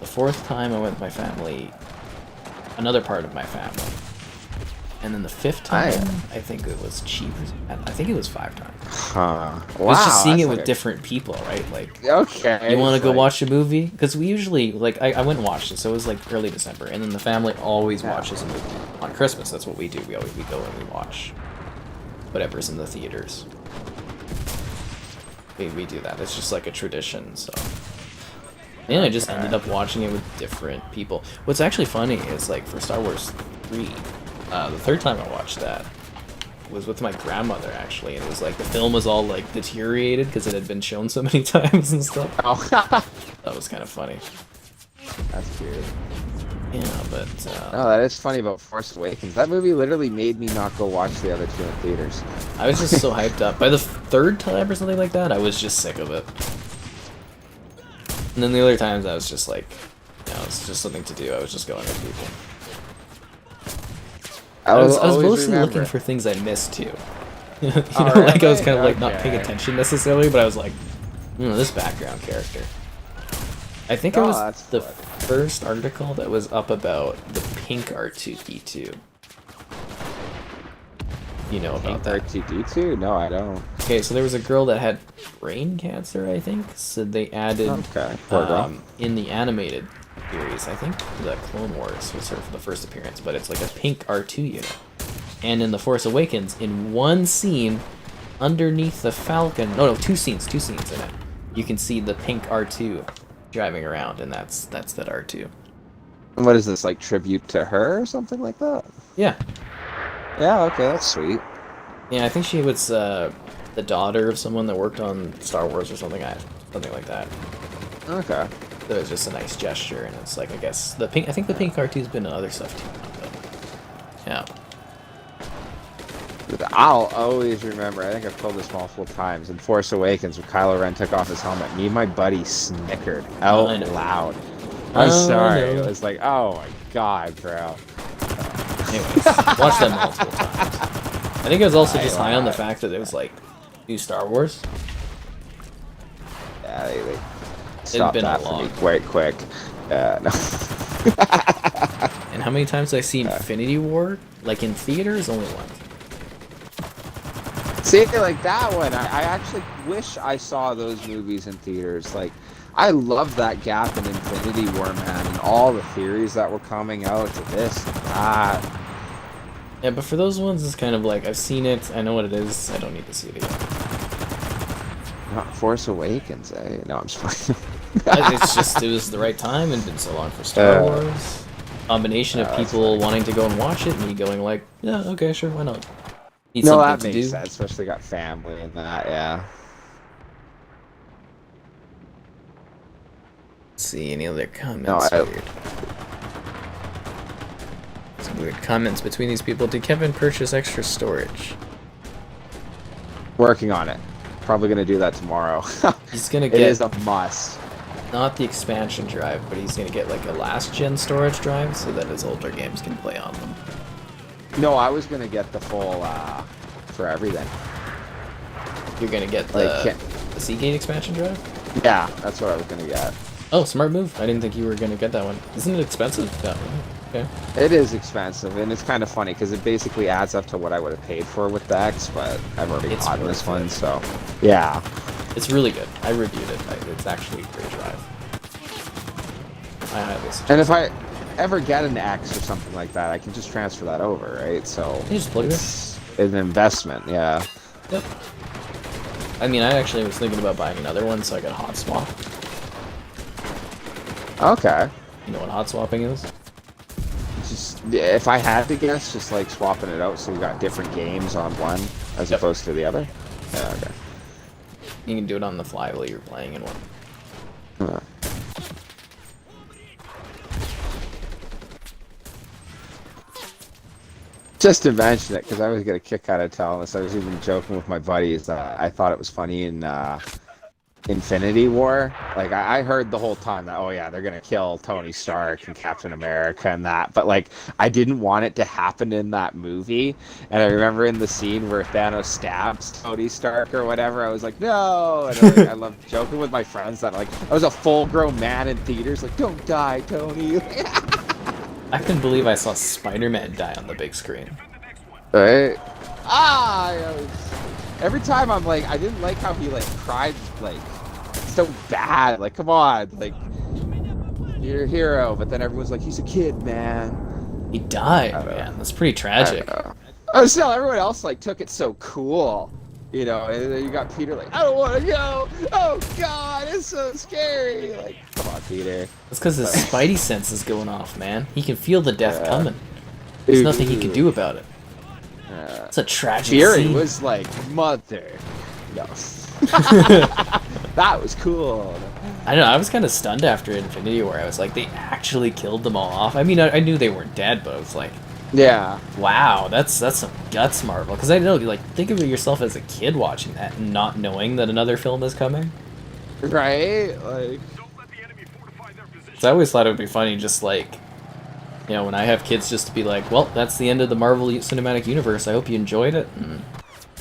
The fourth time I went with my family. Another part of my family. And then the fifth time, I think it was cheaper. I think it was 5 times. Huh. Wow. It was just seeing it with like different people, right? Like, okay. you want to go like, watch a movie? Because we usually, like, I went and watched it, so it was like early December, and then the family always watches a movie on Christmas. That's what we do. We go and we watch whatever's in the theaters. We do that. It's just like a tradition. So, and I just ended up watching it with different people. What's actually funny is, like, for Star Wars 3, the third time I watched that was with my grandmother, actually, and it was like the film was all like deteriorated because it had been shown so many times and stuff. Oh, That was kind of funny. that's weird. Yeah, but No, that is funny about Force Awakens. That movie literally made me not go watch the other two in theaters. I was just so hyped up. By the third time or something like that, I was just sick of it. And then the other times, I was just like, you know, it's just something to do. I was just going with people. I was mostly looking for things I missed too. You know, like I was kind of like not paying attention necessarily, but I was like, this background character. I think it was the first article that was up about the pink R2D2. You know about that? R2D2? No, I don't. Okay, so there was a girl that had brain cancer, I think. So they added in the animated series, I think the Clone Wars was her for the first appearance, but it's like a pink R2 unit. And in The Force Awakens, in one scene, underneath the Falcon, no, two scenes in it, you can see the pink R2 driving around, and that's that R2. And what is this, like tribute to her or something like that? Yeah. Yeah, okay, that's sweet. Yeah, I think she was the daughter of someone that worked on Star Wars or something like that. Okay. So it's just a nice gesture, and it's like, I guess the pink. I think the pink R2's been in other stuff too. But yeah. I'll always remember. I think I've told this multiple times. In Force Awakens, when Kylo Ren took off his helmet, me and my buddy snickered out loud. I'm sorry. It was like, oh my god, bro. Anyways, watched that multiple times. I think I was also just high on the fact that it was like new Star Wars. Yeah, they stopped been that a for long me quite quick. No. And how many times did I see Infinity War? Like in theaters? Only once. See, like that one, I actually wish I saw those movies in theaters. Like, I love that gap in Infinity War, man, and all the theories that were coming out to this and that. Yeah, but for those ones, it's kind of like, I've seen it, I know what it is, I don't need to see it again. Not Force Awakens, eh? No, I'm just playing. It's just, it was the right time, and been so long for Star Wars. Combination of people wanting to go and watch it, and me going like, yeah, okay, sure, why not? Need No, something that to makes do. sense, especially got family and that, yeah. Let's see, any other comments? No, Weird. Some weird comments between these people. Did Kevin purchase extra storage? Working on it. Probably gonna do that tomorrow. He's gonna It get is a must. not the expansion drive, but he's gonna get like a last gen storage drive so that his older games can play on them. No, I was gonna get the full for everything. You're gonna get the Seagate expansion drive? Yeah, that's what I was gonna get. Oh, smart move. I didn't think you were gonna get that one. Isn't it expensive? No. Okay. It is expensive, and it's kind of funny because it basically adds up to what I would have paid for with the X, but I've already bought this one, so yeah. It's really good. I reviewed it. It's actually a great drive. I highly suggest. And if I ever get an X or something like that, I can just transfer that over, right? So You just plug it in. it's an investment, yeah. Yep. I mean, I actually was thinking about buying another one so I could hot swap. Okay. You know what hot swapping is? Just if I had to guess, just like swapping it out so you got different games on one as opposed to the other. Yeah, okay. You can do it on the fly while you're playing in one. Just to mention it, because I was going to kick out of telling this. I was even joking with my buddies. I thought it was funny in Infinity War. Like I heard the whole time that, oh yeah, they're gonna kill Tony Stark and Captain America and that, but like I didn't want it to happen in that movie. And I remember in the scene where Thanos stabs Tony Stark or whatever, I was like, no. And I love joking with my friends that like I was a full-grown man in theaters, like, don't die, Tony. I couldn't believe I saw Spider-Man die on the big screen. Right? Every time I'm like, I didn't like how he like cried like so bad. Like, come on, like you're a hero, but then everyone's like, he's a kid, man. He died, man. That's pretty tragic. Oh, still, everyone else like took it so cool, you know. And then you got Peter like, I don't want to go. Oh God, it's so scary. Like, come on, Peter. That's because his Spidey sense is going off, man. He can feel the death coming. There's nothing he can do about it. It's a tragic Fury scene. was like, mother. No. That was cool. I don't know, I was kind of stunned after Infinity War. I was like, they actually killed them all off. I mean, I knew they weren't dead, but I was like, yeah, wow, that's some guts, Marvel. Because I know, like, think of yourself as a kid watching that and not knowing that another film is coming. Right? Like, Don't let the enemy fortify their position. So I always thought it would be funny, just like, you know, when I have kids, just to be like, well, that's the end of the Marvel Cinematic Universe. I hope you enjoyed it. And,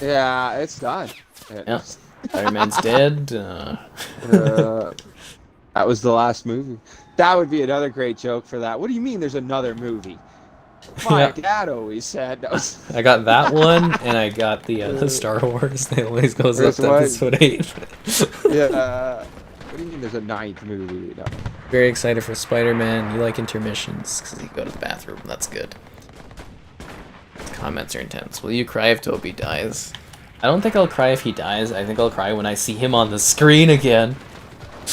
yeah, it's done. yeah, Spider-Man's dead. That was the last movie. That would be another great joke for that. What do you mean there's another movie? My Yeah. dad always said. No. I got that one, and I got the Star Wars. It always goes up First to one. episode 8. Yeah. What do you mean there's a ninth movie? No. Very excited for Spider-Man. You like intermissions, because you go to the bathroom. That's good. Comments are intense. Will you cry if Toby dies? I don't think I'll cry if he dies. I think I'll cry when I see him on the screen again.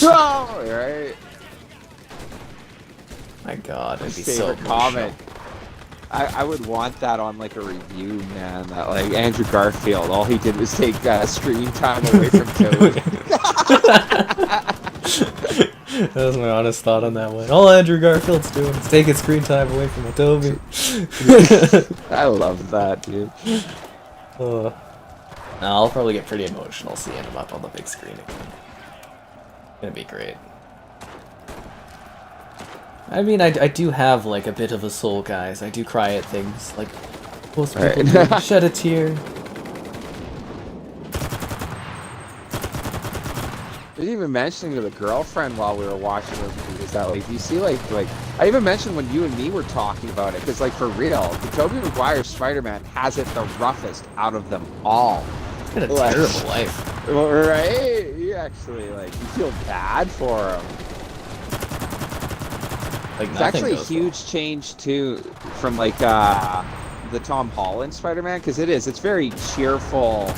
Oh, right. My God, it'd be so Favorite emotional. comment. I would want that on like a review, man. That like Andrew Garfield, all he did was take screen time away from Toby. That was my honest thought on that one. All Andrew Garfield's doing is taking screen time away from Toby. I love that, dude. No, I'll probably get pretty emotional seeing him up on the big screen again. Gonna be great. I mean, I do have like a bit of a soul, guys. I do cry at things, like most people do. Shed a tear. I was even mentioning to the girlfriend while we were watching those movies that like, you see like I even mentioned when you and me were talking about it, because like for real, the Tobey Maguire Spider-Man has it the roughest out of them all. It's been a terrible life. Right? You actually like you feel bad for him. Like, It's nothing actually a goes huge change too from like the Tom Holland Spider-Man, because it's very cheerful. well.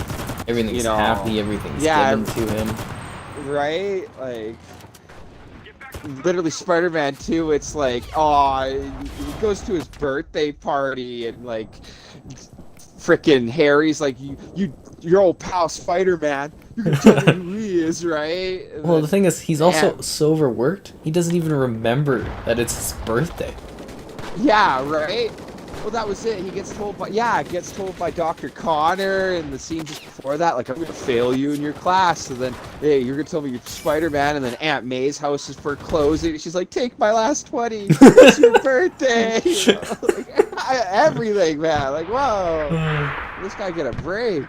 Everything's you know, happy. Everything's yeah, given to him. Right? Like, literally Spider-Man 2, it's like, oh, he goes to his birthday party and like, frickin' Harry's like, your old pal Spider-Man, you can tell me who he is, right? And Well, the thing is, he's also Man. so overworked, he doesn't even remember that it's his birthday. yeah, right? Well, that was it. He gets told by Dr. Connor in the scene just before that, like, I'm gonna fail you in your class. So then, hey, you're gonna tell me you're Spider-Man, and then Aunt May's house is foreclosing. She's like, take my last 20. It's your birthday. You know, like, everything, man. Like, whoa, this guy get a break.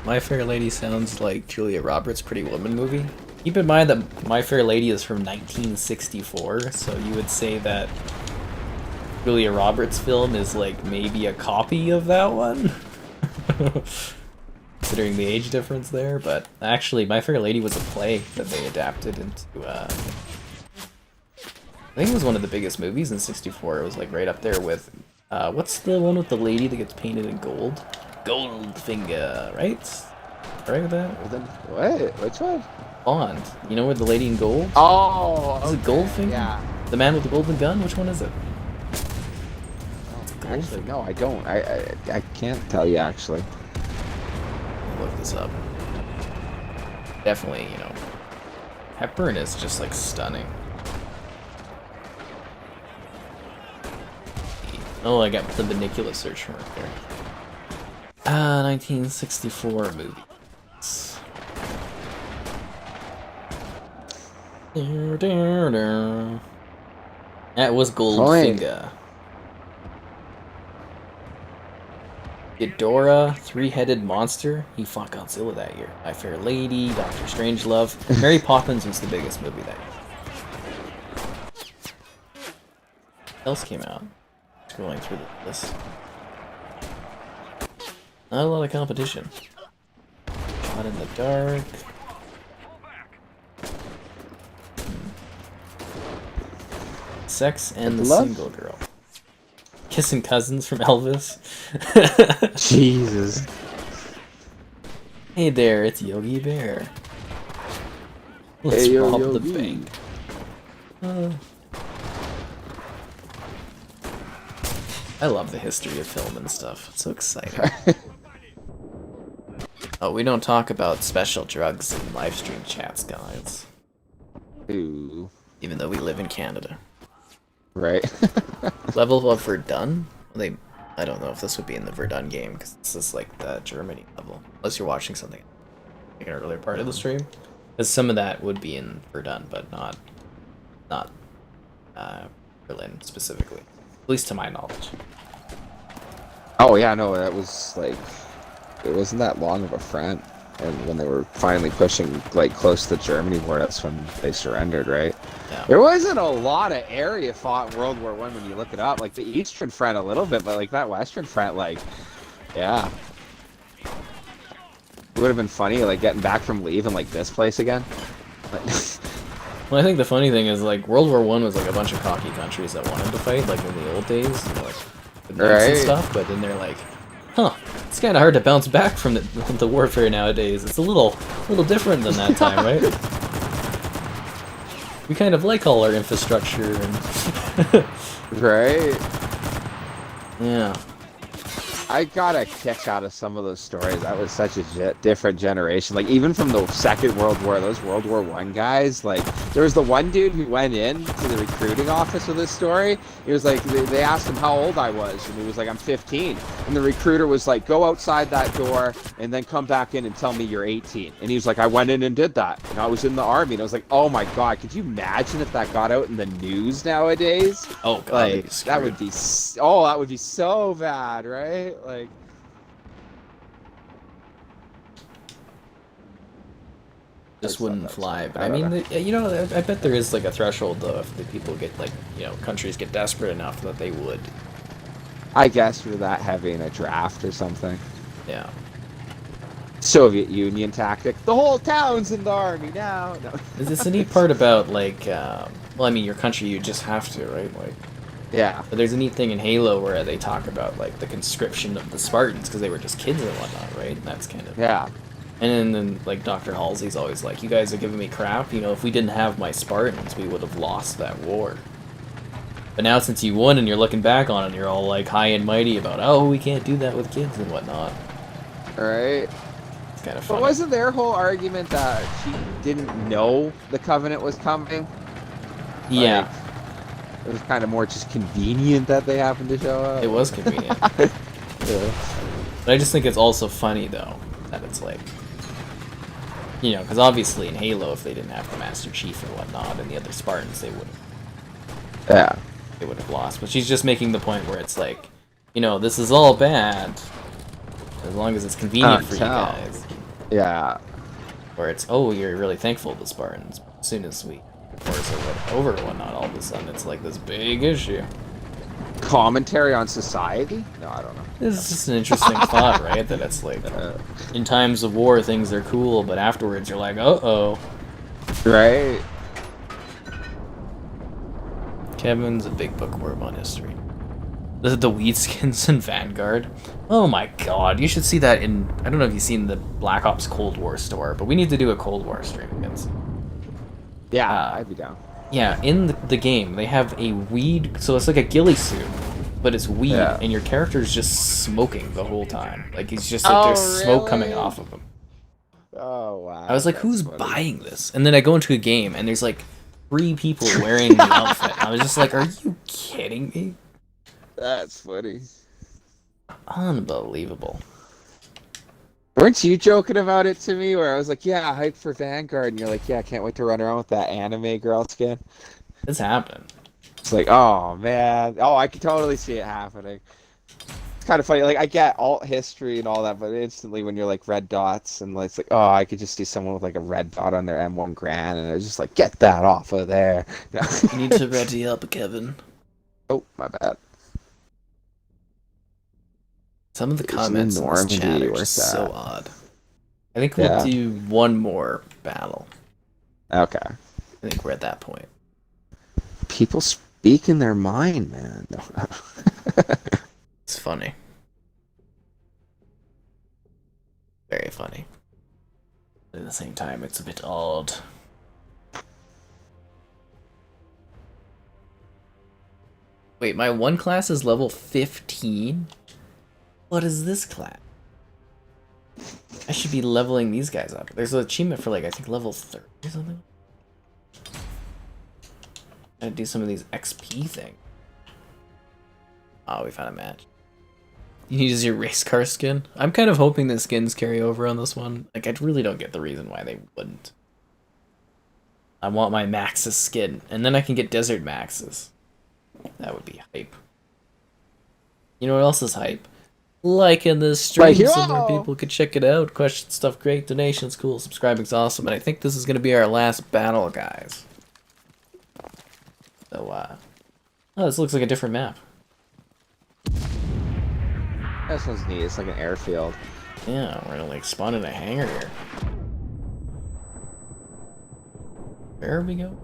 My Fair Lady sounds like Julia Roberts' Pretty Woman movie. Keep in mind that My Fair Lady is from 1964, so you would say that Julia Roberts' film is like maybe a copy of that one, considering the age difference there. But actually, My Fair Lady was a play that they adapted into. I think it was one of the biggest movies in '64. It was like right up there with what's the one with the lady that gets painted in gold? Goldfinger, right? Right with that? Well, then, what? Which one? Bond. You know where the lady in gold? Oh, Is it Goldfinger? Yeah. The man with the golden gun? Which one is it? Actually, no, I don't. I can't tell you, actually. I'll look this up. Definitely, you know, Hepburn is just like stunning. Oh, I got the Beniculus search from right there. 1964 movies. That was Goldfinger. Ghidorah, three-headed monster. He fought Godzilla that year. My Fair Lady, Doctor Strangelove. Mary Poppins was the biggest movie that year. What else came out? Scrolling through the list. Not a lot of competition. Shot in the Dark. Sex and the Single Girl. Kissing Cousins from Elvis. Jesus. Hey there, it's Yogi Bear. Let's Hey, yo, rob Yogi. the bank. I love the history of film and stuff. It's so exciting. Oh, we don't talk about special drugs in Livestream chats, guys. Ooh. Even though we live in Canada. Right. Level of Verdun? I don't know if this would be in the Verdun game, because this is like the Germany level. Unless you're watching something like an earlier part of the stream. Because some of that would be in Verdun, but not Berlin specifically. At least to my knowledge. Oh yeah, no, that was like, it wasn't that long of a front. And when they were finally pushing like close to the Germany war, that's when they surrendered, right? Yeah. There wasn't a lot of area fought in World War I when you look it up. Like the Eastern Front a little bit, but like that Western Front, like, yeah. It would have been funny, like getting back from leave and like this place again. Well, I think the funny thing is, like, World War I was like a bunch of cocky countries that wanted to fight, like in the old days, you know, like the knights and stuff. But then they're like, huh, it's kind of hard to bounce back from the warfare nowadays. It's a little different than that time, right? We kind of like all our infrastructure and Right. yeah. I got a kick out of some of those stories. That was such a different generation. Like, even from the Second World War, those World War I guys, like, there was the one dude who went in to the recruiting office with this story. He was like, they asked him how old I was, and he was like, I'm 15. And the recruiter was like, go outside that door, and then come back in and tell me you're 18. And he was like, I went in and did that, and I was in the army. And I was like, oh my god, could you imagine if that got out in the news nowadays? Oh god, Like, that would be so bad, right? Like, this wouldn't fly. But I mean, you know, I bet there is like a threshold though if the people get like, you know, countries get desperate enough that they would. I guess for that having a draft or something. Yeah. Soviet Union tactic. The whole town's in the army now. No. It's a neat part about like, well, I mean, your country, you just have to, right? Like. Yeah. But there's a neat thing in Halo where they talk about like the conscription of the Spartans because they were just kids and whatnot, right? And that's kind of Yeah. And then like Dr. Halsey's always like, you guys are giving me crap. You know, if we didn't have my Spartans, we would have lost that war. But now since you won and you're looking back on it, you're all like high and mighty about, oh, we can't do that with kids and whatnot. Right. It's kind of funny. But wasn't their whole argument that she didn't know the Covenant was coming? Yeah. Like, it was kind of more just convenient that they happened to show up. It was convenient. Yeah. But I just think it's also funny though that it's like, you know, because obviously in Halo, if they didn't have the Master Chief and whatnot and the other Spartans, they would have lost. But she's just making the point where it's like, you know, this is all bad as long as it's convenient for you guys. Yeah. Or it's, oh, you're really thankful to the Spartans. As soon as we force it over and whatnot, all of a sudden it's like this big issue. Commentary on society? No, I don't know. This is just an interesting thought, right? That it's like, in times of war, things are cool, but afterwards you're like, uh-oh. Right. Kevin's a big bookworm on history. The Weedskins in Vanguard. Oh my god, you should see that in... I don't know if you've seen the Black Ops Cold War store, but we need to do a Cold War stream against. Yeah, I'd be down. Yeah, in the game, they have a weed... So it's like a ghillie suit, but it's weed, and your character's just smoking the whole time. Like, he's just like, there's smoke coming off of him. Oh, wow. I was like, who's buying this? And then I go into a game, and there's like 3 people wearing the outfit. I was just like, are you kidding me? That's funny. Unbelievable. Weren't you joking about it to me? Where I was like, "Yeah, hype for Vanguard," and you're like, "Yeah, I can't wait to run around with that anime girl skin." It's happening. It's like, oh man, oh, I could totally see it happening. It's kind of funny. Like I get alt history and all that, but instantly when you're like red dots and like, it's like, oh, I could just see someone with like a red dot on their M1 Grand, and I was just like, get that off of there. You need to ready up, Kevin. Oh, my bad. Some of the There's comments in this chat are where's just so that? odd. I think we'll do one more battle. Okay. I think we're at that point. People speaking their mind, man. It's funny. Very funny. But at the same time, it's a bit odd. Wait, my one class is level 15? What is this class? I should be leveling these guys up. There's an achievement for like, I think level 30 or something. Gotta do some of these XP things. Oh, we found a match. You need to use your race car skin? I'm kind of hoping the skins carry over on this one. Like, I really don't get the reason why they wouldn't. I want my Max's skin, and then I can get Desert Max's. That would be hype. You know what else is hype? Liking this stream so more people could check it out. Question stuff great, donations cool, subscribing's awesome, and I think this is going to be our last battle, guys. So, oh, this looks like a different map. This one's neat. It's like an airfield. Yeah, we're gonna like spawn in a hangar here. Where are we go?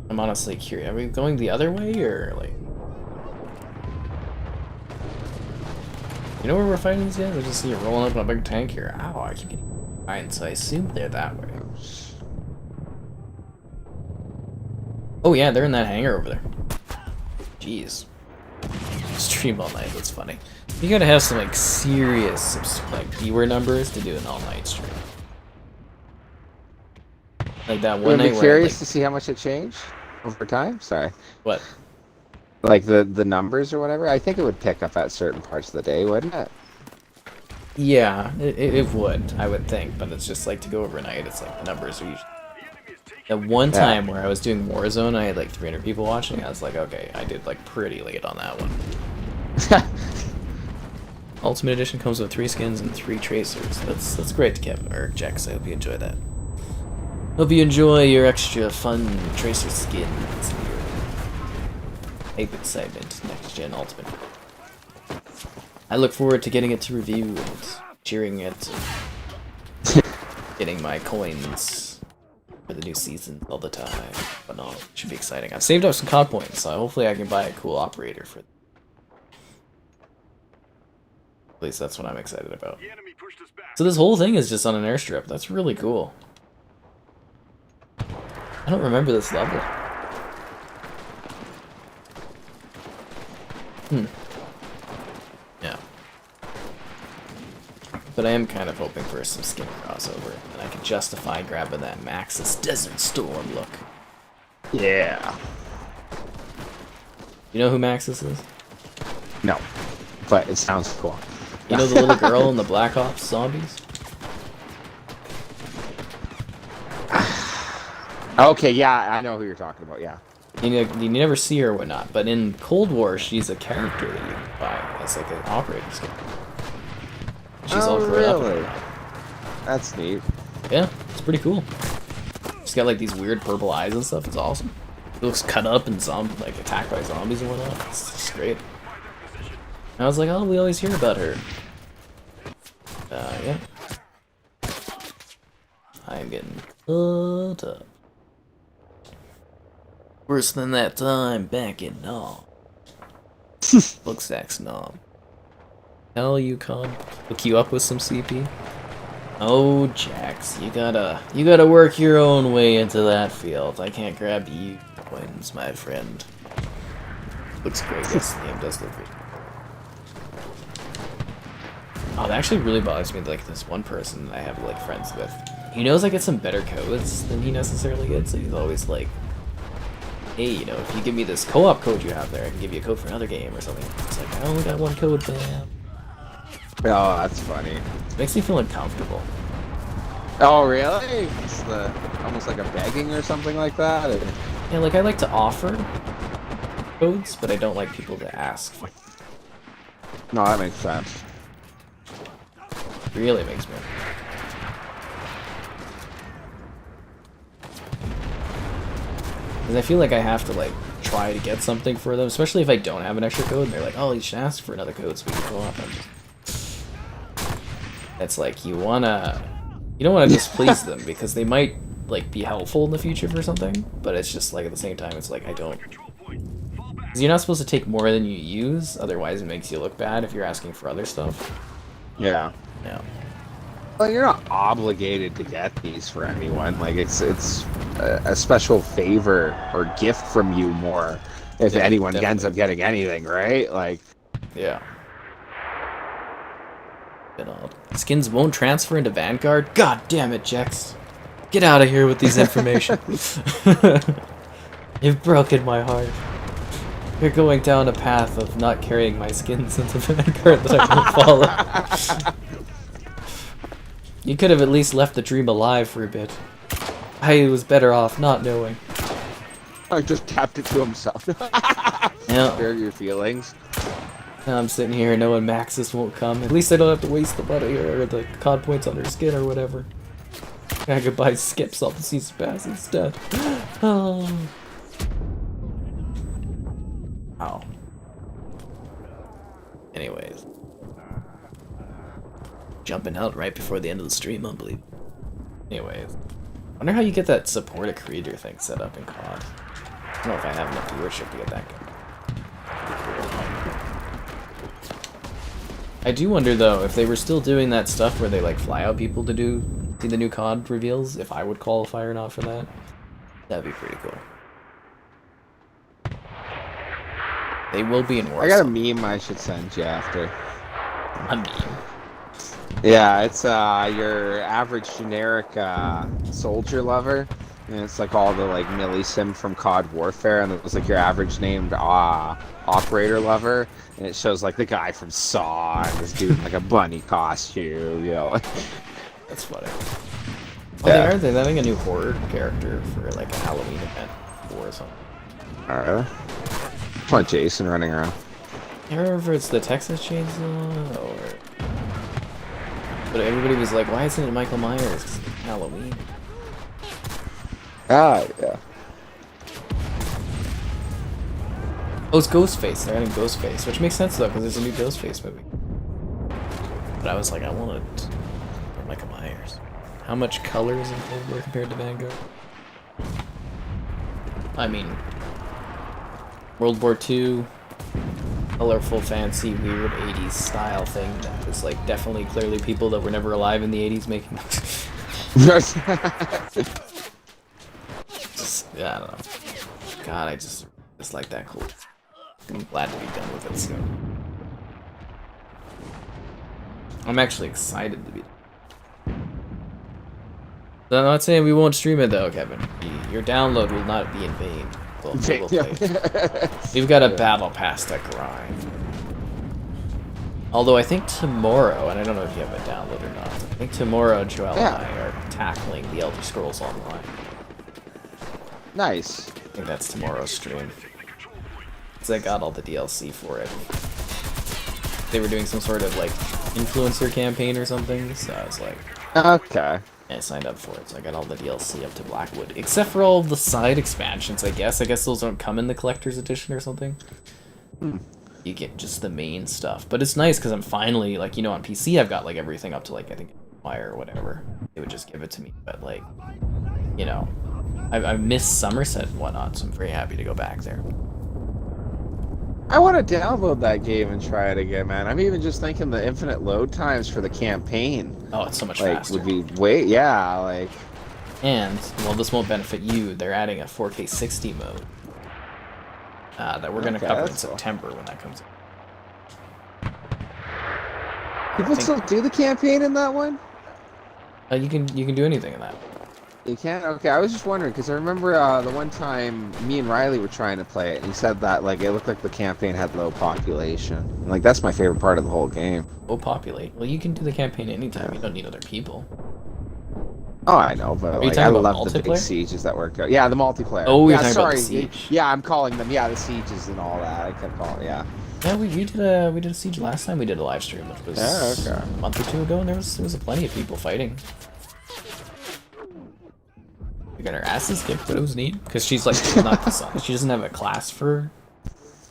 I'm honestly curious. Are we going the other way or like? You know where we're fighting these guys? I just see it rolling up in a big tank here. Ow, I keep getting fine, so I assume they're that way. Oh yeah, they're in that hangar over there. Jeez. Stream all night, that's funny. You gotta have some like serious like viewer numbers to do an all-night stream. Like that one night I'd be where curious to see how much it changed over time. Sorry. What? Like the numbers or whatever. I think it would pick up at certain parts of the day, wouldn't it? Yeah, it would, I would think, but it's just like to go overnight, it's like the numbers are usually... At one time where I was doing Warzone, I had like 300 people watching, I was like, okay, I did like pretty late on that one. Ultimate Edition comes with 3 skins and 3 tracers. That's great, Kevin, or Jax, I hope you enjoy that. Hope you enjoy your extra fun tracer skins. Ape excitement, next gen ultimate. I look forward to getting it to review and cheering it. Getting my coins for the new season all the time. But no, it should be exciting. I've saved up some COD points, so hopefully I can buy a cool operator for them. At least that's what I'm excited about. So this whole thing is just on an airstrip. That's really cool. I don't remember this level. Yeah. But I am kind of hoping for some skin crossover, and I can justify grabbing that Max's Desert Storm look. Yeah. You know who Maxis is? No. But it sounds cool. You know the little girl in the Black Ops zombies? Okay, yeah, I know who you're talking about, yeah. You never see her or whatnot, but in Cold War, she's a character that you can buy as like an operator skin. She's all grown really? up. That's neat. Yeah, it's pretty cool. She's got like these weird purple eyes and stuff. It's awesome. It looks cut up and like attacked by zombies and whatnot. It's great. And I was like, oh, we always hear about her. Yeah. I am getting cut up. Worse than that time back in Nom. Bookstacks Nom. Hell, you con. Hook you up with some CP. Oh, Jax, you gotta work your own way into that field. I can't grab you coins, my friend. Looks great. Yes, the game does look great. Oh, that actually really bothers me. Like this one person I have like friends with, he knows I get some better codes than he necessarily gets. So he's always like, hey, you know, if you give me this co-op code you have there, I can give you a code for another game or something. It's like, I only got one code, man. Oh, that's funny. Makes me feel uncomfortable. Oh, really? It's the almost like a begging or something like that. Or... Yeah, like I like to offer codes, but I don't like people to ask for. No, that makes sense. Really makes me. Because I feel like I have to like try to get something for them, especially if I don't have an extra code. And they're like, "Oh, you should ask for another code so we can go up." It's like you don't wanna displease them because they might like be helpful in the future for something, but it's just like at the same time it's like I don't. Because you're not supposed to take more than you use, otherwise it makes you look bad if you're asking for other stuff. Yeah. Yeah. Well, you're not obligated to get these for anyone. Like it's a special favor or gift from you more if Yeah, anyone definitely. ends up getting anything, right? Like, Yeah. Bit odd. Skins won't transfer into Vanguard? God damn it, Jex. Get out of here with these information. You've broken my heart. You're going down a path of not carrying my skins into Vanguard that I won't follow. You could have at least left the dream alive for a bit. I was better off not knowing. I just tapped it to himself. Yeah. Share your feelings. Now I'm sitting here knowing Maxis won't come. At least I don't have to waste the money or the COD points on their skin or whatever. I could buy skips off the season pass instead. Oh. Ow. Anyways. Jumping out right before the end of the stream, unbelievable. Anyways. Wonder how you get that support a creator thing set up in COD. I don't know if I have enough viewership to get that good. I do wonder though, if they were still doing that stuff where they like fly out people to see the new COD reveals, if I would qualify or not for that. That'd be pretty cool. They will be in Warsaw. I got a meme I should send you after. A meme? Yeah, it's your average generic soldier lover, and it's like all the like millisim from COD Warfare, and it was like your average named operator lover, and it shows like the guy from Saw and this dude in like a bunny costume, you know. That's funny. Oh, they're having a new horror character for like a Halloween event or something. Alright. I want Jason running around. I can't remember if it's the Texas Chainsaw or... But everybody was like, why isn't it Michael Myers? 'Cause it's Halloween. Ah, yeah. Oh, it's Ghostface. They're adding Ghostface, which makes sense though, because there's a new Ghostface movie. But I was like, I wanted Michael Myers. How much color is in Cold War compared to Vanguard? I mean, World War II, colorful, fancy, weird 80s style thing that was like definitely clearly people that were never alive in the 80s making yeah, I don't know. God, I just like that cool. I'm glad to be done with it soon. I'm actually excited to be done. I'm not saying we won't stream it though, Kevin. Your download will not be in vain. We'll play. We've got a battle pass to grind. Although I think tomorrow, and I don't know if you have a download or not, I think tomorrow Joel and I are tackling the Elder Scrolls Online. Nice. I think that's tomorrow's stream. Because I got all the DLC for it. They were doing some sort of like influencer campaign or something, so I was like... Okay. I signed up for it, so I got all the DLC up to Blackwood. Except for all the side expansions, I guess. I guess those don't come in the Collector's Edition or something. You get just the main stuff. But it's nice, because I'm finally, like, you know, on PC I've got, like, everything up to, like, I think, Fire or whatever. They would just give it to me. But, like, you know, I've missed Somerset and whatnot, so I'm very happy to go back there. I want to download that game and try it again, man. I'm even just thinking the infinite load times for the campaign. Oh, it's so much like, faster. would be yeah, like... And, well, this won't benefit you. They're adding a 4K 60 mode. That we're going to cover in September when that comes out. People still do the campaign in that one? You can do anything in that. You can't? Okay, I was just wondering because I remember the one time me and Riley were trying to play it, and he said that like it looked like the campaign had low population. And, like that's my favorite part of the whole game. Oh, populate. Well, you can do the campaign anytime. Yeah. You don't need other people. Oh, I know, but Are you like I talking about love the big multiplayer? sieges that worked out. Yeah, the multiplayer. Oh, you're yeah, talking about the sorry. siege. Yeah, I'm calling them. Yeah, the sieges and all that. I kept calling. Yeah. Yeah, we did a siege last time we did a live stream, which was Okay. a month or two ago, and there was plenty of people fighting. We got our asses kicked, but it was neat because she's like not the son. She doesn't have a class for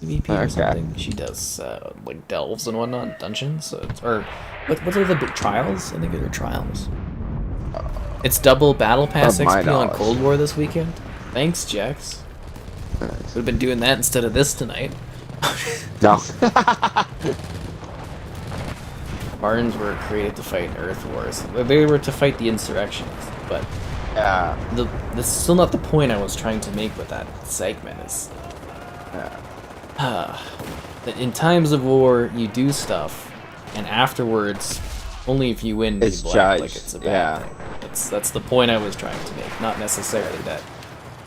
PvP or something. She does like delves and whatnot, dungeons. So or what are the big trials? I think they're trials. It's double battle pass Of my XP on knowledge. Cold War this weekend. Thanks, Jax. Nice. Would have been doing that instead of this tonight. No. Spartans were created to fight in Earth Wars. They were to fight the insurrections, but yeah. that's still not the point I was trying to make with that segment. Is Yeah. that in times of war you do stuff, and afterwards, only if you win do It's you black, like judged, it's a bad yeah. thing. That's the point I was trying to make, not necessarily that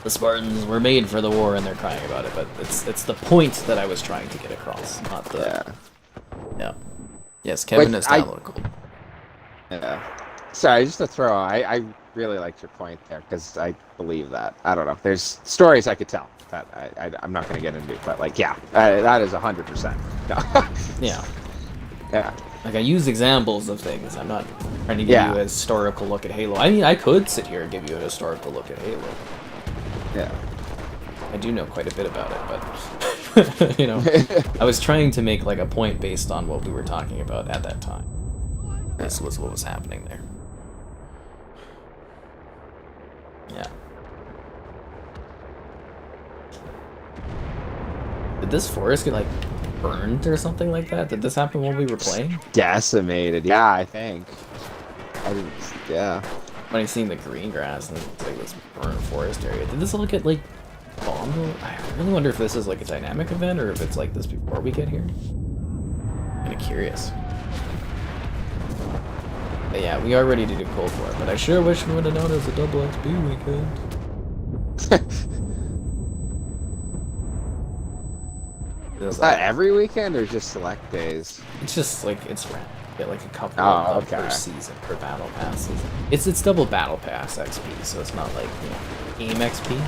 the Spartans were made for the war and they're crying about it, but it's the point that I was trying to get across, not the Yeah. Yes, Kevin Like, is downloaded. Yeah. Sorry, just to throw. I really liked your point there because I believe that. I don't know. There's stories I could tell that I'm not going to get into, but like, yeah, that is 100%. No. Yeah. Yeah. Like, I use examples of things. I'm not trying to give Yeah. you a historical look at Halo. I mean, I could sit here and give you a historical look at Halo. Yeah. I do know quite a bit about it, but, you know, I was trying to make, like, a point based on what we were talking about at that time. This was what was happening there. Yeah. Did this forest get, like, burned or something like that? Did this happen while we were playing? Decimated. Yeah, I think. I didn't. Yeah. When I seen the green grass and it's like this burned forest area. Did this all get like bombed? I really wonder if this is like a dynamic event or if it's like this before we get here. Kinda curious. But yeah, we are ready to do Cold War, but I sure wish we would have known it was a double XP weekend. Is that every weekend or just select days? It's just like it's random. Get like a couple Oh, per okay. season per battle passes. It's double battle pass XP, so it's not like game XP,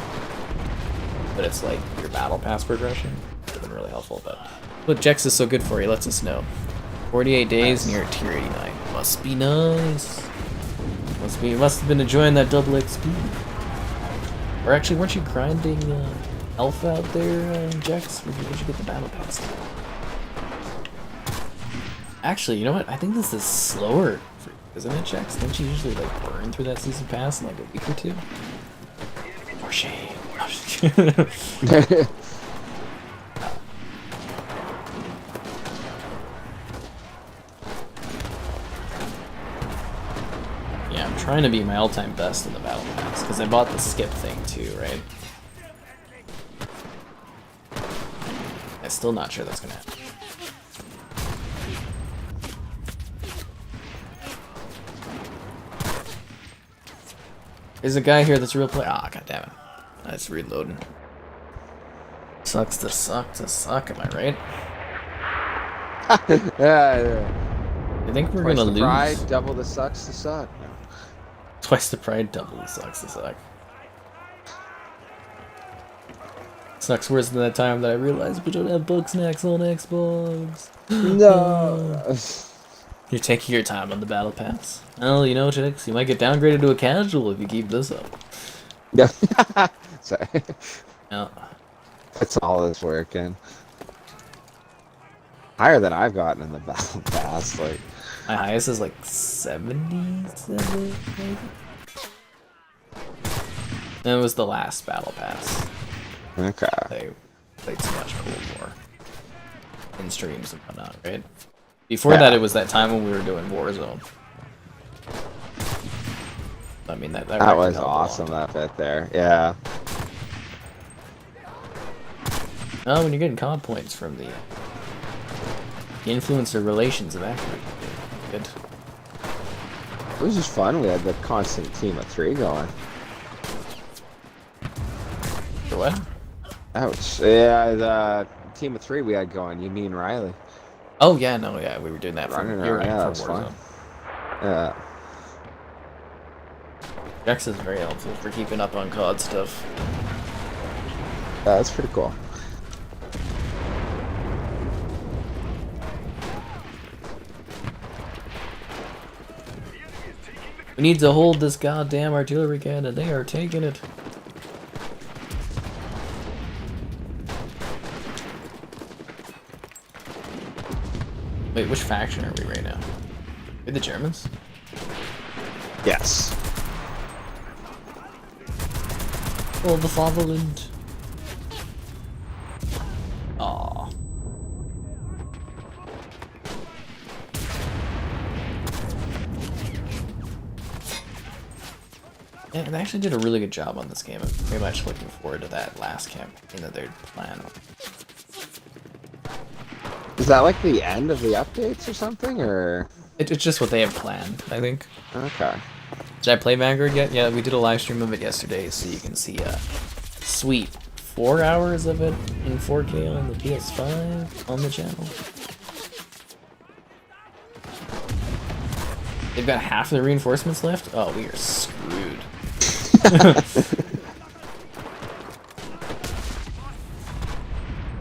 but it's like your battle pass progression. It's been really helpful. But look, Jex is so good for you. Lets us know. 48 days and you're at tier 89. Must be nice. Must have been enjoying that double XP. Or actually, weren't you grinding Alpha out there, Jex? Where'd you get the battle pass? Actually, you know what? I think this is slower, isn't it, Jex? Don't you usually like burn through that season pass in like a week or two? For shame. I'm just kidding. Yeah, I'm trying to be my all-time best in the battle pass because I bought the skip thing too, right? I'm still not sure that's gonna happen. There's a guy here that's a real player. Ah, god damn it. That's reloading. Sucks to suck, am I right? Yeah. I think we're Twice gonna the lose. pride, double the sucks to suck. No. Twice the pride, double the sucks to suck. Sucks worse than that time that I realized we don't have bug snacks on Xbox. No. You're taking your time on the battle pass. Well, you know, chicks, you might get downgraded to a casual if you keep this up. Yeah. Sorry. Yeah. That's all that's working. Higher than I've gotten in the battle pass, like. My highest is like 77, maybe? And it was the last battle pass. Okay. They played too much Cold War. In streams and whatnot, right? Before that, it was that time when we were doing Warzone. I mean, that was awesome, that bit there. Yeah. Oh, when you're getting COD points from the influencer relations of actually good. It was just fun. We had the constant team of 3 going. what? Ouch. Yeah, the team of 3 we had going. You, me, and Riley. Oh yeah, no, yeah, we were doing that for Running you're around. right, Yeah, for that's fun. Warzone. Yeah. Rex is very helpful for keeping up on COD stuff. That's pretty cool. We need to hold this goddamn artillery cannon. They are taking it. Wait, which faction are we right now? We're the Germans? Yes. Oh, the fatherland. Aww. Yeah, they actually did a really good job on this game. I'm very much looking forward to that last campaign that they're planning. Is that like the end of the updates or something, or? It's just what they have planned, I think. Okay. Did I play Vanguard yet? Yeah, we did a live stream of it yesterday, so you can see sweet 4 hours of it in 4K on the PS5 on the channel. They've got half of the reinforcements left? Oh, we are screwed.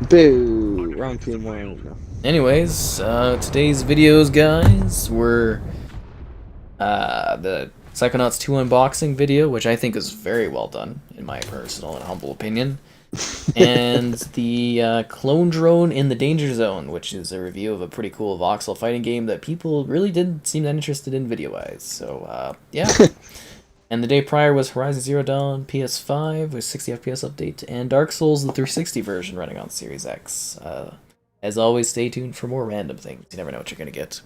Boo! Wrong team won. Anyways, today's videos, guys, were the Psychonauts 2 unboxing video, which I think is very well done, in my personal and humble opinion, and the Clone Drone in the Danger Zone, which is a review of a pretty cool voxel fighting game that people really didn't seem that interested in video-wise, so, yeah. And the day prior was Horizon Zero Dawn PS5 with 60 FPS update, and Dark Souls, the 360 version running on Series X. As always, stay tuned for more random things. You never know what you're going to get.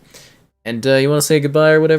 And you want to say goodbye or whatever?